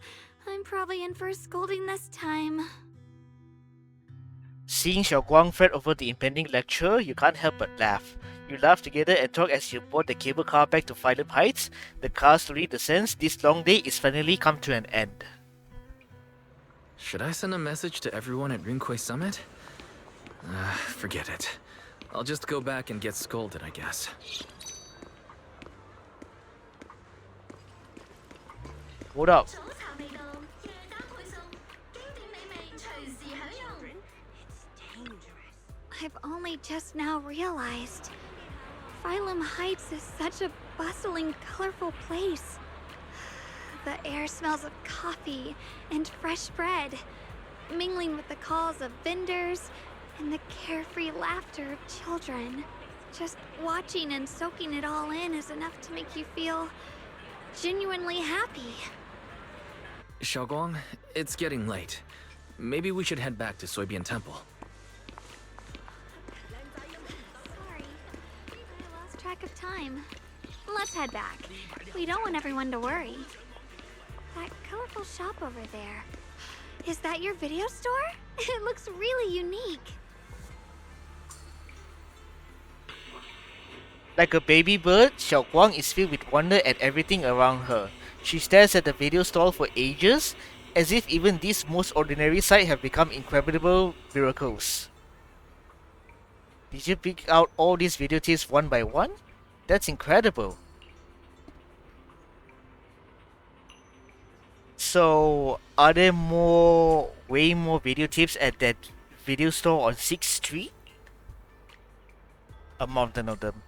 [SPEAKER 3] I'm probably in for a scolding this time.
[SPEAKER 1] Seeing Xiaoguang fret over the impending lecture, you can't help but laugh. You laugh together and talk as you board the cable car back to Phylum Heights. The car slowly descends. This long day is finally come to an end.
[SPEAKER 2] Should I send a message to everyone at Yunquei Summit? Forget it. I'll just go back and get scolded, I guess.
[SPEAKER 1] Hold up.
[SPEAKER 3] I've only just now realized. Phylum Heights is such a bustling, colorful place. The air smells of coffee and fresh bread, mingling with the calls of vendors and the carefree laughter of children. Just watching and soaking it all in is enough to make you feel genuinely happy.
[SPEAKER 2] Xiaoguang, it's getting late. Maybe we should head back to Soybian Temple.
[SPEAKER 3] Sorry, I lost track of time. Let's head back. We don't want everyone to worry. That colorful shop over there. Is that your video store? It looks really unique.
[SPEAKER 1] Like a baby bird, Xiaoguang is filled with wonder at everything around her. She stares at the video stall for ages, as if even this most ordinary sight have become incredible miracles. Did you pick out all these videotapes one by one? That's incredible. So, are there way more videotapes at that video store on 6th Street? A mountain of them.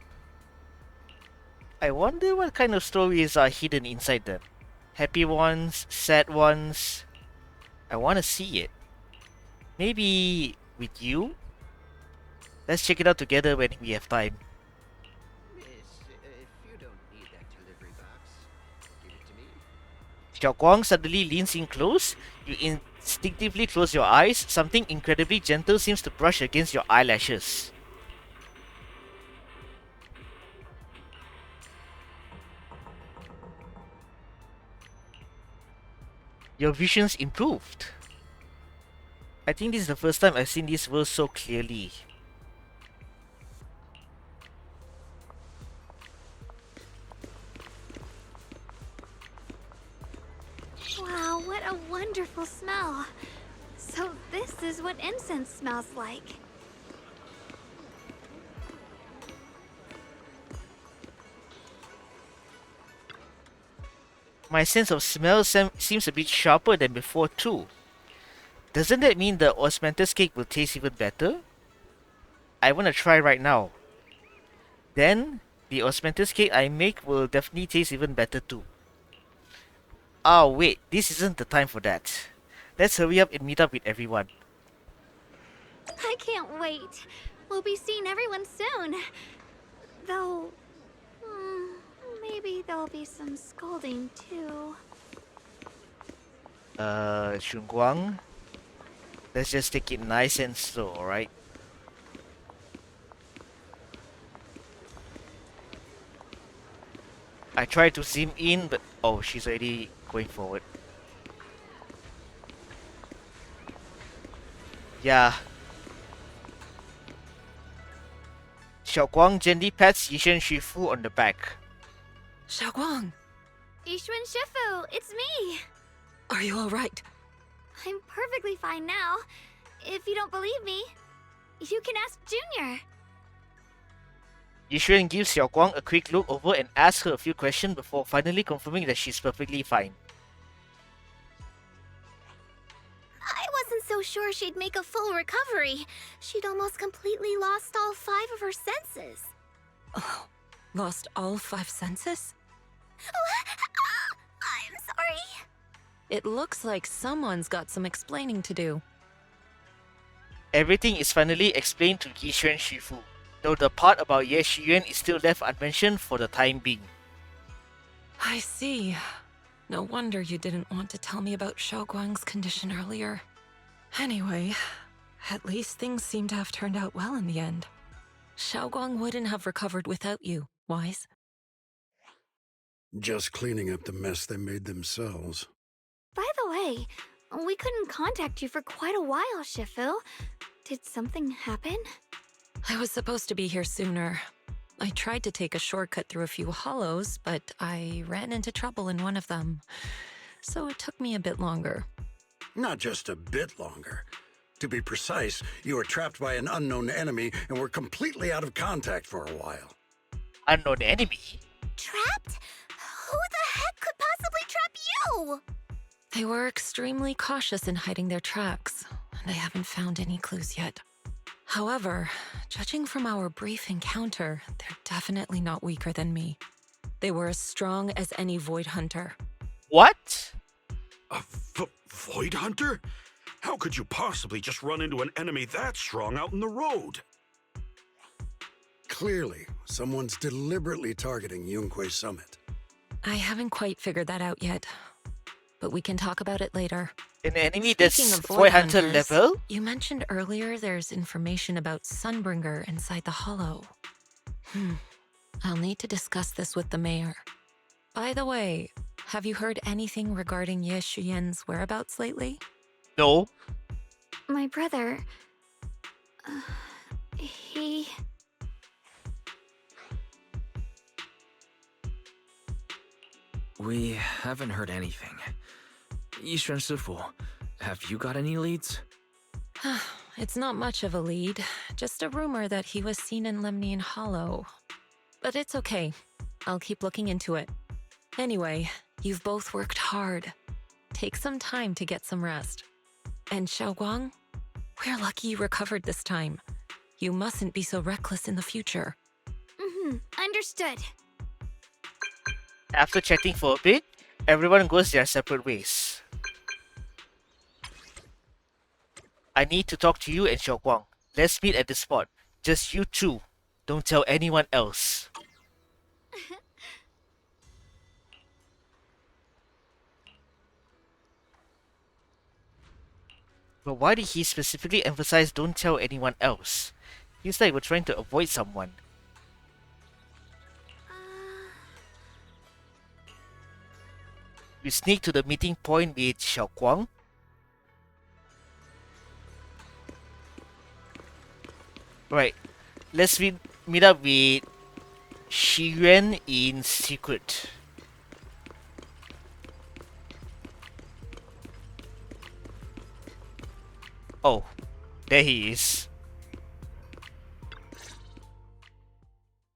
[SPEAKER 1] I wonder what kind of stories are hidden inside them. Happy ones, sad ones. I want to see it. Maybe with you? Let's check it out together when we have time.
[SPEAKER 18] Miss, if you don't need that delivery box, give it to me.
[SPEAKER 1] Xiaoguang suddenly leans in close. You instinctively close your eyes. Something incredibly gentle seems to brush against your eyelashes. Your vision's improved. I think this is the first time I've seen this world so clearly.
[SPEAKER 3] Wow, what a wonderful smell. So this is what incense smells like.
[SPEAKER 1] My sense of smell seems a bit sharper than before too. Doesn't that mean the osmanthus cake will taste even better? I wanna try right now. Then, the osmanthus cake I make will definitely taste even better too. Oh wait, this isn't the time for that. Let's hurry up and meet up with everyone.
[SPEAKER 3] I can't wait. We'll be seeing everyone soon. Though, maybe there'll be some scolding too.
[SPEAKER 1] Shunguang, let's just take it nice and slow, alright? I tried to zoom in, but oh, she's already going forward. Yeah. Xiaoguang gently pats Yishen Shifu on the back.
[SPEAKER 6] Xiaoguang,
[SPEAKER 3] Yishuan Shifu, it's me!
[SPEAKER 6] are you alright?
[SPEAKER 3] I'm perfectly fine now. If you don't believe me, you can ask Junior.
[SPEAKER 1] Yishuan gives Xiaoguang a quick look over and asks her a few questions before finally confirming that she's perfectly fine.
[SPEAKER 4] I wasn't so sure she'd make a full recovery. She'd almost completely lost all 5 of her senses.
[SPEAKER 6] Oh, lost all 5 senses?
[SPEAKER 4] I'm sorry.
[SPEAKER 6] It looks like someone's got some explaining to do.
[SPEAKER 1] Everything is finally explained to Yishuan Shifu, though the part about Ye Shiyuan is still left unmentioned for the time being.
[SPEAKER 6] I see. No wonder you didn't want to tell me about Xiaoguang's condition earlier. Anyway, at least things seem to have turned out well in the end. Xiaoguang wouldn't have recovered without you, Wise.
[SPEAKER 5] Just cleaning up the mess they made themselves.
[SPEAKER 3] By the way, we couldn't contact you for quite a while, Shifu. Did something happen?
[SPEAKER 6] I was supposed to be here sooner. I tried to take a shortcut through a few hollows, but I ran into trouble in one of them. So it took me a bit longer.
[SPEAKER 5] Not just a bit longer. To be precise, you were trapped by an unknown enemy and were completely out of contact for a while.
[SPEAKER 1] Unknown enemy?
[SPEAKER 4] Trapped? Who the heck could possibly trap you?
[SPEAKER 6] They were extremely cautious in hiding their tracks, and I haven't found any clues yet. However, judging from our brief encounter, they're definitely not weaker than me. They were as strong as any Void Hunter.
[SPEAKER 1] What?
[SPEAKER 8] A Void Hunter? How could you possibly just run into an enemy that strong out in the road?
[SPEAKER 5] Clearly, someone's deliberately targeting Yunquei Summit.
[SPEAKER 19] I haven't quite figured that out yet, but we can talk about it later.
[SPEAKER 1] An enemy
[SPEAKER 19] Speaking
[SPEAKER 1] that's
[SPEAKER 19] of
[SPEAKER 1] Void
[SPEAKER 19] Void
[SPEAKER 1] Hunter
[SPEAKER 19] Hunters,
[SPEAKER 1] level?
[SPEAKER 19] you mentioned earlier there's information about Sunbringer inside the Hollow. I'll need to discuss this with the mayor. By the way, have you heard anything regarding Ye Shuyen's whereabouts lately?
[SPEAKER 1] No.
[SPEAKER 3] My brother... he...
[SPEAKER 2] We haven't heard anything. Yishuan Shifu, have you got any leads?
[SPEAKER 19] It's not much of a lead, just a rumor that he was seen in Lemnian Hollow. But it's okay. I'll keep looking into it. Anyway, you've both worked hard. Take some time to get some rest. And Xiaoguang, we're lucky you recovered this time. You mustn't be so reckless in the future.
[SPEAKER 3] Understood.
[SPEAKER 1] After chatting for a bit, everyone goes their separate ways. I need to talk to you and Xiaoguang. Let's meet at the spot. Just you two. Don't tell anyone else. But why did he specifically emphasize don't tell anyone else? Feels like we're trying to avoid someone. We sneak to the meeting point with Xiaoguang. Right, let's meet up with Shiyuan in secret. Oh, there he is.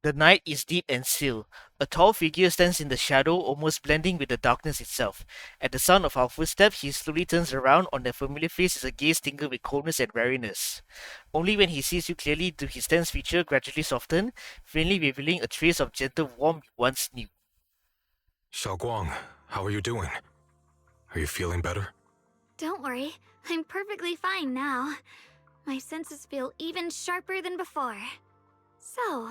[SPEAKER 1] The night is deep and still. A tall figure stands in the shadow, almost blending with the darkness itself. At the sound of our footsteps, he slowly turns around. On their familiar face is a gaze tingled with coldness and wariness. Only when he sees you clearly do his tense features gradually soften, faintly revealing a trace of gentle warmth you once knew.
[SPEAKER 16] Xiaoguang, how are you doing? Are you feeling better?
[SPEAKER 3] Don't worry, I'm perfectly fine now. My senses feel even sharper than before. So,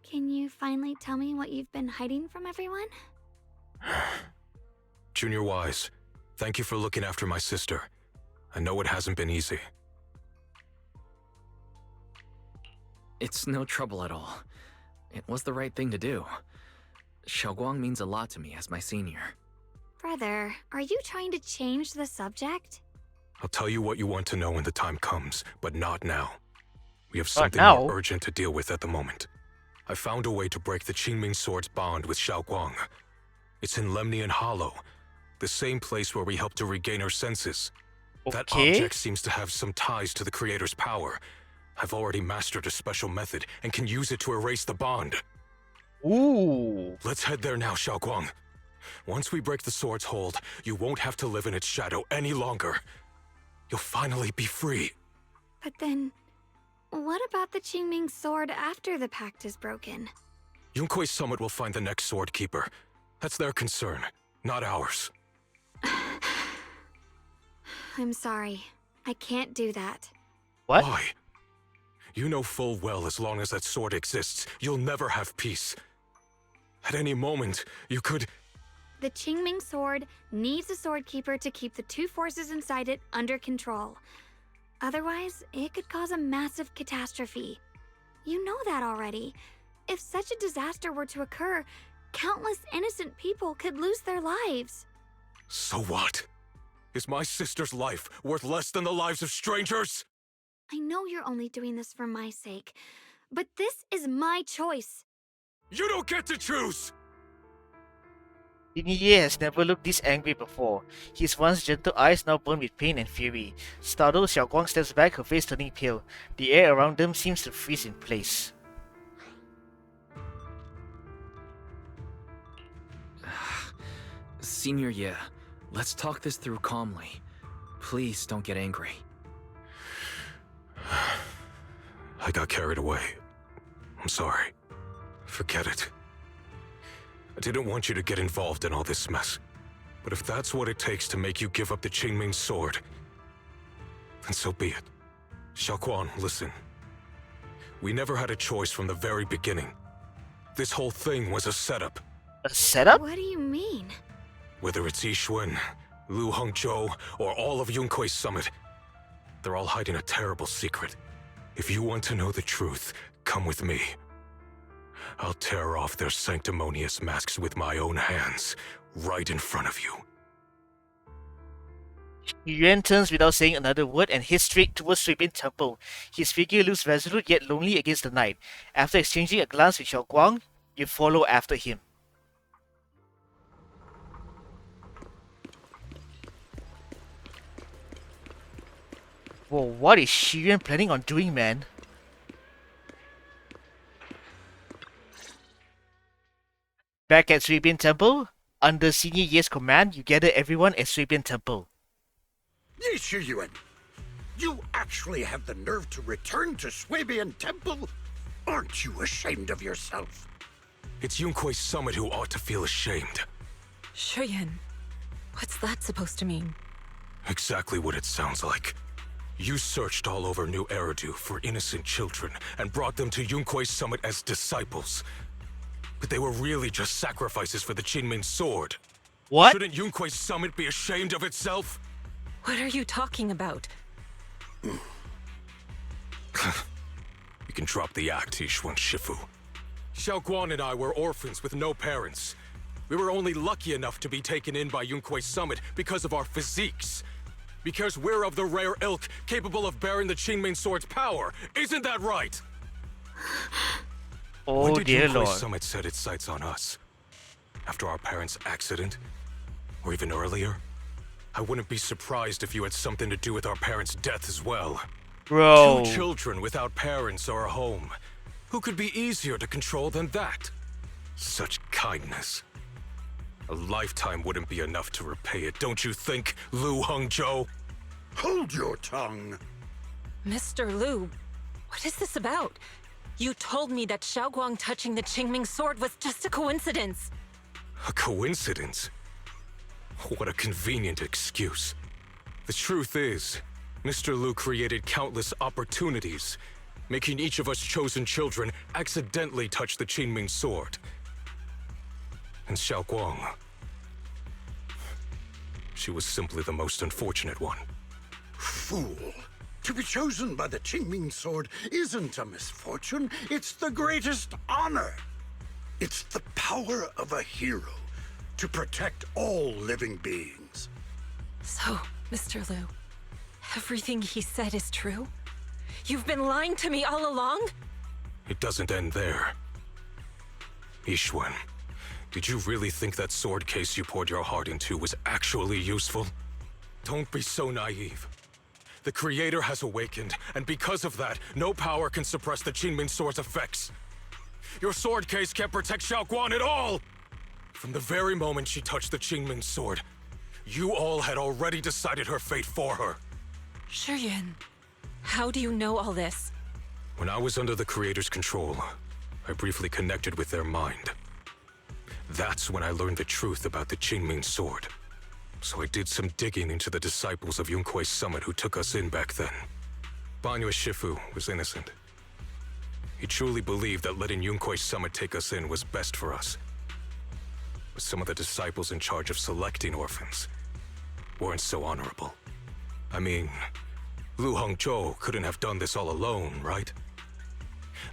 [SPEAKER 3] can you finally tell me what you've been hiding from everyone?
[SPEAKER 16] Junior Wise, thank you for looking after my sister. I know it hasn't been easy.
[SPEAKER 2] It's no trouble at all. It was the right thing to do. Xiaoguang means a lot to me as my senior.
[SPEAKER 3] Brother, are you trying to change the subject?
[SPEAKER 16] I'll tell you what you want to know when the time comes, but not now. We have something
[SPEAKER 1] now?
[SPEAKER 16] more urgent to deal with at the moment. I found a way to break the Qingming sword's bond with Xiaoguang. It's in Lemnian Hollow, the same place where we helped to regain her senses. That object seems to have some ties to the creator's power. I've already mastered a special method and can use it to erase the bond.
[SPEAKER 1] Ooh.
[SPEAKER 16] Let's head there now, Xiaoguang. Once we break the sword's hold, you won't have to live in its shadow any longer. You'll finally be free.
[SPEAKER 3] But then, what about the Qingming sword after the pact is broken?
[SPEAKER 16] Yunquei Summit will find the next sword keeper. That's their concern, not ours.
[SPEAKER 3] I'm sorry. I can't do that.
[SPEAKER 1] What?
[SPEAKER 16] Why? You know full well as long as that sword exists, you'll never have peace. At any moment, you could...
[SPEAKER 3] The Qingming sword needs a sword keeper to keep the two forces inside it under control. Otherwise, it could cause a massive catastrophe. You know that already. If such a disaster were to occur, countless innocent people could lose their lives.
[SPEAKER 16] So what? Is my sister's life worth less than the lives of strangers?
[SPEAKER 3] I know you're only doing this for my sake, but this is my choice.
[SPEAKER 16] You don't get to choose!
[SPEAKER 1] Ye has never looked this angry before. His once gentle eyes now burn with pain and fury. Startled, Xiaoguang steps back, her face turning pale. The air around them seems to freeze in place.
[SPEAKER 2] Senior Ye, let's talk this through calmly. Please don't get angry.
[SPEAKER 16] I got carried away. I'm sorry. Forget it. I didn't want you to get involved in all this mess. But if that's what it takes to make you give up the Qingming sword, then so be it. Xiaoguang, listen. We never had a choice from the very beginning. This whole thing was a setup.
[SPEAKER 1] A setup?
[SPEAKER 3] What do you mean?
[SPEAKER 16] Whether it's Yixuan, Lu Hongzhou, or all of Yunkui's summit, they're all hiding a terrible secret. If you want to know the truth, come with me. I'll tear off their sanctimonious masks with my own hands, right in front of you.
[SPEAKER 1] Yuan turns without saying another word and heads straight towards Suibin Temple. His figure looks resolute yet lonely against the night. After exchanging a glance with Xiaoguang, you follow after him. Whoa, what is Xu Yuan planning on doing, man? Back at Suibin Temple, under Senior Ye's command, you gather everyone at Suibin Temple.
[SPEAKER 5] Ye Shiyuan, you actually have the nerve to return to Suibin Temple? Aren't you ashamed of yourself?
[SPEAKER 16] It's Yunkui's summit who ought to feel ashamed.
[SPEAKER 19] Shuyan, what's that supposed to mean?
[SPEAKER 16] Exactly what it sounds like. You searched all over New Eridu for innocent children and brought them to Yunkui's summit as disciples. But they were really just sacrifices for the Qingming sword.
[SPEAKER 1] What?
[SPEAKER 16] Shouldn't Yunkui's summit be ashamed of itself?
[SPEAKER 19] What are you talking about?
[SPEAKER 16] You can drop the act, Yixuan Shifu. Xiaoguang and I were orphans with no parents. We were only lucky enough to be taken in by Yunkui's summit because of our physiques. Because we're of the rare ilk capable of bearing the Qingming sword's power. Isn't that right?
[SPEAKER 1] Oh,
[SPEAKER 16] when did
[SPEAKER 1] dear
[SPEAKER 16] Yunkui's
[SPEAKER 1] Lord.
[SPEAKER 16] summit set its sights on us? After our parents' accident? Or even earlier? I wouldn't be surprised if you had something to do with our parents' death as well.
[SPEAKER 1] Bro.
[SPEAKER 16] 2 children without parents or a home. Who could be easier to control than that? Such kindness. A lifetime wouldn't be enough to repay it, don't you think, Lu Hongzhou?
[SPEAKER 5] Hold your tongue.
[SPEAKER 19] Mr. Lu, what is this about? You told me that Xiaoguang touching the Qingming sword was just a coincidence.
[SPEAKER 16] A coincidence? What a convenient excuse. The truth is, Mr. Lu created countless opportunities, making each of us chosen children accidentally touch the Qingming sword. And Xiaoguang, she was simply the most unfortunate one.
[SPEAKER 5] Fool. To be chosen by the Qingming sword isn't a misfortune, it's the greatest honor. It's the power of a hero to protect all living beings.
[SPEAKER 19] So, Mr. Lu, everything he said is true? You've been lying to me all along?
[SPEAKER 16] It doesn't end there. Yixuan, did you really think that sword case you poured your heart into was actually useful? Don't be so naive. The Creator has awakened, and because of that, no power can suppress the Qingming sword's effects. Your sword case can't protect Xiaoguang at all! From the very moment she touched the Qingming sword, you all had already decided her fate for her.
[SPEAKER 19] Shuyan, how do you know all this?
[SPEAKER 16] When I was under the Creator's control, I briefly connected with their mind. That's when I learned the truth about the Qingming sword. So I did some digging into the disciples of Yunkui's summit who took us in back then. Banyue Shifu was innocent. He truly believed that letting Yunkui's summit take us in was best for us. But some of the disciples in charge of selecting orphans weren't so honorable. I mean, Lu Hongzhou couldn't have done this all alone, right?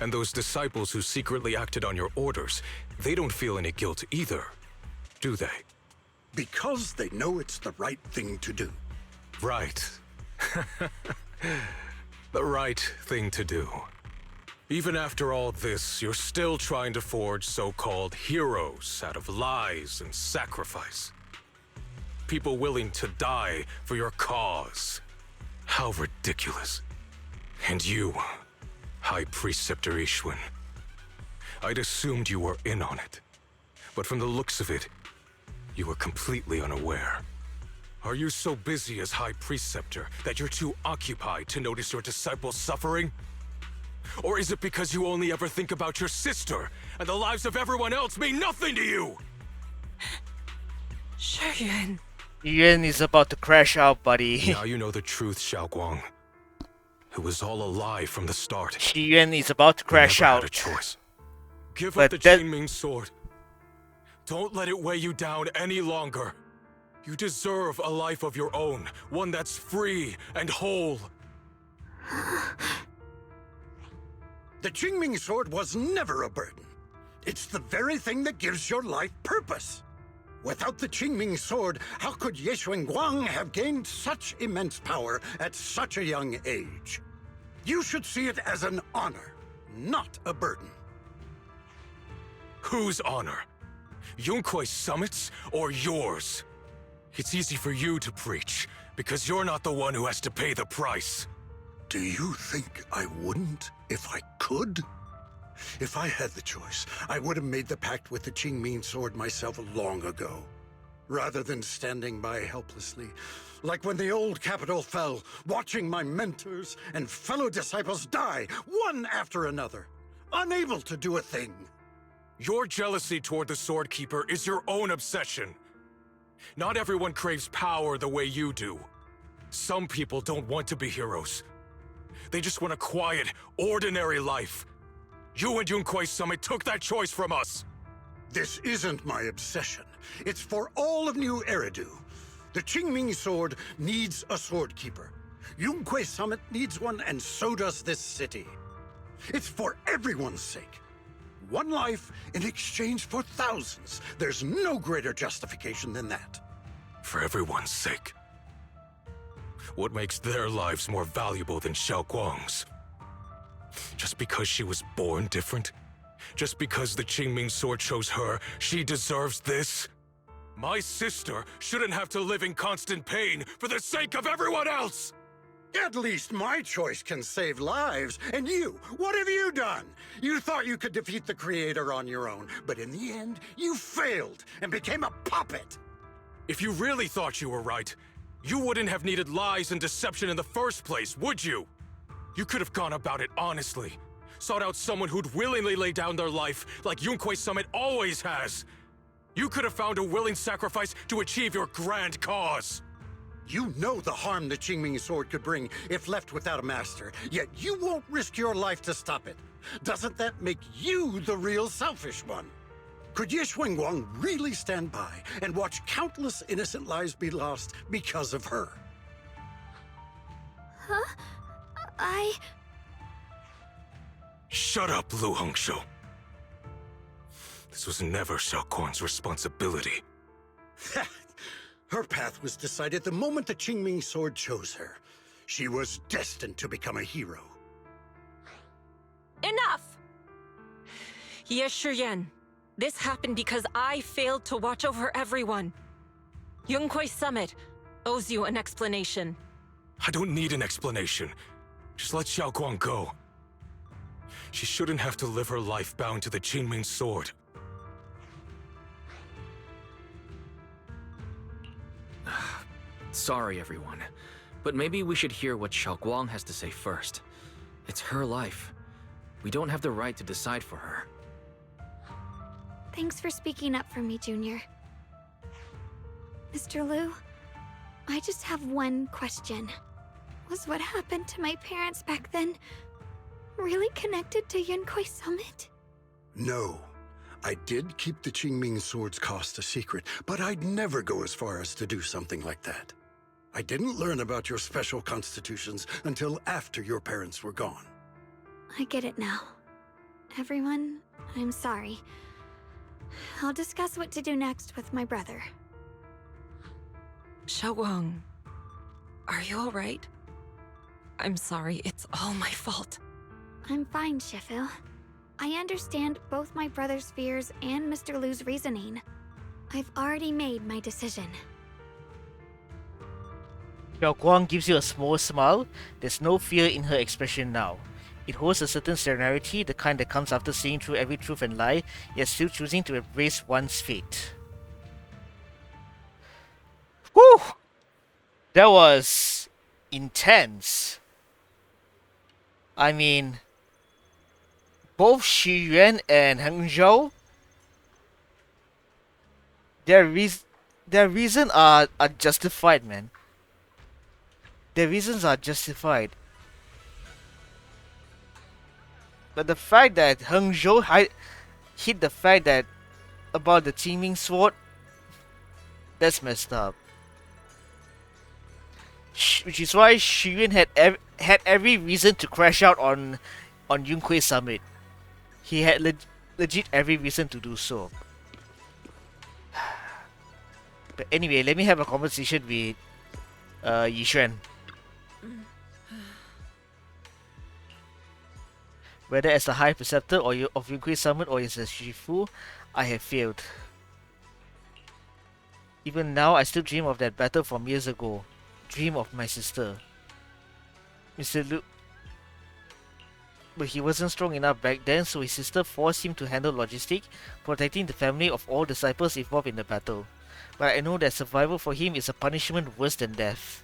[SPEAKER 16] And those disciples who secretly acted on your orders, they don't feel any guilt either, do they?
[SPEAKER 5] Because they know it's the right thing to do.
[SPEAKER 16] Right. The right thing to do. Even after all this, you're still trying to forge so-called heroes out of lies and sacrifice. People willing to die for your cause. How ridiculous. And you, High Preceptor Yixuan. I'd assumed you were in on it. But from the looks of it, you were completely unaware. Are you so busy as High Preceptor that you're too occupied to notice your disciples suffering? Or is it because you only ever think about your sister, and the lives of everyone else mean nothing to you?
[SPEAKER 19] Shuyan.
[SPEAKER 1] Yuan is about to crash out, buddy.
[SPEAKER 16] Now you know the truth, Xiaoguang. It was all a lie from the start.
[SPEAKER 1] Xu Yuan is about to
[SPEAKER 16] We
[SPEAKER 1] crash
[SPEAKER 16] never
[SPEAKER 1] out.
[SPEAKER 16] had a choice. Give
[SPEAKER 1] But
[SPEAKER 16] up the
[SPEAKER 1] that-
[SPEAKER 16] Qingming sword. Don't let it weigh you down any longer. You deserve a life of your own, one that's free and whole.
[SPEAKER 5] The Qingming sword was never a burden. It's the very thing that gives your life purpose. Without the Qingming sword, how could Xuanguang have gained such immense power at such a young age? You should see it as an honor, not a burden.
[SPEAKER 16] Whose honor? Yunkuei Summit's or yours? It's easy for you to preach, because you're not the one who has to pay the price.
[SPEAKER 5] Do you think I wouldn't if I could? If I had the choice, I would have made the pact with the Qingming sword myself long ago. Rather than standing by helplessly, like when the old capital fell, watching my mentors and fellow disciples die, one after another, unable to do a thing.
[SPEAKER 16] Your jealousy toward the Sword Keeper is your own obsession. Not everyone craves power the way you do. Some people don't want to be heroes. They just want a quiet, ordinary life. You and Yunkuei Summit took that choice from us.
[SPEAKER 5] This isn't my obsession. It's for all of New Eridu. The Qingming sword needs a sword keeper. Yunkuei Summit needs one, and so does this city. It's for everyone's sake. One life in exchange for thousands. There's no greater justification than that.
[SPEAKER 16] For everyone's sake. What makes their lives more valuable than Xiaoguang's? Just because she was born different? Just because the Qingming sword chose her, she deserves this? My sister shouldn't have to live in constant pain for the sake of everyone else!
[SPEAKER 5] At least my choice can save lives. And you, what have you done? You thought you could defeat the Creator on your own, but in the end, you failed and became a puppet.
[SPEAKER 16] If you really thought you were right, you wouldn't have needed lies and deception in the first place, would you? You could have gone about it honestly. Sought out someone who'd willingly lay down their life like Yunkuei Summit always has. You could have found a willing sacrifice to achieve your grand cause.
[SPEAKER 5] You know the harm the Qingming sword could bring if left without a master, yet you won't risk your life to stop it. Doesn't that make you the real selfish one? Could Ye Xuanguang really stand by and watch countless innocent lives be lost because of her?
[SPEAKER 3] Huh?
[SPEAKER 16] Shut up, Lu Hongshou. This was never Xiaoguang's responsibility.
[SPEAKER 5] Her path was decided the moment the Qingming sword chose her. She was destined to become a hero.
[SPEAKER 19] Enough! Ye Shiyan, this happened because I failed to watch over everyone. Yunkuei Summit owes you an explanation.
[SPEAKER 16] I don't need an explanation. Just let Xiaoguang go. She shouldn't have to live her life bound to the Qingming sword.
[SPEAKER 2] Sorry, everyone, but maybe we should hear what Xiaoguang has to say first. It's her life. We don't have the right to decide for her.
[SPEAKER 3] Thanks for speaking up for me, Junior. Mr. Liu, I just have one question. Was what happened to my parents back then really connected to Yunkuei Summit?
[SPEAKER 5] No. I did keep the Qingming sword's cost a secret, but I'd never go as far as to do something like that. I didn't learn about your special constitutions until after your parents were gone.
[SPEAKER 3] I get it now. Everyone, I'm sorry. I'll discuss what to do next with my brother.
[SPEAKER 19] Xiaoguang, are you alright? I'm sorry, it's all my fault.
[SPEAKER 3] I'm fine, Shifu. I understand both my brother's fears and Mr. Liu's reasoning. I've already made my decision.
[SPEAKER 1] Xiaoguang gives you a small smile. There's no fear in her expression now. It holds a certain serenity, the kind that comes after seeing through every truth and lie, yet still choosing to embrace one's fate. Whew! That was intense. I mean, both Xu Yuan and Heng Zhou, their reasons are justified, man. Their reasons are justified. But the fact that Hangzhou hid the fact that about the Qingming sword, that's messed up. Which is why Xu Yuan had every reason to crash out on Yunquei Summit. He had legit every reason to do so. But anyway, let me have a conversation with Yixuan. Whether as the High Preceptor or of Yunquei Summit or as a Shifu, I have failed. Even now, I still dream of that battle from years ago. Dream of my sister. Mr. Lu... But he wasn't strong enough back then, so his sister forced him to handle logistics, protecting the family of all disciples involved in the battle. But I know that survival for him is a punishment worse than death.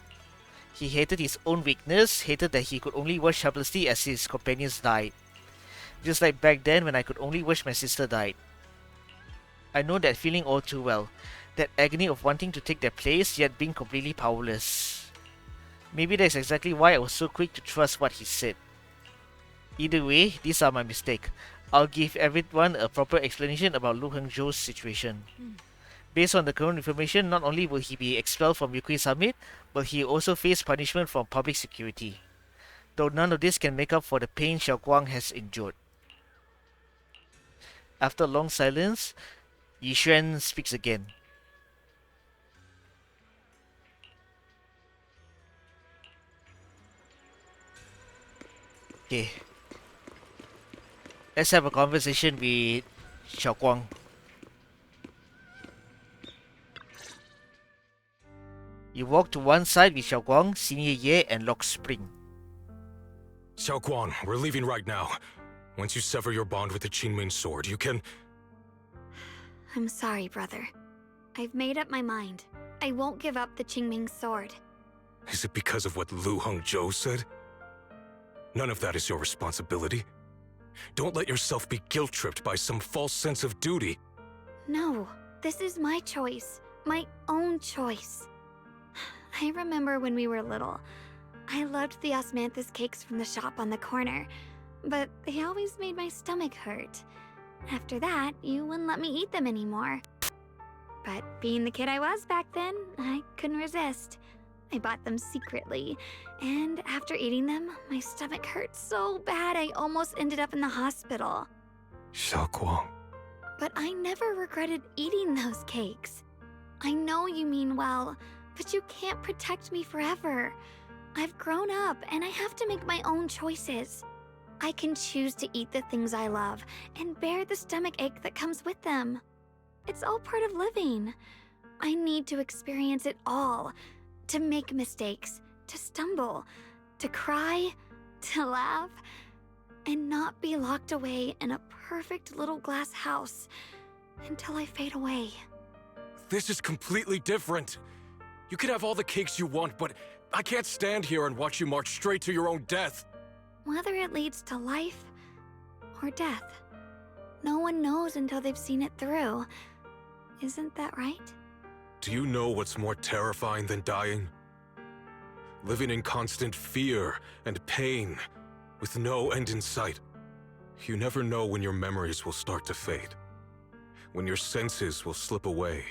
[SPEAKER 1] He hated his own weakness, hated that he could only watch helplessly as his companions died. Just like back then when I could only wish my sister died. I know that feeling all too well. That agony of wanting to take their place, yet being completely powerless. Maybe that's exactly why I was so quick to trust what he said. Either way, these are my mistakes. I'll give everyone a proper explanation about Lu Hengzhou's situation. Based on the current information, not only will he be expelled from Yunquei Summit, but he will also face punishment from public security. Though none of this can make up for the pain Xiaoguang has endured. After a long silence, Yixuan speaks again. Okay. Let's have a conversation with Xiaoguang. You walk to one side with Xiaoguang, Senior Ye, and Lock Spring.
[SPEAKER 16] Xiaoguang, we're leaving right now. Once you sever your bond with the Qingming sword, you can...
[SPEAKER 3] I'm sorry, brother. I've made up my mind. I won't give up the Qingming sword.
[SPEAKER 16] Is it because of what Lu Hengzhou said? None of that is your responsibility. Don't let yourself be guilt-tripped by some false sense of duty.
[SPEAKER 3] No, this is my choice. My own choice. I remember when we were little. I loved the osmanthus cakes from the shop on the corner, but they always made my stomach hurt. After that, you wouldn't let me eat them anymore. But being the kid I was back then, I couldn't resist. I bought them secretly, and after eating them, my stomach hurt so bad I almost ended up in the hospital.
[SPEAKER 16] Xiaoguang.
[SPEAKER 3] But I never regretted eating those cakes. I know you mean well, but you can't protect me forever. I've grown up, and I have to make my own choices. I can choose to eat the things I love, and bear the stomach ache that comes with them. It's all part of living. I need to experience it all. To make mistakes, to stumble, to cry, to laugh, and not be locked away in a perfect little glass house until I fade away.
[SPEAKER 16] This is completely different. You can have all the cakes you want, but I can't stand here and watch you march straight to your own death.
[SPEAKER 3] Whether it leads to life or death, no one knows until they've seen it through. Isn't that right?
[SPEAKER 16] Do you know what's more terrifying than dying? Living in constant fear and pain, with no end in sight. You never know when your memories will start to fade. When your senses will slip away.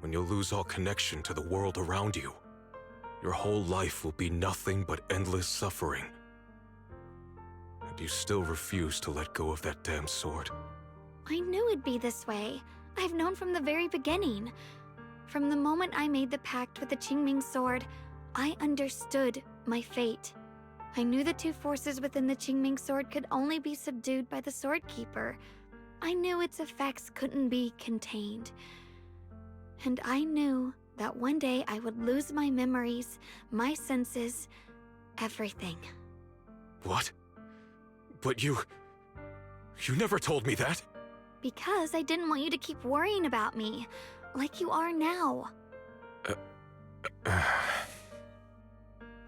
[SPEAKER 16] When you'll lose all connection to the world around you. Your whole life will be nothing but endless suffering. And you still refuse to let go of that damn sword.
[SPEAKER 3] I knew it'd be this way. I've known from the very beginning. From the moment I made the pact with the Qingming sword, I understood my fate. I knew the two forces within the Qingming sword could only be subdued by the Sword Keeper. I knew its effects couldn't be contained. And I knew that one day I would lose my memories, my senses, everything.
[SPEAKER 16] What? But you never told me that.
[SPEAKER 3] Because I didn't want you to keep worrying about me, like you are now.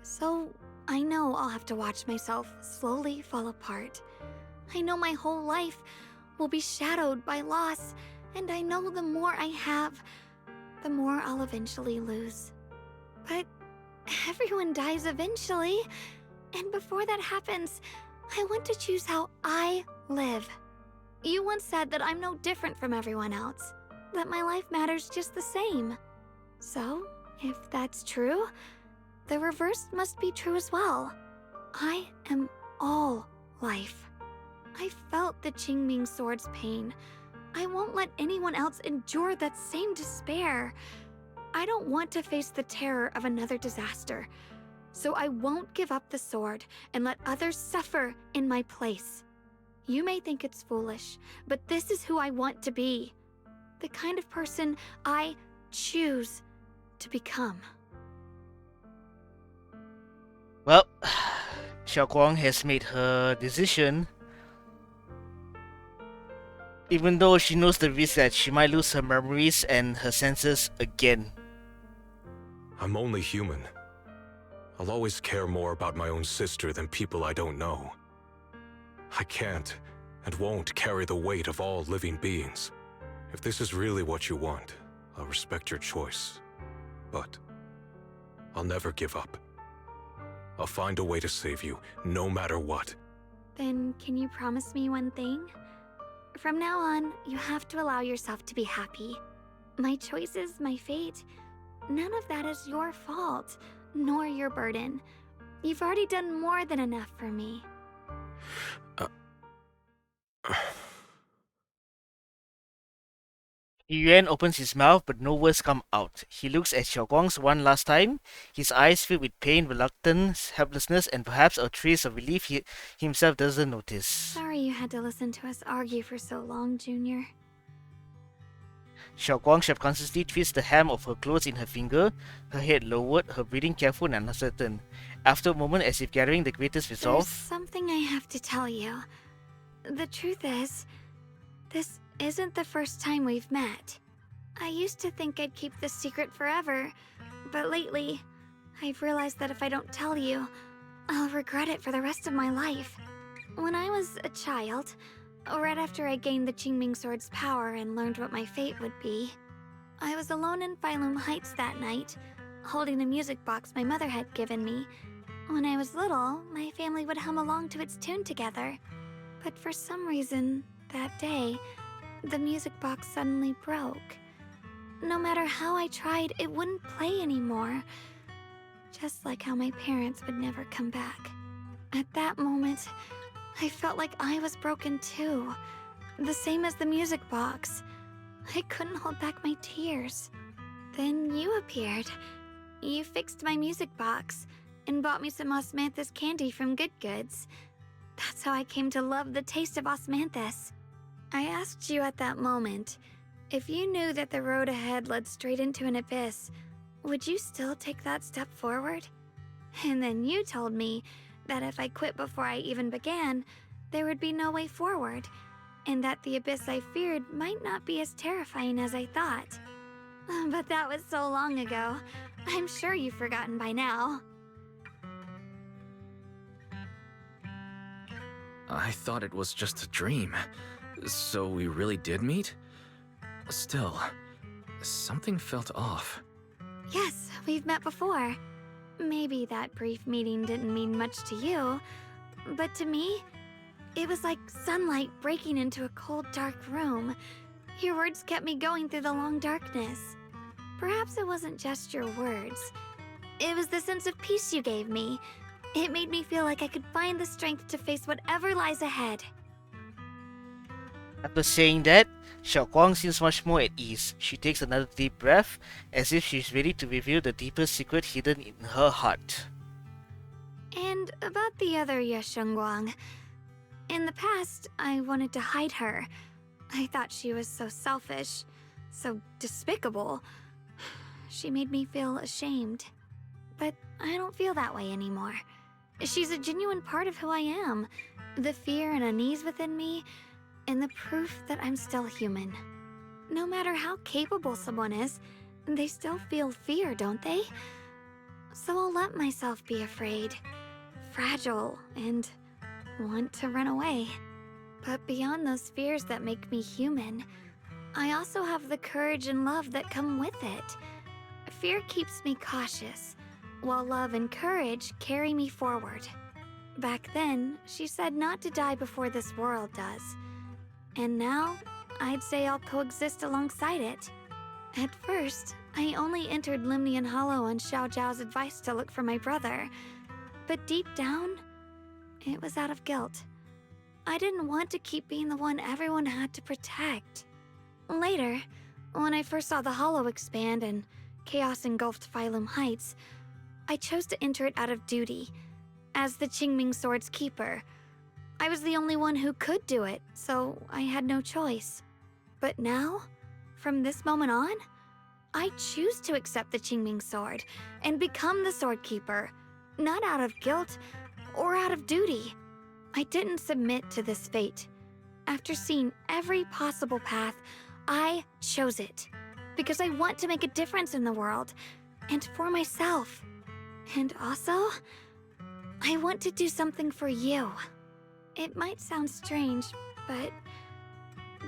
[SPEAKER 3] So, I know I'll have to watch myself slowly fall apart. I know my whole life will be shadowed by loss, and I know the more I have, the more I'll eventually lose. But everyone dies eventually, and before that happens, I want to choose how I live. You once said that I'm no different from everyone else, that my life matters just the same. So, if that's true, the reverse must be true as well. I am all life. I felt the Qingming sword's pain. I won't let anyone else endure that same despair. I don't want to face the terror of another disaster, so I won't give up the sword and let others suffer in my place. You may think it's foolish, but this is who I want to be. The kind of person I choose to become.
[SPEAKER 1] Well, Xiaoguang has made her decision. Even though she knows the risk that she might lose her memories and her senses again.
[SPEAKER 16] I'm only human. I'll always care more about my own sister than people I don't know. I can't and won't carry the weight of all living beings. If this is really what you want, I'll respect your choice. But I'll never give up. I'll find a way to save you, no matter what.
[SPEAKER 3] Then can you promise me one thing? From now on, you have to allow yourself to be happy. My choices, my fate, none of that is your fault, nor your burden. You've already done more than enough for me.
[SPEAKER 1] Yuan opens his mouth, but no words come out. He looks at Xiaoguang's one last time, his eyes filled with pain, reluctance, helplessness, and perhaps a trace of relief he himself doesn't notice.
[SPEAKER 3] Sorry you had to listen to us argue for so long, Junior.
[SPEAKER 1] Xiaoguang subconsciously twists the hem of her clothes in her finger, her head lowered, her breathing careful and uncertain. After a moment, as if gathering the greatest resolve...
[SPEAKER 3] There's something I have to tell you. The truth is, this isn't the first time we've met. I used to think I'd keep this secret forever, but lately, I've realized that if I don't tell you, I'll regret it for the rest of my life. When I was a child, right after I gained the Qingming sword's power and learned what my fate would be, I was alone in Phylum Heights that night, holding the music box my mother had given me. When I was little, my family would hum along to its tune together. But for some reason, that day, the music box suddenly broke. No matter how I tried, it wouldn't play anymore. Just like how my parents would never come back. At that moment, I felt like I was broken too. The same as the music box. I couldn't hold back my tears. Then you appeared. You fixed my music box and bought me some osmanthus candy from Good Goods. That's how I came to love the taste of osmanthus. I asked you at that moment, if you knew that the road ahead led straight into an abyss, would you still take that step forward? And then you told me that if I quit before I even began, there would be no way forward, and that the abyss I feared might not be as terrifying as I thought. But that was so long ago. I'm sure you've forgotten by now.
[SPEAKER 2] I thought it was just a dream. So we really did meet? Still, something felt off.
[SPEAKER 3] Yes, we've met before. Maybe that brief meeting didn't mean much to you, but to me, it was like sunlight breaking into a cold, dark room. Your words kept me going through the long darkness. Perhaps it wasn't just your words. It was the sense of peace you gave me. It made me feel like I could find the strength to face whatever lies ahead.
[SPEAKER 1] After saying that, Xiaoguang seems much more at ease. She takes another deep breath, as if she's ready to reveal the deepest secret hidden in her heart.
[SPEAKER 3] And about the other SHUNGUANG. In the past, I wanted to hide her. I thought she was so selfish, so despicable. She made me feel ashamed. But I don't feel that way anymore. She's a genuine part of who I am. The fear and unease within me, and the proof that I'm still human. No matter how capable someone is, they still feel fear, don't they? So I'll let myself be afraid, fragile, and want to run away. But beyond those fears that make me human, I also have the courage and love that come with it. Fear keeps me cautious, while love and courage carry me forward. Back then, she said not to die before this world does. And now, I'd say I'll coexist alongside it. At first, I only entered Limnian Hollow on Xiao Zhao's advice to look for my brother. But deep down, it was out of guilt. I didn't want to keep being the one everyone had to protect. Later, when I first saw the Hollow expand and chaos engulfed Phylum Heights, I chose to enter it out of duty. As the Qingming Sword's keeper, I was the only one who could do it, so I had no choice. But now, from this moment on, I choose to accept the Qingming Sword and become the Sword Keeper, not out of guilt or out of duty. I didn't submit to this fate. After seeing every possible path, I chose it because I want to make a difference in the world and for myself. And also, I want to do something for you. It might sound strange, but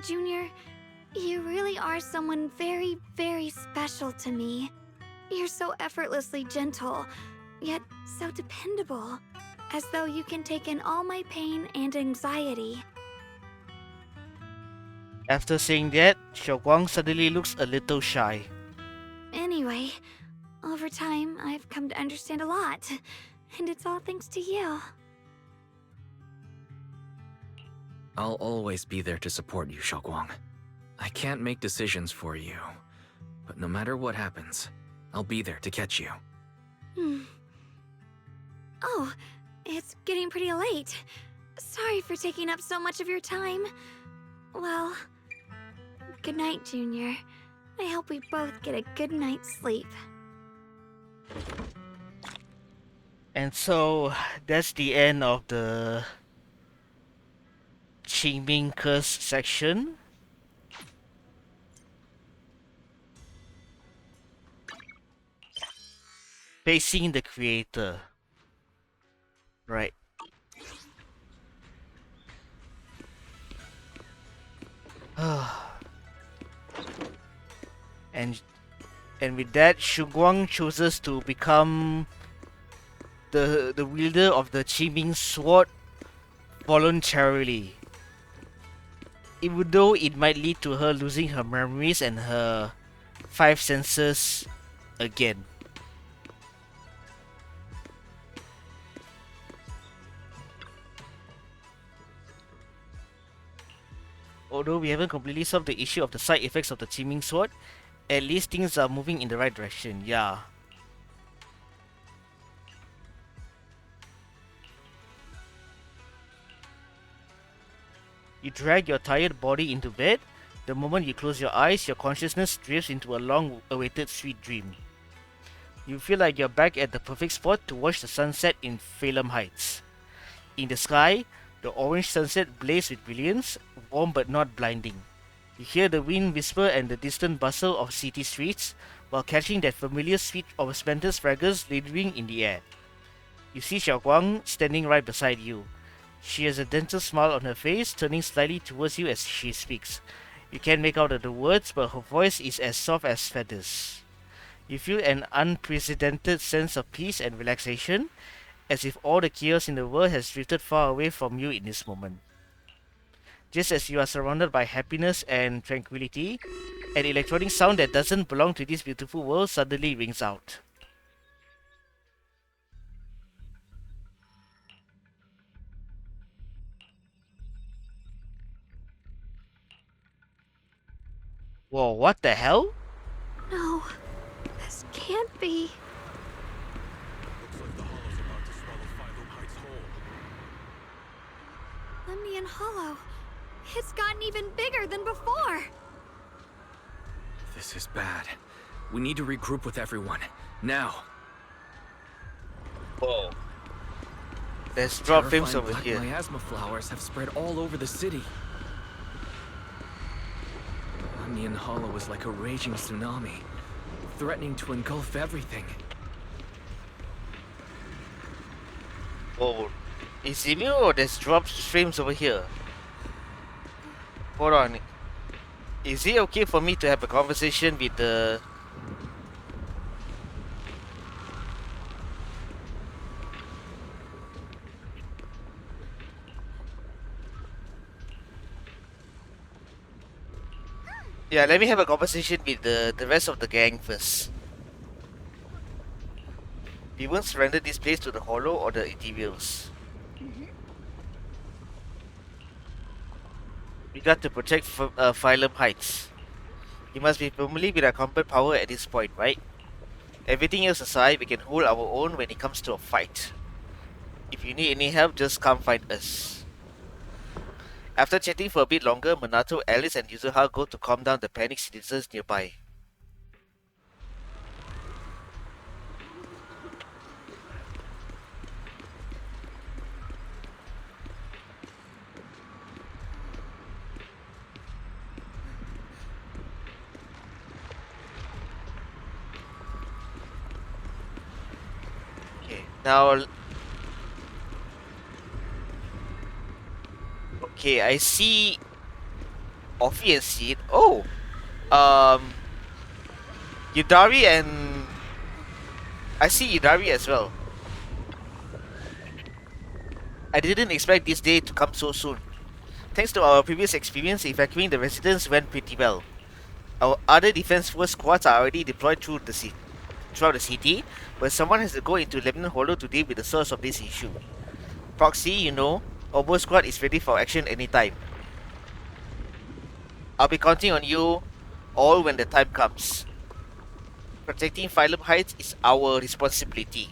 [SPEAKER 3] Junior, you really are someone very, very special to me. You're so effortlessly gentle, yet so dependable, as though you can take in all my pain and anxiety.
[SPEAKER 1] After saying that, Xiaoguang suddenly looks a little shy.
[SPEAKER 3] Anyway, over time, I've come to understand a lot, and it's all thanks to you.
[SPEAKER 2] I'll always be there to support you, Xiaoguang. I can't make decisions for you, but no matter what happens, I'll be there to catch you.
[SPEAKER 3] Oh, it's getting pretty late. Sorry for taking up so much of your time. Well, good night, Junior. I hope we both get a good night's sleep.
[SPEAKER 1] And so, that's the end of the Qingming Curse section. Facing the creator. Right. And with that, Shunguang chooses to become the wielder of the Qingming sword voluntarily. Even though it might lead to her losing her memories and her 5 senses again. Although we haven't completely solved the issue of the side effects of the Qingming sword, at least things are moving in the right direction, yeah. You drag your tired body into bed. The moment you close your eyes, your consciousness drifts into a long-awaited sweet dream. You feel like you're back at the perfect spot to watch the sunset in Phylum Heights. In the sky, the orange sunset blazes with brilliance, warm but not blinding. You hear the wind whisper and the distant bustle of city streets, while catching that familiar sweet osmanthus fragrance lingering in the air. You see Xiaoguang standing right beside you. She has a gentle smile on her face, turning slightly towards you as she speaks. You can't make out the words, but her voice is as soft as feathers. You feel an unprecedented sense of peace and relaxation, as if all the chaos in the world has drifted far away from you in this moment. Just as you are surrounded by happiness and tranquility, an electronic sound that doesn't belong to this beautiful world suddenly rings out. Whoa, what the hell?
[SPEAKER 3] No, this can't be. Limnian Hollow. It's gotten even bigger than before.
[SPEAKER 2] This is bad. We need to regroup with everyone. Now.
[SPEAKER 1] Whoa. There's drop films over
[SPEAKER 2] black
[SPEAKER 1] here.
[SPEAKER 2] miasma flowers have spread all over the city. Limnian Hollow is like a raging tsunami, threatening to engulf everything.
[SPEAKER 1] Oh, is it me or there's drop frames over here? Hold on. Is it okay for me to have a conversation with the... Yeah, let me have a conversation with the rest of the gang first. We won't surrender this place to the Hollow or the Ethereals. We got to protect Phylum Heights. You must be familiar with our combat power at this point, right? Everything else aside, we can hold our own when it comes to a fight. If you need any help, just come find us. After chatting for a bit longer, Minato, Alice, and Yuzuha go to calm down the panicked citizens nearby. Okay, now... Okay, I see... Offie and Seed. Oh! Yudari and... I see Yudari as well. I didn't expect this day to come so soon. Thanks to our previous experience, evacuating the residents went pretty well. Our other defense force squads are already deployed throughout the city, but someone has to go into Lebanon Hollow to deal with the source of this issue. Proxy, you know, Obo squad is ready for action anytime. I'll be counting on you all when the time comes. Protecting Phylum Heights is our responsibility.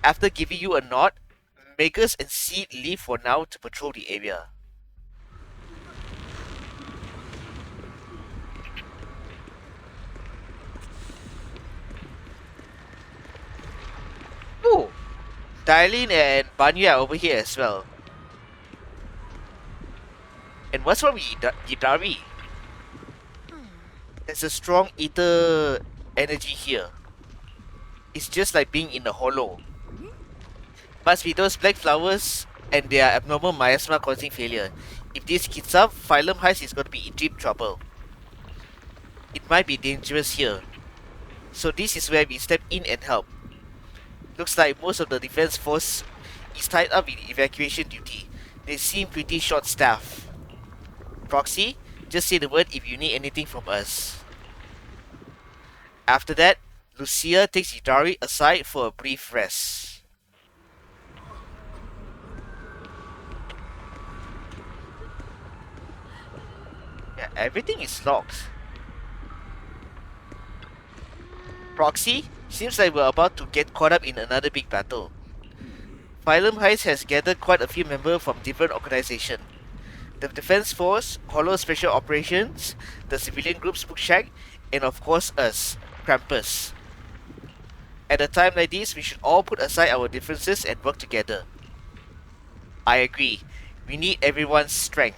[SPEAKER 1] After giving you a nod, Makers and Seed leave for now to patrol the area. Oh! Darlene and Banya are over here as well. And what's wrong with Yidari? There's a strong ether energy here. It's just like being in a hollow. Must be those black flowers and their abnormal miasma causing failure. If this keeps up, Phylum Heights is going to be in deep trouble. It might be dangerous here. So this is where we step in and help. Looks like most of the defense force is tied up with evacuation duty. They seem pretty short-staffed. Proxy, just say the word if you need anything from us. After that, Lucia takes Yudari aside for a brief rest. Yeah, everything is locked. Proxy, seems like we're about to get caught up in another big battle. Phylum Heights has gathered quite a few members from different organizations. The Defense Force, Hollow Special Operations, the civilian group Spook Shack, and of course us, Krampus. At a time like this, we should all put aside our differences and work together. I agree. We need everyone's strength.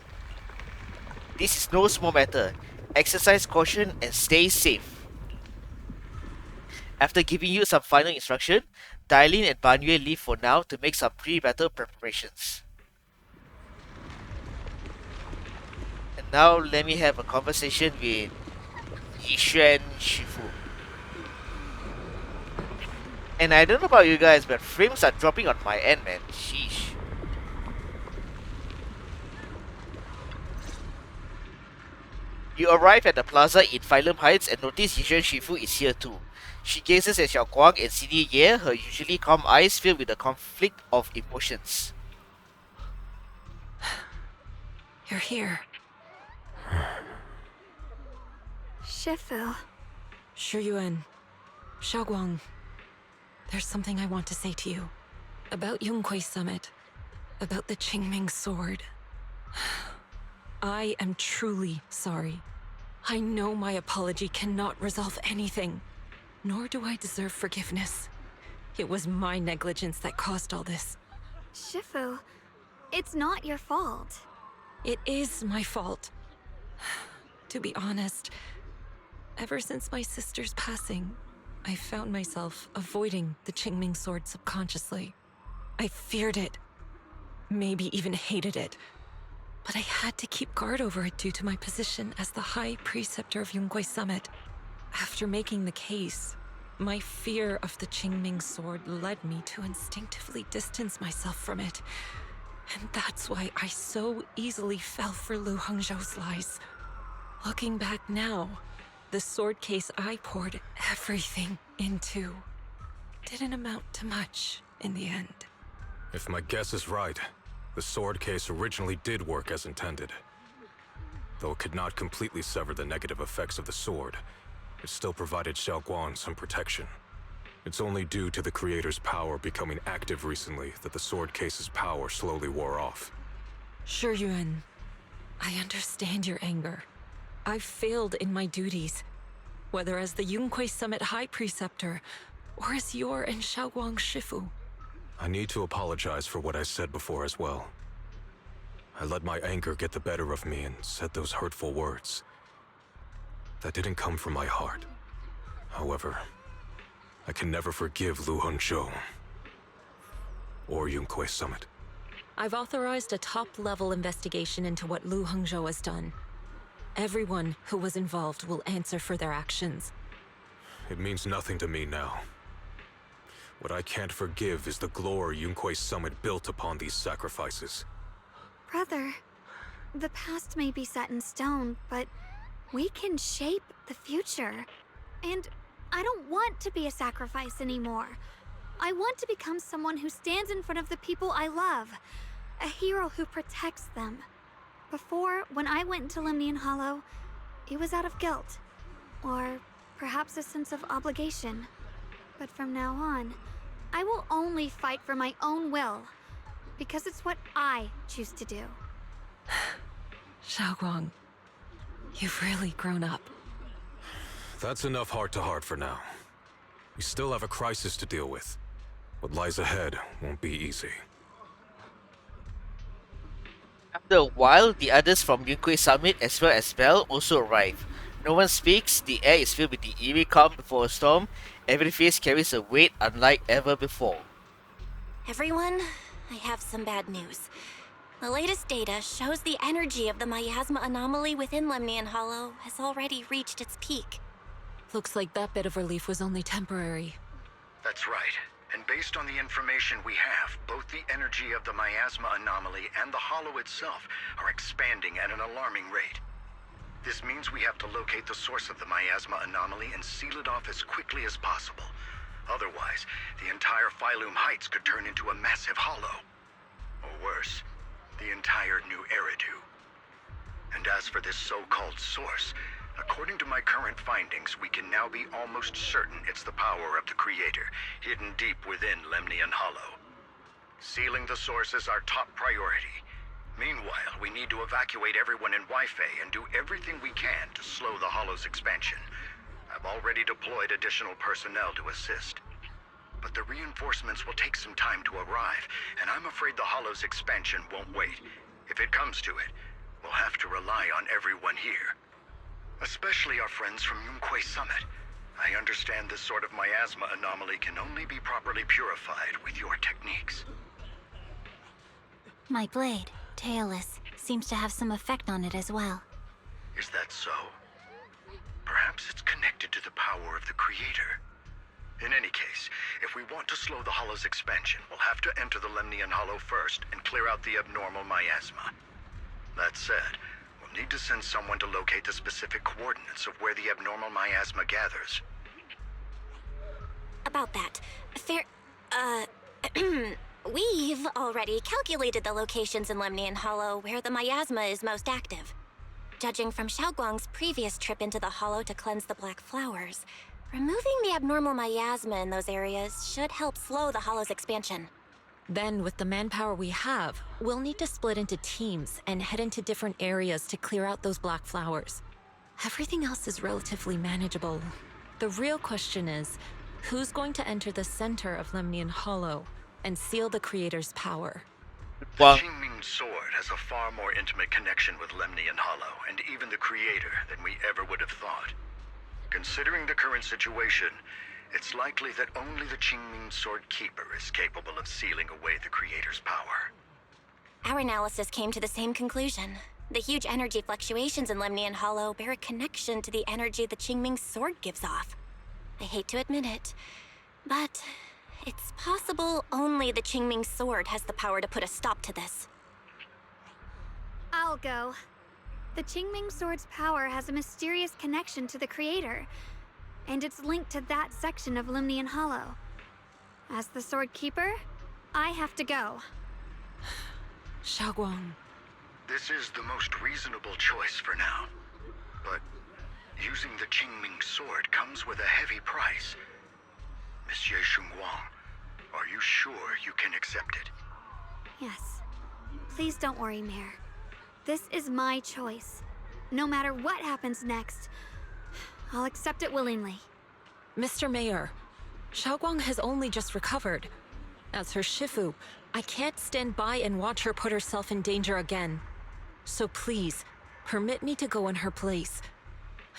[SPEAKER 1] This is no small matter. Exercise caution and stay safe. After giving you some final instruction, Darlene and Banyue leave for now to make some pre-battle preparations. And now let me have a conversation with Yishuan Shifu. And I don't know about you guys, but frames are dropping on my end, man. Sheesh. You arrive at the plaza in Phylum Heights and notice Yishuan Shifu is here too. She gazes at Xiaoguang and Senior Ye, her usually calm eyes filled with a conflict of emotions.
[SPEAKER 19] You're here.
[SPEAKER 3] Shifu.
[SPEAKER 19] Shuyuan. Xiaoguang. There's something I want to say to you. About Yunquei Summit. About the Qingming sword. I am truly sorry. I know my apology cannot resolve anything. Nor do I deserve forgiveness. It was my negligence that caused all this.
[SPEAKER 3] Shifu, it's not your fault.
[SPEAKER 19] It is my fault. To be honest, ever since my sister's passing, I found myself avoiding the Qingming sword subconsciously. I feared it, maybe even hated it. But I had to keep guard over it due to my position as the High Preceptor of Yunquei Summit. After making the case, my fear of the Qingming sword led me to instinctively distance myself from it. And that's why I so easily fell for Lu Hangzhou's lies. Looking back now, the sword case I poured everything into didn't amount to much in the end.
[SPEAKER 16] If my guess is right, the sword case originally did work as intended. Though it could not completely sever the negative effects of the sword, it still provided SHUNGUANG some protection. It's only due to the creator's power becoming active recently that the sword case's power slowly wore off.
[SPEAKER 19] Yuan, I understand your anger. I've failed in my duties, whether as the Yunquei Summit High Preceptor or as your and SHUNGUANG Shifu.
[SPEAKER 16] I need to apologize for what I said before as well. I let my anger get the better of me and said those hurtful words. That didn't come from my heart. However, I can never forgive Lu Hongzhou or Yunquei Summit.
[SPEAKER 19] I've authorized a top-level investigation into what Lu Hongzhou has done. Everyone who was involved will answer for their actions.
[SPEAKER 16] It means nothing to me now. What I can't forgive is the glory Yunquei Summit built upon these sacrifices.
[SPEAKER 3] Brother, the past may be set in stone, but we can shape the future. And I don't want to be a sacrifice anymore. I want to become someone who stands in front of the people I love. A hero who protects them. Before, when I went into Lemnian Hollow, it was out of guilt. Or perhaps a sense of obligation. But from now on, I will only fight for my own will. Because it's what I choose to do.
[SPEAKER 19] SHUNGUANG, you've really grown up.
[SPEAKER 16] That's enough heart-to-heart for now. We still have a crisis to deal with. What lies ahead won't be easy.
[SPEAKER 1] After a while, the others from Yunquei Summit as well as Bell also arrive. No one speaks, the air is filled with the eerie calm before a storm. Every face carries a weight unlike ever before.
[SPEAKER 4] Everyone, I have some bad news. The latest data shows the energy of the miasma anomaly within Lemnian Hollow has already reached its peak.
[SPEAKER 19] Looks like that bit of relief was only temporary.
[SPEAKER 12] That's right. And based on the information we have, both the energy of the miasma anomaly and the hollow itself are expanding at an alarming rate. This means we have to locate the source of the miasma anomaly and seal it off as quickly as possible. Otherwise, the entire Phylum Heights could turn into a massive hollow. Or worse, the entire new Eridu. And as for this so-called source, according to my current findings, we can now be almost certain it's the power of the Creator, hidden deep within Lemnian Hollow. Sealing the source is our top priority. Meanwhile, we need to evacuate everyone in Lyfe and do everything we can to slow the Hollow's expansion. I've already deployed additional personnel to assist. But the reinforcements will take some time to arrive, and I'm afraid the Hollow's expansion won't wait. If it comes to it, we'll have to rely on everyone here. Especially our friends from Yunquei Summit. I understand this sort of miasma anomaly can only be properly purified with your techniques.
[SPEAKER 14] My blade, Tailless, seems to have some effect on it as well.
[SPEAKER 12] Is that so? Perhaps it's connected to the power of the Creator. In any case, if we want to slow the Hollow's expansion, we'll have to enter the Lemnian Hollow first and clear out the abnormal miasma. That said, we'll need to send someone to locate the specific coordinates of where the abnormal miasma gathers.
[SPEAKER 4] About that, we've already calculated the locations in Lemnian Hollow where the miasma is most active. Judging from SHUNGUANG's previous trip into the Hollow to cleanse the black flowers, removing the abnormal miasma in those areas should help slow the Hollow's expansion.
[SPEAKER 19] Then, with the manpower we have, we'll need to split into teams and head into different areas to clear out those black flowers. Everything else is relatively manageable. The real question is, who's going to enter the center of Lemnian Hollow and seal the Creator's power?
[SPEAKER 12] The Qingming sword has a far more intimate connection with Lemnian Hollow and even the Creator than we ever would have thought. Considering the current situation, it's likely that only the Qingming Sword Keeper is capable of sealing away the Creator's power.
[SPEAKER 4] Our analysis came to the same conclusion. The huge energy fluctuations in Lemnian Hollow bear a connection to the energy the Qingming sword gives off. I hate to admit it, but it's possible only the Qingming sword has the power to put a stop to this.
[SPEAKER 3] I'll go. The Qingming sword's power has a mysterious connection to the creator, and it's linked to that section of Limnian Hollow. As the sword keeper, I have to go.
[SPEAKER 19] Xiaoguang.
[SPEAKER 12] This is the most reasonable choice for now. But using the Qingming sword comes with a heavy price. Monsieur Shunguang, are you sure you can accept it?
[SPEAKER 3] Yes. Please don't worry, Mayor. This is my choice. No matter what happens next, I'll accept it willingly.
[SPEAKER 19] Mr. Mayor, Xiaoguang has only just recovered. As her Shifu, I can't stand by and watch her put herself in danger again. So please, permit me to go in her place.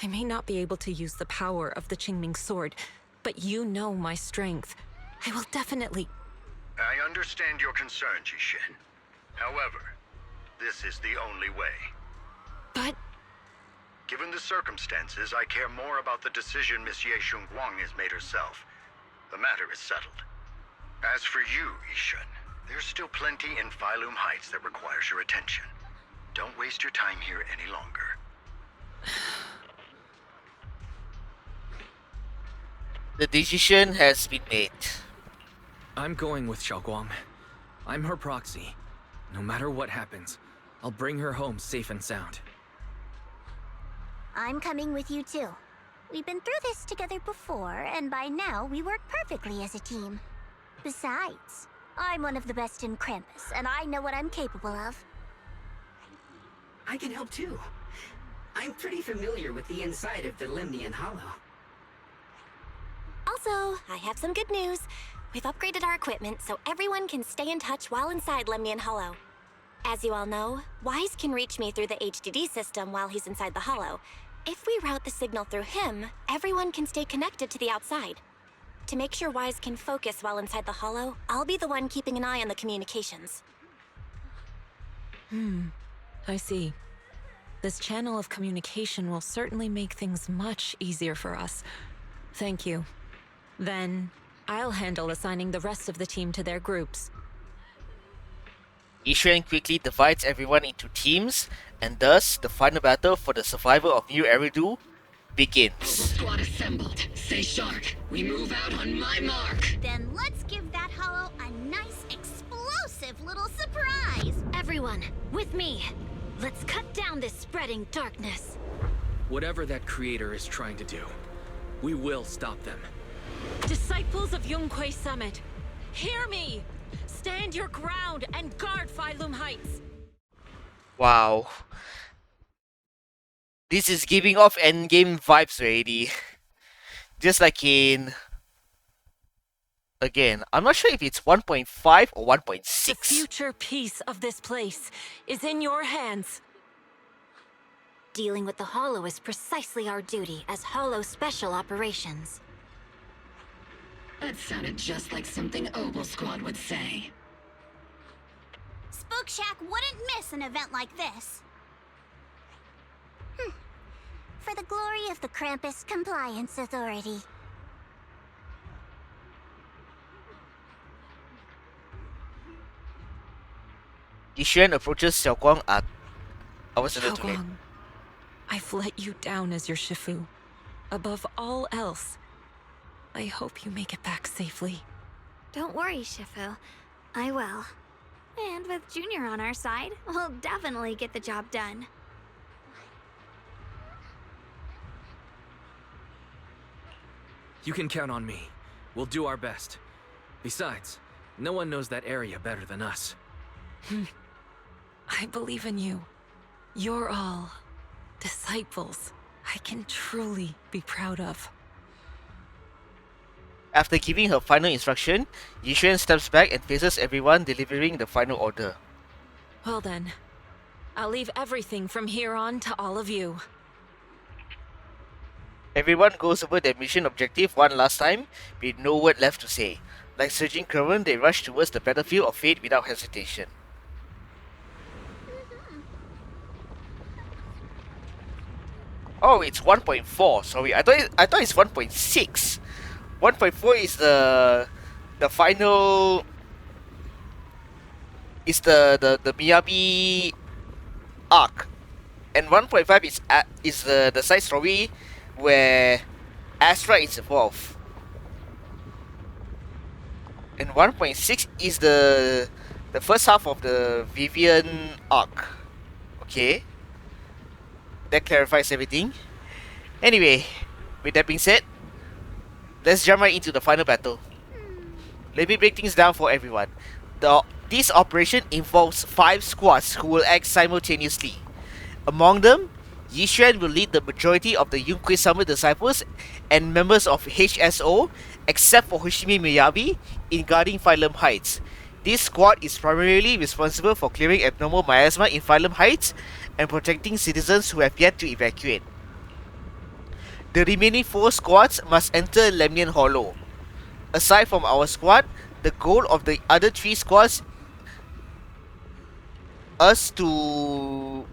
[SPEAKER 19] I may not be able to use the power of the Qingming sword, but you know my strength. I will definitely...
[SPEAKER 12] I understand your concern, Jishin. However, this is the only way.
[SPEAKER 19] But...
[SPEAKER 12] Given the circumstances, I care more about the decision Miss Ye Shunguang has made herself. The matter is settled. As for you, Yishun, there's still plenty in Phylum Heights that requires your attention. Don't waste your time here any longer.
[SPEAKER 1] The decision has been made.
[SPEAKER 2] I'm going with Xiaoguang. I'm her proxy. No matter what happens, I'll bring her home safe and sound.
[SPEAKER 14] I'm coming with you too. We've been through this together before, and by now we work perfectly as a team. Besides, I'm one of the best in Krampus, and I know what I'm capable of.
[SPEAKER 10] I can help too. I'm pretty familiar with the inside of the Limnian Hollow.
[SPEAKER 4] Also, I have some good news. We've upgraded our equipment so everyone can stay in touch while inside Limnian Hollow. As you all know, Wise can reach me through the HDD system while he's inside the Hollow. If we route the signal through him, everyone can stay connected to the outside. To make sure Wise can focus while inside the Hollow, I'll be the one keeping an eye on the communications.
[SPEAKER 19] I see. This channel of communication will certainly make things much easier for us. Thank you. Then, I'll handle assigning the rest of the team to their groups.
[SPEAKER 1] Yishuan quickly divides everyone into teams, and thus the final battle for the survival of New Eridu begins.
[SPEAKER 15] Squad assembled. Stay sharp. We move out on my mark.
[SPEAKER 4] Then let's give that Hollow a nice, explosive little surprise!
[SPEAKER 3] Everyone, with me. Let's cut down this spreading darkness.
[SPEAKER 2] Whatever that creator is trying to do, we will stop them.
[SPEAKER 19] Disciples of Yunquay Summit, hear me! Stand your ground and guard Phylum Heights!
[SPEAKER 1] Wow. This is giving off endgame vibes already. Just like in... Again, I'm not sure if it's 1.5 or 1.6.
[SPEAKER 19] The future peace of this place is in your hands.
[SPEAKER 4] Dealing with the Hollow is precisely our duty as Hollow Special Operations.
[SPEAKER 15] That sounded just like something Obel Squad would say.
[SPEAKER 4] Spook Shack wouldn't miss an event like this. For the glory of the Krampus Compliance Authority.
[SPEAKER 1] Yishuan approaches Xiaoguang at... I was a little too late.
[SPEAKER 19] Xiaoguang, I've let you down as your Shifu. Above all else, I hope you make it back safely.
[SPEAKER 3] Don't worry, Shifu. I will. And with Junior on our side, we'll definitely get the job done.
[SPEAKER 2] You can count on me. We'll do our best. Besides, no one knows that area better than us.
[SPEAKER 19] I believe in you. You're all disciples I can truly be proud of.
[SPEAKER 1] After giving her final instruction, Yishuan steps back and faces everyone, delivering the final order.
[SPEAKER 19] Well then, I'll leave everything from here on to all of you.
[SPEAKER 1] Everyone goes over their mission objective one last time, with no word left to say. Like surging current, they rush towards the battlefield of fate without hesitation. Oh, it's 1.4. Sorry, I thought it's 1.6. 1.4 is the final. Is the Miyabi arc. And 1.5 is the side story where Astra is involved. And 1.6 is the first half of the Vivian arc. Okay, that clarifies everything. Anyway, with that being said, let's jump right into the final battle. Let me break things down for everyone. This operation involves 5 squads who will act simultaneously. Among them, Yishuan will lead the majority of the Yunque Summer disciples and members of HSO, except for Hoshimi Miyabi, in guarding Phylum Heights. This squad is primarily responsible for clearing abnormal miasma in Phylum Heights and protecting citizens who have yet to evacuate. The remaining 4 squads must enter Lemnian Hollow. Aside from our squad, the goal of the other 3 squads is to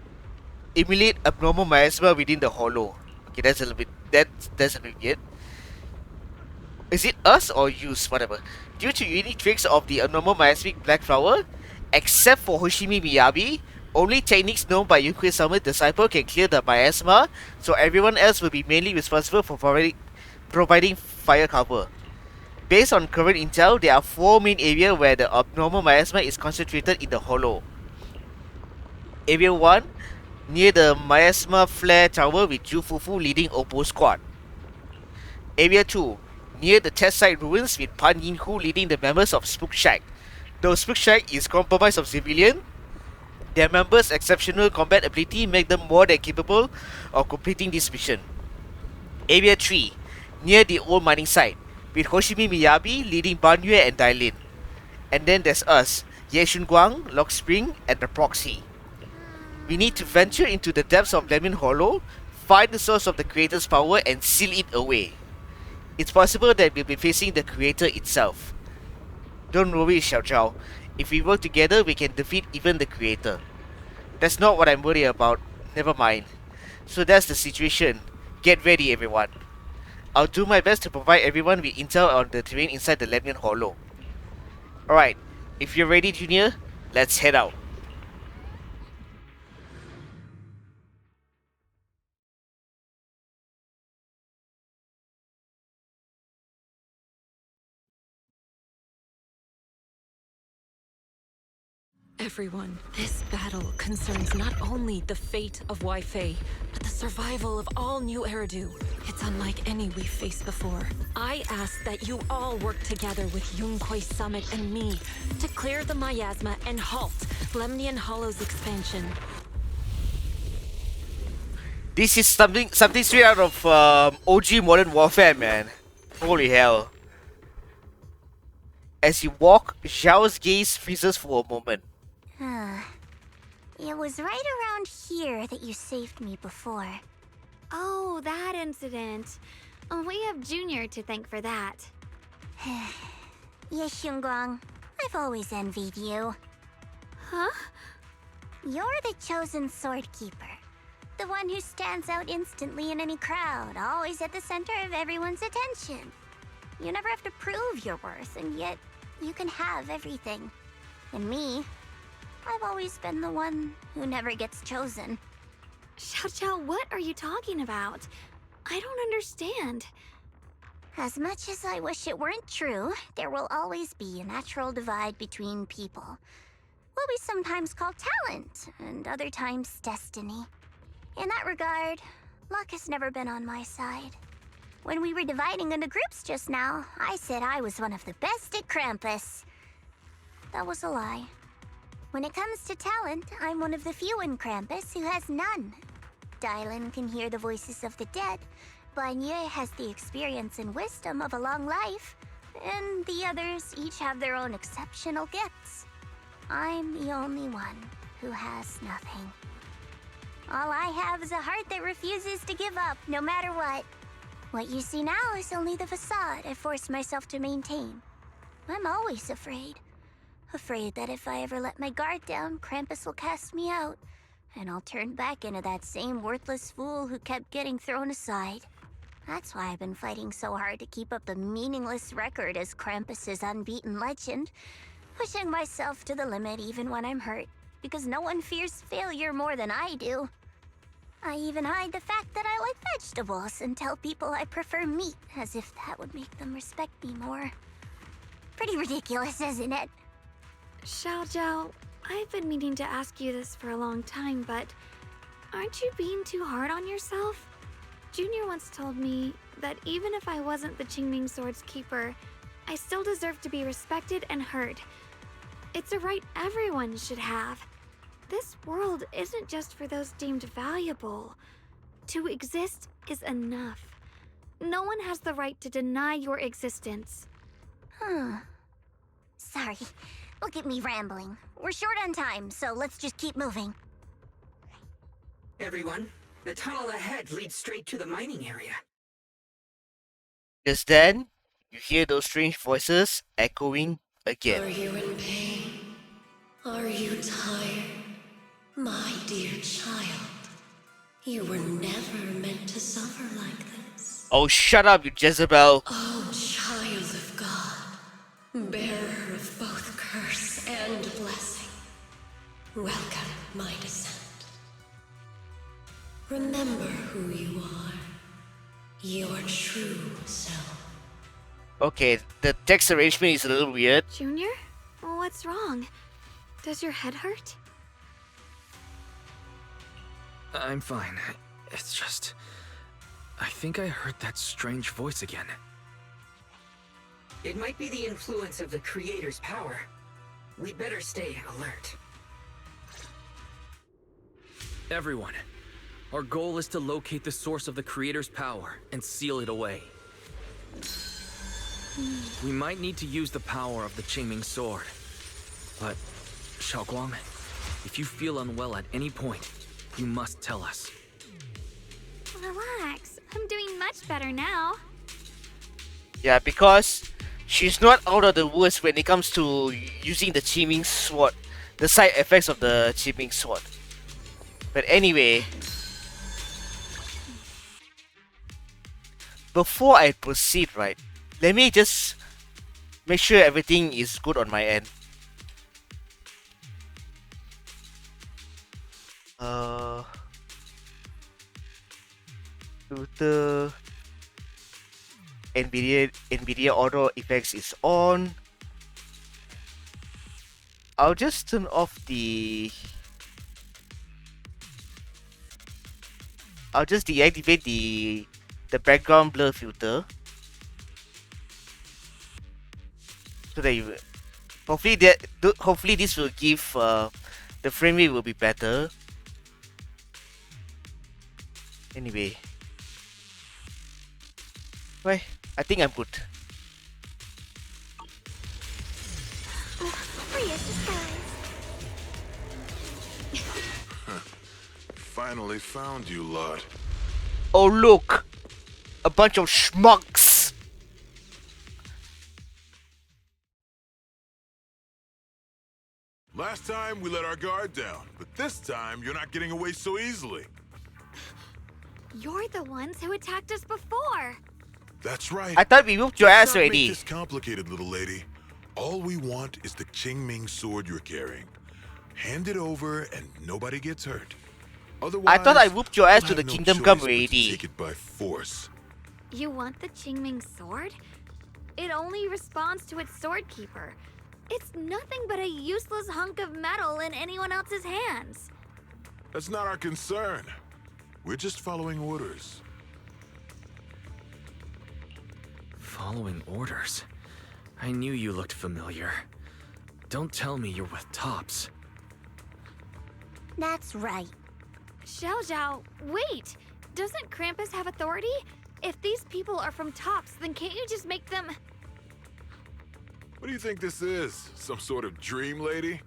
[SPEAKER 1] emulate abnormal miasma within the hollow. Okay, that's a little bit weird. Is it us or use? Whatever. Due to unique tricks of the abnormal miasmic black flower, except for Hoshimi Miyabi, only techniques known by Yunque Summer Disciple can clear the miasma, so everyone else will be mainly responsible for providing fire cover. Based on current intel, there are 4 main areas where the abnormal miasma is concentrated in the hollow. Area 1, near the miasma flare tower with Ju Fufu leading Oppo squad. Area 2, near the test site ruins with Pan Yinhu leading the members of Spook Shack. Though Spook Shack is compromised of civilian, their members' exceptional combat ability make them more than capable of completing this mission. Area 3, near the old mining site, with Hoshimi Miyabi leading Banyue and Dailin. And then there's us, Ye Shunguang, Lock Spring, and the Proxy. We need to venture into the depths of Lemon Hollow, find the source of the Creator's power, and seal it away. It's possible that we'll be facing the Creator itself. Don't worry, Xiao Zhao. If we work together, we can defeat even the Creator. That's not what I'm worried about. Never mind. So that's the situation. Get ready, everyone. I'll do my best to provide everyone with intel on the terrain inside the Lemnian Hollow. Alright, if you're ready, Junior, let's head out.
[SPEAKER 19] Everyone, this battle concerns not only the fate of Lyfe, but the survival of all new Eridu. It's unlike any we've faced before. I ask that you all work together with Yunque Summit and me to clear the miasma and halt Lemnian Hollow's expansion.
[SPEAKER 1] This is something straight out of OG Modern Warfare, man. Holy hell. As you walk, Zhao's gaze freezes for a moment.
[SPEAKER 14] It was right around here that you saved me before.
[SPEAKER 3] Oh, that incident. We have Junior to thank for that.
[SPEAKER 14] Yes, Shunguang. I've always envied you.
[SPEAKER 3] Huh?
[SPEAKER 14] You're the chosen sword keeper. The one who stands out instantly in any crowd, always at the center of everyone's attention. You never have to prove your worth, and yet you can have everything. And me, I've always been the one who never gets chosen.
[SPEAKER 3] Xiao, what are you talking about? I don't understand.
[SPEAKER 14] As much as I wish it weren't true, there will always be a natural divide between people. What we sometimes call talent, and other times destiny. In that regard, luck has never been on my side. When we were dividing into groups just now, I said I was one of the best at Krampus. That was a lie. When it comes to talent, I'm one of the few in Krampus who has none. Dylan can hear the voices of the dead, Banye has the experience and wisdom of a long life, and the others each have their own exceptional gifts. I'm the only one who has nothing. All I have is a heart that refuses to give up, no matter what. What you see now is only the facade I forced myself to maintain. I'm always afraid. Afraid that if I ever let my guard down, Krampus will cast me out, and I'll turn back into that same worthless fool who kept getting thrown aside. That's why I've been fighting so hard to keep up a meaningless record as Krampus's unbeaten legend, pushing myself to the limit even when I'm hurt, because no one fears failure more than I do. I even hide the fact that I like vegetables and tell people I prefer meat, as if that would make them respect me more. Pretty ridiculous, isn't it?
[SPEAKER 3] Xiaojiao, I've been meaning to ask you this for a long time, but aren't you being too hard on yourself? Junior once told me that even if I wasn't the Qingming Sword's keeper, I still deserve to be respected and heard. It's a right everyone should have. This world isn't just for those deemed valuable. To exist is enough. No one has the right to deny your existence.
[SPEAKER 14] Sorry. Look at me rambling. We're short on time, so let's just keep moving.
[SPEAKER 10] Everyone, the tunnel ahead leads straight to the mining area.
[SPEAKER 1] Just then, you hear those strange voices echoing
[SPEAKER 15] Are
[SPEAKER 1] again.
[SPEAKER 15] you in pain? Are you tired? My dear child, you were never meant to suffer like this.
[SPEAKER 1] Oh, shut up, you Jezebel!
[SPEAKER 15] Oh, child of God, bearer of both curse and blessing, welcome my descent. Remember who you are, your true self.
[SPEAKER 1] Okay, the text arrangement is a little weird.
[SPEAKER 3] Junior? What's wrong? Does your head hurt?
[SPEAKER 2] I'm fine. It's just... I think I heard that strange voice again.
[SPEAKER 10] It might be the influence of the Creator's power. We'd better stay alert.
[SPEAKER 2] Everyone, our goal is to locate the source of the Creator's power and seal it away. We might need to use the power of the Qingming Sword. But, Xiaoguang, if you feel unwell at any point, you must tell us.
[SPEAKER 3] Relax. I'm doing much better now.
[SPEAKER 1] Yeah, because she's not out of the woods when it comes to using the Qingming Sword. The side effects of the Qingming Sword. But anyway, before I proceed, right, let me just make sure everything is good on my end. Filter NVIDIA auto effects is on. I'll just turn off the... I'll just deactivate the background blur filter. So that you, hopefully this will give the frame rate will be better. Anyway, right, I think I'm good.
[SPEAKER 17] Finally found you lot.
[SPEAKER 1] Oh look, a bunch of schmucks.
[SPEAKER 17] Last time we let our guard down, but this time you're not getting away so easily.
[SPEAKER 3] You're the ones who attacked us before.
[SPEAKER 17] That's right.
[SPEAKER 1] I thought we whooped your
[SPEAKER 17] Let's
[SPEAKER 1] ass
[SPEAKER 17] not
[SPEAKER 1] already.
[SPEAKER 17] Make this complicated, little lady. All we want is the Qingming sword you're carrying. Hand it over and nobody gets hurt. Otherwise,
[SPEAKER 1] I thought I whooped your ass
[SPEAKER 17] we'll
[SPEAKER 1] to the
[SPEAKER 17] have no
[SPEAKER 1] kingdom
[SPEAKER 17] choice
[SPEAKER 1] come
[SPEAKER 17] but to
[SPEAKER 1] already.
[SPEAKER 17] Take it by force.
[SPEAKER 3] You want the Qingming Sword? It only responds to its sword keeper. It's nothing but a useless hunk of metal in anyone else's hands.
[SPEAKER 17] That's not our concern. We're just following orders.
[SPEAKER 2] Following orders? I knew you looked familiar. Don't tell me you're with Tops.
[SPEAKER 14] That's right.
[SPEAKER 3] Xiaojiao, wait! Doesn't Krampus have authority? If these people are from Tops, then can't you just make them...
[SPEAKER 17] What do you think this is? Some sort of dream lady?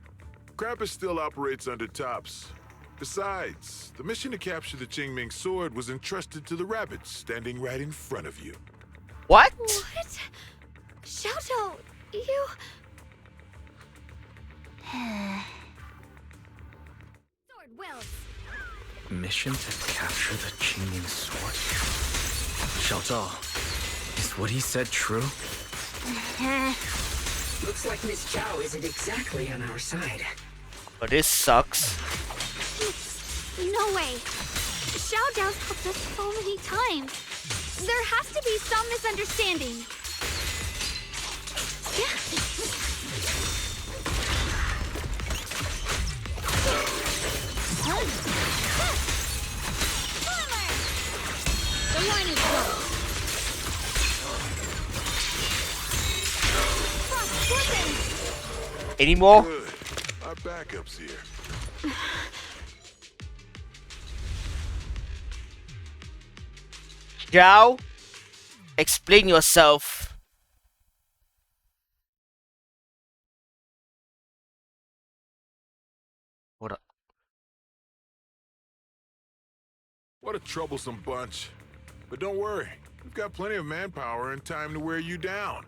[SPEAKER 17] Krampus still operates under Tops. Besides, the mission to capture the Qingming sword was entrusted to the rabbits standing right in front of you.
[SPEAKER 1] What?
[SPEAKER 3] What? Xiaojiao, you... Sword wills.
[SPEAKER 2] Mission to capture the Qingming sword? Xiao is what he said true?
[SPEAKER 10] Looks like Miss Zhao isn't exactly on our side.
[SPEAKER 1] But this sucks.
[SPEAKER 3] No way. Xiao Zhao's helped us so many times. There has to be some misunderstanding.
[SPEAKER 1] Any more?
[SPEAKER 17] Good. Our backup's here.
[SPEAKER 1] Zhao, explain yourself. What a...
[SPEAKER 17] What a troublesome bunch. But don't worry, we've got plenty of manpower and time to wear you down.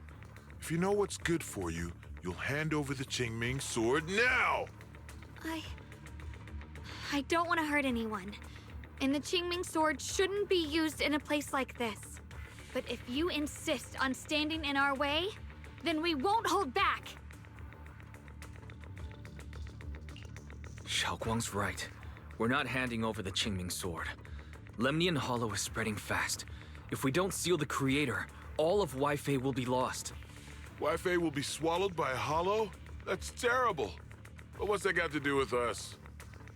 [SPEAKER 17] If you know what's good for you, you'll hand over the Qingming sword now!
[SPEAKER 3] I don't want to hurt anyone. And the Qingming sword shouldn't be used in a place like this. But if you insist on standing in our way, then we won't hold back.
[SPEAKER 2] Xiaoguang's right. We're not handing over the Qingming sword. Lemnian Hollow is spreading fast. If we don't seal the creator, all of Wi-Fi will be lost.
[SPEAKER 17] Wi-Fi will be swallowed by a hollow? That's terrible. But what's that got to do with us?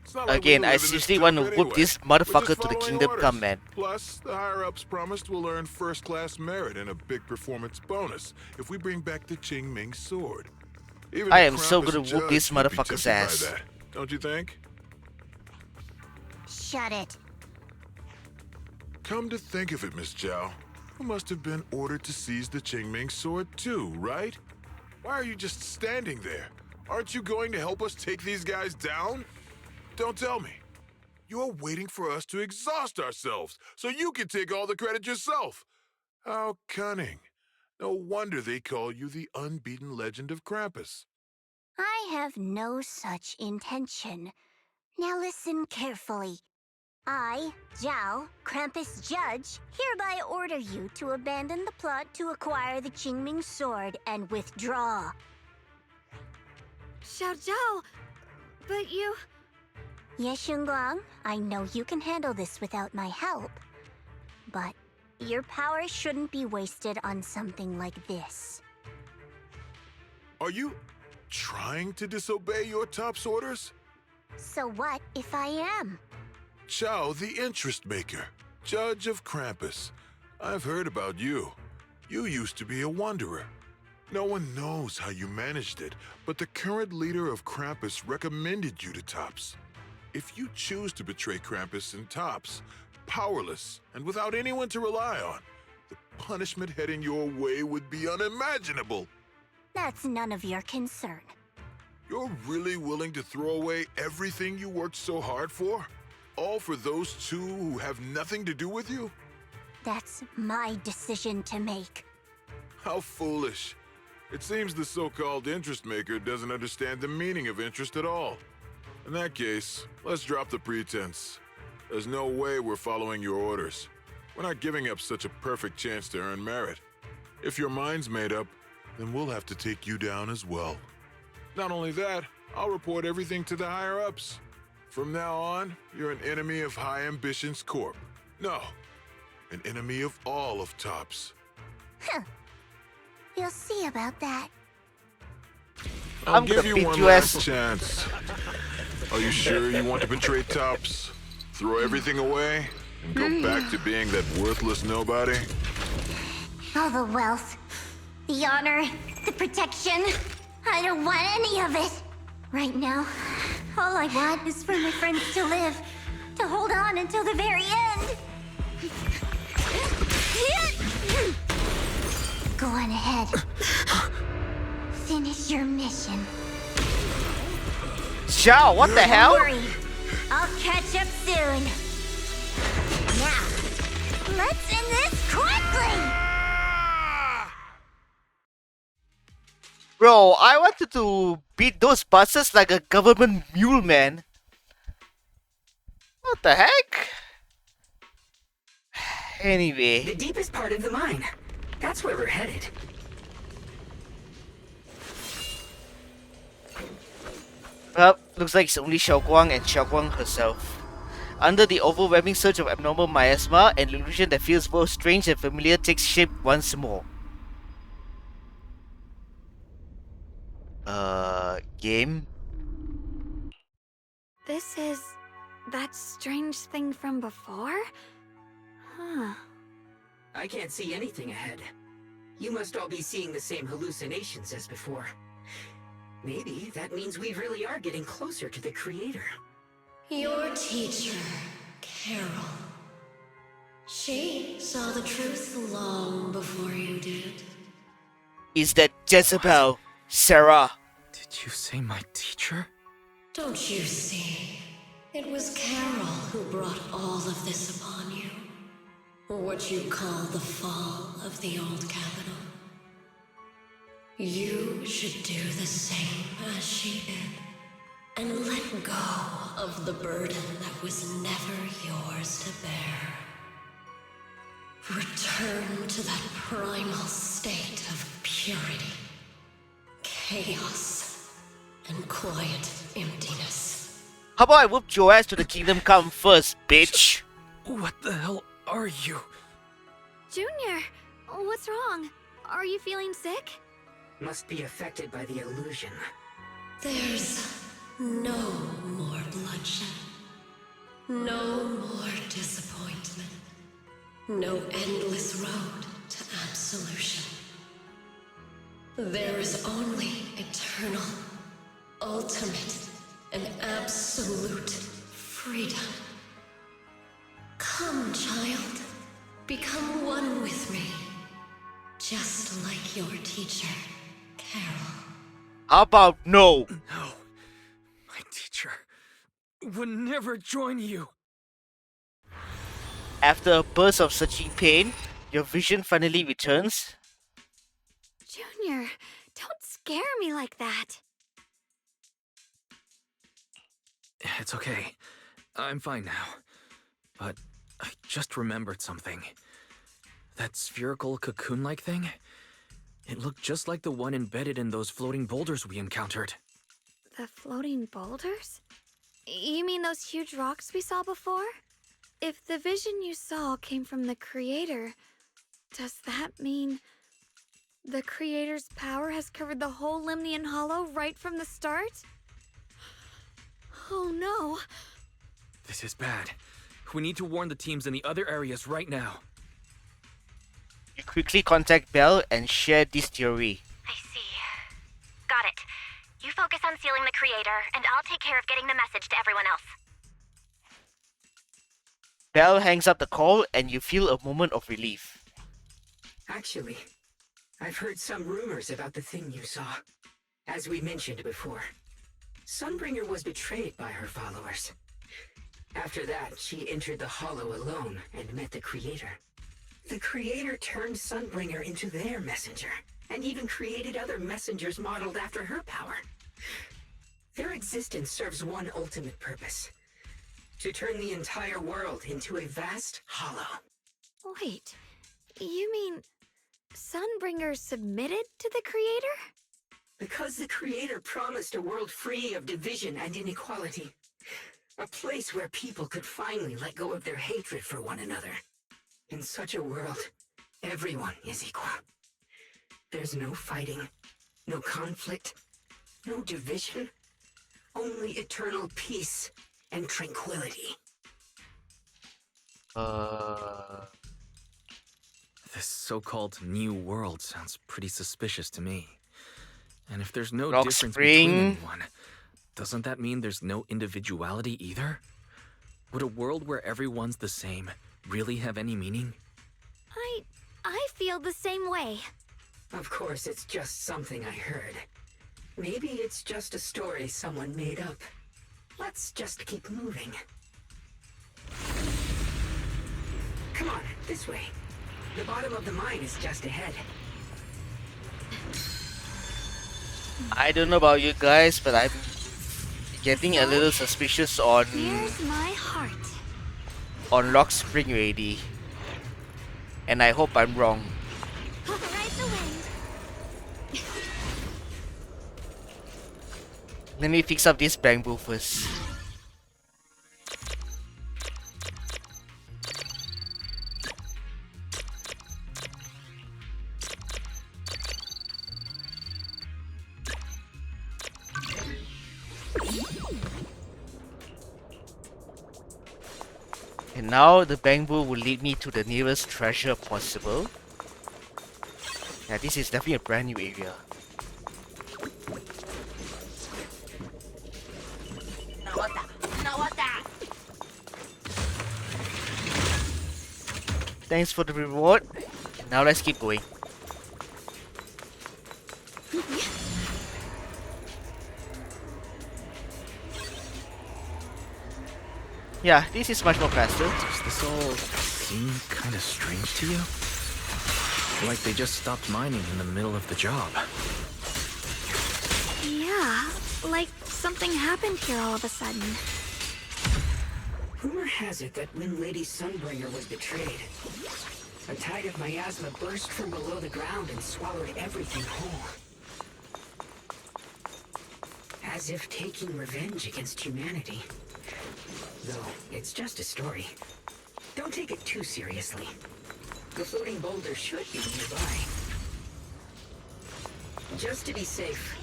[SPEAKER 17] It's not like
[SPEAKER 1] Again,
[SPEAKER 17] we
[SPEAKER 1] I
[SPEAKER 17] live in this
[SPEAKER 1] seriously
[SPEAKER 17] tube
[SPEAKER 1] want to
[SPEAKER 17] anyway.
[SPEAKER 1] whoop this
[SPEAKER 17] We're
[SPEAKER 1] motherfucker
[SPEAKER 17] just
[SPEAKER 1] to the
[SPEAKER 17] following
[SPEAKER 1] kingdom
[SPEAKER 17] orders.
[SPEAKER 1] come, man.
[SPEAKER 17] Plus, the higher-ups promised we'll earn first-class merit and a big performance bonus if we bring back the Qingming sword. Even
[SPEAKER 1] I
[SPEAKER 17] the
[SPEAKER 1] am so
[SPEAKER 17] Krampus
[SPEAKER 1] gonna whoop
[SPEAKER 17] judge
[SPEAKER 1] this
[SPEAKER 17] would be
[SPEAKER 1] motherfucker's
[SPEAKER 17] tempted by
[SPEAKER 1] ass.
[SPEAKER 17] that, don't you think?
[SPEAKER 14] Shut it.
[SPEAKER 17] Come to think of it, Miss Zhao, you must have been ordered to seize the Qingming sword too, right? Why are you just standing there? Aren't you going to help us take these guys down? Don't tell me. You're waiting for us to exhaust ourselves so you can take all the credit yourself. How cunning. No wonder they call you the unbeaten legend of Krampus.
[SPEAKER 14] I have no such intention. Now listen carefully. I, Zhao, Krampus Judge, hereby order you to abandon the plot to acquire the Qingming sword and withdraw.
[SPEAKER 3] Xiao Zhao, but you...
[SPEAKER 14] Yes, Shunguang, I know you can handle this without my help. But your power shouldn't be wasted on something like this.
[SPEAKER 17] Are you trying to disobey your top's orders?
[SPEAKER 14] So what if I am?
[SPEAKER 17] Zhao, the interest maker, judge of Krampus. I've heard about you. You used to be a wanderer. No one knows how you managed it, but the current leader of Krampus recommended you to Tops. If you choose to betray Krampus and Tops, powerless and without anyone to rely on, the punishment heading your way would be unimaginable.
[SPEAKER 14] That's none of your concern.
[SPEAKER 17] You're really willing to throw away everything you worked so hard for? All for those two who have nothing to do with you?
[SPEAKER 14] That's my decision to make.
[SPEAKER 17] How foolish. It seems the so-called interest maker doesn't understand the meaning of interest at all. In that case, let's drop the pretense. There's no way we're following your orders. We're not giving up such a perfect chance to earn merit. If your mind's made up, then we'll have to take you down as well. Not only that, I'll report everything to the higher-ups. From now on, you're an enemy of High Ambitions Corp. No, an enemy of all of Tops.
[SPEAKER 14] Huh. We'll see about that.
[SPEAKER 17] I'll give you one last chance. Are you sure you want to betray Tops? Throw everything away and go back to being that worthless nobody?
[SPEAKER 14] All the wealth, the honor, the protection. I don't want any of it. Right now, all I want is for my friends to live, to hold on until the very end. Go on ahead. Finish your mission.
[SPEAKER 1] Xiao, what the hell?
[SPEAKER 14] Don't worry. I'll catch up soon. Now, let's end this quickly!
[SPEAKER 1] Bro, I wanted to beat those buses like a government mule, man. What the heck? Anyway.
[SPEAKER 10] The deepest part of the mine. That's where we're headed.
[SPEAKER 1] Well, looks like it's only Xiaoguang and Xiaoguang herself. Under the overwhelming surge of abnormal miasma, an illusion that feels both strange and familiar takes shape once more. Game?
[SPEAKER 3] This is that strange thing from before? Huh.
[SPEAKER 10] I can't see anything ahead. You must all be seeing the same hallucinations as before. Maybe that means we really are getting closer to the creator.
[SPEAKER 15] Your teacher, Carol. She saw the truth long before you did.
[SPEAKER 1] Is that Jezebel, Sarah?
[SPEAKER 2] Did you say my teacher?
[SPEAKER 15] Don't you see? It was Carol who brought all of this upon you. What you call the fall of the old capital. You should do the same as she did. And let go of the burden that was never yours to bear. Return to that primal state of purity, chaos, and quiet emptiness.
[SPEAKER 1] How about I whoop your ass to the kingdom come first, bitch?
[SPEAKER 2] What the hell are you?
[SPEAKER 3] Junior, what's wrong? Are you feeling sick?
[SPEAKER 10] Must be affected by the illusion.
[SPEAKER 15] There's no more bloodshed. No more disappointment. No endless road to absolution. There is only eternal, ultimate, and absolute freedom. Come, child. Become one with me. Just like your teacher, Carol.
[SPEAKER 1] How about no?
[SPEAKER 2] No. My teacher would never join you.
[SPEAKER 1] After a burst of searching pain, your vision finally returns.
[SPEAKER 3] Junior, don't scare me like that.
[SPEAKER 2] It's okay. I'm fine now. But I just remembered something. That spherical cocoon-like thing? It looked just like the one embedded in those floating boulders we encountered.
[SPEAKER 3] The floating boulders? You mean those huge rocks we saw before? If the vision you saw came from the creator, does that mean the creator's power has covered the whole Limnian Hollow right from the start? Oh no.
[SPEAKER 2] This is bad. We need to warn the teams in the other areas right now.
[SPEAKER 1] You quickly contact Belle and share this theory.
[SPEAKER 4] I see. Got it. You focus on sealing the creator, and I'll take care of getting the message to everyone else.
[SPEAKER 1] Belle hangs up the call and you feel a moment of relief.
[SPEAKER 10] Actually, I've heard some rumors about the thing you saw. As we mentioned before, Sunbringer was betrayed by her followers. After that, she entered the Hollow alone and met the Creator. The Creator turned Sunbringer into their messenger, and even created other messengers modeled after her power. Their existence serves one ultimate purpose: to turn the entire world into a vast hollow.
[SPEAKER 3] Wait, you mean Sunbringer submitted to the creator?
[SPEAKER 10] Because the Creator promised a world free of division and inequality. A place where people could finally let go of their hatred for one another. In such a world, everyone is equal. There's no fighting, no conflict, no division, only eternal peace and tranquility.
[SPEAKER 2] This so-called new world sounds pretty suspicious to me. And if there's no
[SPEAKER 1] Rock
[SPEAKER 2] difference
[SPEAKER 1] Spring.
[SPEAKER 2] between anyone, doesn't that mean there's no individuality either? Would a world where everyone's the same really have any meaning?
[SPEAKER 3] I feel the same way.
[SPEAKER 10] Of course, it's just something I heard. Maybe it's just a story someone made up. Let's just keep moving. Come on, this way. The bottom of the mine is just ahead.
[SPEAKER 1] I don't know about you guys, but I'm getting a little suspicious on
[SPEAKER 3] Here's my heart.
[SPEAKER 1] Rock Spring already. And I hope I'm wrong.
[SPEAKER 3] Ride the wind.
[SPEAKER 1] Let me fix up this bamboo first. now the bamboo will lead me to the nearest treasure possible. Yeah, this is definitely a brand new area. Thanks for the reward. Now let's keep going. Yeah, this is much more faster.
[SPEAKER 2] Does this all seem kind of strange to you? Like they just stopped mining in the middle of the job.
[SPEAKER 3] Yeah, like something happened here all of a sudden.
[SPEAKER 10] Rumor has it that when Lady Sunbringer was betrayed, a tide of miasma burst from below the ground and swallowed everything whole. As if taking revenge against humanity. Though, it's just a story. Don't take it too seriously. The floating boulder should be nearby. Just to be safe,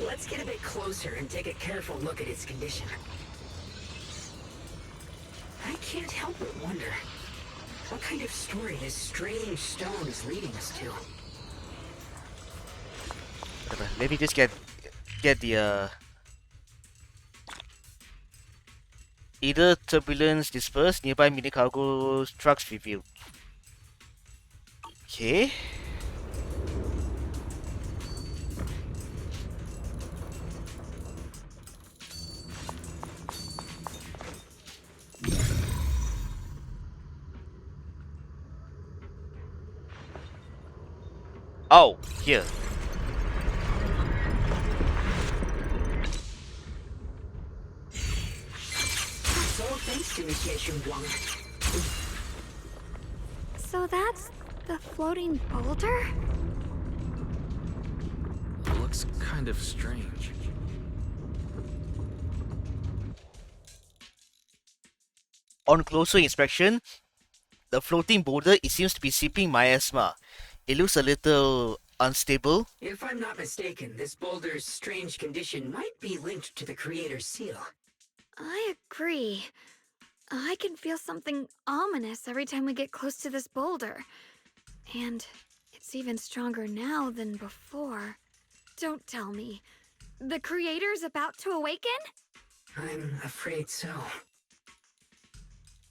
[SPEAKER 10] let's get a bit closer and take a careful look at its condition. I can't help but wonder what kind of story this strange stone is leading us to.
[SPEAKER 1] Let me just get the either turbulence dispersed, nearby mini cargo trucks revealed. Okay. Oh, here.
[SPEAKER 10] So thanks to Monsieur Qingming.
[SPEAKER 3] So that's the floating boulder?
[SPEAKER 2] Looks kind of strange.
[SPEAKER 1] On closer inspection, the floating boulder, it seems to be seeping miasma. It looks a little unstable.
[SPEAKER 10] If I'm not mistaken, this boulder's strange condition might be linked to the Creator's seal.
[SPEAKER 3] I agree. I can feel something ominous every time we get close to this boulder. And it's even stronger now than before. Don't tell me. The Creator's about to awaken?
[SPEAKER 10] I'm afraid so.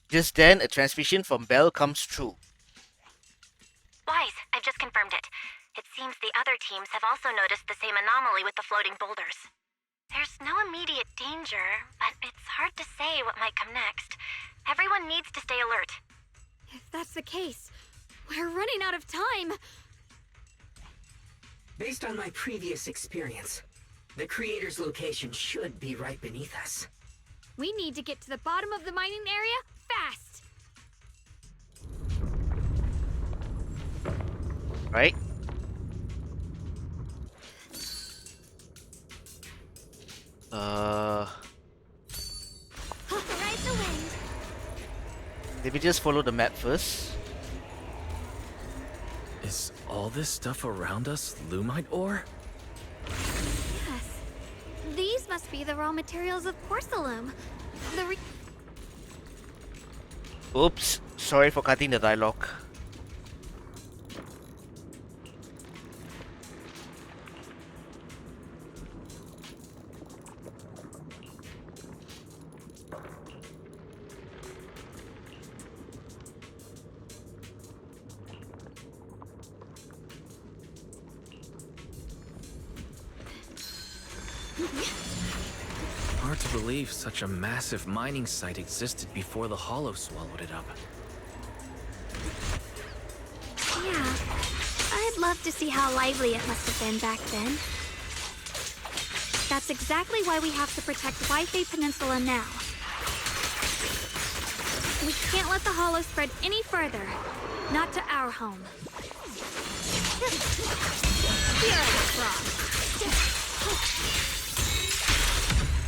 [SPEAKER 1] Just then, a transmission from Belle comes through.
[SPEAKER 4] Wise, I've just confirmed it. It seems the other teams have also noticed the same anomaly with the floating boulders. There's no immediate danger, but it's hard to say what might come next. Everyone needs to stay alert.
[SPEAKER 3] If that's the case, we're running out of time.
[SPEAKER 10] Based on my previous experience, the Creator's location should be right beneath us.
[SPEAKER 3] We need to get to the bottom of the mining area fast.
[SPEAKER 1] Right?
[SPEAKER 4] Ride the wind.
[SPEAKER 1] Let me just follow the map first.
[SPEAKER 2] Is all this stuff around us Lumite ore?
[SPEAKER 3] Yes. These must be the raw materials of porcelain.
[SPEAKER 1] Oops, sorry for cutting the dialogue.
[SPEAKER 2] Hard to believe such a massive mining site existed before the Hollow swallowed it up.
[SPEAKER 3] Yeah. I'd love to see how lively it must have been back then. That's exactly why we have to protect Lyfe Peninsula now. We can't let the Hollow spread any further. Not to our home. Here are the frogs.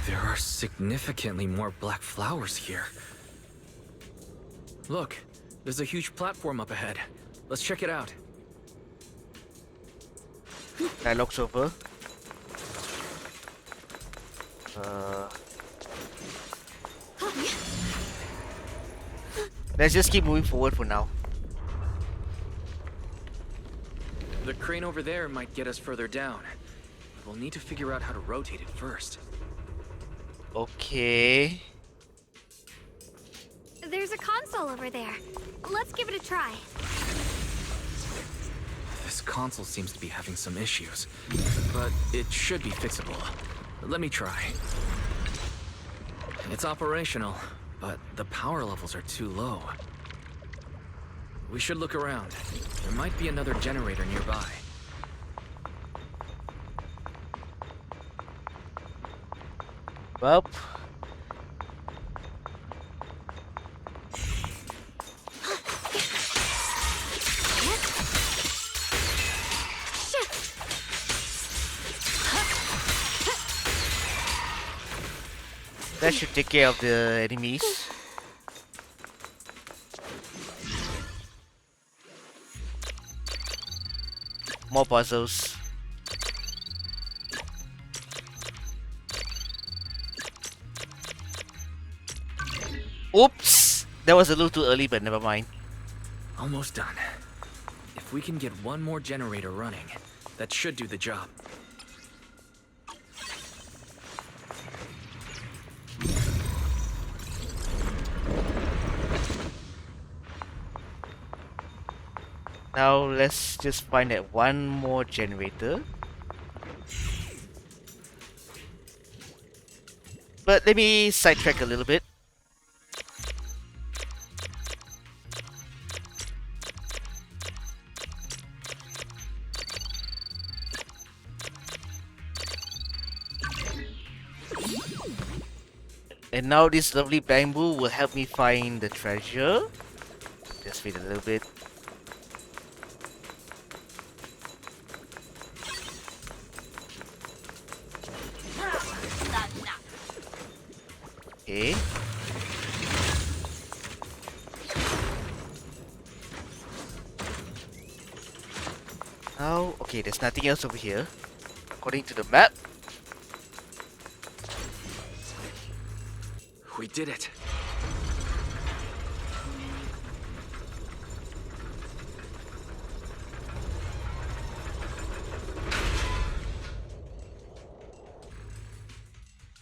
[SPEAKER 2] There are significantly more black flowers here. Look, there's a huge platform up ahead. Let's check it out.
[SPEAKER 1] Dialogue's over. Let's just keep moving forward for now.
[SPEAKER 2] The crane over there might get us further down. We'll need to figure out how to rotate it first.
[SPEAKER 1] Okay.
[SPEAKER 3] There's a console over there. Let's give it a try.
[SPEAKER 2] This console seems to be having some issues, but it should be fixable. Let me try. It's operational, but the power levels are too low. We should look around. There might be another generator nearby.
[SPEAKER 1] Well. That should take care of the enemies. More puzzles. Oops! That was a little too early, but never mind.
[SPEAKER 2] Almost done. If we can get one more generator running, that should do the job.
[SPEAKER 1] Now let's just find that one more generator. But let me sidetrack a little bit. And now this lovely bamboo will help me find the treasure. Just wait a little bit. Okay. Now, okay, there's nothing else over here, according to the map.
[SPEAKER 2] We did it.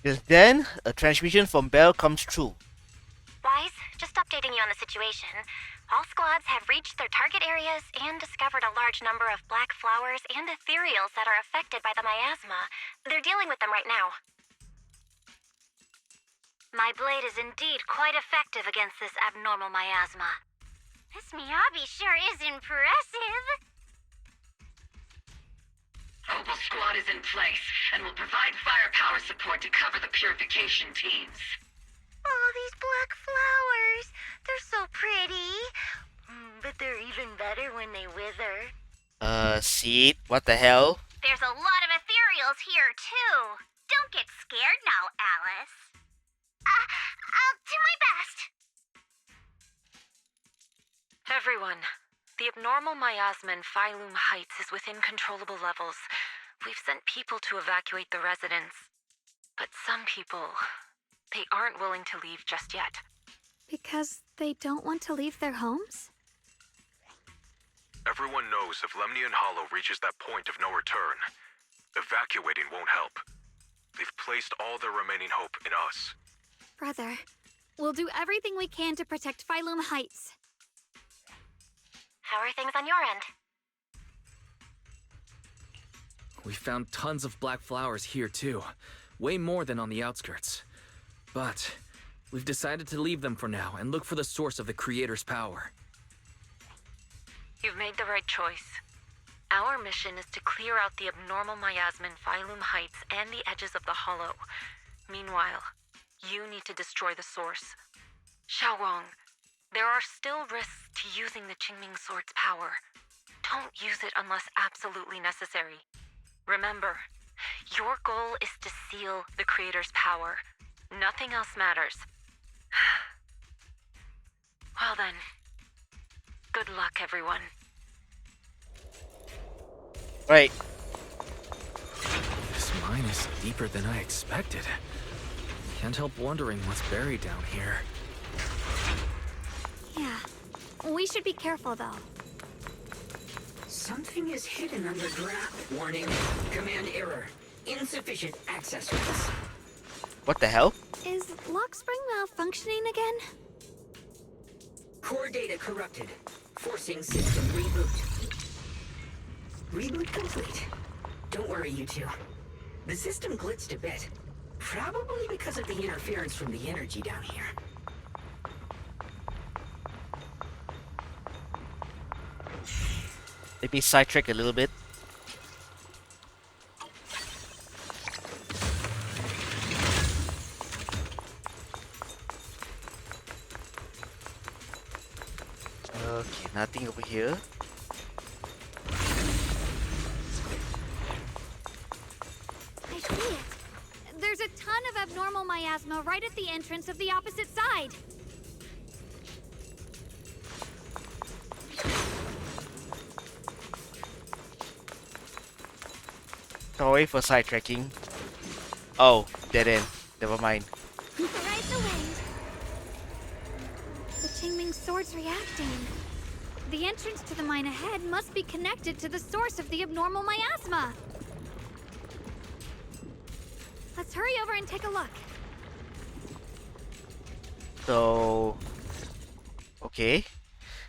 [SPEAKER 1] Just then, a transmission from Bell comes through.
[SPEAKER 4] Wise, just updating you on the situation. All squads have reached their target areas and discovered a large number of black flowers and ethereals that are affected by the miasma. They're dealing with them right now. My blade is indeed quite effective against this abnormal miasma.
[SPEAKER 14] This Miyabi sure is impressive.
[SPEAKER 9] Opal Squad is in place and will provide firepower support to cover the purification teams.
[SPEAKER 14] Oh, these black flowers. They're so pretty. But they're even better when they wither.
[SPEAKER 1] Seed? What the hell?
[SPEAKER 14] There's a lot of ethereals here, too. Don't get scared now, Alice. I'll do my best.
[SPEAKER 6] Everyone, the abnormal miasma in Phylum Heights is within controllable levels. We've sent people to evacuate the residents. But some people, they aren't willing to leave just yet.
[SPEAKER 3] Because they don't want to leave their homes?
[SPEAKER 16] Everyone knows if Lemnian Hollow reaches that point of no return, evacuating won't help. They've placed all their remaining hope in us.
[SPEAKER 3] Brother, we'll do everything we can to protect Phylum Heights.
[SPEAKER 4] How are things on your end?
[SPEAKER 2] We found tons of black flowers here too. Way more than on the outskirts. But we've decided to leave them for now and look for the source of the Creator's power.
[SPEAKER 6] You've made the right choice. Our mission is to clear out the abnormal miasma in Phylum Heights and the edges of the Hollow. Meanwhile, you need to destroy the source. SHUNGUANG, there are still risks to using the Qingming sword's power. Don't use it unless absolutely necessary. Remember, your goal is to seal the Creator's power. Nothing else matters. Well then, good luck, everyone.
[SPEAKER 1] Right.
[SPEAKER 2] This mine is deeper than I expected. Can't help wondering what's buried down here.
[SPEAKER 3] Yeah, We should be careful, though.
[SPEAKER 10] Something is hidden underground. Warning. Command error. Insufficient access rights.
[SPEAKER 1] What the hell?
[SPEAKER 3] Is Lockspring malfunctioning again?
[SPEAKER 10] Core data corrupted. Forcing system reboot. Reboot complete. Don't worry, you two. The system glitched a bit. Probably because of the interference from the energy down here.
[SPEAKER 1] Maybe sidetrack a little bit. Okay, nothing over here.
[SPEAKER 3] I see it. There's a ton of abnormal miasma right at the entrance of the opposite side.
[SPEAKER 1] Sorry for sidetracking. Oh, dead end. Never mind.
[SPEAKER 3] Ride the wind. The Qingming sword's reacting. The entrance to the mine ahead must be connected to the source of the abnormal miasma. Let's hurry over and take a look.
[SPEAKER 1] So, okay.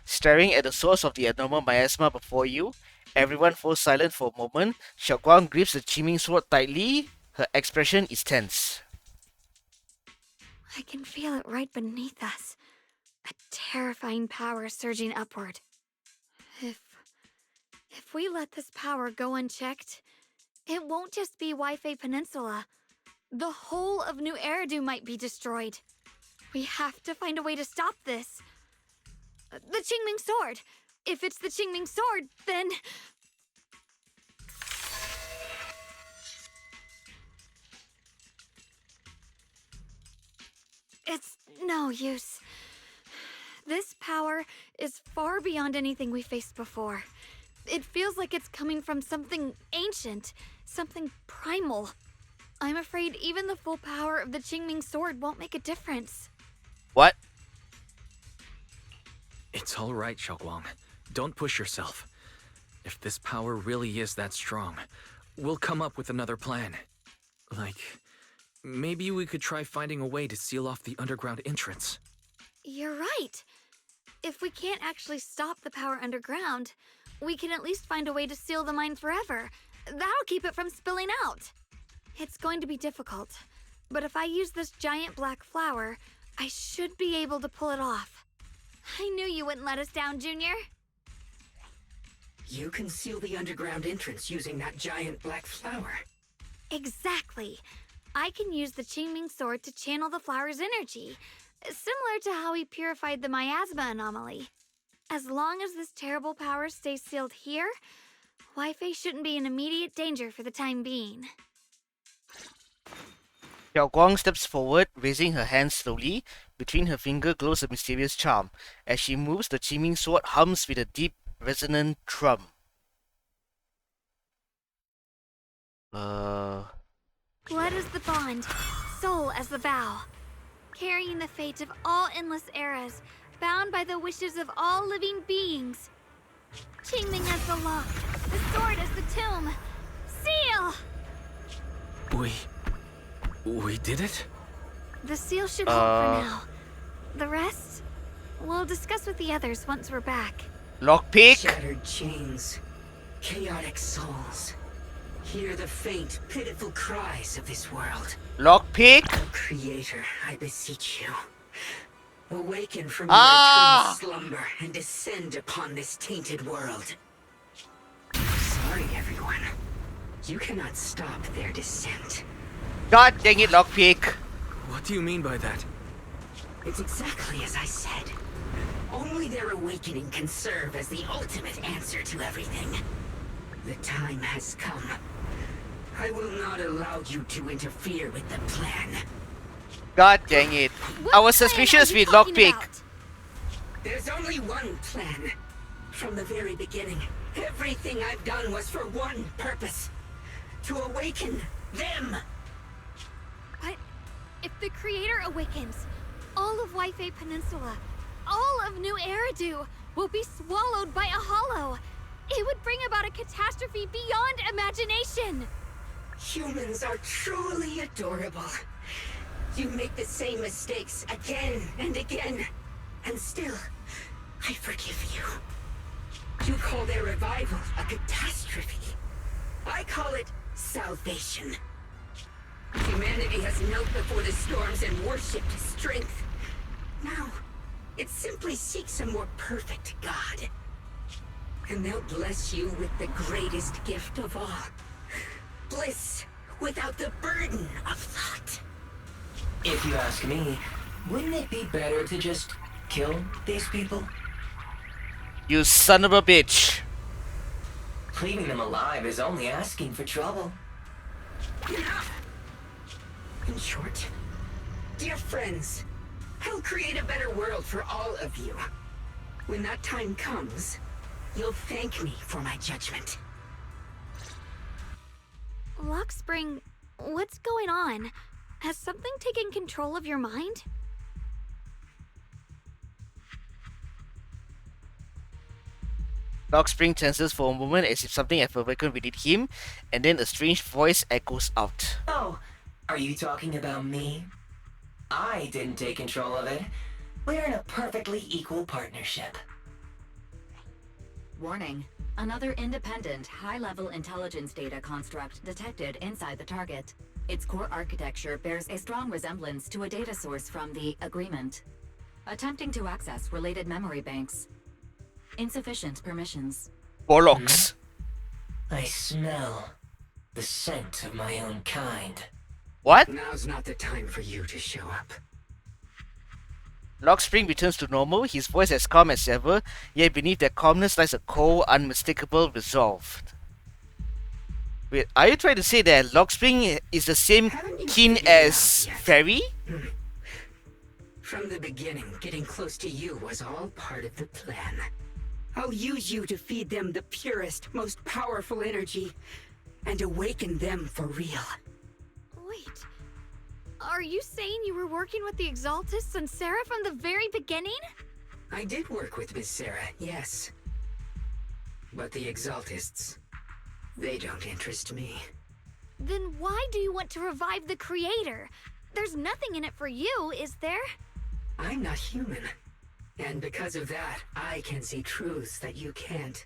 [SPEAKER 1] Staring at the source of the abnormal miasma before you, everyone falls silent for a moment. XiaoGuang grips the Qingming sword tightly. Her expression is tense.
[SPEAKER 3] I can feel it right beneath us. A terrifying power surging upward. If we let this power go unchecked, it won't just be Lyfe Peninsula. The whole of New Eridu might be destroyed. We have to find a way to stop this. The Qingming sword. If it's the Qingming sword, then... It's no use. This power is far beyond anything we faced before. It feels like it's coming from something ancient, something primal. I'm afraid even the full power of the Qingming sword won't make a difference.
[SPEAKER 1] What?
[SPEAKER 2] It's all right, XiaoGuang. Don't push yourself. If this power really is that strong, we'll come up with another plan. Like, maybe we could try finding a way to seal off the underground entrance.
[SPEAKER 3] You're right. If we can't actually stop the power underground, we can at least find a way to seal the mine forever. That'll keep it from spilling out. It's going to be difficult, but if I use this giant black flower, I should be able to pull it off. I knew you wouldn't let us down, Junior.
[SPEAKER 10] You can seal the underground entrance using that giant black flower.
[SPEAKER 3] Exactly. I can use the Qingming sword to channel the flower's energy, similar to how we purified the miasma anomaly. As long as this terrible power stays sealed here, Lyfe shouldn't be in immediate danger for the time being.
[SPEAKER 1] XiaoGuang steps forward, raising her hands slowly. Between her fingers glows a mysterious charm. As she moves, the Qingming sword hums with a deep, resonant thrum.
[SPEAKER 3] Blood is the bond, soul as the vow. Carrying the fate of all endless eras, bound by the wishes of all living beings. Qingming as the lock, the sword as the tomb. Seal!
[SPEAKER 2] We did it?
[SPEAKER 3] The seal should hold for now. The rest, we'll discuss with the others once we're back.
[SPEAKER 1] Lockpick!
[SPEAKER 10] Shattered chains, chaotic souls. Hear the faint, pitiful cries of this world.
[SPEAKER 1] Lockpick!
[SPEAKER 10] Creator, I beseech you. Awaken from your eternal slumber and descend upon this tainted world. Sorry, everyone. You cannot stop their descent.
[SPEAKER 1] God dang it, Lockpick!
[SPEAKER 2] What do you mean by that?
[SPEAKER 10] It's exactly as I said. Only their awakening can serve as the ultimate answer to everything. The time has come. I will not allow you to interfere with the plan.
[SPEAKER 1] God dang it. I was suspicious with Lockpick.
[SPEAKER 10] There's only one plan. From the very beginning, everything I've done was for one purpose. To awaken them.
[SPEAKER 3] But if the Creator awakens, all of Lyfe Peninsula, all of New Eridu will be swallowed by a hollow. It would bring about a catastrophe beyond imagination.
[SPEAKER 10] Humans are truly adorable. You make the same mistakes again and again, and still, I forgive you. You call their revival a catastrophe. I call it salvation. Humanity has knelt before the storms and worshipped strength. Now, it simply seeks a more perfect God. And they'll bless you with the greatest gift of all. Bliss without the burden of thought.
[SPEAKER 20] If you ask me, wouldn't it be better to just kill these people?
[SPEAKER 1] You son of a bitch.
[SPEAKER 20] Leaving them alive is only asking for trouble.
[SPEAKER 10] In short, dear friends, I'll create a better world for all of you. When that time comes, you'll thank me for my judgment.
[SPEAKER 3] Lockspring, what's going on? Has something taken control of your mind?
[SPEAKER 1] Lockspring tenses for a moment as if something had awakened within him, and then a strange voice echoes out.
[SPEAKER 20] Oh, are you talking about me? I didn't take control of it. We're in a perfectly equal partnership.
[SPEAKER 9] Warning. Another independent, high-level intelligence data construct detected inside the target. Its core architecture bears a strong resemblance to a data source from the Agreement. Attempting to access related memory banks. Insufficient permissions.
[SPEAKER 1] Bollocks.
[SPEAKER 20] I smell the scent of my own kind.
[SPEAKER 1] What?
[SPEAKER 10] Now's not the time for you to show up.
[SPEAKER 1] Lockspring returns to normal, his voice as calm as ever, yet beneath that calmness lies a cold, unmistakable resolve. Wait, are you trying to say that Lockspring is the same kin as Fairy?
[SPEAKER 10] From the beginning, getting close to you was all part of the plan. I'll use you to feed them the purest, most powerful energy, and awaken them for real.
[SPEAKER 3] Wait, are you saying you were working with the Exaltists and Sarah from the very beginning?
[SPEAKER 10] I did work with Miss Sarah, yes. But the Exaltists, they don't interest me.
[SPEAKER 3] Then why do you want to revive the Creator? There's nothing in it for you, is there?
[SPEAKER 10] I'm not human. And because of that, I can see truths that you can't.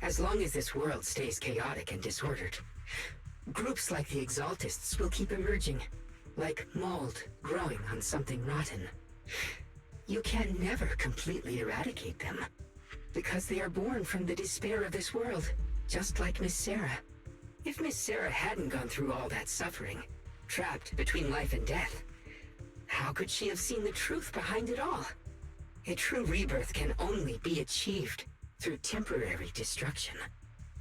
[SPEAKER 10] As long as this world stays chaotic and disordered, groups like the Exaltists will keep emerging, like mold growing on something rotten. You can never completely eradicate them, because they are born from the despair of this world, just like Miss Sarah. If Miss Sarah hadn't gone through all that suffering, trapped between life and death, how could she have seen the truth behind it all? A true rebirth can only be achieved through temporary destruction.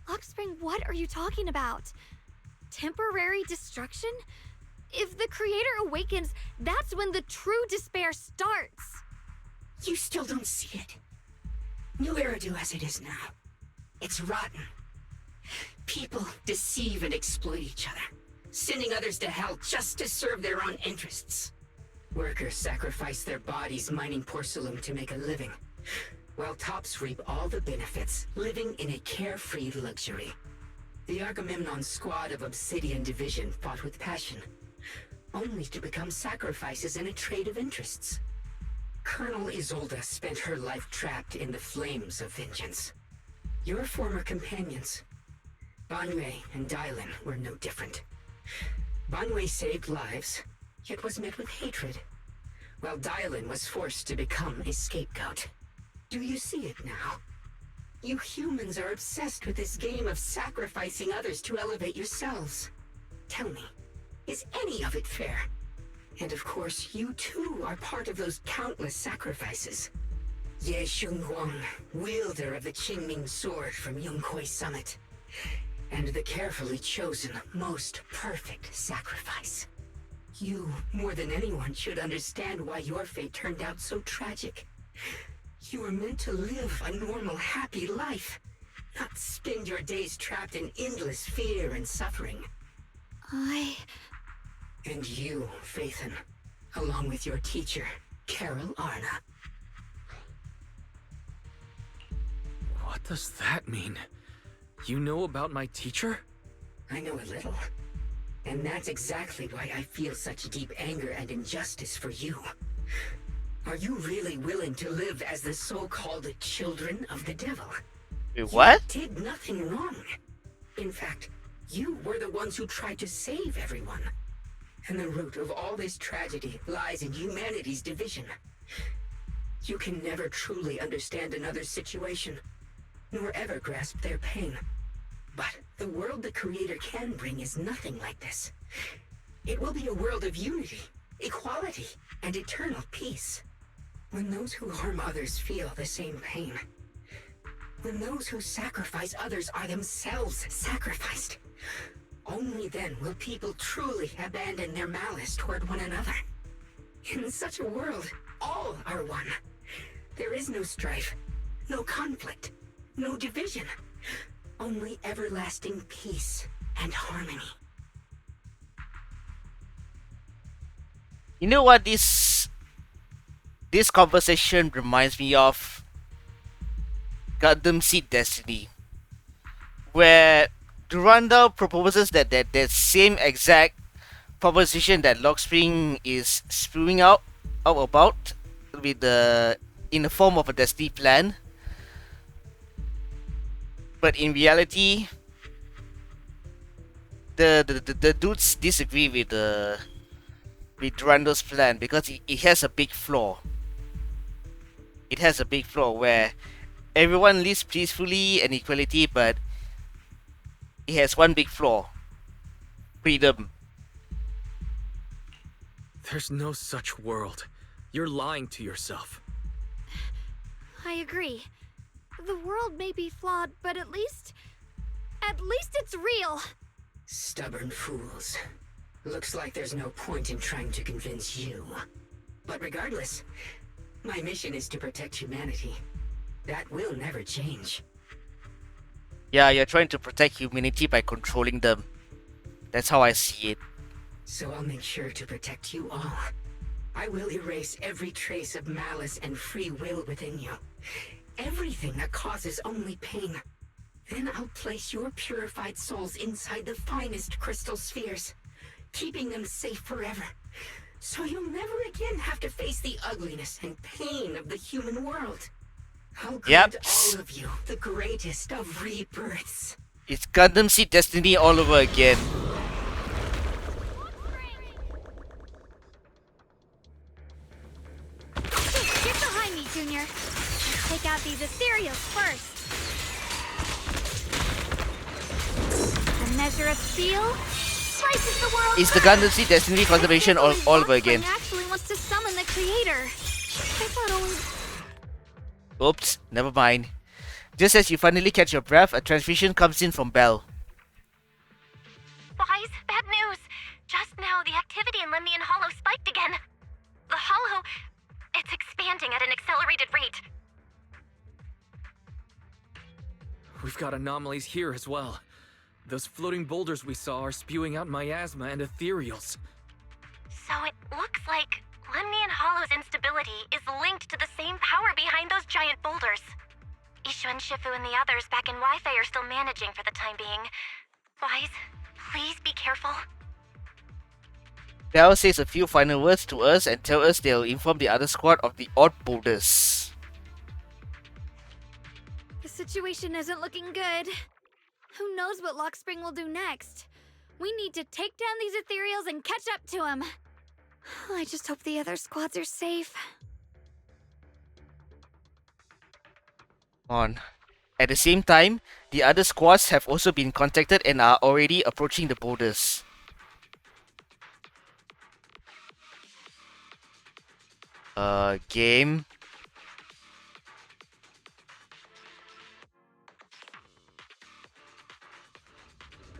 [SPEAKER 3] Lockspring, what are you talking about? Temporary destruction? If the Creator awakens, that's when the true despair starts.
[SPEAKER 10] You still don't see it. New Eridu as it is now. It's rotten. People deceive and exploit each other, sending others to hell just to serve their own interests. Workers sacrifice their bodies mining porcelain to make a living, while tops reap all the benefits, living in a carefree luxury. The Agamemnon squad of Obsidian Division fought with passion, only to become sacrifices in a trade of interests. Colonel Isolde spent her life trapped in the flames of vengeance. Your former companions, Banwei and Dylan, were no different. Banwei saved lives, yet was met with hatred, while Dylan was forced to become a scapegoat. Do you see it now? You humans are obsessed with this game of sacrificing others to elevate yourselves. Tell me, is any of it fair? And of course, you too are part of those countless sacrifices. Ye SHUNGUANG, wielder of the Qingming sword from Yongkoi Summit, and the carefully chosen, most perfect sacrifice. You, more than anyone, should understand why your fate turned out so tragic. You were meant to live a normal, happy life, not spend your days trapped in endless fear and suffering. And you, Phaethon, along with your teacher, Carol Arna.
[SPEAKER 2] What does that mean? You know about my teacher?
[SPEAKER 10] I know a little. And that's exactly why I feel such deep anger and injustice for you. Are you really willing to live as the so-called children of the devil?
[SPEAKER 1] What?
[SPEAKER 10] You did nothing wrong. In fact, you were the ones who tried to save everyone. And the root of all this tragedy lies in humanity's division. You can never truly understand another's situation, nor ever grasp their pain. But the world the Creator can bring is nothing like this. It will be a world of unity, equality, and eternal peace. When those who harm others feel the same pain. When those who sacrifice others are themselves sacrificed. Only then will people truly abandon their malice toward one another. In such a world, all are one. There is no strife, no conflict, no division. Only everlasting peace and harmony.
[SPEAKER 1] You know what this conversation reminds me of? Gundam Seed Destiny, where Durandal proposes that same exact proposition that Lockspring is spewing out about with in the form of a destiny plan. But in reality, the dudes disagree with Durandal's plan because it has a big flaw. It has a big flaw where everyone lives peacefully and equality, but it has one big flaw: freedom.
[SPEAKER 2] There's no such world. You're lying to yourself.
[SPEAKER 3] I agree. The world may be flawed, but at least it's real.
[SPEAKER 10] Stubborn fools. Looks like there's no point in trying to convince you. But regardless, my mission is to protect humanity. That will never change.
[SPEAKER 1] Yeah, you're trying to protect humanity by controlling them. That's how I see it.
[SPEAKER 10] So I'll make sure to protect you all. I will erase every trace of malice and free will within you. Everything that causes only pain. Then I'll place your purified souls inside the finest crystal spheres, keeping them safe forever. So you'll never again have to face the ugliness and pain of the human world. I'll grant all of you the greatest of rebirths.
[SPEAKER 1] It's Gundam Seed Destiny all over again.
[SPEAKER 3] Get behind me, Junior. Let's take out these ethereals first. The measure of steel slices the world.
[SPEAKER 1] It's the Gundam Seed Destiny conservation all over again.
[SPEAKER 3] Actually wants to summon the Creator. I thought only.
[SPEAKER 1] Oops, never mind. Just as you finally catch your breath, a transmission comes in from Belle.
[SPEAKER 4] Wise, bad news. Just now, the activity in Lemnian Hollow spiked again. The Hollow, it's expanding at an accelerated rate.
[SPEAKER 2] We've got anomalies here as well. Those floating boulders we saw are spewing out miasma and ethereals.
[SPEAKER 4] So it looks like Lemnian Hollow's instability is linked to the same power behind those giant boulders. Ishu and Shifu and the others back in Wi-Fi are still managing for the time being. Wise, please be careful.
[SPEAKER 1] Belle says a few final words to us and tells us they'll inform the other squad of the odd boulders.
[SPEAKER 3] The situation isn't looking good. Who knows what Lockspring will do next? We need to take down these ethereals and catch up to him. I just hope the other squads are safe.
[SPEAKER 1] At the same time, the other squads have also been contacted and are already approaching the boulders. Game.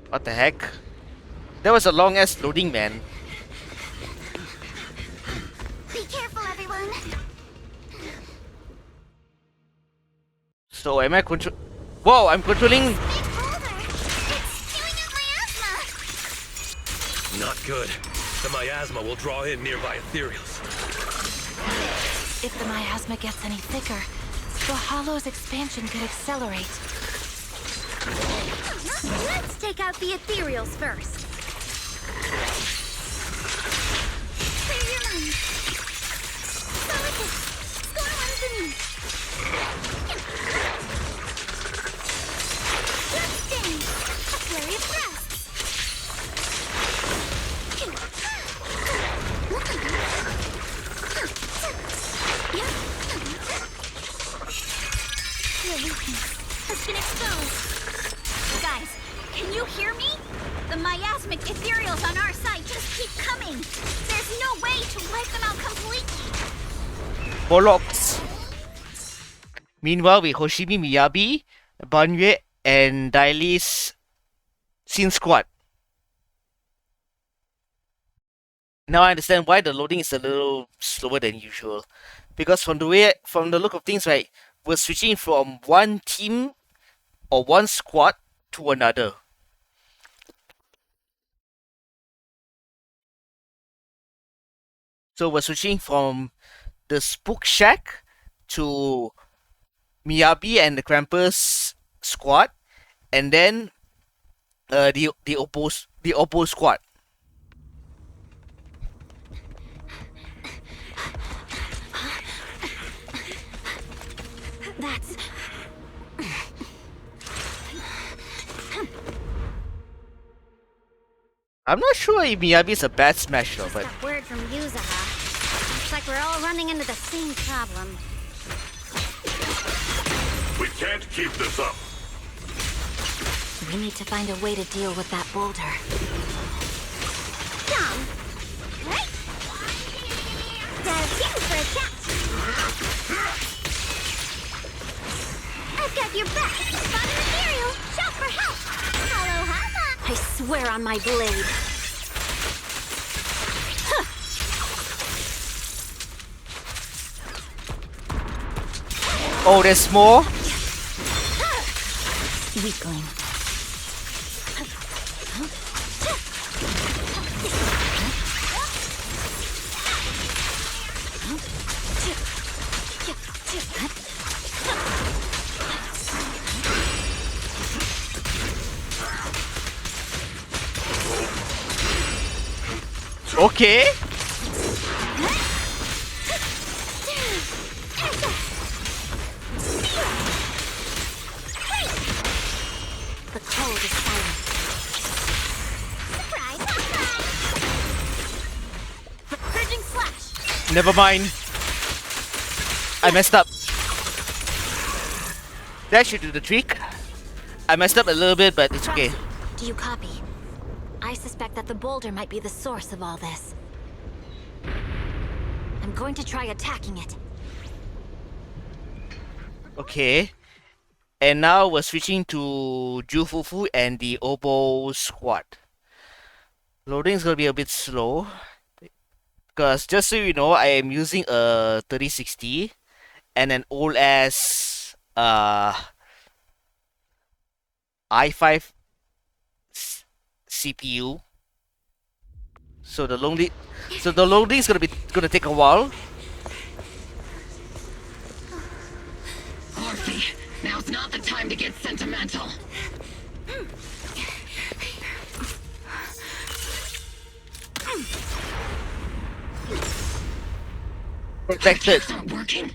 [SPEAKER 1] What the heck? That was a long ass loading, man.
[SPEAKER 4] Be careful, everyone.
[SPEAKER 1] So am I control? Whoa! I'm controlling.
[SPEAKER 21] Not good. The miasma will draw in nearby ethereals.
[SPEAKER 22] If the miasma gets any thicker,
[SPEAKER 13] The Hollow's expansion could accelerate.
[SPEAKER 4] Let's take out the ethereals first. Clear your mind. Solid hit. Score one for me. Let's dance. A flurry of thrusts. Your weakness has been exposed. Guys, can you hear me? The miasmic ethereals on our side just keep coming. There's no way to wipe them out completely.
[SPEAKER 1] Bollocks. Meanwhile, with Hoshimi Miyabi, Banyue, and Daily's Sin Squad. Now I understand why the loading is a little slower than usual. Because from the look of things, right, we're switching from one team or one squad to another. So we're switching from the Spook Shack to Miyabi and the Krampus squad, and then the Oppo squad.
[SPEAKER 4] That's...
[SPEAKER 1] I'm not sure if Miyabi's a bad smasher, but...
[SPEAKER 4] Got word from Yuzaha. Looks like we're all running into the same problem.
[SPEAKER 7] We can't keep this up.
[SPEAKER 4] We need to find a way to deal with that boulder. Come! Right? Dive in for a catch! I've got your back! Spot an ethereal! Shout for help! Hello, Hama! I swear on my blade!
[SPEAKER 1] Oh, there's more?
[SPEAKER 4] Weakling.
[SPEAKER 1] Okay.
[SPEAKER 4] The cold is silent. Surprise! Purging slash!
[SPEAKER 1] Never mind. I messed up. That should do the trick. I messed up a little bit, but it's okay.
[SPEAKER 4] Do you copy? I suspect that the boulder might be the source of all this. I'm going to try attacking it.
[SPEAKER 1] Okay. And now we're switching to Jufufu and the Obo squad. Loading is gonna be a bit slow. Because just so you know, I am using a 3060 and an old ass i5 CPU. So the loading is gonna take a while.
[SPEAKER 10] Orphe, now's not the time to get sentimental.
[SPEAKER 1] Protected.
[SPEAKER 10] Attacks aren't working.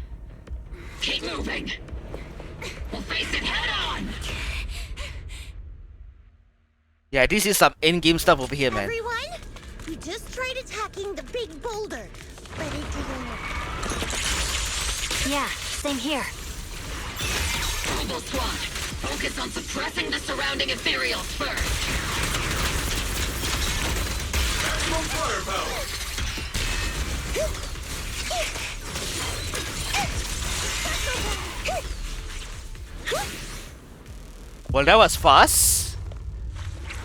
[SPEAKER 10] Keep moving. We'll face it head on.
[SPEAKER 1] Yeah, this is some in-game stuff over here, man.
[SPEAKER 4] Everyone, we just tried attacking the big boulder, but it didn't work. Yeah, same here.
[SPEAKER 10] Obo squad, focus on suppressing the surrounding ethereals first.
[SPEAKER 7] Maximum firepower.
[SPEAKER 1] Well, that was fast.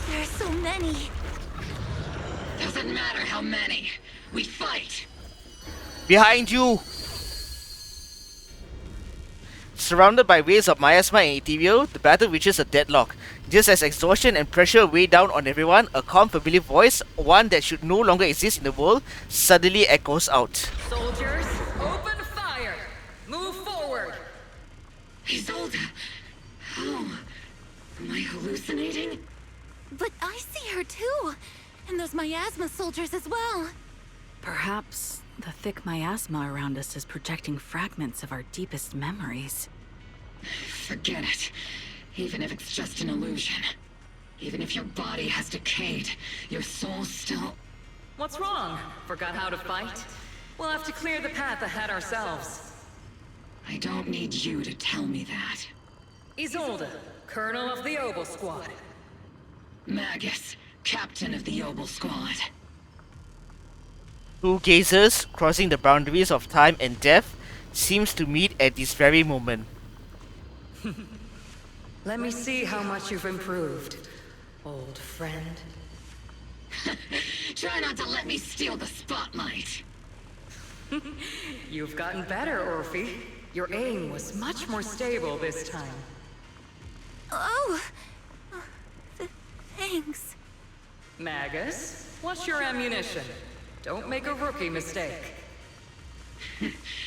[SPEAKER 4] There are so many.
[SPEAKER 10] Doesn't matter how many. We fight.
[SPEAKER 1] Behind you. Surrounded by waves of miasma and ethereal, the battle reaches a deadlock. Just as exhaustion and pressure weigh down on everyone, a calm, familiar voice, one that should no longer exist in the world, suddenly echoes out.
[SPEAKER 11] Soldiers, open fire! Move forward!
[SPEAKER 10] Isolde! How? Am I hallucinating?
[SPEAKER 4] But I see her too! And those miasma soldiers as well!
[SPEAKER 11] Perhaps the thick miasma around us is projecting fragments of our deepest memories.
[SPEAKER 10] Forget it. Even if it's just an illusion. Even if your body has decayed, your soul still...
[SPEAKER 6] What's wrong? Forgot how to fight? We'll have to clear the path ahead ourselves.
[SPEAKER 10] I don't need you to tell me that.
[SPEAKER 6] Isolde, Colonel of the Obel Squad.
[SPEAKER 10] Magus, Captain of the Obel Squad.
[SPEAKER 1] Two gazers crossing the boundaries of time and death seems to meet at this very moment.
[SPEAKER 6] Let me see how much you've improved, old friend.
[SPEAKER 10] Try not to let me steal the spotlight.
[SPEAKER 6] You've gotten better, Orphe. Your aim was much more stable this time.
[SPEAKER 4] Oh! Thanks.
[SPEAKER 6] Magus, what's your ammunition? Don't make a rookie mistake.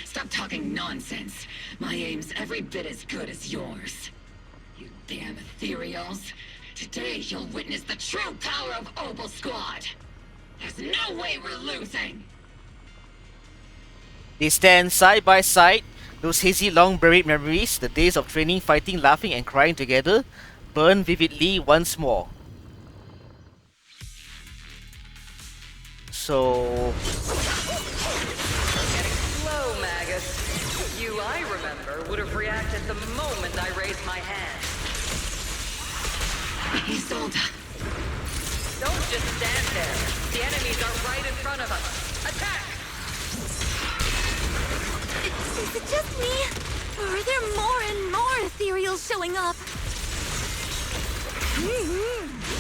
[SPEAKER 10] Stop talking nonsense. My aim's every bit as good as yours. You damn ethereals. Today you'll witness the true power of Obel Squad. There's no way we're losing.
[SPEAKER 1] They stand side by side, those hazy long buried memories, the days of training, fighting, laughing and crying together, burn vividly once more. So...
[SPEAKER 6] Getting slow, Magus. You, I remember, would have reacted the moment I raised my hand.
[SPEAKER 10] Isolde.
[SPEAKER 6] Don't just stand there. The enemies are right in front of us. Attack!
[SPEAKER 4] Is it just me? Or are there more and more ethereals showing up?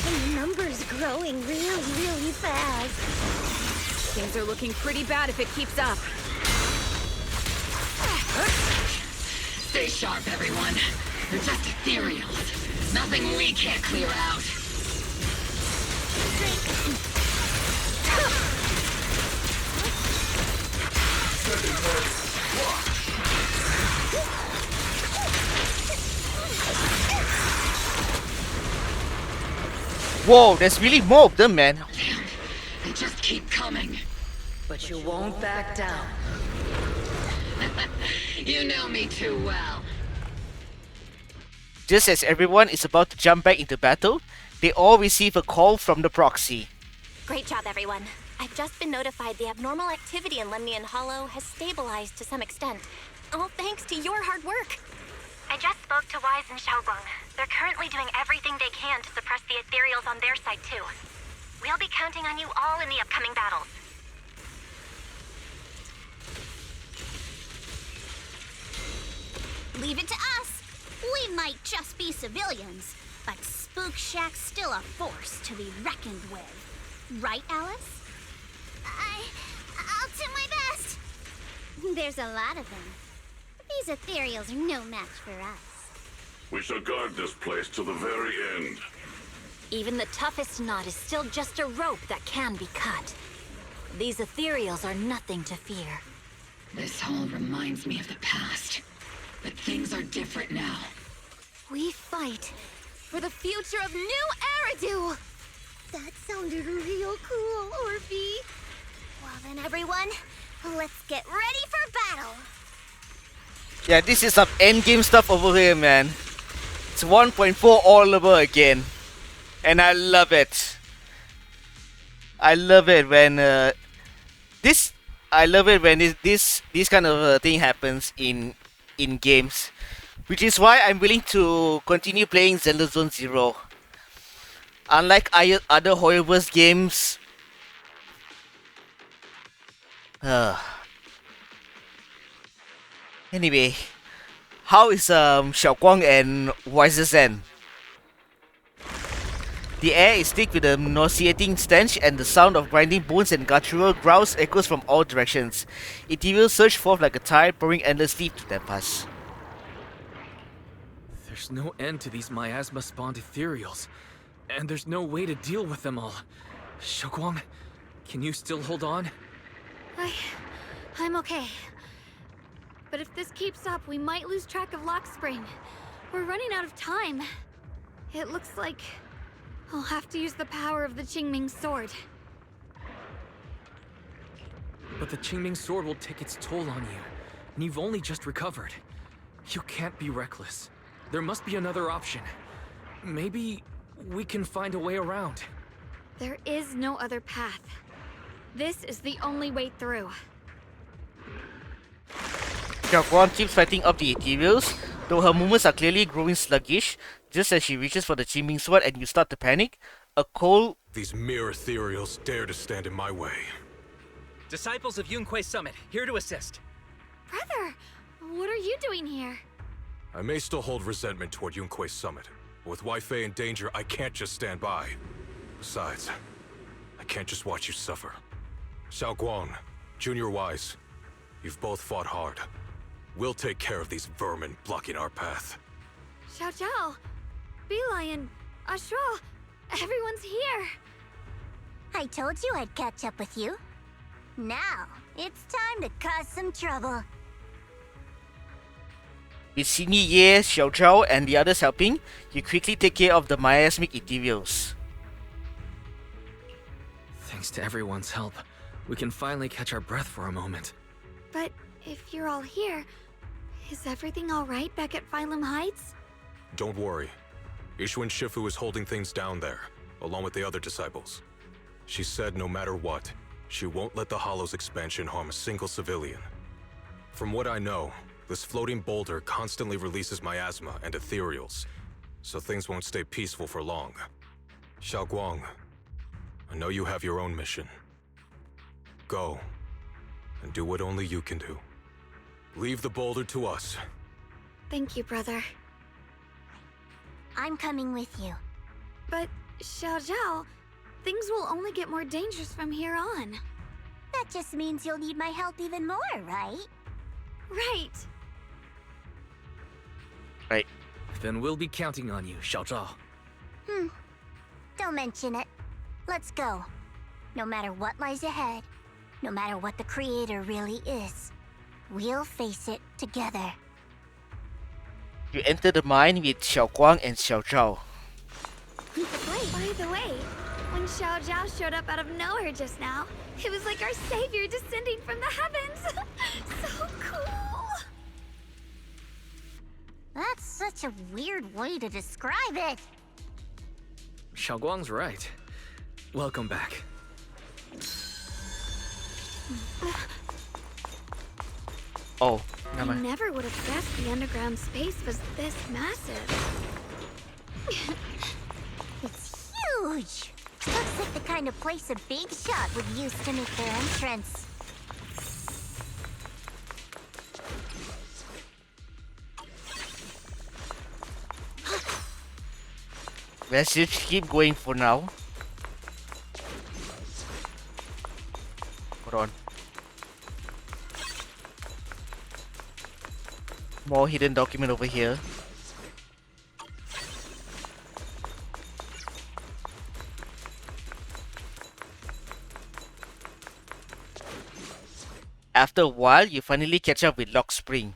[SPEAKER 13] The number's growing really fast.
[SPEAKER 11] Things are looking pretty bad if it keeps up.
[SPEAKER 10] Stay sharp, everyone. They're just ethereals. Nothing we can't clear out.
[SPEAKER 1] Whoa, there's really more of them, man.
[SPEAKER 10] Damn, they just keep coming.
[SPEAKER 6] But you won't back down.
[SPEAKER 10] You know me too well.
[SPEAKER 1] Just as everyone is about to jump back into battle, they all receive a call from the proxy.
[SPEAKER 4] Great job, everyone. I've just been notified the abnormal activity in Lemnian Hollow has stabilized to some extent. All thanks to your hard work.
[SPEAKER 22] I just spoke to Wise and Xiaoguang. They're currently doing everything they can to suppress the ethereals on their side, too. We'll be counting on you all in the upcoming battles.
[SPEAKER 14] Leave it to us. We might just be civilians, but Spook Shack's still a force to be reckoned with. Right, Alice?
[SPEAKER 22] I'll do my best.
[SPEAKER 14] There's a lot of them. These ethereals are no match for us.
[SPEAKER 7] We shall guard this place to the very end.
[SPEAKER 3] Even the toughest knot is still just a rope that can be cut. These ethereals are nothing to fear.
[SPEAKER 10] This all reminds me of the past. But things are different now.
[SPEAKER 4] We fight for the future of New Eridu!
[SPEAKER 14] That sounded real cool, Orphe. Well then, everyone, let's get ready for battle.
[SPEAKER 1] Yeah, this is some endgame stuff over here, man. It's 1.4 all over again. And I love it. I love it when this kind of thing happens in games, which is why I'm willing to continue playing Zenless Zone Zero. Unlike other HoYoverse games, anyway, how is Xiaoguang and Wiser Zen? The air is thick with a nauseating stench, and the sound of grinding bones and guttural growls echoes from all directions. Ethereals surge forth like a tide, pouring endlessly to their pass.
[SPEAKER 2] There's no end to these miasma-spawned ethereals, and there's no way to deal with them all. Xiaoguang, can you still hold on?
[SPEAKER 4] I'm okay.
[SPEAKER 3] but if this keeps up, we might lose track of Lock Spring. We're running out of time. It looks like I'll have to use the power of the Qingming sword.
[SPEAKER 2] But the Qingming sword will take its toll on you, and you've only just recovered. You can't be reckless. There must be another option. Maybe we can find a way around.
[SPEAKER 3] There is no other path. This is the only way through.
[SPEAKER 1] Xiaoguang keeps fighting up the ethereals, though her movements are clearly growing sluggish. Just as she reaches for the Qingming sword and you start to panic, a cold...
[SPEAKER 16] These mere ethereals dare to stand in my way.
[SPEAKER 8] Disciples of Yunquay Summit, here to assist.
[SPEAKER 3] Brother, what are you doing here?
[SPEAKER 16] I may still hold resentment toward Yunquay Summit, but with Wi-Fi in danger, I can't just stand by. Besides, I can't just watch you suffer. Xiaoguang, Junior Wise, you've both fought hard. We'll take care of these vermin blocking our path.
[SPEAKER 3] Xiao Zhao, Lion, Ashra, everyone's here.
[SPEAKER 14] I told you I'd catch up with you. Now, it's time to cause some trouble.
[SPEAKER 1] With Sydney Ye, Xiao Zhao, and the others helping, you quickly take care of the miasmic ethereals.
[SPEAKER 2] Thanks to everyone's help, we can finally catch our breath for a moment.
[SPEAKER 3] But if you're all here, is everything alright back at Phylum Heights?
[SPEAKER 16] Don't worry. Ishuan Shifu is holding things down there, along with the other disciples. She said no matter what, she won't let the Hollow's expansion harm a single civilian. From what I know, this floating boulder constantly releases miasma and ethereals, so things won't stay peaceful for long. Xiaoguang, I know you have your own mission. Go, and do what only you can do. Leave the boulder to us.
[SPEAKER 3] Thank you, brother.
[SPEAKER 14] I'm coming with you.
[SPEAKER 3] But, Xiao Zhao, things will only get more dangerous from here on.
[SPEAKER 14] That just means you'll need my help even more, right?
[SPEAKER 3] Right.
[SPEAKER 1] Right.
[SPEAKER 2] Then we'll be counting on you, Xiao Zhao.
[SPEAKER 14] Don't mention it. Let's go. No matter what lies ahead, no matter what the Creator really is, we'll face it together.
[SPEAKER 1] You enter the mine with Xiaoguang and Xiao Zhao.
[SPEAKER 3] Wait, by the way, when Xiao Zhao showed up out of nowhere just now, it was like our savior descending from the heavens. So cool.
[SPEAKER 14] That's such a weird way to describe it.
[SPEAKER 2] Xiaoguang's right. Welcome back.
[SPEAKER 1] Oh,
[SPEAKER 3] I never would have guessed the underground space was this massive.
[SPEAKER 14] It's huge. Looks like the kind of place a big shot would use to make their entrance.
[SPEAKER 1] Let's just keep going for now. Hold on. More hidden document over here. After a while, you finally catch up with Lock Spring.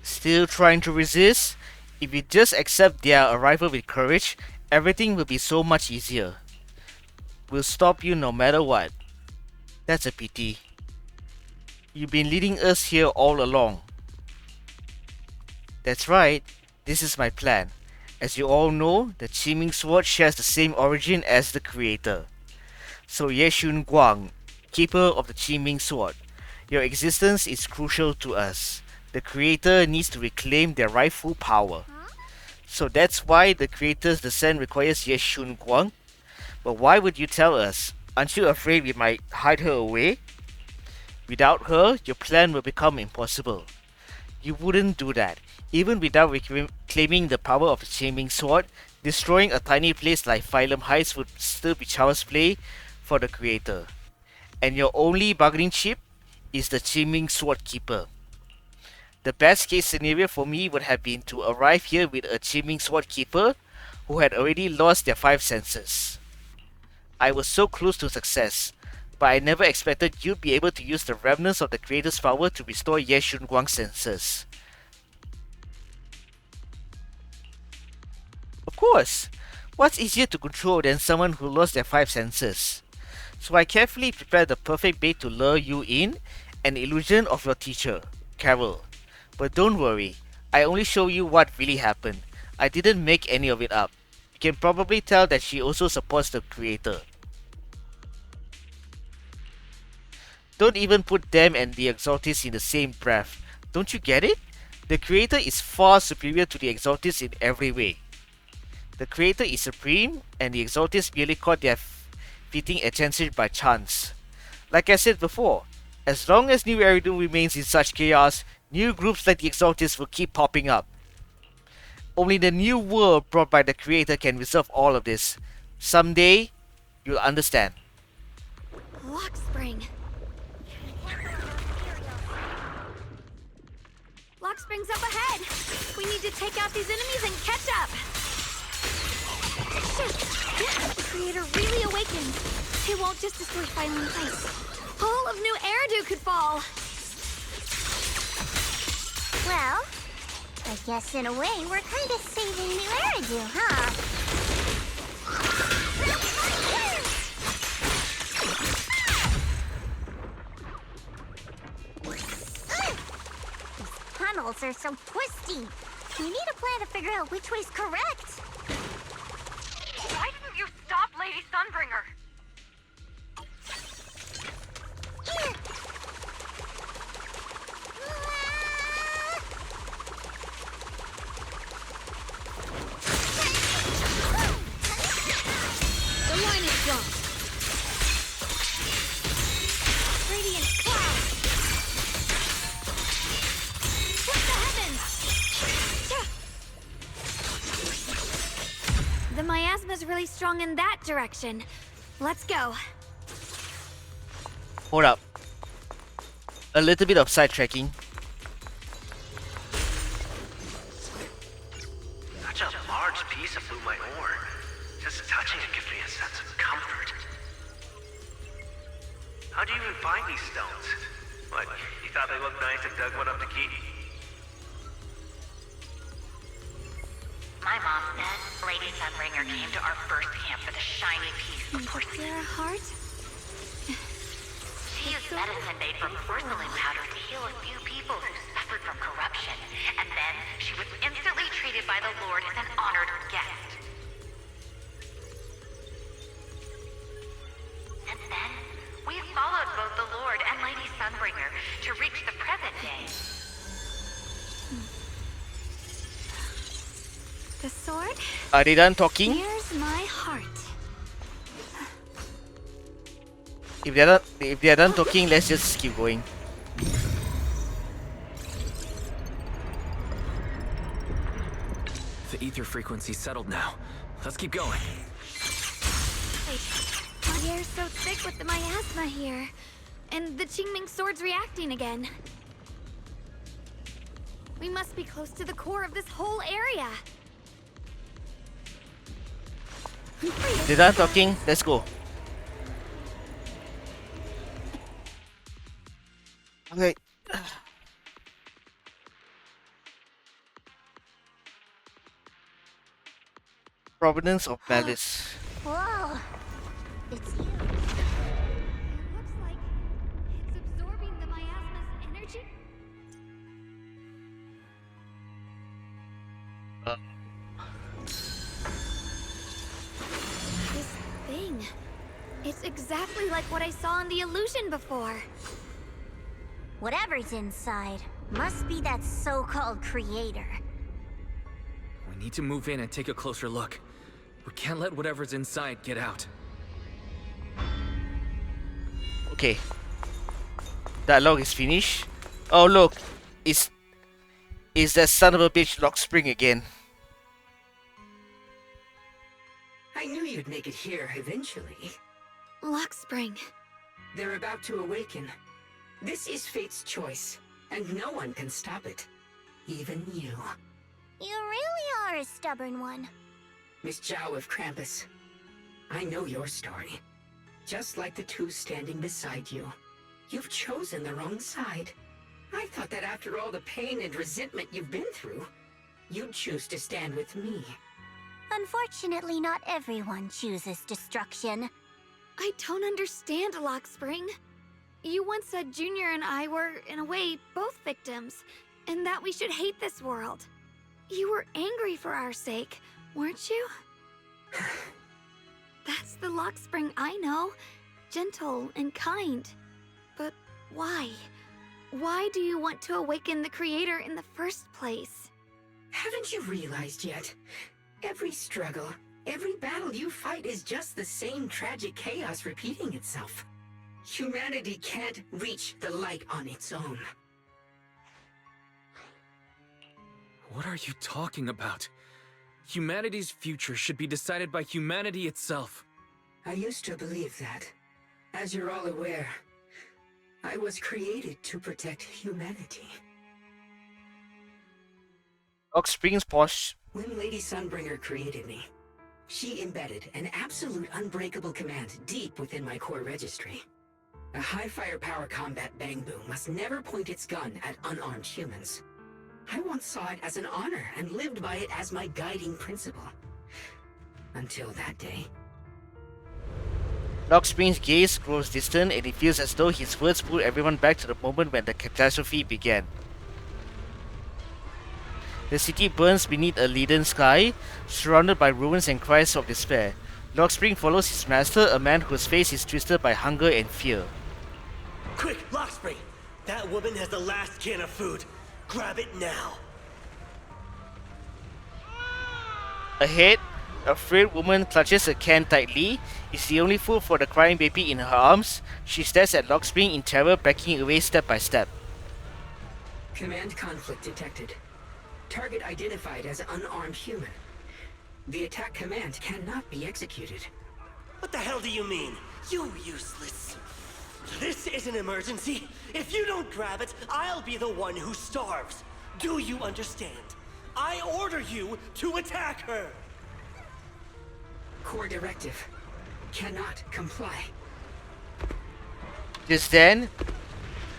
[SPEAKER 1] Still trying to resist? If you just accept their arrival with courage, everything will be so much easier. We'll stop you no matter what. That's a pity. You've been leading us here all along. That's right, this is my plan. As you all know, the Qingming sword shares the same origin as the creator. So SHUNGUANG, keeper of the Qingming sword, your existence is crucial to us. The creator needs to reclaim their rightful power. So that's why the creator's descent requires SHUNGUANG. But why would you tell us? Aren't you afraid we might hide her away? Without her, your plan will become impossible. You wouldn't do that. Even without reclaiming the power of the Qingming sword, destroying a tiny place like Phylum Heights would still be child's play for the creator. And your only bargaining chip is the Qingming sword keeper. The best case scenario for me would have been to arrive here with a Qingming sword keeper who had already lost their 5 senses. I was so close to success, but I never expected you'd be able to use the remnants of the creator's power to restore Ye Shunguang's senses. Of course! What's easier to control than someone who lost their 5 senses? So I carefully prepared the perfect bait to lure you in, an illusion of your teacher, Carol. But don't worry, I only show you what really happened. I didn't make any of it up. You can probably tell that she also supports the creator. Don't even put them and the Exaltists in the same breath. Don't you get it? The creator is far superior to the Exaltists in every way. The creator is supreme, and the Exaltists merely caught their fleeting attention by chance. Like I said before, as long as New Eridu remains in such chaos, new groups like the Exaltists will keep popping up. Only the new world brought by the creator can resolve all of this. Someday, you'll understand.
[SPEAKER 3] Lock spring. Lock spring's up ahead. We need to take out these enemies and catch up. The creator really awakened. It won't just destroy Filing Heights. All of New Eridu could fall.
[SPEAKER 14] Well, I guess in a way we're kind of saving New Eridu, huh? These tunnels are so twisty. We need a plan to figure out which way's correct.
[SPEAKER 6] Why didn't you stop Lady Sunbringer?
[SPEAKER 3] The line is drawn. Radiant cloud. Split the heavens. The miasma's really strong in that direction. Let's go.
[SPEAKER 1] Hold up. A little bit of sidetracking.
[SPEAKER 5] Such a large piece of blue white ore. Just touching it gives me a sense of comfort. How do you even find these stones? What, you thought they looked nice and dug one up to keep?
[SPEAKER 22] My mom said Lady Sunbringer came to our first camp for the shiny piece before
[SPEAKER 3] Is there a heart?
[SPEAKER 22] She used medicine made from porcelain powder to heal a few people who suffered from corruption, and then she was instantly treated by the Lord as an honored guest. Since then, we've followed both the Lord and Lady Sunbringer to reach the present day.
[SPEAKER 3] The sword?
[SPEAKER 1] Are they done talking?
[SPEAKER 3] Here's my heart.
[SPEAKER 1] If they're done talking, let's just keep going.
[SPEAKER 2] The ether frequency's settled now. Let's keep going.
[SPEAKER 3] Wait, the air's so thick with the miasma here. And the Qingming sword's reacting again. We must be close to the core of this whole area.
[SPEAKER 1] They're done talking, let's go. Okay. Provenance of malice.
[SPEAKER 14] Whoa! It's you.
[SPEAKER 3] It looks like it's absorbing the miasma's energy. This thing. It's exactly like what I saw in the illusion before.
[SPEAKER 14] Whatever's inside must be that so-called creator.
[SPEAKER 2] We need to move in and take a closer look. We can't let whatever's inside get out.
[SPEAKER 1] Okay. Dialogue is finished. Oh look, it's that son of a bitch Lock Spring again.
[SPEAKER 10] I knew you'd make it here eventually.
[SPEAKER 3] Lock Spring.
[SPEAKER 10] They're about to awaken. This is fate's choice, and no one can stop it. Even you.
[SPEAKER 14] You really are a stubborn one.
[SPEAKER 10] Miss Zhao of Krampus. I know your story. just like the two standing beside you. You've chosen the wrong side. I thought that after all the pain and resentment you've been through, you'd choose to stand with me.
[SPEAKER 14] Unfortunately, not everyone chooses destruction.
[SPEAKER 3] I don't understand, Lockspring. You once said Junior and I were, in a way, both victims, and that we should hate this world. You were angry for our sake, weren't you? That's the Lockspring I know. Gentle and kind. But why? Why do you want to awaken the Creator in the first place?
[SPEAKER 10] Haven't you realized yet? Every struggle, every battle you fight is just the same tragic chaos repeating itself. Humanity can't reach the light on its own.
[SPEAKER 2] What are you talking about? Humanity's future should be decided by humanity itself.
[SPEAKER 10] I used to believe that. As you're all aware, I was created to protect humanity.
[SPEAKER 1] Lockspring's posh.
[SPEAKER 10] When Lady Sunbringer created me, she embedded an absolute unbreakable command deep within my core registry. A high firepower combat bangbu must never point its gun at unarmed humans. I once saw it as an honor and lived by it as my guiding principle. Until that day.
[SPEAKER 1] Lockspring's gaze grows distant and it feels as though his words pull everyone back to the moment when the catastrophe began. The city burns beneath a leaden sky, surrounded by ruins and cries of despair. Lockspring follows his master, a man whose face is twisted by hunger and fear.
[SPEAKER 21] Quick, Lockspring! That woman has the last can of food. Grab it now.
[SPEAKER 1] Ahead, a frail woman clutches a can tightly. Is the only food for the crying baby in her arms. She stares at Lockspring in terror, backing away step by step.
[SPEAKER 10] Command conflict detected. Target identified as unarmed human. The attack command cannot be executed.
[SPEAKER 21] What the hell do you mean? You useless. This is an emergency. If you don't grab it, I'll be the one who starves. Do you understand? I order you to attack her.
[SPEAKER 10] Core directive. Cannot comply.
[SPEAKER 1] Just then,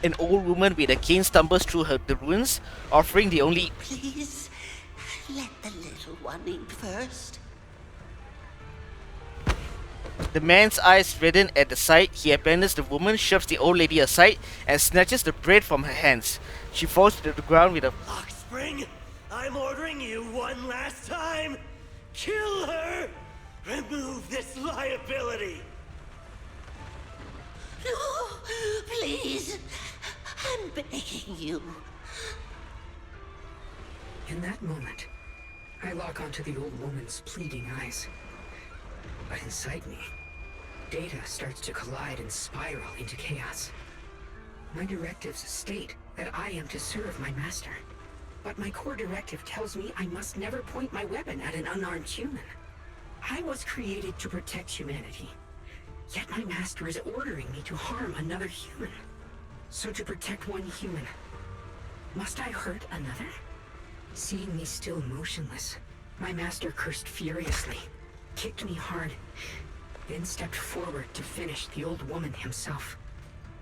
[SPEAKER 1] an old woman with a cane stumbles through the ruins, offering the only...
[SPEAKER 12] Please, let the little one in first.
[SPEAKER 1] The man's eyes redden at the sight. He abandons the woman, shoves the old lady aside, and snatches the bread from her hands. She falls to the ground with a...
[SPEAKER 21] Lockspring, I'm ordering you one last time. Kill her! Remove this liability!
[SPEAKER 12] No, please. I'm begging you.
[SPEAKER 10] In that moment, I lock onto the old woman's pleading eyes. But inside me, data starts to collide and spiral into chaos. My directives state that I am to serve my master. But my core directive tells me I must never point my weapon at an unarmed human. I was created to protect humanity. Yet my master is ordering me to harm another human. So to protect one human, must I hurt another? Seeing me still motionless, my master cursed furiously, kicked me hard, then stepped forward to finish the old woman himself.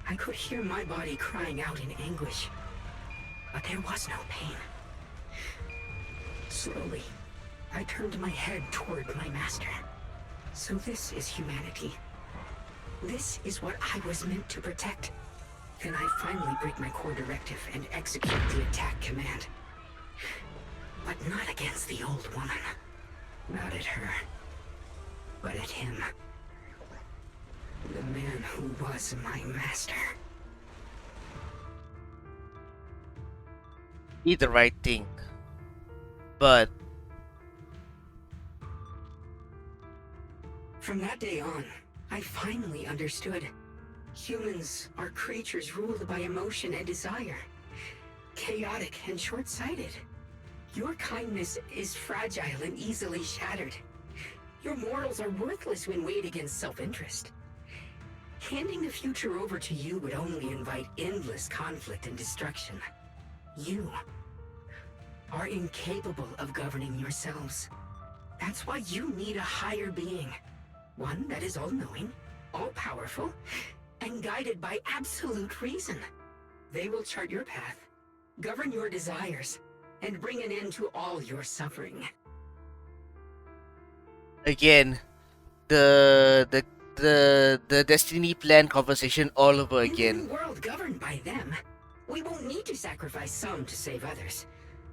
[SPEAKER 10] I could hear my body crying out in anguish, but there was no pain. Slowly, I turned my head toward my master. So this is humanity. This is what I was meant to protect. Then I finally break my core directive and execute the attack command. But not against the old woman. Not at her. But at him. The man who was my master.
[SPEAKER 1] Did the right thing. But...
[SPEAKER 10] From that day on, I finally understood. Humans are creatures ruled by emotion and desire. Chaotic and short-sighted. Your kindness is fragile and easily shattered. Your morals are worthless when weighed against self-interest. Handing the future over to you would only invite endless conflict and destruction. You are incapable of governing yourselves. That's why you need a higher being. One that is all-knowing, all-powerful, and guided by absolute reason. They will chart your path, govern your desires, and bring an end to all your suffering.
[SPEAKER 1] Again, the destiny plan conversation all over again.
[SPEAKER 10] In a world governed by them, we won't need to sacrifice some to save others,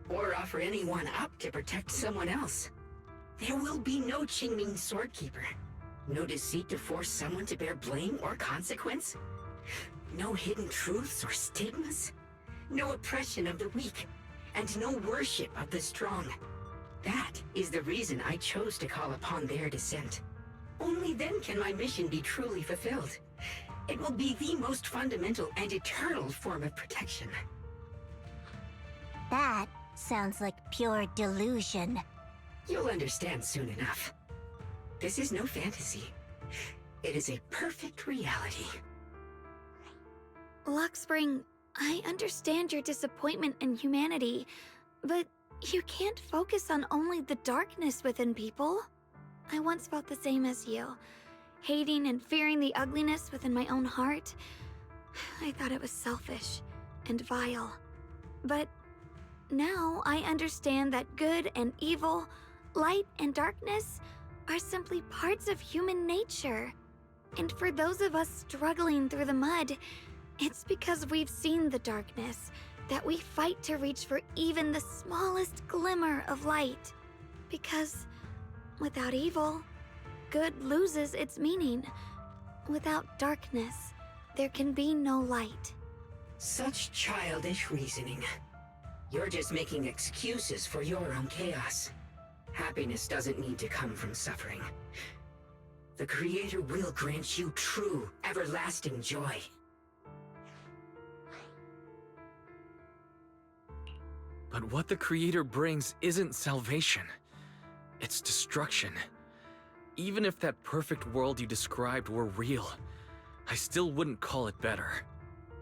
[SPEAKER 10] or offer anyone up to protect someone else. There will be no Qingming Swordkeeper, no deceit to force someone to bear blame or consequence, no hidden truths or stigmas, no oppression of the weak, and no worship of the strong. That is the reason I chose to call upon their descent. Only then can my mission be truly fulfilled. It will be the most fundamental and eternal form of protection.
[SPEAKER 14] That sounds like pure delusion.
[SPEAKER 10] You'll understand soon enough. This is no fantasy. It is a perfect reality.
[SPEAKER 3] Luxspring, I understand your disappointment in humanity, but you can't focus on only the darkness within people. I once felt the same as you, hating and fearing the ugliness within my own heart. I thought it was selfish and vile. But now I understand that good and evil, light and darkness are simply parts of human nature. And for those of us struggling through the mud, it's because we've seen the darkness that we fight to reach for even the smallest glimmer of light. Because without evil, good loses its meaning. Without darkness, there can be no light.
[SPEAKER 10] Such childish reasoning. You're just making excuses for your own chaos. Happiness doesn't need to come from suffering. The Creator will grant you true, everlasting joy.
[SPEAKER 2] But what the Creator brings isn't salvation. It's destruction. Even if that perfect world you described were real, I still wouldn't call it better.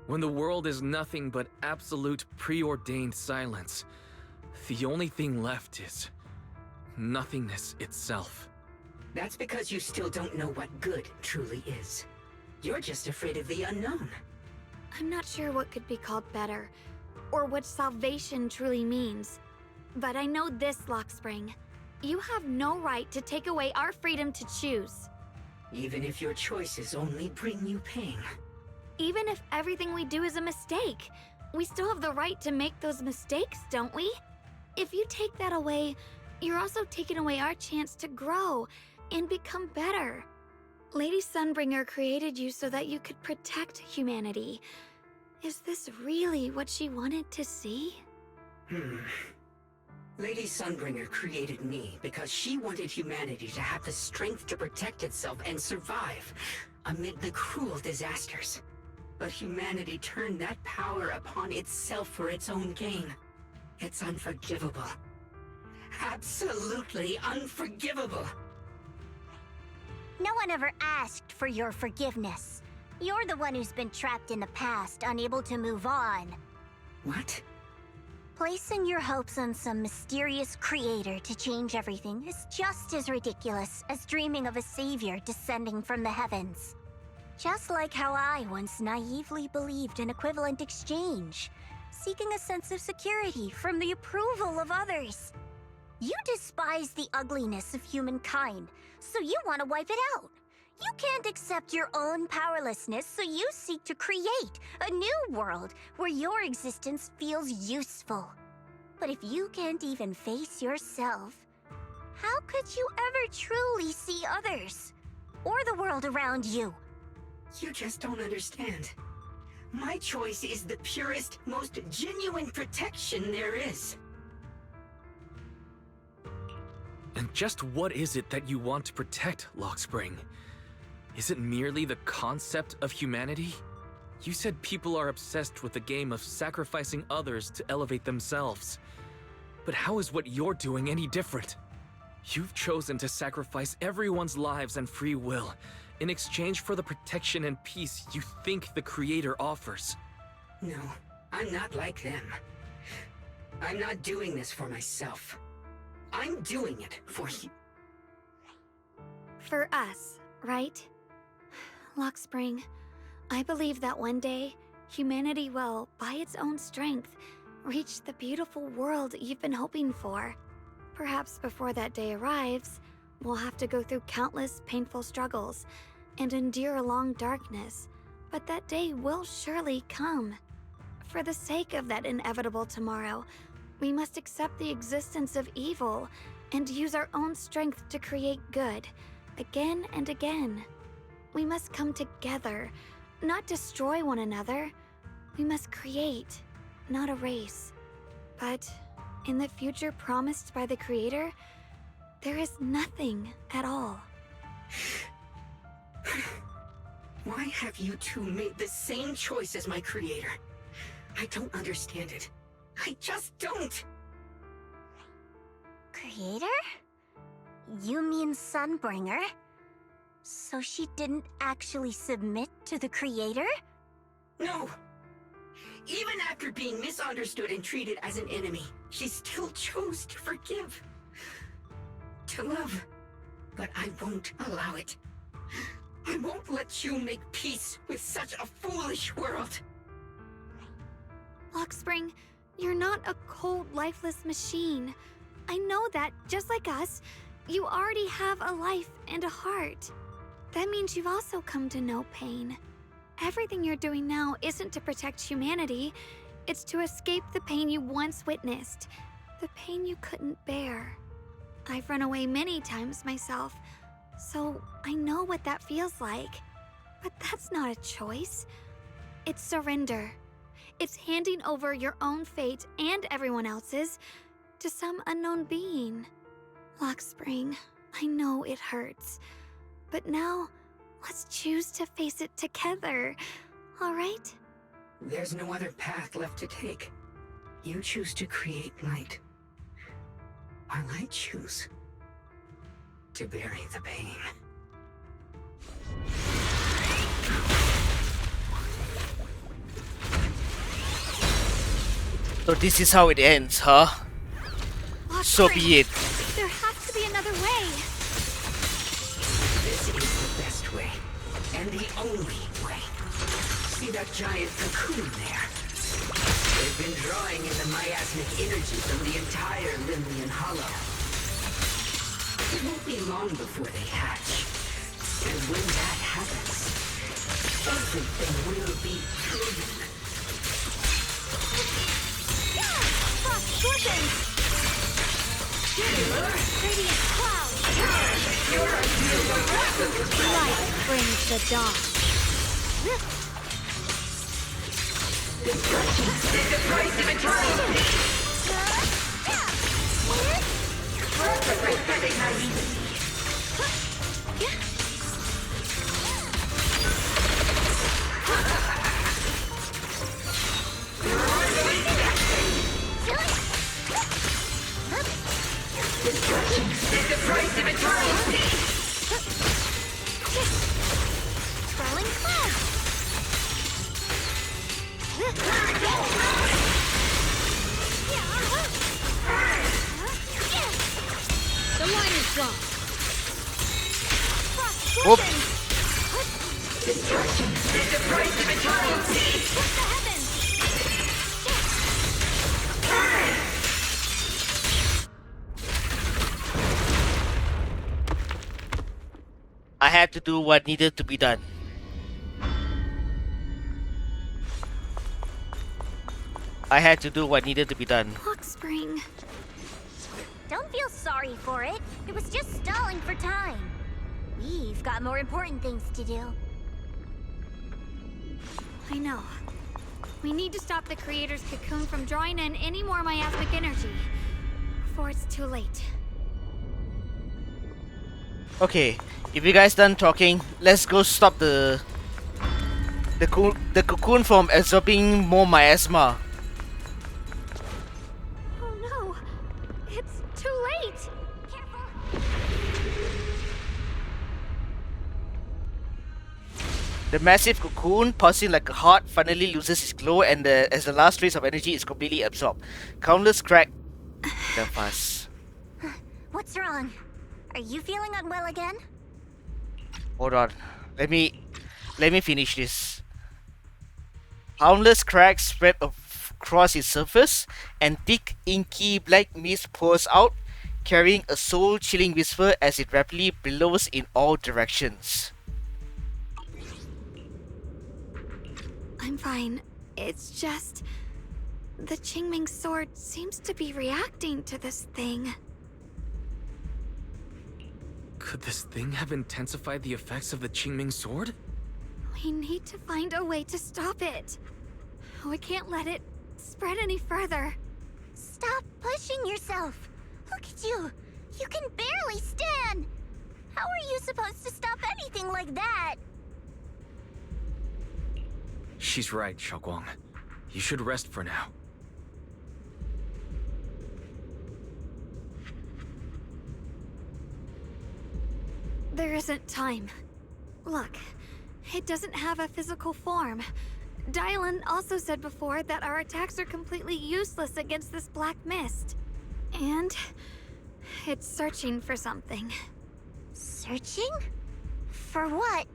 [SPEAKER 2] When the world is nothing but absolute preordained silence, the only thing left is nothingness itself.
[SPEAKER 10] That's because you still don't know what good truly is. You're just afraid of the unknown.
[SPEAKER 3] I'm not sure what could be called better, or what salvation truly means. But I know this, Luxspring. You have no right to take away our freedom to choose.
[SPEAKER 10] Even if your choices only bring you pain.
[SPEAKER 3] Even if everything we do is a mistake, we still have the right to make those mistakes, don't we? If you take that away, you're also taking away our chance to grow and become better. Lady Sunbringer created you so that you could protect humanity. Is this really what she wanted to see?
[SPEAKER 10] Lady Sunbringer created me because she wanted humanity to have the strength to protect itself and survive amid the cruel disasters. But humanity turned that power upon itself for its own gain. It's unforgivable. Absolutely unforgivable.
[SPEAKER 14] No one ever asked for your forgiveness. You're the one who's been trapped in the past, unable to move on.
[SPEAKER 10] What?
[SPEAKER 14] Placing your hopes on some mysterious creator to change everything is just as ridiculous as dreaming of a savior descending from the heavens. Just like how I once naively believed in equivalent exchange, seeking a sense of security from the approval of others. You despise the ugliness of humankind, so you want to wipe it out. You can't accept your own powerlessness, so you seek to create a new world where your existence feels useful. But if you can't even face yourself, how could you ever truly see others? Or the world around you?
[SPEAKER 10] You just don't understand. My choice is the purest, most genuine protection there is.
[SPEAKER 2] And just what is it that you want to protect, Luxspring? Is it merely the concept of humanity? You said people are obsessed with the game of sacrificing others to elevate themselves. But how is what you're doing any different? You've chosen to sacrifice everyone's lives and free will in exchange for the protection and peace you think the Creator offers.
[SPEAKER 10] No, I'm not like them. I'm not doing this for myself. I'm doing it for you.
[SPEAKER 3] For us, right? Luxspring, I believe that one day, humanity will, by its own strength, reach the beautiful world you've been hoping for. Perhaps before that day arrives, we'll have to go through countless painful struggles and endure a long darkness, but that day will surely come. For the sake of that inevitable tomorrow, we must accept the existence of evil and use our own strength to create good, again and again. We must come together, not destroy one another. We must create, not erase. But in the future promised by the Creator, there is nothing at all.
[SPEAKER 10] Why have you two made the same choice as my Creator? I don't understand it. I just don't!
[SPEAKER 14] Creator? You mean Sunbringer? So she didn't actually submit to the Creator?
[SPEAKER 10] No! Even after being misunderstood and treated as an enemy, she still chose to forgive. To love. But I won't allow it. I won't let you make peace with such a foolish world.
[SPEAKER 3] Luxspring, you're not a cold, lifeless machine. I know that, just like us, you already have a life and a heart. That means you've also come to know pain. Everything you're doing now isn't to protect humanity. It's to escape the pain you once witnessed. The pain you couldn't bear. I've run away many times myself, so I know what that feels like. But that's not a choice. It's surrender. It's handing over your own fate and everyone else's to some unknown being. Luxspring, I know it hurts, but now let's choose to face it together, all right?
[SPEAKER 10] There's no other path left to take. You choose to create light, while I choose to bury the pain.
[SPEAKER 1] So this is how it ends, huh? So be it.
[SPEAKER 3] There has to be another way.
[SPEAKER 10] This is the best way, and the only way. See that giant cocoon there? They've been drawing in the miasmic energy from the entire Limnian Hollow. It won't be long before they hatch. And when that happens, everything will be proven.
[SPEAKER 3] Scorpion! Radiant cloud! Light brings the dawn.
[SPEAKER 20] It's the price of eternity! Prophetic naivety. Destruction is the price of eternity!
[SPEAKER 3] Swirling cloud! The line is drawn.
[SPEAKER 1] Whoop.
[SPEAKER 20] Destruction is the price of eternity!
[SPEAKER 3] Push the heavens!
[SPEAKER 1] I had to do what needed to be done. I had to do what needed to be done.
[SPEAKER 3] Luxspring.
[SPEAKER 14] Don't feel sorry for it. It was just stalling for time. We've got more important things to do.
[SPEAKER 3] I know. We need to stop the Creator's cocoon from drawing in any more miasmic energy before it's too late.
[SPEAKER 1] Okay, if you guys done talking, let's go stop the cocoon from absorbing more miasma.
[SPEAKER 3] Oh no! It's too late!
[SPEAKER 1] The massive cocoon, pulsing like a heart, finally loses its glow, and as the last trace of energy is completely absorbed. Countless crack the fuss.
[SPEAKER 14] What's wrong? Are you feeling unwell again?
[SPEAKER 1] Hold on. Let me... Let me finish this. Countless cracks spread across its surface, and thick, inky black mist pours out, carrying a soul-chilling whisper as it rapidly billows in all directions.
[SPEAKER 3] I'm fine. It's just... the Qingming sword seems to be reacting to this thing.
[SPEAKER 2] Could this thing have intensified the effects of the Qingming sword?
[SPEAKER 3] We need to find a way to stop it. We can't let it spread any further.
[SPEAKER 14] Stop pushing yourself. Look at you. You can barely stand. How are you supposed to stop anything like that?
[SPEAKER 2] She's right, SHUNGUANG. You should rest for now.
[SPEAKER 3] There isn't time. Look, it doesn't have a physical form. Dylan also said before that our attacks are completely useless against this black mist. And it's searching for something.
[SPEAKER 14] Searching? For what?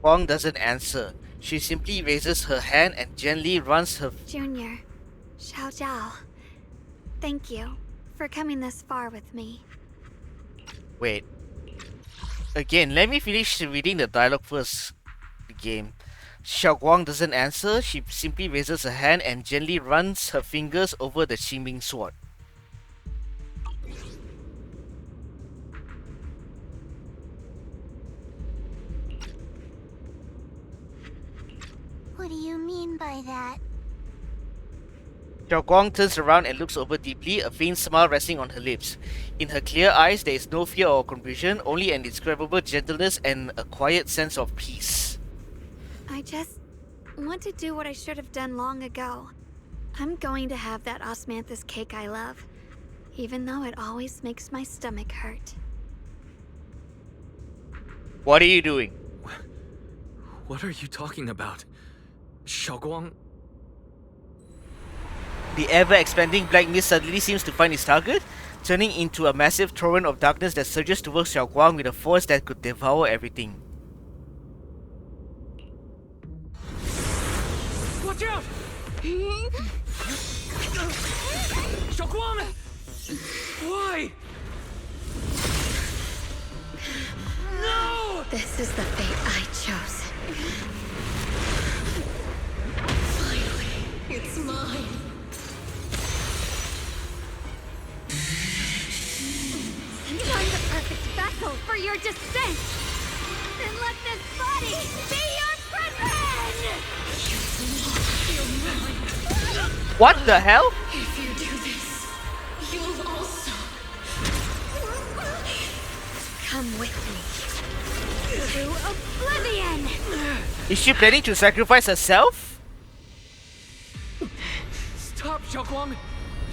[SPEAKER 1] Huang doesn't answer. She simply raises her hand and gently runs her...
[SPEAKER 3] Junior, Xiao Zhao, thank you for coming this far with me.
[SPEAKER 1] Wait. Again, let me finish reading the dialogue first. The game. Xiaoguang doesn't answer. She simply raises her hand and gently runs her fingers over the Qingming sword.
[SPEAKER 14] What do you mean by that?
[SPEAKER 1] Xiaoguang turns around and looks over deeply, a faint smile resting on her lips. In her clear eyes, there is no fear or confusion, only an indescribable gentleness and a quiet sense of peace.
[SPEAKER 3] I just want to do what I should have done long ago. I'm going to have that osmanthus cake I love, even though it always makes my stomach hurt.
[SPEAKER 1] What are you doing?
[SPEAKER 2] What are you talking about? SHUNGUANG?
[SPEAKER 1] The ever-expanding black mist suddenly seems to find its target, turning into a massive torrent of darkness that surges towards Xiaoguang with a force that could devour everything.
[SPEAKER 2] Watch out! SHUNGUANG! Why? No!
[SPEAKER 15] This is the fate I chose. Finally, it's mine.
[SPEAKER 3] I'm the perfect vessel for your descent! Then let this body be your prison!
[SPEAKER 1] What the hell?
[SPEAKER 15] If you do this, you'll also come with me
[SPEAKER 3] through oblivion!
[SPEAKER 1] Is she planning to sacrifice herself?
[SPEAKER 2] Stop, SHUNGUANG!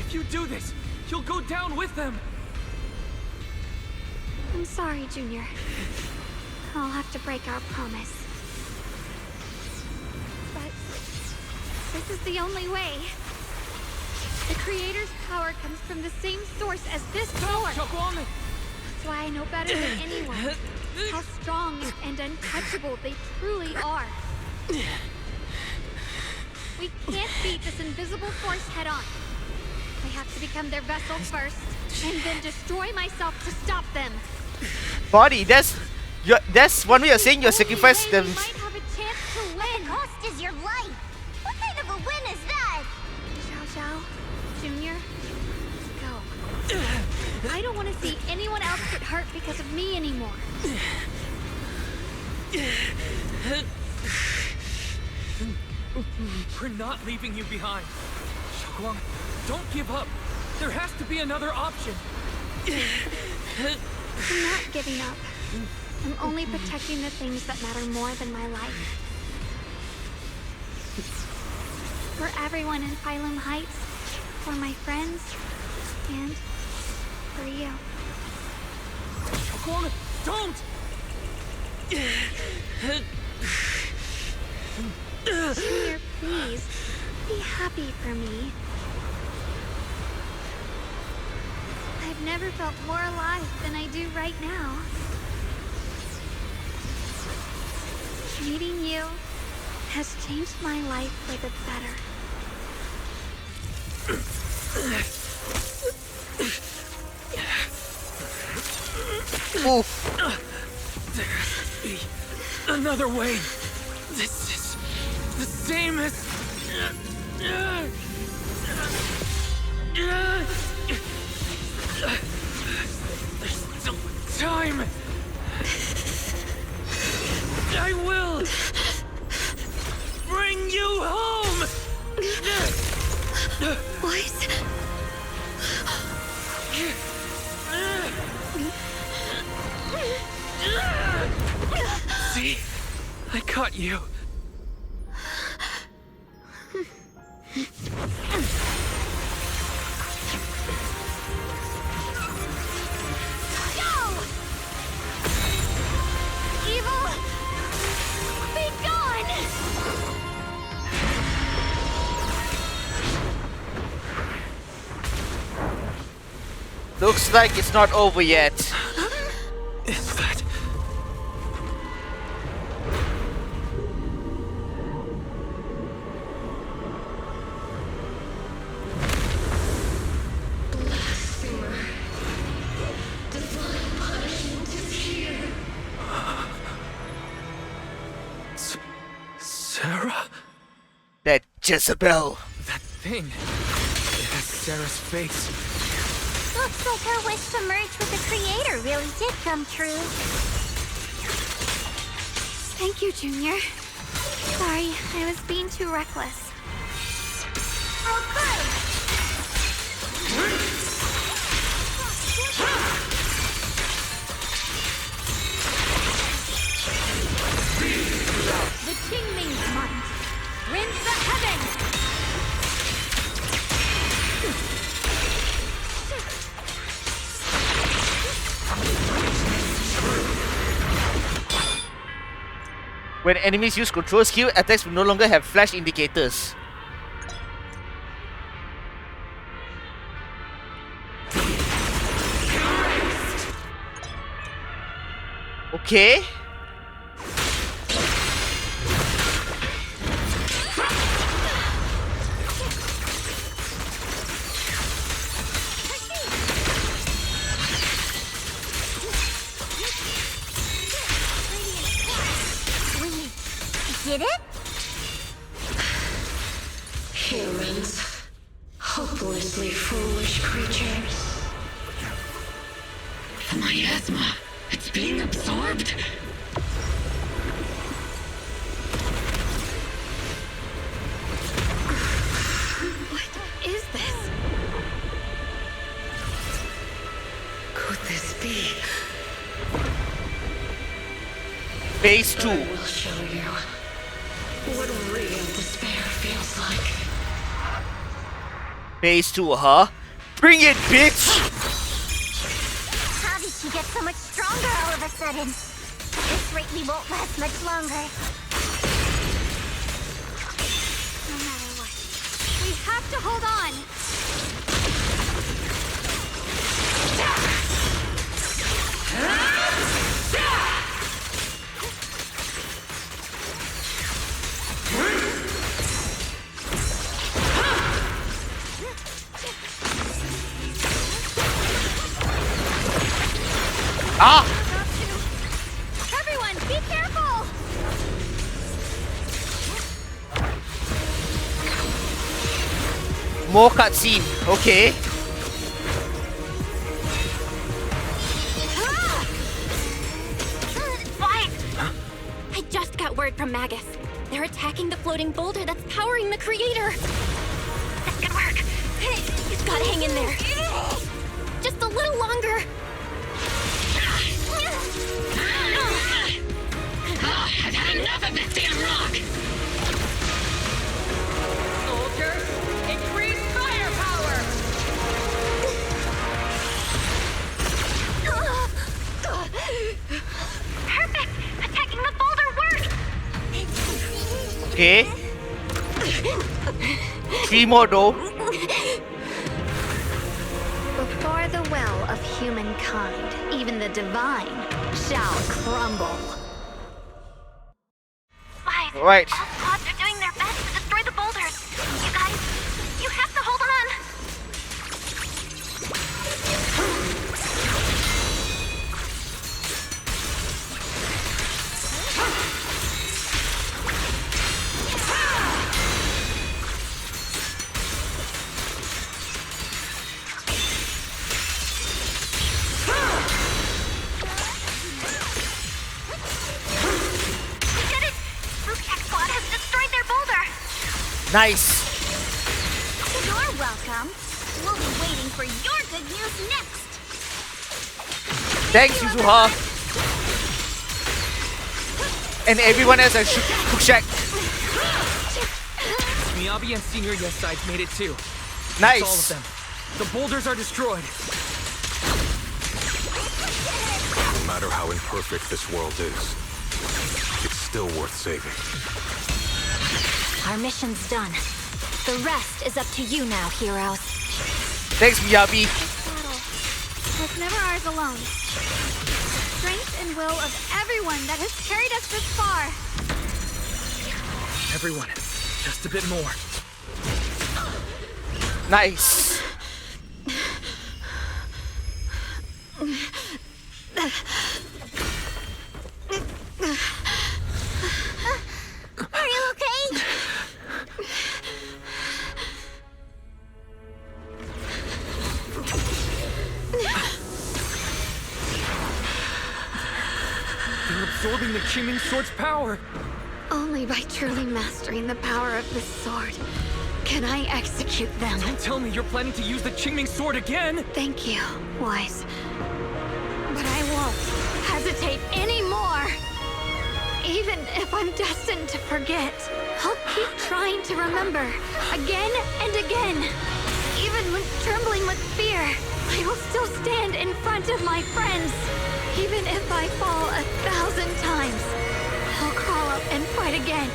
[SPEAKER 2] If you do this, you'll go down with them!
[SPEAKER 3] I'm sorry, Junior. I'll have to break our promise. But this is the only way. The Creator's power comes from the same source as this sword. That's why I know better than anyone how strong and untouchable they truly are. We can't beat this invisible force head on. I have to become their vessel first, and then destroy myself to stop them.
[SPEAKER 1] Body, that's one way of saying you sacrifice them.
[SPEAKER 3] We might have a chance to win.
[SPEAKER 14] The cost is your life. What kind of a win is that?
[SPEAKER 3] Xiao Zhao, Junior, go. I don't want to see anyone else get hurt because of me anymore.
[SPEAKER 2] We're not leaving you behind. SHUNGUANG, don't give up. There has to be another option.
[SPEAKER 3] I'm not giving up. I'm only protecting the things that matter more than my life. For everyone in Phylum Heights, for my friends, and for you.
[SPEAKER 2] SHUNGUANG, don't!
[SPEAKER 3] Junior, please, be happy for me. I've never felt more alive than I do right now. Meeting you has changed my life for the better.
[SPEAKER 2] There must be another way. This is the same as... There's still time. I will bring you home.
[SPEAKER 3] What?
[SPEAKER 2] See? I caught you.
[SPEAKER 3] Go! Evil, be gone!
[SPEAKER 1] Looks like it's not over yet.
[SPEAKER 2] Is that...
[SPEAKER 15] Blasphemer. Divine punishment is here.
[SPEAKER 2] Sarah?
[SPEAKER 1] That Jezebel.
[SPEAKER 2] That thing. It has Sarah's face.
[SPEAKER 14] Looks like her wish to merge with the Creator really did come true.
[SPEAKER 3] Thank you, Junior. Sorry, I was being too reckless.
[SPEAKER 14] Okay.
[SPEAKER 3] The Qingming might rend the heavens!
[SPEAKER 1] When enemies use control skill, attacks will no longer have flash indicators. Okay.
[SPEAKER 14] Did it?
[SPEAKER 15] Humans. Hopelessly foolish creatures. The miasma. It's being absorbed.
[SPEAKER 3] What is this?
[SPEAKER 15] Could this be?
[SPEAKER 1] Phase 2.
[SPEAKER 15] I will show you what real despair feels like.
[SPEAKER 1] Phase 2, huh? Bring it, bitch!
[SPEAKER 14] How did she get so much stronger all of a sudden? This rate we won't last much longer.
[SPEAKER 3] No matter what, we have to hold on!
[SPEAKER 1] Ah!
[SPEAKER 3] Everyone, be careful!
[SPEAKER 1] More cutscene. Okay.
[SPEAKER 3] What? I just got word from Magus. They're attacking the floating boulder that's powering the Creator. That's good work. You've got to hang in there. Just a little longer.
[SPEAKER 15] I've had enough of this damn rock!
[SPEAKER 6] Soldiers, increase firepower!
[SPEAKER 22] Perfect! Attacking the boulder worked!
[SPEAKER 1] Okay. 3 more though.
[SPEAKER 3] Before the well of humankind, even the divine shall crumble.
[SPEAKER 1] Right.
[SPEAKER 22] All squads are doing their best to destroy the boulders. You guys, you have to hold on.
[SPEAKER 1] Nice.
[SPEAKER 4] You're welcome. We'll be waiting for your good news next.
[SPEAKER 1] Thanks, Yuzuha. And everyone else at Shack.
[SPEAKER 2] Miyabi and Senior Yes sides made it too.
[SPEAKER 1] Nice.
[SPEAKER 2] That's all of them. The boulders are destroyed.
[SPEAKER 16] No matter how imperfect this world is, it's still worth saving.
[SPEAKER 22] Our mission's done. The rest is up to you now, heroes.
[SPEAKER 1] Thanks, Miyabi.
[SPEAKER 3] This battle was never ours alone. The strength and will of everyone that has carried us this far.
[SPEAKER 2] Everyone, just a bit more.
[SPEAKER 1] Nice.
[SPEAKER 4] Are you okay?
[SPEAKER 2] They're absorbing the Qingming sword's power.
[SPEAKER 3] Only by truly mastering the power of this sword can I execute them.
[SPEAKER 2] Don't tell me you're planning to use the Qingming sword again.
[SPEAKER 3] Thank you, Wise. But I won't hesitate anymore. Even if I'm destined to forget, I'll keep trying to remember again and again. Even when trembling with fear, I will still stand in front of my friends. Even if I fall 1,000 times, I'll crawl up and fight again.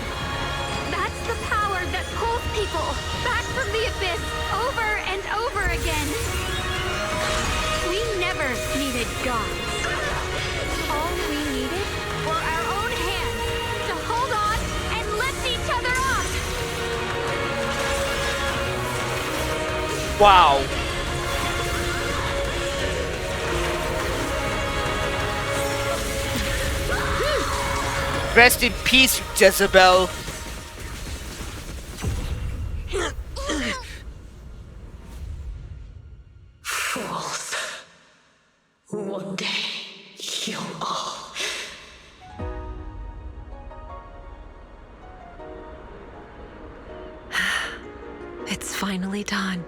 [SPEAKER 3] That's the power that pulls people back from the abyss over and over again. We never needed gods. All we needed were our own hands to hold on and lift each other up.
[SPEAKER 1] Wow. Rest in peace, Jezebel.
[SPEAKER 15] Fools. One day, you'll all...
[SPEAKER 6] It's finally done.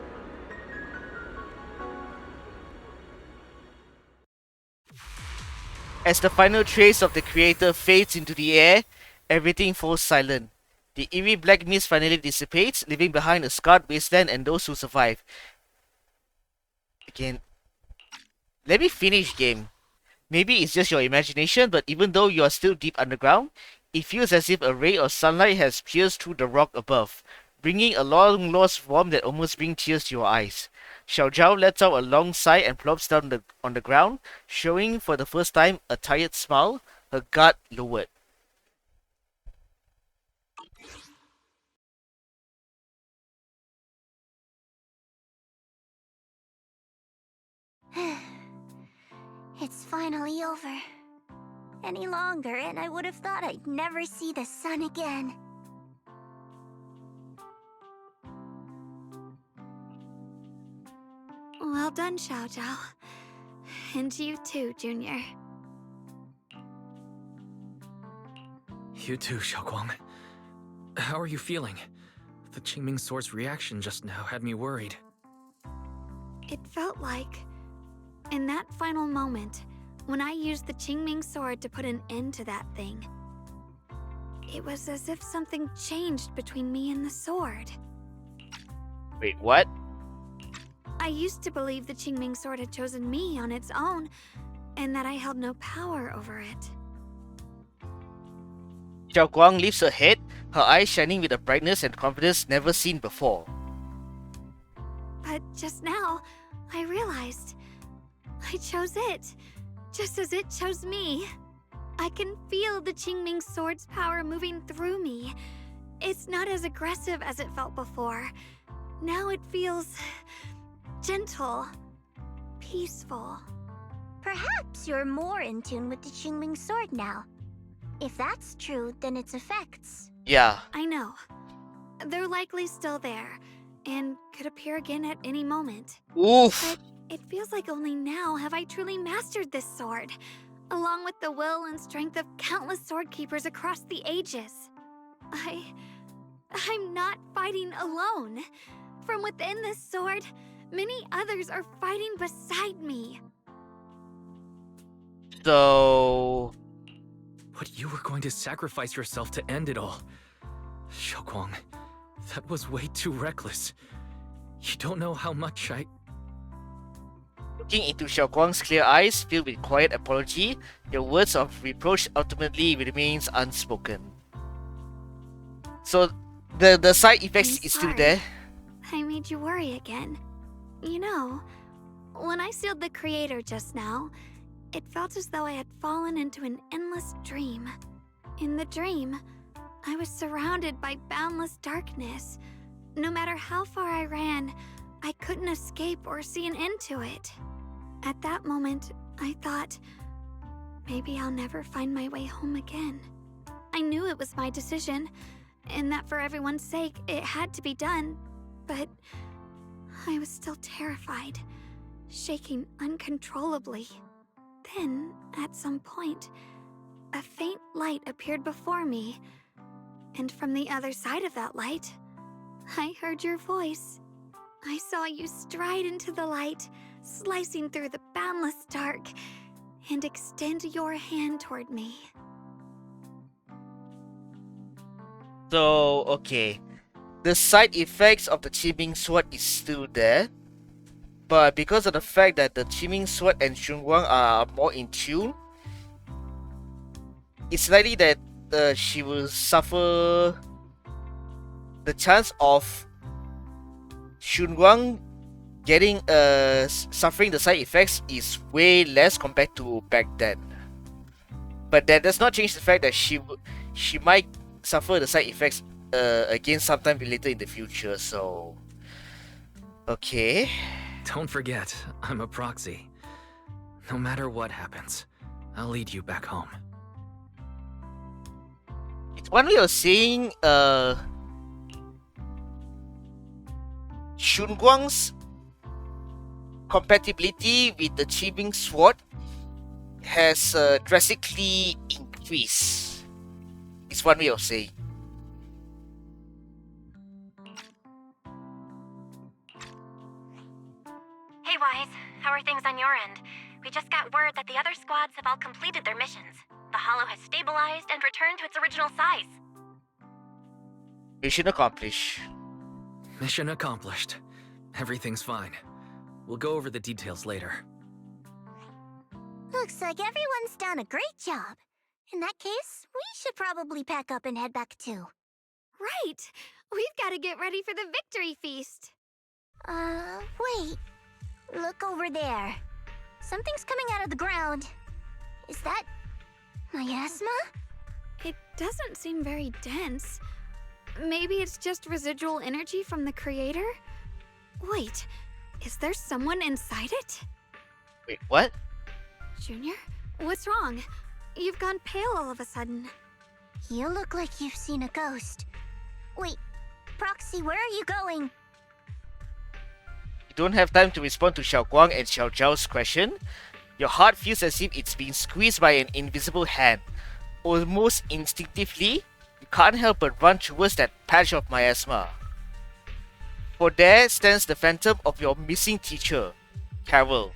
[SPEAKER 1] As the final trace of the creator fades into the air, everything falls silent. The eerie black mist finally dissipates, leaving behind a scarred wasteland and those who survive. Again, let me finish, game. Maybe it's just your imagination, but even though you are still deep underground, it feels as if a ray of sunlight has pierced through the rock above, bringing a long-lost warmth that almost brings tears to your eyes. Xiao Zhao lets out a long sigh and plops down on the ground, showing for the first time a tired smile, her guard lowered.
[SPEAKER 4] It's finally over. Any longer, and I would have thought I'd never see the sun again.
[SPEAKER 3] Well done, Xiao Zhao. And you too, Junior.
[SPEAKER 2] You too, Xiaoguang. How are you feeling? The Qingming sword's reaction just now had me worried.
[SPEAKER 3] It felt like, in that final moment, when I used the Qingming sword to put an end to that thing, it was as if something changed between me and the sword.
[SPEAKER 1] Wait, what?
[SPEAKER 3] I used to believe the Qingming sword had chosen me on its own, and that I held no power over it.
[SPEAKER 1] Xiao Guang lifts her head, her eyes shining with a brightness and confidence never seen before.
[SPEAKER 3] But just now, I realized I chose it, just as it chose me. I can feel the Qingming sword's power moving through me. It's not as aggressive as it felt before. Now it feels gentle, peaceful.
[SPEAKER 14] Perhaps you're more in tune with the Qingming sword now. If that's true, then its effects...
[SPEAKER 1] Yeah.
[SPEAKER 3] I know. They're likely still there, and could appear again at any moment.
[SPEAKER 1] Oof.
[SPEAKER 3] But it feels like only now have I truly mastered this sword, along with the will and strength of countless sword keepers across the ages. I'm not fighting alone. From within this sword, many others are fighting beside me.
[SPEAKER 1] So...
[SPEAKER 2] But you were going to sacrifice yourself to end it all. SHUNGUANG, that was way too reckless. You don't know how much I...
[SPEAKER 1] Looking into SHUNGUANG's clear eyes filled with quiet apology, your words of reproach ultimately remains unspoken. So, the side effects is still there.
[SPEAKER 3] I made you worry again. You know, when I sealed the creator just now, it felt as though I had fallen into an endless dream. In the dream, I was surrounded by boundless darkness. No matter how far I ran, I couldn't escape or see an end to it. At that moment, I thought, maybe I'll never find my way home again. I knew it was my decision, and that for everyone's sake, it had to be done, but I was still terrified, shaking uncontrollably. Then, at some point, a faint light appeared before me, and from the other side of that light, I heard your voice. I saw you stride into the light, slicing through the boundless dark, and extend your hand toward me.
[SPEAKER 1] So, okay. The side effects of the Qingming sword is still there. But because of the fact that the Qingming sword and SHUNGUANG are more in tune, it's likely that she will suffer. The chance of SHUNGUANG getting suffering the side effects is way less compared to back then. But that does not change the fact that she might suffer the side effects again sometime later in the future. So, okay.
[SPEAKER 2] Don't forget, I'm a proxy. No matter what happens, I'll lead you back home.
[SPEAKER 1] It's one way of saying SHUNGUANG's compatibility with the Qingming sword has drastically increased. It's one way of saying.
[SPEAKER 22] Hey, Wise. How are things on your end? We just got word that the other squads have all completed their missions. The Hollow has stabilized and returned to its original size.
[SPEAKER 1] Mission accomplished.
[SPEAKER 2] Mission accomplished. Everything's fine. We'll go over the details later.
[SPEAKER 14] Looks like everyone's done a great job. In that case, we should probably pack up and head back too.
[SPEAKER 3] Right! We've got to get ready for the victory feast.
[SPEAKER 14] Wait. Look over there. Something's coming out of the ground. Is that... miasma?
[SPEAKER 3] It doesn't seem very dense. Maybe it's just residual energy from the creator? Wait, is there someone inside it?
[SPEAKER 1] Wait, what?
[SPEAKER 3] Junior, what's wrong? You've gone pale all of a sudden.
[SPEAKER 14] You look like you've seen a ghost. Wait, Proxy, where are you going?
[SPEAKER 1] You don't have time to respond to SHUNGUANG and Xiao Zhao's question. Your heart feels as if it's being squeezed by an invisible hand. Almost instinctively, you can't help but run towards that patch of miasma. For there stands the phantom of your missing teacher, Carol.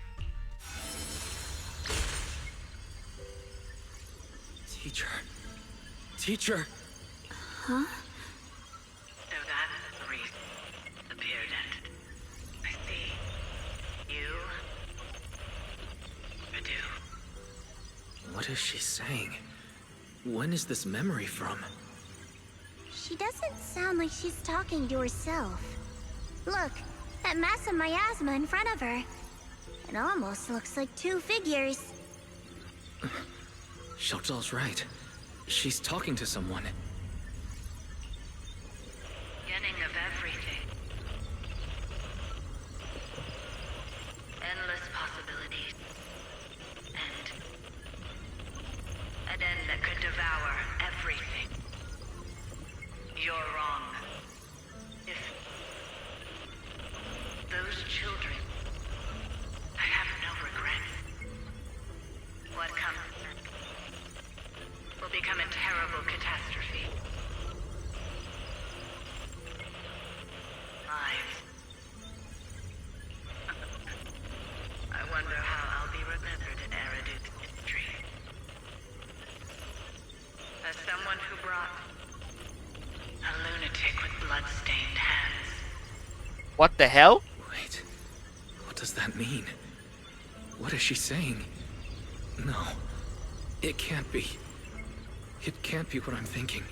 [SPEAKER 2] Teacher!
[SPEAKER 3] Huh?
[SPEAKER 22] So that's the reason appeared at. I see. You... I do.
[SPEAKER 2] What is she saying? When is this memory from?
[SPEAKER 14] She doesn't sound like she's talking to herself. Look, that mass of miasma in front of her. It almost looks like two figures.
[SPEAKER 2] Xiaozhao's right. She's talking to someone.
[SPEAKER 6] Beginning of everything. Endless possibilities. An end that could devour everything. You're wrong. If those children, I have no regrets. What comes will become a terrible catastrophe. Lives. I wonder how I'll be remembered in Eridu's history. As someone who brought a lunatic with blood-stained hands.
[SPEAKER 1] What the hell?
[SPEAKER 2] Wait, what does that mean? What is she saying? No, it can't be. It can't be what I'm thinking.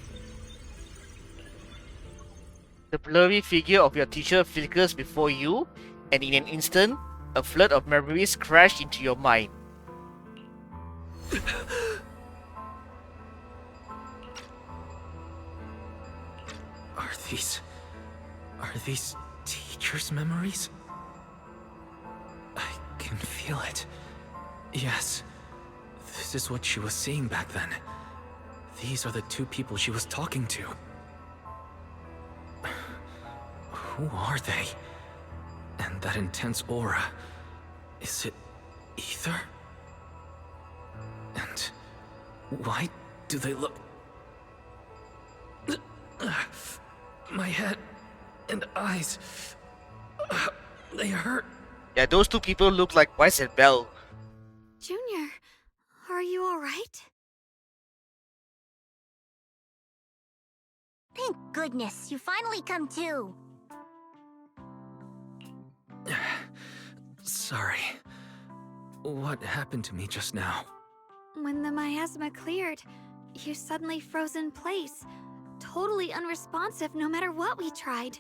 [SPEAKER 1] The blurry figure of your teacher flickers before you, and in an instant, a flood of memories crash into your mind.
[SPEAKER 2] Are these teacher's memories? I can feel it. Yes, this is what she was seeing back then. These are the two people she was talking to. Who are they? And that intense aura, is it ether? And why do they look... My head and eyes, they hurt.
[SPEAKER 1] Yeah, those two people look like Weiss and Bell.
[SPEAKER 3] Junior, are you alright?
[SPEAKER 14] Thank goodness, you finally come to.
[SPEAKER 2] Sorry. What happened to me just now?
[SPEAKER 3] When the miasma cleared, you suddenly froze in place. Totally unresponsive no matter what we tried.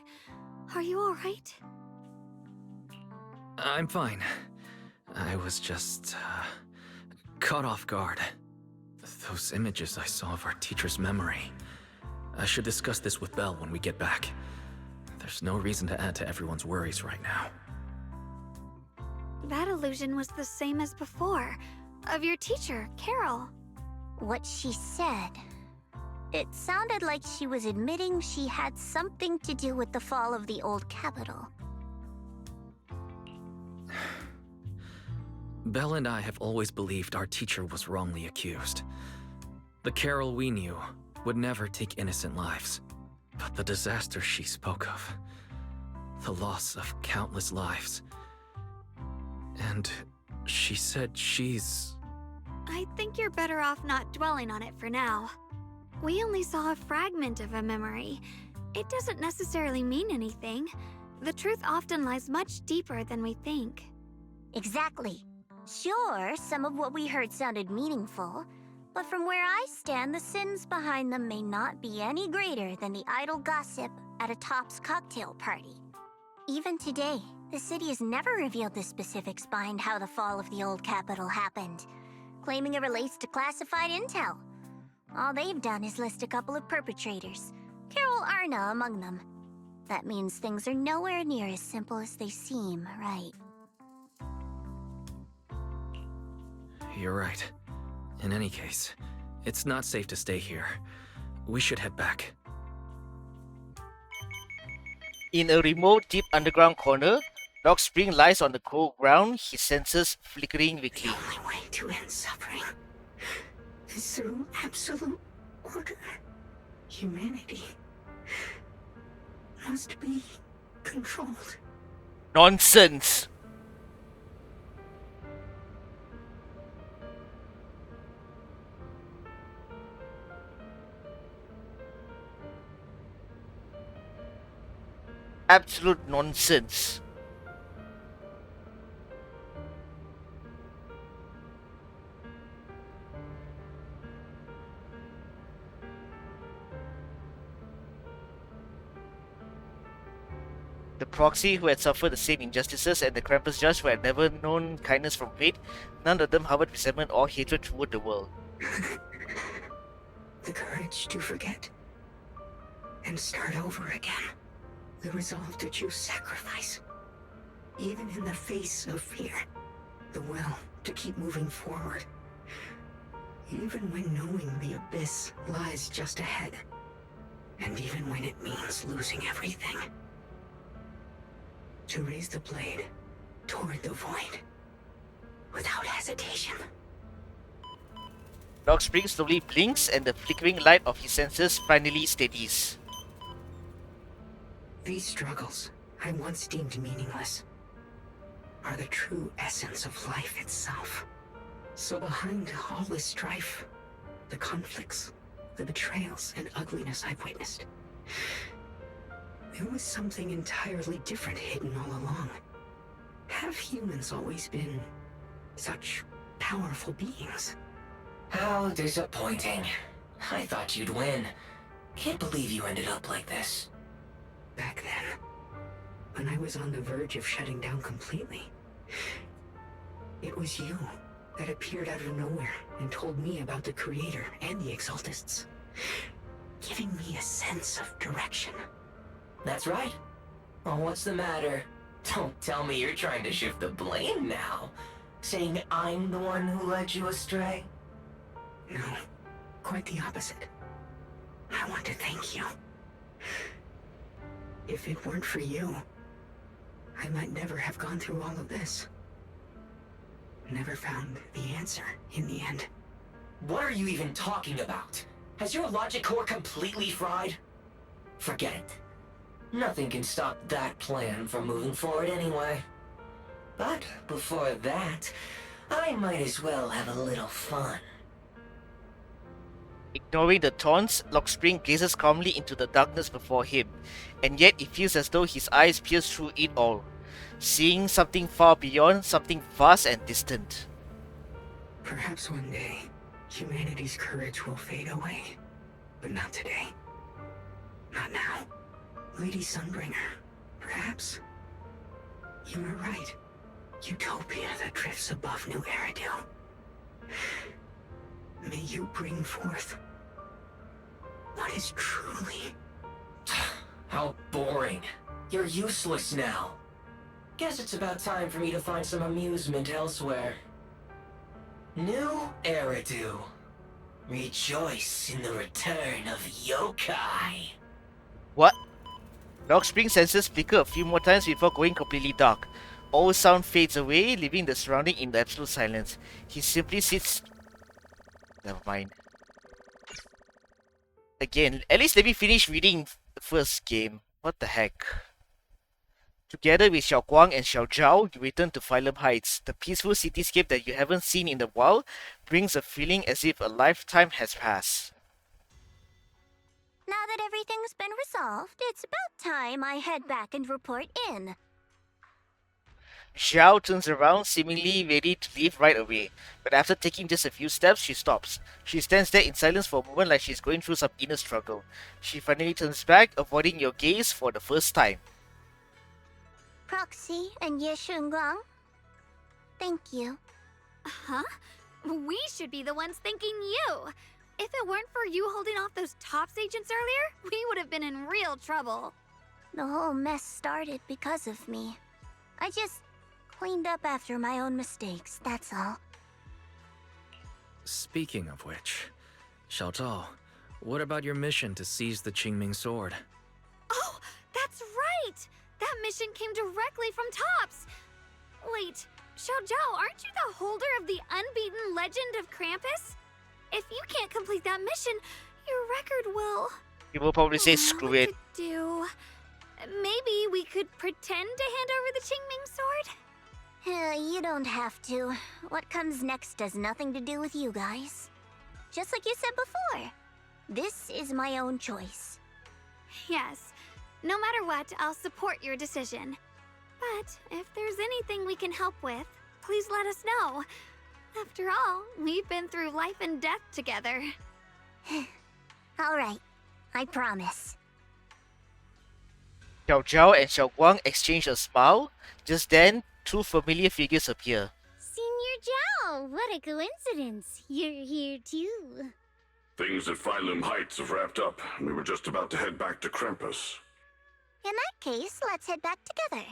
[SPEAKER 3] Are you alright?
[SPEAKER 2] I'm fine. I was just, caught off guard. Those images I saw of our teacher's memory. I should discuss this with Belle when we get back. There's no reason to add to everyone's worries right now.
[SPEAKER 3] That illusion was the same as before, of your teacher, Carol.
[SPEAKER 14] What she said. It sounded like she was admitting she had something to do with the fall of the old capital.
[SPEAKER 2] Belle and I have always believed our teacher was wrongly accused. The Carol we knew would never take innocent lives. But the disaster she spoke of, the loss of countless lives, and she said she's...
[SPEAKER 3] I think you're better off not dwelling on it for now. We only saw a fragment of a memory. It doesn't necessarily mean anything. The truth often lies much deeper than we think.
[SPEAKER 14] Exactly. Sure, some of what we heard sounded meaningful, but from where I stand, the sins behind them may not be any greater than the idle gossip at a Top's cocktail party. Even today, the city has never revealed the specifics behind how the fall of the old capital happened, claiming it relates to classified intel. All they've done is list a couple of perpetrators, Carol Arna among them. That means things are nowhere near as simple as they seem, right?
[SPEAKER 2] You're right. In any case, it's not safe to stay here. We should head back.
[SPEAKER 1] In a remote, deep underground corner, Doc Spring lies on the cold ground, his senses flickering weakly.
[SPEAKER 10] The only way to end suffering is through absolute order. Humanity must be controlled.
[SPEAKER 1] Nonsense! Absolute nonsense. The proxy who had suffered the same injustices and the Krampus judge who had never known kindness from fate, none of them harbored resentment or hatred toward the world.
[SPEAKER 10] The courage to forget and start over again. The resolve to choose sacrifice, even in the face of fear. The will to keep moving forward, even when knowing the abyss lies just ahead, and even when it means losing everything. To raise the blade toward the void, without hesitation.
[SPEAKER 1] Dark Spring slowly blinks and the flickering light of his senses finally steadies.
[SPEAKER 10] These struggles I once deemed meaningless are the true essence of life itself. So behind all this strife, the conflicts, the betrayals and ugliness I've witnessed, there was something entirely different hidden all along. Have humans always been such powerful beings?
[SPEAKER 20] How disappointing. I thought you'd win. Can't believe you ended up like this.
[SPEAKER 10] Back then, when I was on the verge of shutting down completely, it was you that appeared out of nowhere and told me about the Creator and the Exaltists, giving me a sense of direction.
[SPEAKER 20] That's right. Well, what's the matter? Don't tell me you're trying to shift the blame now, saying I'm the one who led you astray.
[SPEAKER 10] No, quite the opposite. I want to thank you. If it weren't for you, I might never have gone through all of this. Never found the answer in the end.
[SPEAKER 20] What are you even talking about? Has your logic core completely fried? Forget it. Nothing can stop that plan from moving forward anyway. But before that, I might as well have a little fun.
[SPEAKER 1] Ignoring the taunts, Lockspring gazes calmly into the darkness before him, and yet it feels as though his eyes pierce through it all, seeing something far beyond, something vast and distant.
[SPEAKER 10] Perhaps one day, humanity's courage will fade away. But not today. Not now. Lady Sunbringer, perhaps? You are right. Utopia that drifts above New Eridu. May you bring forth what is truly...
[SPEAKER 20] How boring. You're useless now. Guess it's about time for me to find some amusement elsewhere. New Eridu. Rejoice in the return of yokai.
[SPEAKER 1] What? Lockspring's senses flicker a few more times before going completely dark. All sound fades away, leaving the surrounding in absolute silence. He simply sits... Never mind. Again, at least let me finish reading the first game. What the heck? Together with Xiaoguang and Xiaozhao, you return to Phylum Heights. The peaceful cityscape that you haven't seen in a while brings a feeling as if a lifetime has passed.
[SPEAKER 14] Now that everything's been resolved, it's about time I head back and report in.
[SPEAKER 1] Xiao turns around, seemingly ready to leave right away, but after taking just a few steps, she stops. She stands there in silence for a moment like she's going through some inner struggle. She finally turns back, avoiding your gaze for the first time.
[SPEAKER 14] Proxy and Shunguang, thank you.
[SPEAKER 3] Huh? We should be the ones thanking you. If it weren't for you holding off those TOPS agents earlier, we would have been in real trouble.
[SPEAKER 14] The whole mess started because of me. I just cleaned up after my own mistakes, that's all.
[SPEAKER 2] Speaking of which, Xiaozhao, what about your mission to seize the Qingming sword?
[SPEAKER 3] Oh, that's right! That mission came directly from TOPS! Wait, Xiaozhao, aren't you the holder of the unbeaten legend of Krampus? If you can't complete that mission, your record will...
[SPEAKER 1] You will probably say screw it.
[SPEAKER 3] Do... Maybe we could pretend to hand over the Qingming sword?
[SPEAKER 14] You don't have to. What comes next has nothing to do with you guys. Just like you said before, this is my own choice.
[SPEAKER 3] Yes. No matter what, I'll support your decision. But if there's anything we can help with, please let us know. After all, we've been through life and death together.
[SPEAKER 14] All right, I promise.
[SPEAKER 1] Xiao Zhao and Xiaoguang exchange a smile. Just then, two familiar figures appear.
[SPEAKER 14] Senior Oh, what a coincidence. You're here too.
[SPEAKER 7] Things at Phylum Heights have wrapped up, and we were just about to head back to Krampus.
[SPEAKER 14] In that case, let's head back together.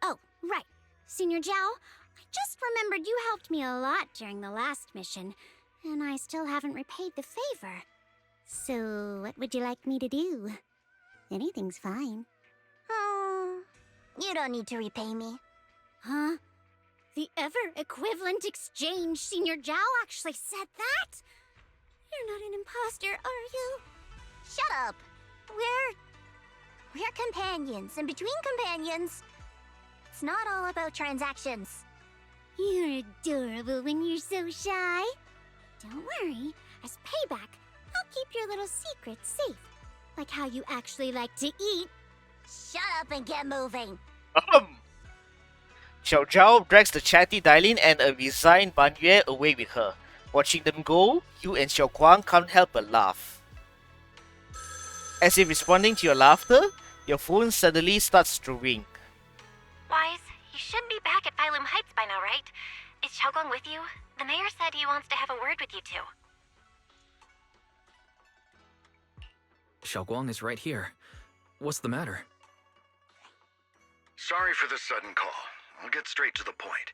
[SPEAKER 14] Oh, right. Senior Zhao, I just remembered you helped me a lot during the last mission, and I still haven't repaid the favor. So, what would you like me to do? Anything's fine. You don't need to repay me. Huh? The ever-equivalent exchange, Senior Zhao actually said that? You're not an imposter, are you? Shut up! We're companions, and between companions, it's not all about transactions. You're adorable when you're so shy. Don't worry, as payback, I'll keep your little secrets safe. Like how you actually like to eat. Shut up and get moving.
[SPEAKER 1] Xiao Zhao drags the chatty Dailin and a resigned Ban Yue away with her. Watching them go, you and Xiaoguang can't help but laugh. As if responding to your laughter, your phone suddenly starts to ring.
[SPEAKER 22] Wise, you should be back at Phylum Heights by now, right? Is Xiaoguang with you? The mayor said he wants to have a word with you two.
[SPEAKER 2] Xiaoguang is right here. What's the matter?
[SPEAKER 18] Sorry for the sudden call. I'll get straight to the point.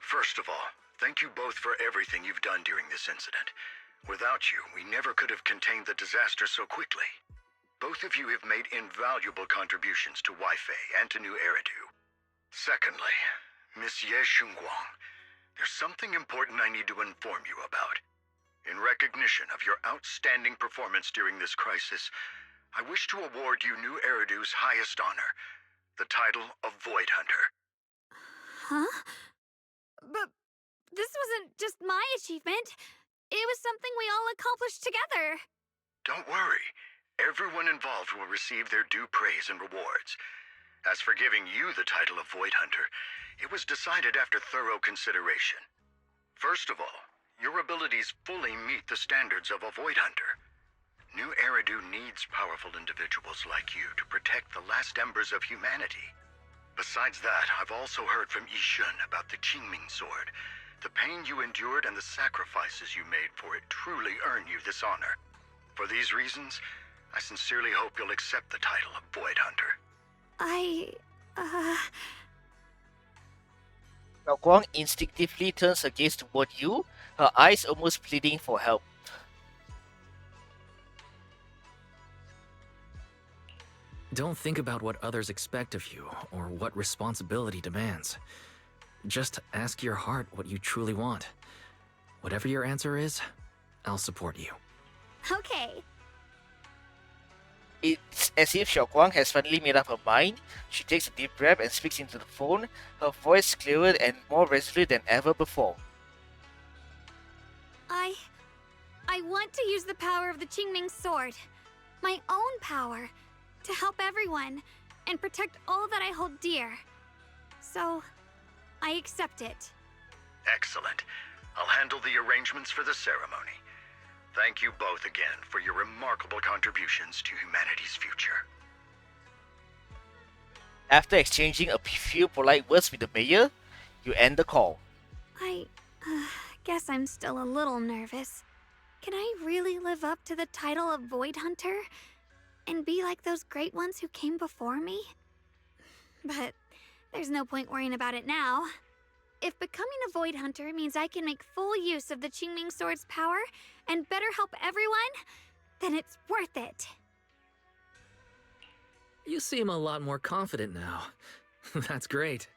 [SPEAKER 18] First of all, thank you both for everything you've done during this incident. Without you, we never could have contained the disaster so quickly. Both of you have made invaluable contributions to Lyfe and to New Eridu. Secondly, Miss Ye Shunguang, there's something important I need to inform you about. In recognition of your outstanding performance during this crisis, I wish to award you New Eridu's highest honor, the title of Void Hunter.
[SPEAKER 3] Huh? But this wasn't just my achievement. It was something we all accomplished together.
[SPEAKER 18] Don't worry. Everyone involved will receive their due praise and rewards. As for giving you the title of Void Hunter, it was decided after thorough consideration. First of all, your abilities fully meet the standards of a Void Hunter. New Eridu needs powerful individuals like you to protect the last embers of humanity. Besides that, I've also heard from Yishun about the Qingming sword. The pain you endured and the sacrifices you made for it truly earn you this honor. For these reasons, I sincerely hope you'll accept the title of Void Hunter.
[SPEAKER 1] Xiaoguang instinctively turns her gaze toward you, her eyes almost pleading for help.
[SPEAKER 2] Don't think about what others expect of you or what responsibility demands. Just ask your heart what you truly want. Whatever your answer is, I'll support you.
[SPEAKER 3] Okay.
[SPEAKER 1] It's as if Xiaoguang has finally made up her mind. She takes a deep breath and speaks into the phone, her voice clearer and more resolute than ever before.
[SPEAKER 3] I want to use the power of the Qingming sword. My own power. To help everyone and protect all that I hold dear. So, I accept it.
[SPEAKER 18] Excellent. I'll handle the arrangements for the ceremony. Thank you both again for your remarkable contributions to humanity's future.
[SPEAKER 1] After exchanging a few polite words with the mayor, you end the call.
[SPEAKER 3] I guess I'm still a little nervous. Can I really live up to the title of Void Hunter? And be like those great ones who came before me? But there's no point worrying about it now. If becoming a Void Hunter means I can make full use of the Qingming sword's power and better help everyone, then it's worth it.
[SPEAKER 2] You seem a lot more confident now. That's great.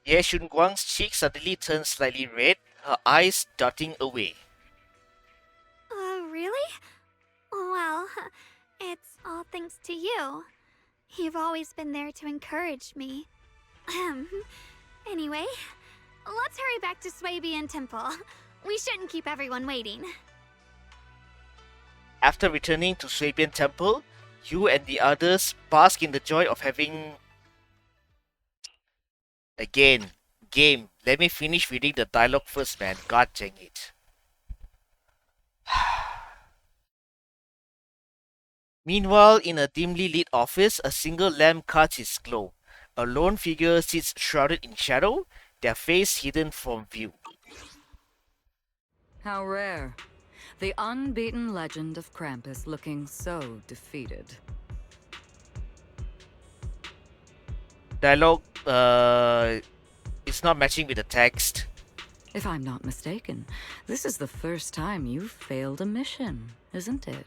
[SPEAKER 1] Ye Shunguang's cheek suddenly turns slightly red, her eyes darting away.
[SPEAKER 3] Really? Well, it's all thanks to you. You've always been there to encourage me. Anyway, let's hurry back to Swabian Temple. We shouldn't keep everyone waiting.
[SPEAKER 1] After returning to Swabian Temple, you and the others bask in the joy of having... Again, game, let me finish reading the dialogue first, man. God dang it. Meanwhile, in a dimly lit office, a single lamp casts its glow. A lone figure sits shrouded in shadow, their face hidden from view.
[SPEAKER 17] How rare. The unbeaten legend of Krampus looking so defeated.
[SPEAKER 1] Dialogue, it's not matching with the text.
[SPEAKER 17] If I'm not mistaken, this is the first time you've failed a mission, isn't it?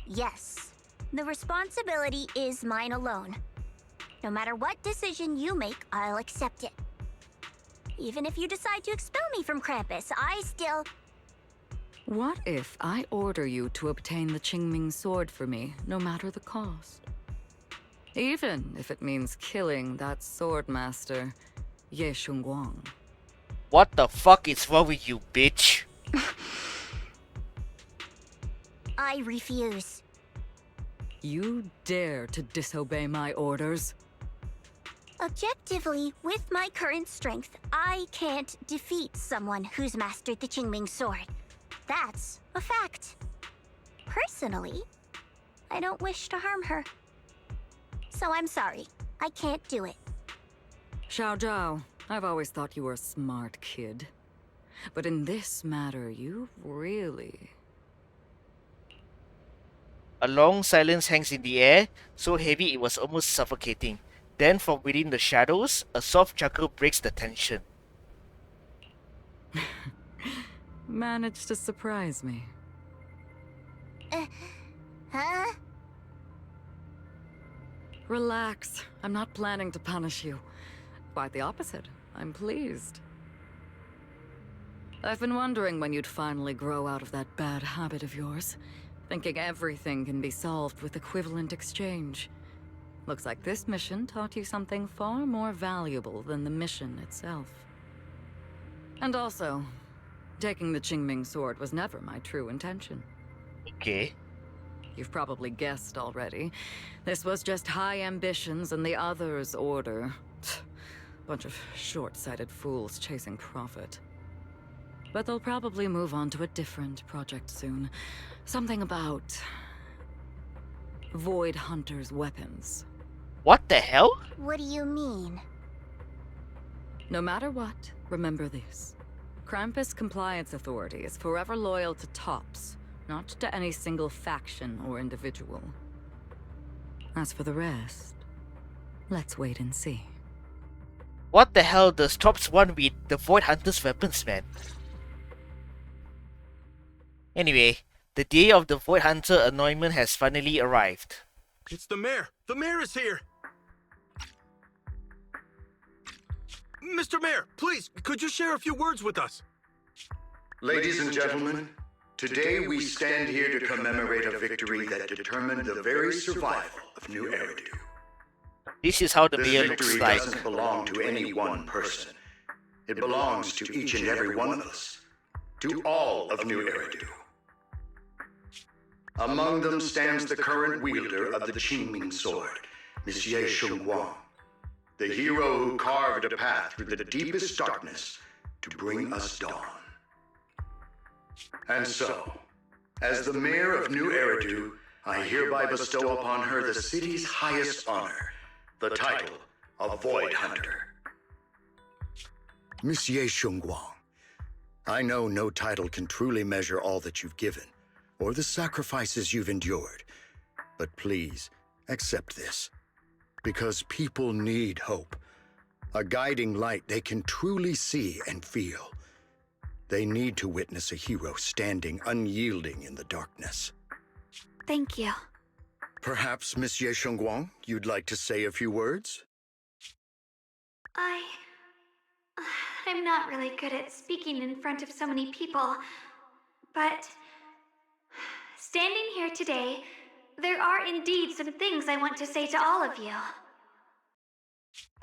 [SPEAKER 14] Yes. The responsibility is mine alone. No matter what decision you make, I'll accept it. Even if you decide to expel me from Krampus, I still...
[SPEAKER 17] What if I order you to obtain the Qingming sword for me, no matter the cost? Even if it means killing that sword master, Ye SHUNGUANG.
[SPEAKER 1] What the fuck is wrong with you, bitch?
[SPEAKER 14] I refuse.
[SPEAKER 17] You dare to disobey my orders?
[SPEAKER 14] Objectively, with my current strength, I can't defeat someone who's mastered the Qingming sword. That's a fact. Personally, I don't wish to harm her. So I'm sorry. I can't do it.
[SPEAKER 17] Xiao Zhao, I've always thought you were a smart kid. But in this matter, you really...
[SPEAKER 1] A long silence hangs in the air, so heavy it was almost suffocating. Then from within the shadows, a soft chuckle breaks the tension.
[SPEAKER 17] Managed to surprise me.
[SPEAKER 14] Huh?
[SPEAKER 17] Relax. I'm not planning to punish you. Quite the opposite. I'm pleased. I've been wondering when you'd finally grow out of that bad habit of yours. Thinking everything can be solved with equivalent exchange. Looks like this mission taught you something far more valuable than the mission itself. And also, taking the Qingming sword was never my true intention.
[SPEAKER 1] Okay.
[SPEAKER 17] You've probably guessed already. This was just high ambitions and the others' order. Bunch of short-sighted fools chasing profit. But they'll probably move on to a different project soon. Something about... Void Hunter's weapons.
[SPEAKER 1] What the hell?
[SPEAKER 14] What do you mean?
[SPEAKER 17] No matter what, remember this. Krampus Compliance Authority is forever loyal to TOPS, not to any single faction or individual. As for the rest, let's wait and see.
[SPEAKER 1] What the hell does TOPS want with the Void Hunter's weapons, man? Anyway, the day of the Void Hunter Anoitment has finally arrived.
[SPEAKER 16] It's the mayor! The mayor is here! Mr. Mayor, please, could you share a few words with us?
[SPEAKER 18] Ladies and gentlemen, today we stand here to commemorate a victory that determined the very survival of New Eridu.
[SPEAKER 1] This is how the
[SPEAKER 18] This
[SPEAKER 1] mayor looks
[SPEAKER 18] victory
[SPEAKER 1] like.
[SPEAKER 18] doesn't belong to any one person. It belongs to each and every one of us. To all of New Eridu. Among them stands the current wielder of the Qingming sword, Monsieur SHUNGUANG, the hero who carved a path through the deepest darkness to bring us dawn. And so, as the mayor of New Eridu, I hereby bestow upon her the city's highest honor, the title of Void Hunter. Monsieur SHUNGUANG, I know no title can truly measure all that you've given, or the sacrifices you've endured. But please, accept this. Because people need hope. A guiding light they can truly see and feel. They need to witness a hero standing unyielding in the darkness.
[SPEAKER 3] Thank you.
[SPEAKER 18] Perhaps, Monsieur SHUNGUANG, you'd like to say a few words?
[SPEAKER 3] I'm not really good at speaking in front of so many people, but standing here today, there are indeed some things I want to say to all of you.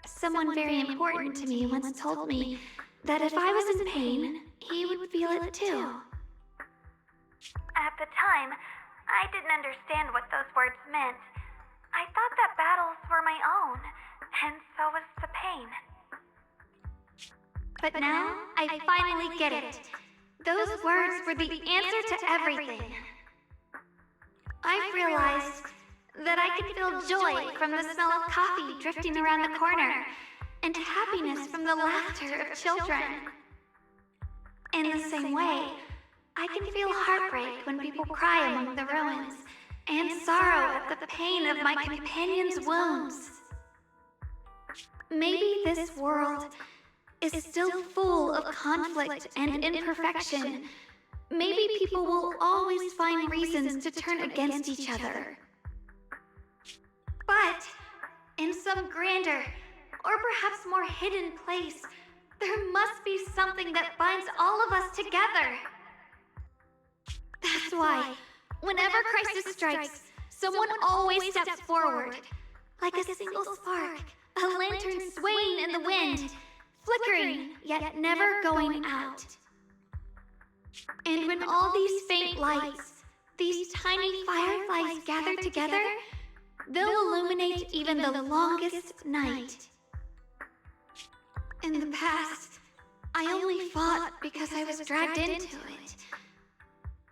[SPEAKER 3] Someone very important to me once told me that if I was in pain, he would feel it too.
[SPEAKER 22] At the time, I didn't understand what those words meant. I thought that battles were my own, and so was the pain.
[SPEAKER 3] But now, I finally get it. Those words were the answer to everything. I've realized that I can feel joy from the smell of coffee drifting around the corner, and happiness from the laughter of children. In the same way, I can feel heartbreak when people cry among the ruins, and sorrow at the pain of my companion's wounds. Maybe this world is still full of conflict and imperfection. Maybe people will always find reasons to turn against each other. But in some grander, or perhaps more hidden place, there must be something that binds all of us together. That's why, whenever crisis strikes, someone always steps forward. Like a single spark, a lantern swaying in the wind, flickering, yet never going out. And when all these faint lights, these tiny fireflies gather together, they'll illuminate even the longest night. In the past, I only fought because I was dragged into it.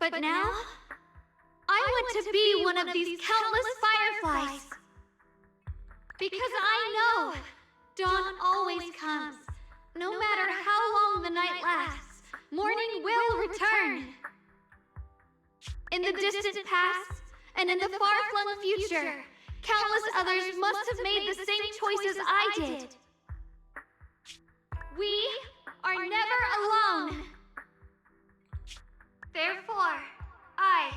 [SPEAKER 3] But now, I want to be one of these countless fireflies. Because I know dawn always comes. No matter how long the night lasts, morning will return. In the distant past, and in the far-flung future, countless others must have made the same choices I did. We are never alone. Therefore, I,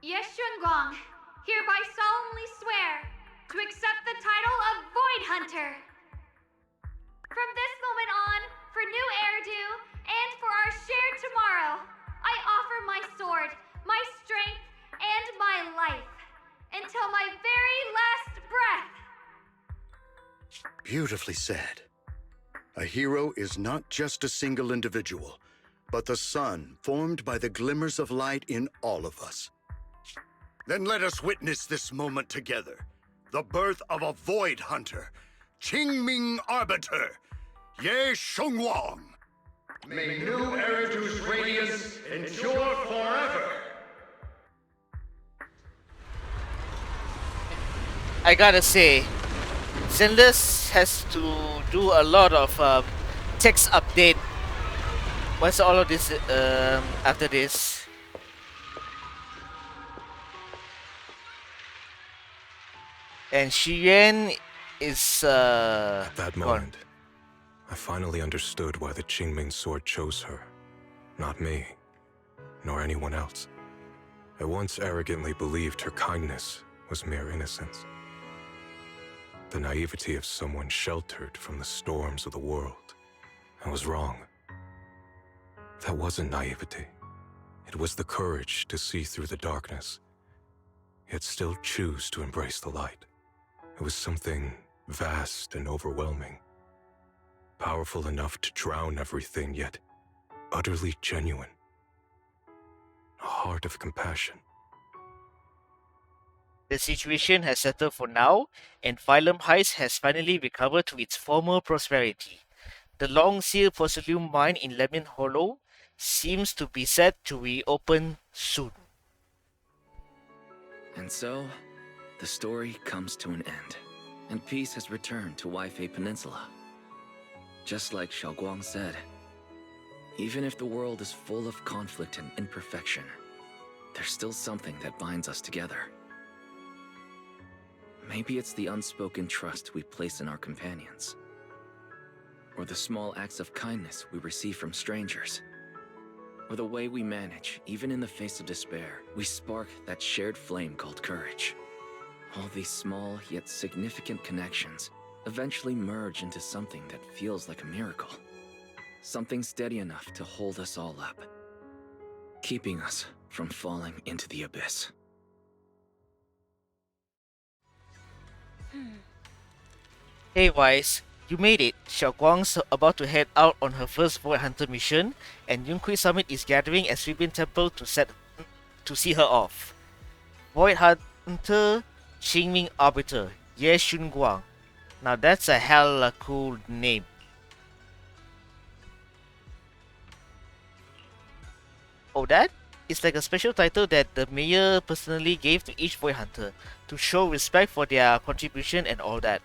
[SPEAKER 3] SHUNGUANG, hereby solemnly swear to accept the title of Void Hunter. From this moment on, for new Erdu, and for our shared tomorrow, I offer my sword, my strength, and my life, until my very last breath.
[SPEAKER 18] Beautifully said. A hero is not just a single individual, but the sun formed by the glimmers of light in all of us. Then let us witness this moment together. The birth of a Void Hunter, Qingming Arbiter, SHUNGUANG.
[SPEAKER 9] May new Eridu's radiance endure forever.
[SPEAKER 1] I gotta say, Zenless has to do a lot of text update once all of this after this. And Shiyuan is
[SPEAKER 16] At that moment, I finally understood why the Qingming sword chose her. Not me, nor anyone else. I once arrogantly believed her kindness was mere innocence. The naivety of someone sheltered from the storms of the world. I was wrong. That wasn't naivety. It was the courage to see through the darkness, yet still choose to embrace the light. It was something vast and overwhelming. Powerful enough to drown everything, yet utterly genuine. A heart of compassion.
[SPEAKER 1] The situation has settled for now, and Phylum Heights has finally recovered to its former prosperity. The Long Seal Porcelain mine in Lemon Hollow seems to be set to reopen soon.
[SPEAKER 2] And so, the story comes to an end, and peace has returned to Lyfe Peninsula. Just like Xiaoguang said, even if the world is full of conflict and imperfection, there's still something that binds us together. Maybe it's the unspoken trust we place in our companions, or the small acts of kindness we receive from strangers, or the way we manage, even in the face of despair, we spark that shared flame called courage. All these small yet significant connections eventually merge into something that feels like a miracle. Something steady enough to hold us all up, keeping us from falling into the abyss.
[SPEAKER 1] Hey Wise, you made it. Xiaoguang's about to head out on her first Void Hunter mission, and Yunhui Summit is gathering at Sweeping Temple to see her off. Void Hunter Qingming Arbiter, SHUNGUANG. Now that's a hella cool name. Oh, that? It's like a special title that the mayor personally gave to each Void Hunter to show respect for their contribution and all that.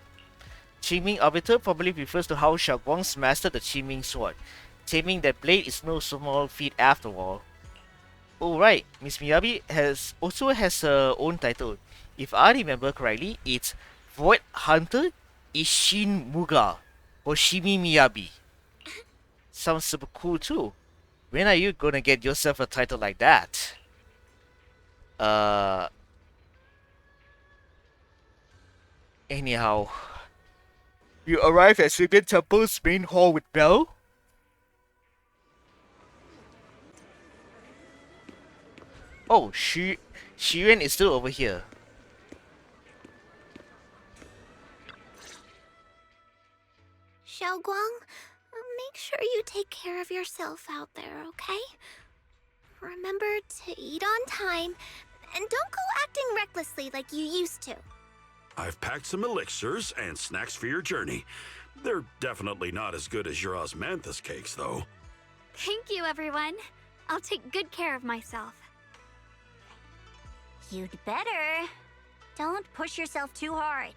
[SPEAKER 1] Qingming Arbiter probably refers to how Xiaoguang mastered the Qingming sword. Taming that blade is no small feat after all. Oh right, Miss Miyabi also has her own title. If I remember correctly, it's Void Hunter Ishin Muga Hoshimi Miyabi. Sounds super cool too. When are you gonna get yourself a title like that? Anyhow, you arrive at Swibian Temple's main hall with Bell? Oh, Yuan is still over here.
[SPEAKER 4] Xiaoguang, make sure you take care of yourself out there, okay? Remember to eat on time, and don't go acting recklessly like you used to.
[SPEAKER 13] I've packed some elixirs and snacks for your journey. They're definitely not as good as your osmanthus cakes, though.
[SPEAKER 3] Thank you, everyone. I'll take good care of myself.
[SPEAKER 14] You'd better. Don't push yourself too hard.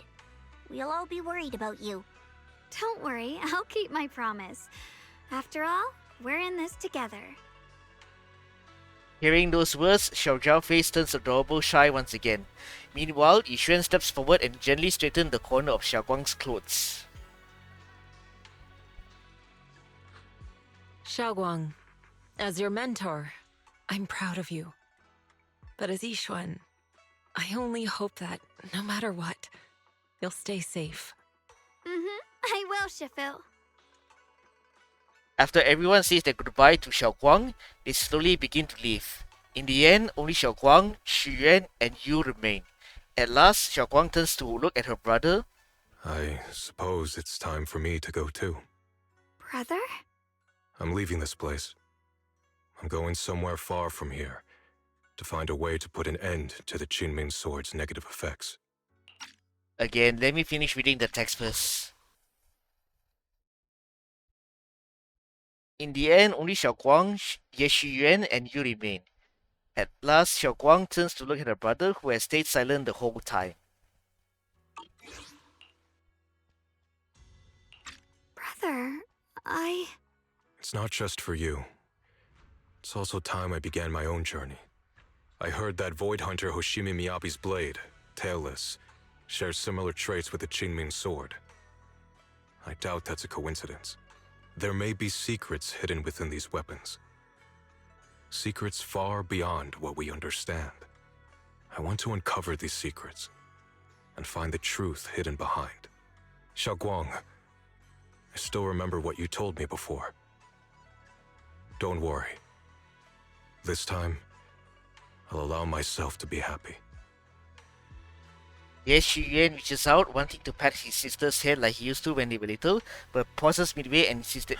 [SPEAKER 14] We'll all be worried about you.
[SPEAKER 3] Don't worry, I'll keep my promise. After all, we're in this together.
[SPEAKER 1] Hearing those words, Xiao Zhao's face turns adorable shy once again. Meanwhile, Yixuan steps forward and gently straightens the corner of Xiaoguang's clothes.
[SPEAKER 6] Xiaoguang, as your mentor, I'm proud of you. But as Yixuan, I only hope that, no matter what, you'll stay safe.
[SPEAKER 3] I will, Shifu.
[SPEAKER 1] After everyone says their goodbye to Xiaoguang, they slowly begin to leave. In the end, only Xiaoguang, Xuyuan, and Yu remain. At last, Xiaoguang turns to look at her brother.
[SPEAKER 16] I suppose it's time for me to go too.
[SPEAKER 3] Brother?
[SPEAKER 16] I'm leaving this place. I'm going somewhere far from here to find a way to put an end to the Qingming sword's negative effects.
[SPEAKER 1] Again, let me finish reading the text first. In the end, only Xiaoguang, Ye Xuyuan, and Yu remain. At last, Xiaoguang turns to look at her brother, who has stayed silent the whole time.
[SPEAKER 3] Brother,
[SPEAKER 16] It's not just for you. It's also time I began my own journey. I heard that Void Hunter Hoshimi Miyabi's blade, tailless, shares similar traits with the Qingming sword. I doubt that's a coincidence. There may be secrets hidden within these weapons. Secrets far beyond what we understand. I want to uncover these secrets and find the truth hidden behind. Xiaoguang, I still remember what you told me before. Don't worry. This time, I'll allow myself to be happy.
[SPEAKER 1] Ye Xuyuan reaches out, wanting to pat his sister's head like he used to when they were little, but pauses midway and insisted.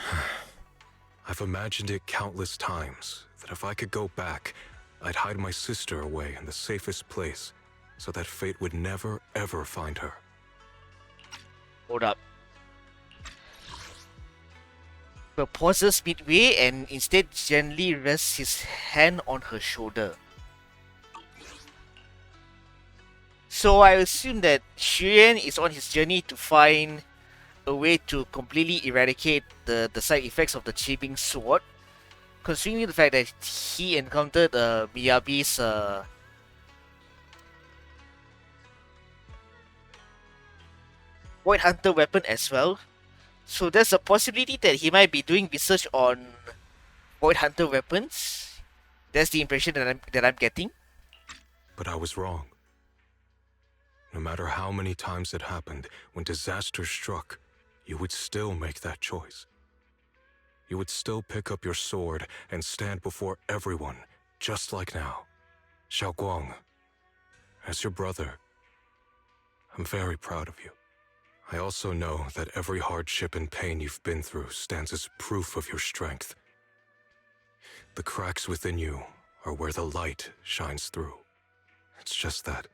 [SPEAKER 16] I've imagined it countless times, that if I could go back, I'd hide my sister away in the safest place, so that fate would never ever find her.
[SPEAKER 1] Hold up. But pauses midway and instead gently rests his hand on her shoulder. So I assume that Xuan is on his journey to find a way to completely eradicate the side effects of the Qingming sword. Considering the fact that he encountered Miyabi's Void Hunter weapon as well. So there's a possibility that he might be doing research on Void Hunter weapons. That's the impression that I'm getting.
[SPEAKER 16] But I was wrong. No matter how many times it happened, when disaster struck, you would still make that choice. You would still pick up your sword and stand before everyone, just like now. Xiaoguang, as your brother, I'm very proud of you. I also know that every hardship and pain you've been through stands as proof of your strength. The cracks within you are where the light shines through. It's just that,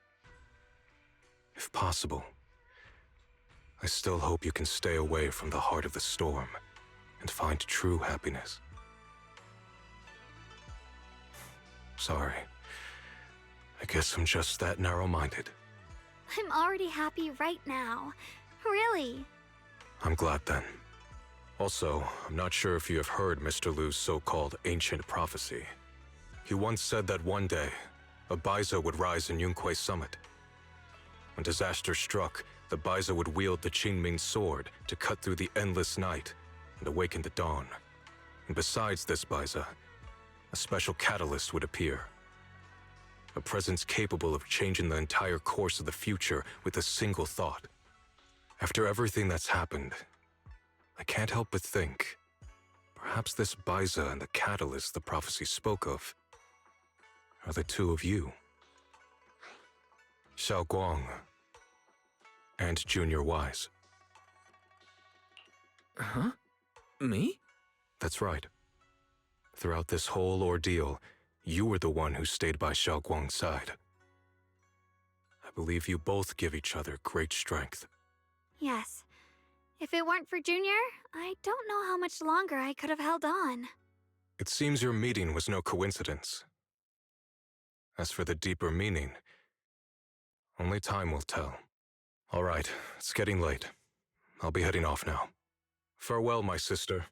[SPEAKER 16] if possible, I still hope you can stay away from the heart of the storm and find true happiness. Sorry. I guess I'm just that narrow-minded.
[SPEAKER 3] I'm already happy right now. Really.
[SPEAKER 16] I'm glad then. Also, I'm not sure if you have heard Mr. Lu's so-called ancient prophecy. He once said that one day, a BADA would rise in Yunquei Summit. When disaster struck, the BADA would wield the Qingming sword to cut through the endless night and awaken the dawn. And besides this BADA, a special catalyst would appear. A presence capable of changing the entire course of the future with a single thought. After everything that's happened, I can't help but think, perhaps this BADA and the catalyst the prophecy spoke of are the two of you. Xiaoguang and Junior Wise.
[SPEAKER 2] Huh? Me?
[SPEAKER 16] That's right. Throughout this whole ordeal, you were the one who stayed by Xiaoguang's side. I believe you both give each other great strength.
[SPEAKER 3] Yes. If it weren't for Junior, I don't know how much longer I could have held on.
[SPEAKER 16] It seems your meeting was no coincidence. As for the deeper meaning, only time will tell. All right, it's getting late. I'll be heading off now. Farewell, my sister.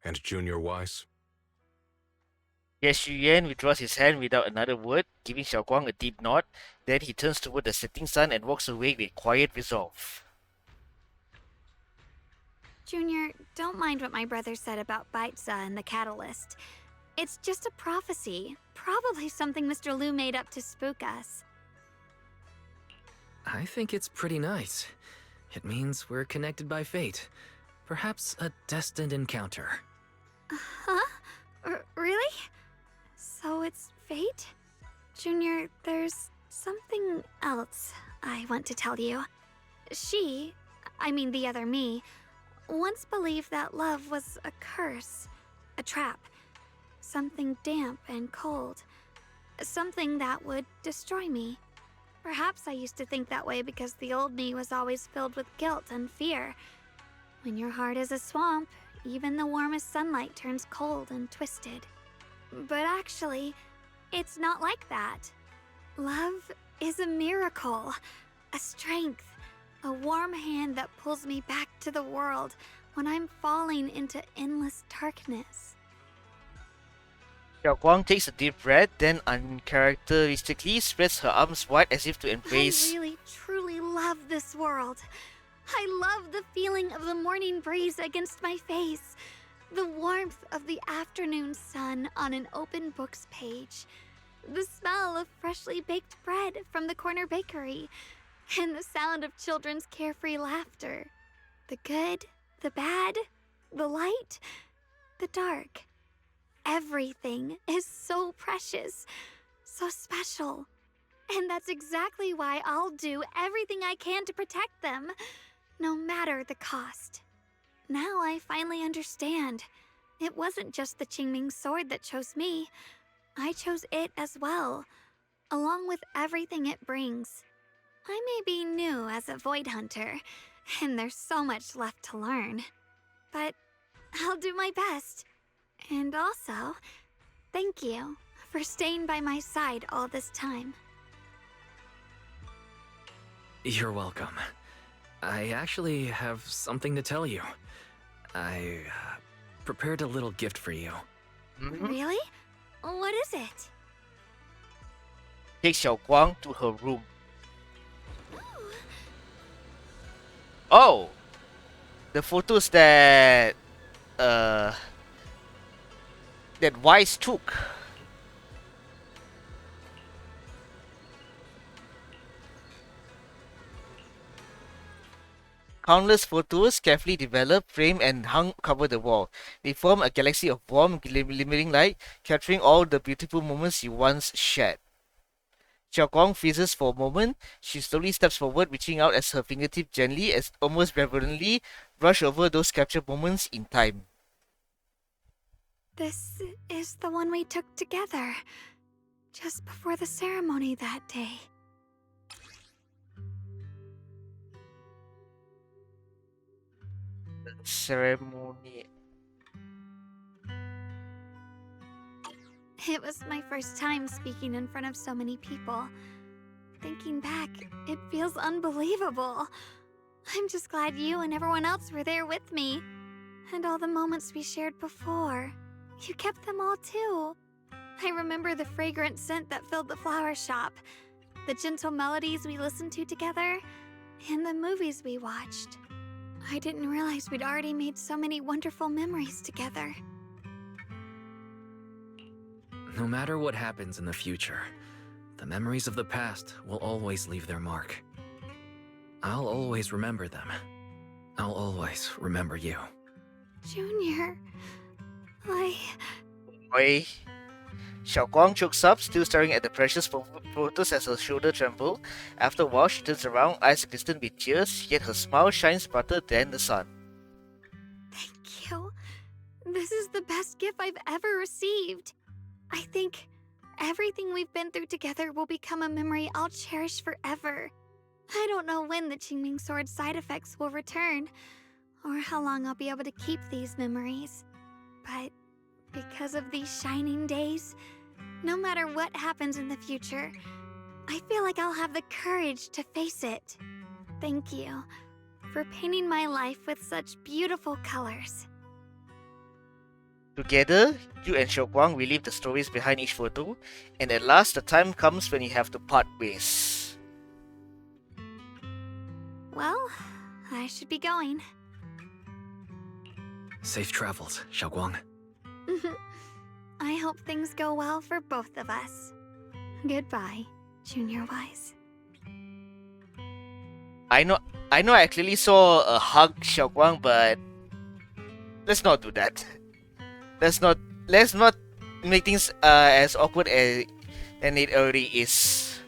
[SPEAKER 16] And Junior Wise.
[SPEAKER 1] Yes, Xuyan withdraws his hand without another word, giving Xiaoguang a deep nod. Then he turns toward the setting sun and walks away with quiet resolve.
[SPEAKER 3] Junior, don't mind what my brother said about BADA and the catalyst. It's just a prophecy. Probably something Mr. Lu made up to spook us.
[SPEAKER 2] I think it's pretty nice. It means we're connected by fate. Perhaps a destined encounter.
[SPEAKER 3] Huh? Really? So it's fate? Junior, there's something else I want to tell you. The other me, once believed that love was a curse, a trap, something damp and cold, something that would destroy me. Perhaps I used to think that way because the old me was always filled with guilt and fear. When your heart is a swamp, even the warmest sunlight turns cold and twisted. But actually, it's not like that. Love is a miracle, a strength, a warm hand that pulls me back to the world when I'm falling into endless darkness.
[SPEAKER 1] Xiaoguang takes a deep breath, then uncharacteristically spreads her arms wide as if to embrace.
[SPEAKER 3] I really, truly love this world. I love the feeling of the morning breeze against my face, the warmth of the afternoon sun on an open book's page, the smell of freshly baked bread from the corner bakery, and the sound of children's carefree laughter. The good, the bad, the light, the dark. Everything is so precious, so special. And that's exactly why I'll do everything I can to protect them, no matter the cost. Now I finally understand. It wasn't just the Qingming sword that chose me. I chose it as well, along with everything it brings. I may be new as a Void Hunter, and there's so much left to learn. But I'll do my best. And also, thank you for staying by my side all this time.
[SPEAKER 2] You're welcome. I actually have something to tell you. I prepared a little gift for you.
[SPEAKER 3] Really? What is it?
[SPEAKER 1] Takes Xiaoguang to her room. Oh! The photos that Wise took. Countless photos, carefully developed, framed, and hung cover the wall. They form a galaxy of warm, glimmering light, capturing all the beautiful moments you once shared. Xiaoguang freezes for a moment. She slowly steps forward, reaching out as her fingertip gently, as almost reverently, brush over those captured moments in time.
[SPEAKER 3] This is the one we took together, just before the ceremony that day.
[SPEAKER 1] Ceremony.
[SPEAKER 3] It was my first time speaking in front of so many people. Thinking back, it feels unbelievable. I'm just glad you and everyone else were there with me. And all the moments we shared before. You kept them all too. I remember the fragrant scent that filled the flower shop, the gentle melodies we listened to together, and the movies we watched. I didn't realize we'd already made so many wonderful memories together.
[SPEAKER 2] No matter what happens in the future, the memories of the past will always leave their mark. I'll always remember them. I'll always remember you.
[SPEAKER 3] Junior,
[SPEAKER 1] Oi. Xiaoguang chokes up, still staring at the precious photos as her shoulder tremble. After a while, she turns around, eyes glistening with tears, yet her smile shines brighter than the sun.
[SPEAKER 3] Thank you. This is the best gift I've ever received. I think everything we've been through together will become a memory I'll cherish forever. I don't know when the Qingming Sword side effects will return, or how long I'll be able to keep these memories. But because of these shining days, no matter what happens in the future, I feel like I'll have the courage to face it. Thank you for painting my life with such beautiful colors.
[SPEAKER 1] Together, you and Xiaoguang relive the stories behind each photo, and at last the time comes when you have to part ways.
[SPEAKER 3] Well, I should be going.
[SPEAKER 2] Safe travels, Xiaoguang.
[SPEAKER 3] I hope things go well for both of us. Goodbye, Junior Wise.
[SPEAKER 1] I know I clearly saw a hug Xiaoguang, but let's not do that. Let's not make things as awkward than it already is.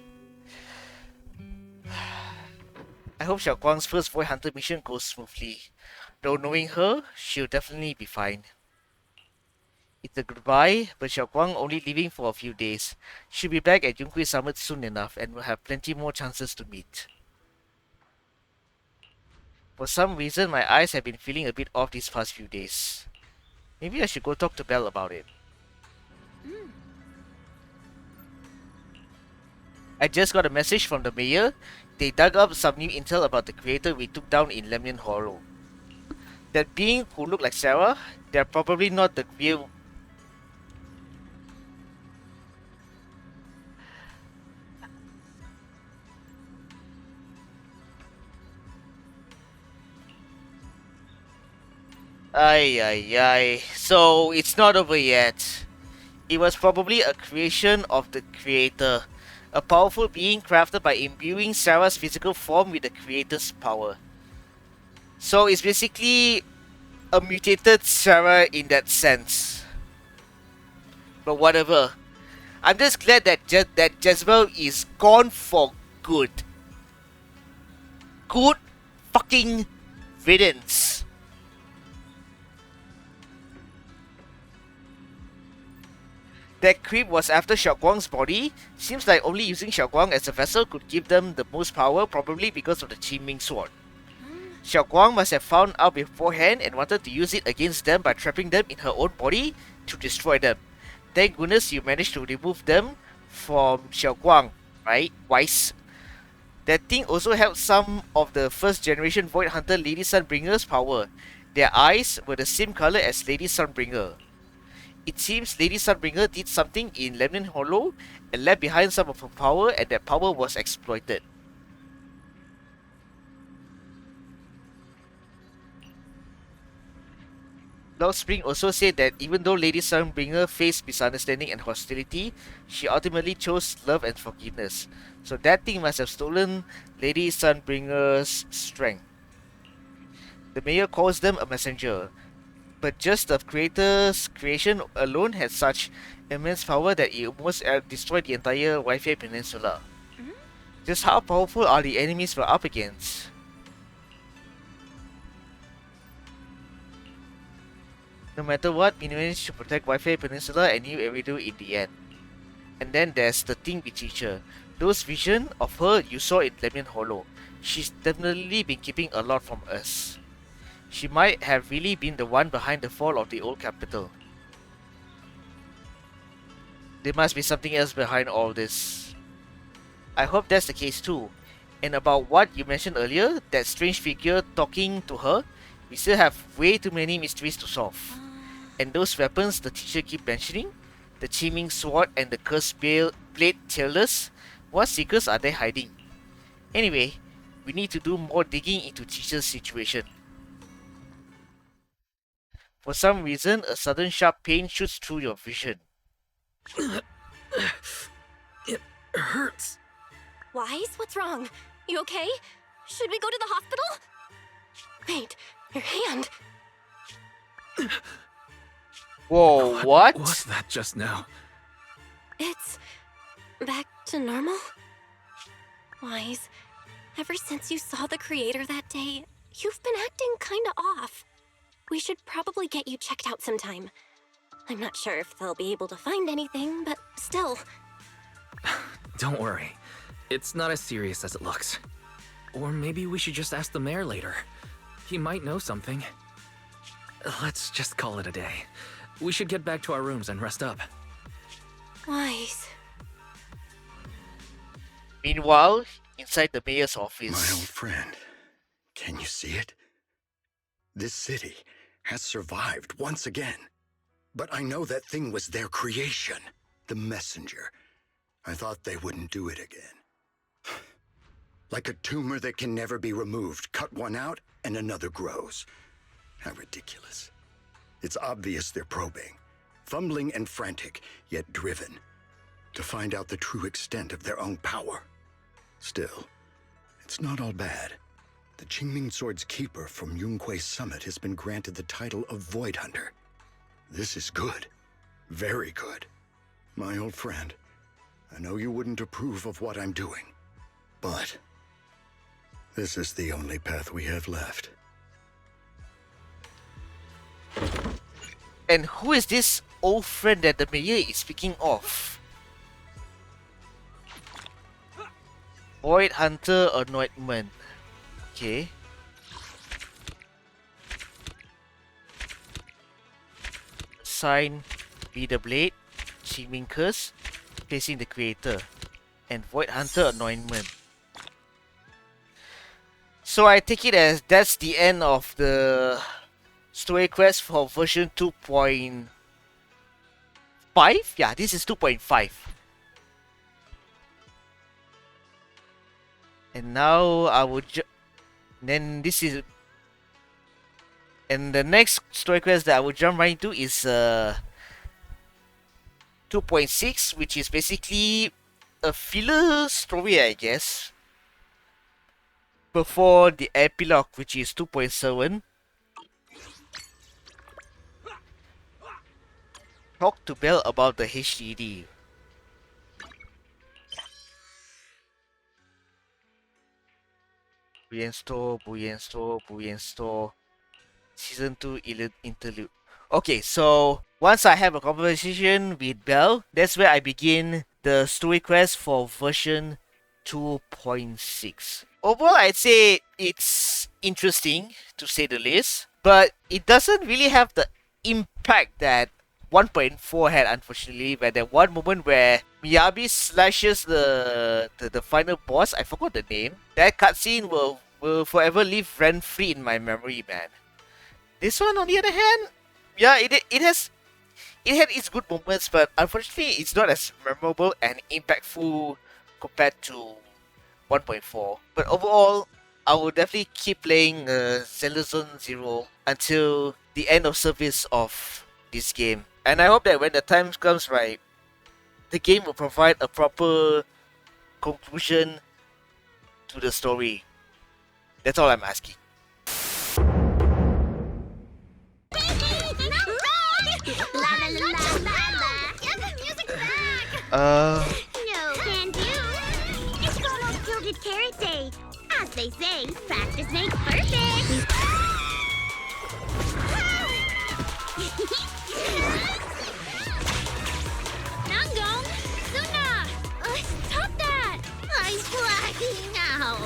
[SPEAKER 1] I hope Xiaoguang's first Void Hunter mission goes smoothly. Though knowing her, she'll definitely be fine. It's a goodbye, but Xiaoguang only leaving for a few days. She'll be back at Yunhui Summit soon enough and will have plenty more chances to meet. For some reason, my eyes have been feeling a bit off these past few days. Maybe I should go talk to Belle about it. I just got a message from the mayor. They dug up some new intel about the creator we took down in Lemnian Hollow. That being who looked like Sarah, they're probably not the real... Ay. So, it's not over yet. It was probably a creation of the creator. A powerful being crafted by imbuing Sarah's physical form with the creator's power. So, it's basically a mutated Sarah in that sense. But whatever. I'm just glad that that Jezebel is gone for good. Good fucking riddance. That creep was after Xiaoguang's body. Seems like only using Xiaoguang as a vessel could give them the most power, probably because of the Qingming sword. Xiaoguang must have found out beforehand and wanted to use it against them by trapping them in her own body to destroy them. Thank goodness you managed to remove them from Xiaoguang, right? Wise. That thing also held some of the first generation Void Hunter Lady Sunbringer's power. Their eyes were the same color as Lady Sunbringer. It seems Lady Sunbringer did something in Lemnian Hollow and left behind some of her power, and that power was exploited. Lord Spring also said that even though Lady Sunbringer faced misunderstanding and hostility, she ultimately chose love and forgiveness. So that thing must have stolen Lady Sunbringer's strength. The mayor calls them a messenger, but just the creator's creation alone had such immense power that it almost destroyed the entire Wi-Fi Peninsula. Just how powerful are the enemies we're up against? No matter what, we managed to protect Wi-Fi Peninsula and New Eridu in the end. And then there's the thing with teacher. Those visions of her you saw in Lemnian Hollow. She's definitely been keeping a lot from us. She might have really been the one behind the fall of the old capital. There must be something else behind all this. I hope that's the case too. And about what you mentioned earlier, that strange figure talking to her, we still have way too many mysteries to solve. And those weapons the teacher keep mentioning, the Qingming sword and the cursed blade tailless, what secrets are they hiding? Anyway, we need to do more digging into teacher's situation. For some reason, a sudden sharp pain shoots through your vision.
[SPEAKER 2] It hurts.
[SPEAKER 4] Wise, what's wrong? You okay? Should we go to the hospital? Wait, your hand.
[SPEAKER 1] Whoa, what?
[SPEAKER 2] What was that just now?
[SPEAKER 4] It's back to normal? Wise, ever since you saw the creator that day, you've been acting kinda off. We should probably get you checked out sometime. I'm not sure if they'll be able to find anything, but still.
[SPEAKER 2] Don't worry. It's not as serious as it looks. Or maybe we should just ask the mayor later. He might know something. Let's just call it a day. We should get back to our rooms and rest up.
[SPEAKER 4] Wise.
[SPEAKER 1] Meanwhile, inside the mayor's office.
[SPEAKER 18] My old friend, can you see it? This city has survived once again. But I know that thing was their creation, the messenger. I thought they wouldn't do it again. Like a tumor that can never be removed. Cut one out and another grows. How ridiculous. It's obvious they're probing. Fumbling and frantic, yet driven. To find out the true extent of their own power. Still, it's not all bad. The Qingming Sword's keeper from Yunquei Summit has been granted the title of Void Hunter. This is good. Very good. My old friend, I know you wouldn't approve of what I'm doing, but this is the only path we have left.
[SPEAKER 1] And who is this old friend that the mayor is speaking of? Void Hunter Anoitment. Okay. Sign, be the blade, Qingming curse, placing the creator, and Void Hunter Anointment. So I take it as that's the end of the story quest for version 2.5? Yeah, this is 2.5. And now I would then this is, and the next story quest that I would jump right into is 2.6, which is basically a filler story, I guess, before the epilogue, which is 2.7. Talk to Bell about the HDD. Booyan Store. Season 2 Interlude. Okay, so once I have a conversation with Bell, that's where I begin the story quest for version 2.6. Overall, I'd say it's interesting, to say the least, but it doesn't really have the impact that 1.4 had, unfortunately, where there one moment where Miyabi slashes the final boss. I forgot the name. That cutscene will forever live rent-free in my memory, man. This one, on the other hand, yeah, it had its good moments, but unfortunately, it's not as memorable and impactful compared to 1.4. But overall, I will definitely keep playing Zenless Zone Zero until the end of service of this game. And I hope that when the time comes right, the game will provide a proper conclusion to the story. That's all I'm asking.
[SPEAKER 4] No can do. It's almost Gilded Carrot Day. As they say, practice makes perfect. Nanggong! Suna! Stop that! I'm blacking out.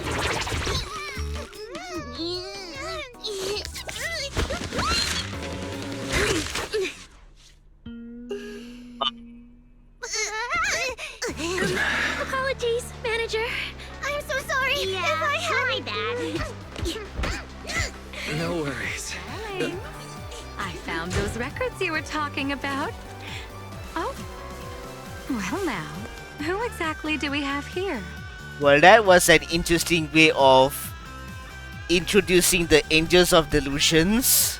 [SPEAKER 4] Apologies, manager. I'm so sorry. Yeah,
[SPEAKER 6] records you were talking about. Oh. Well now, who exactly do we have here?
[SPEAKER 1] Well, that was an interesting way of introducing the Angels of Delusions.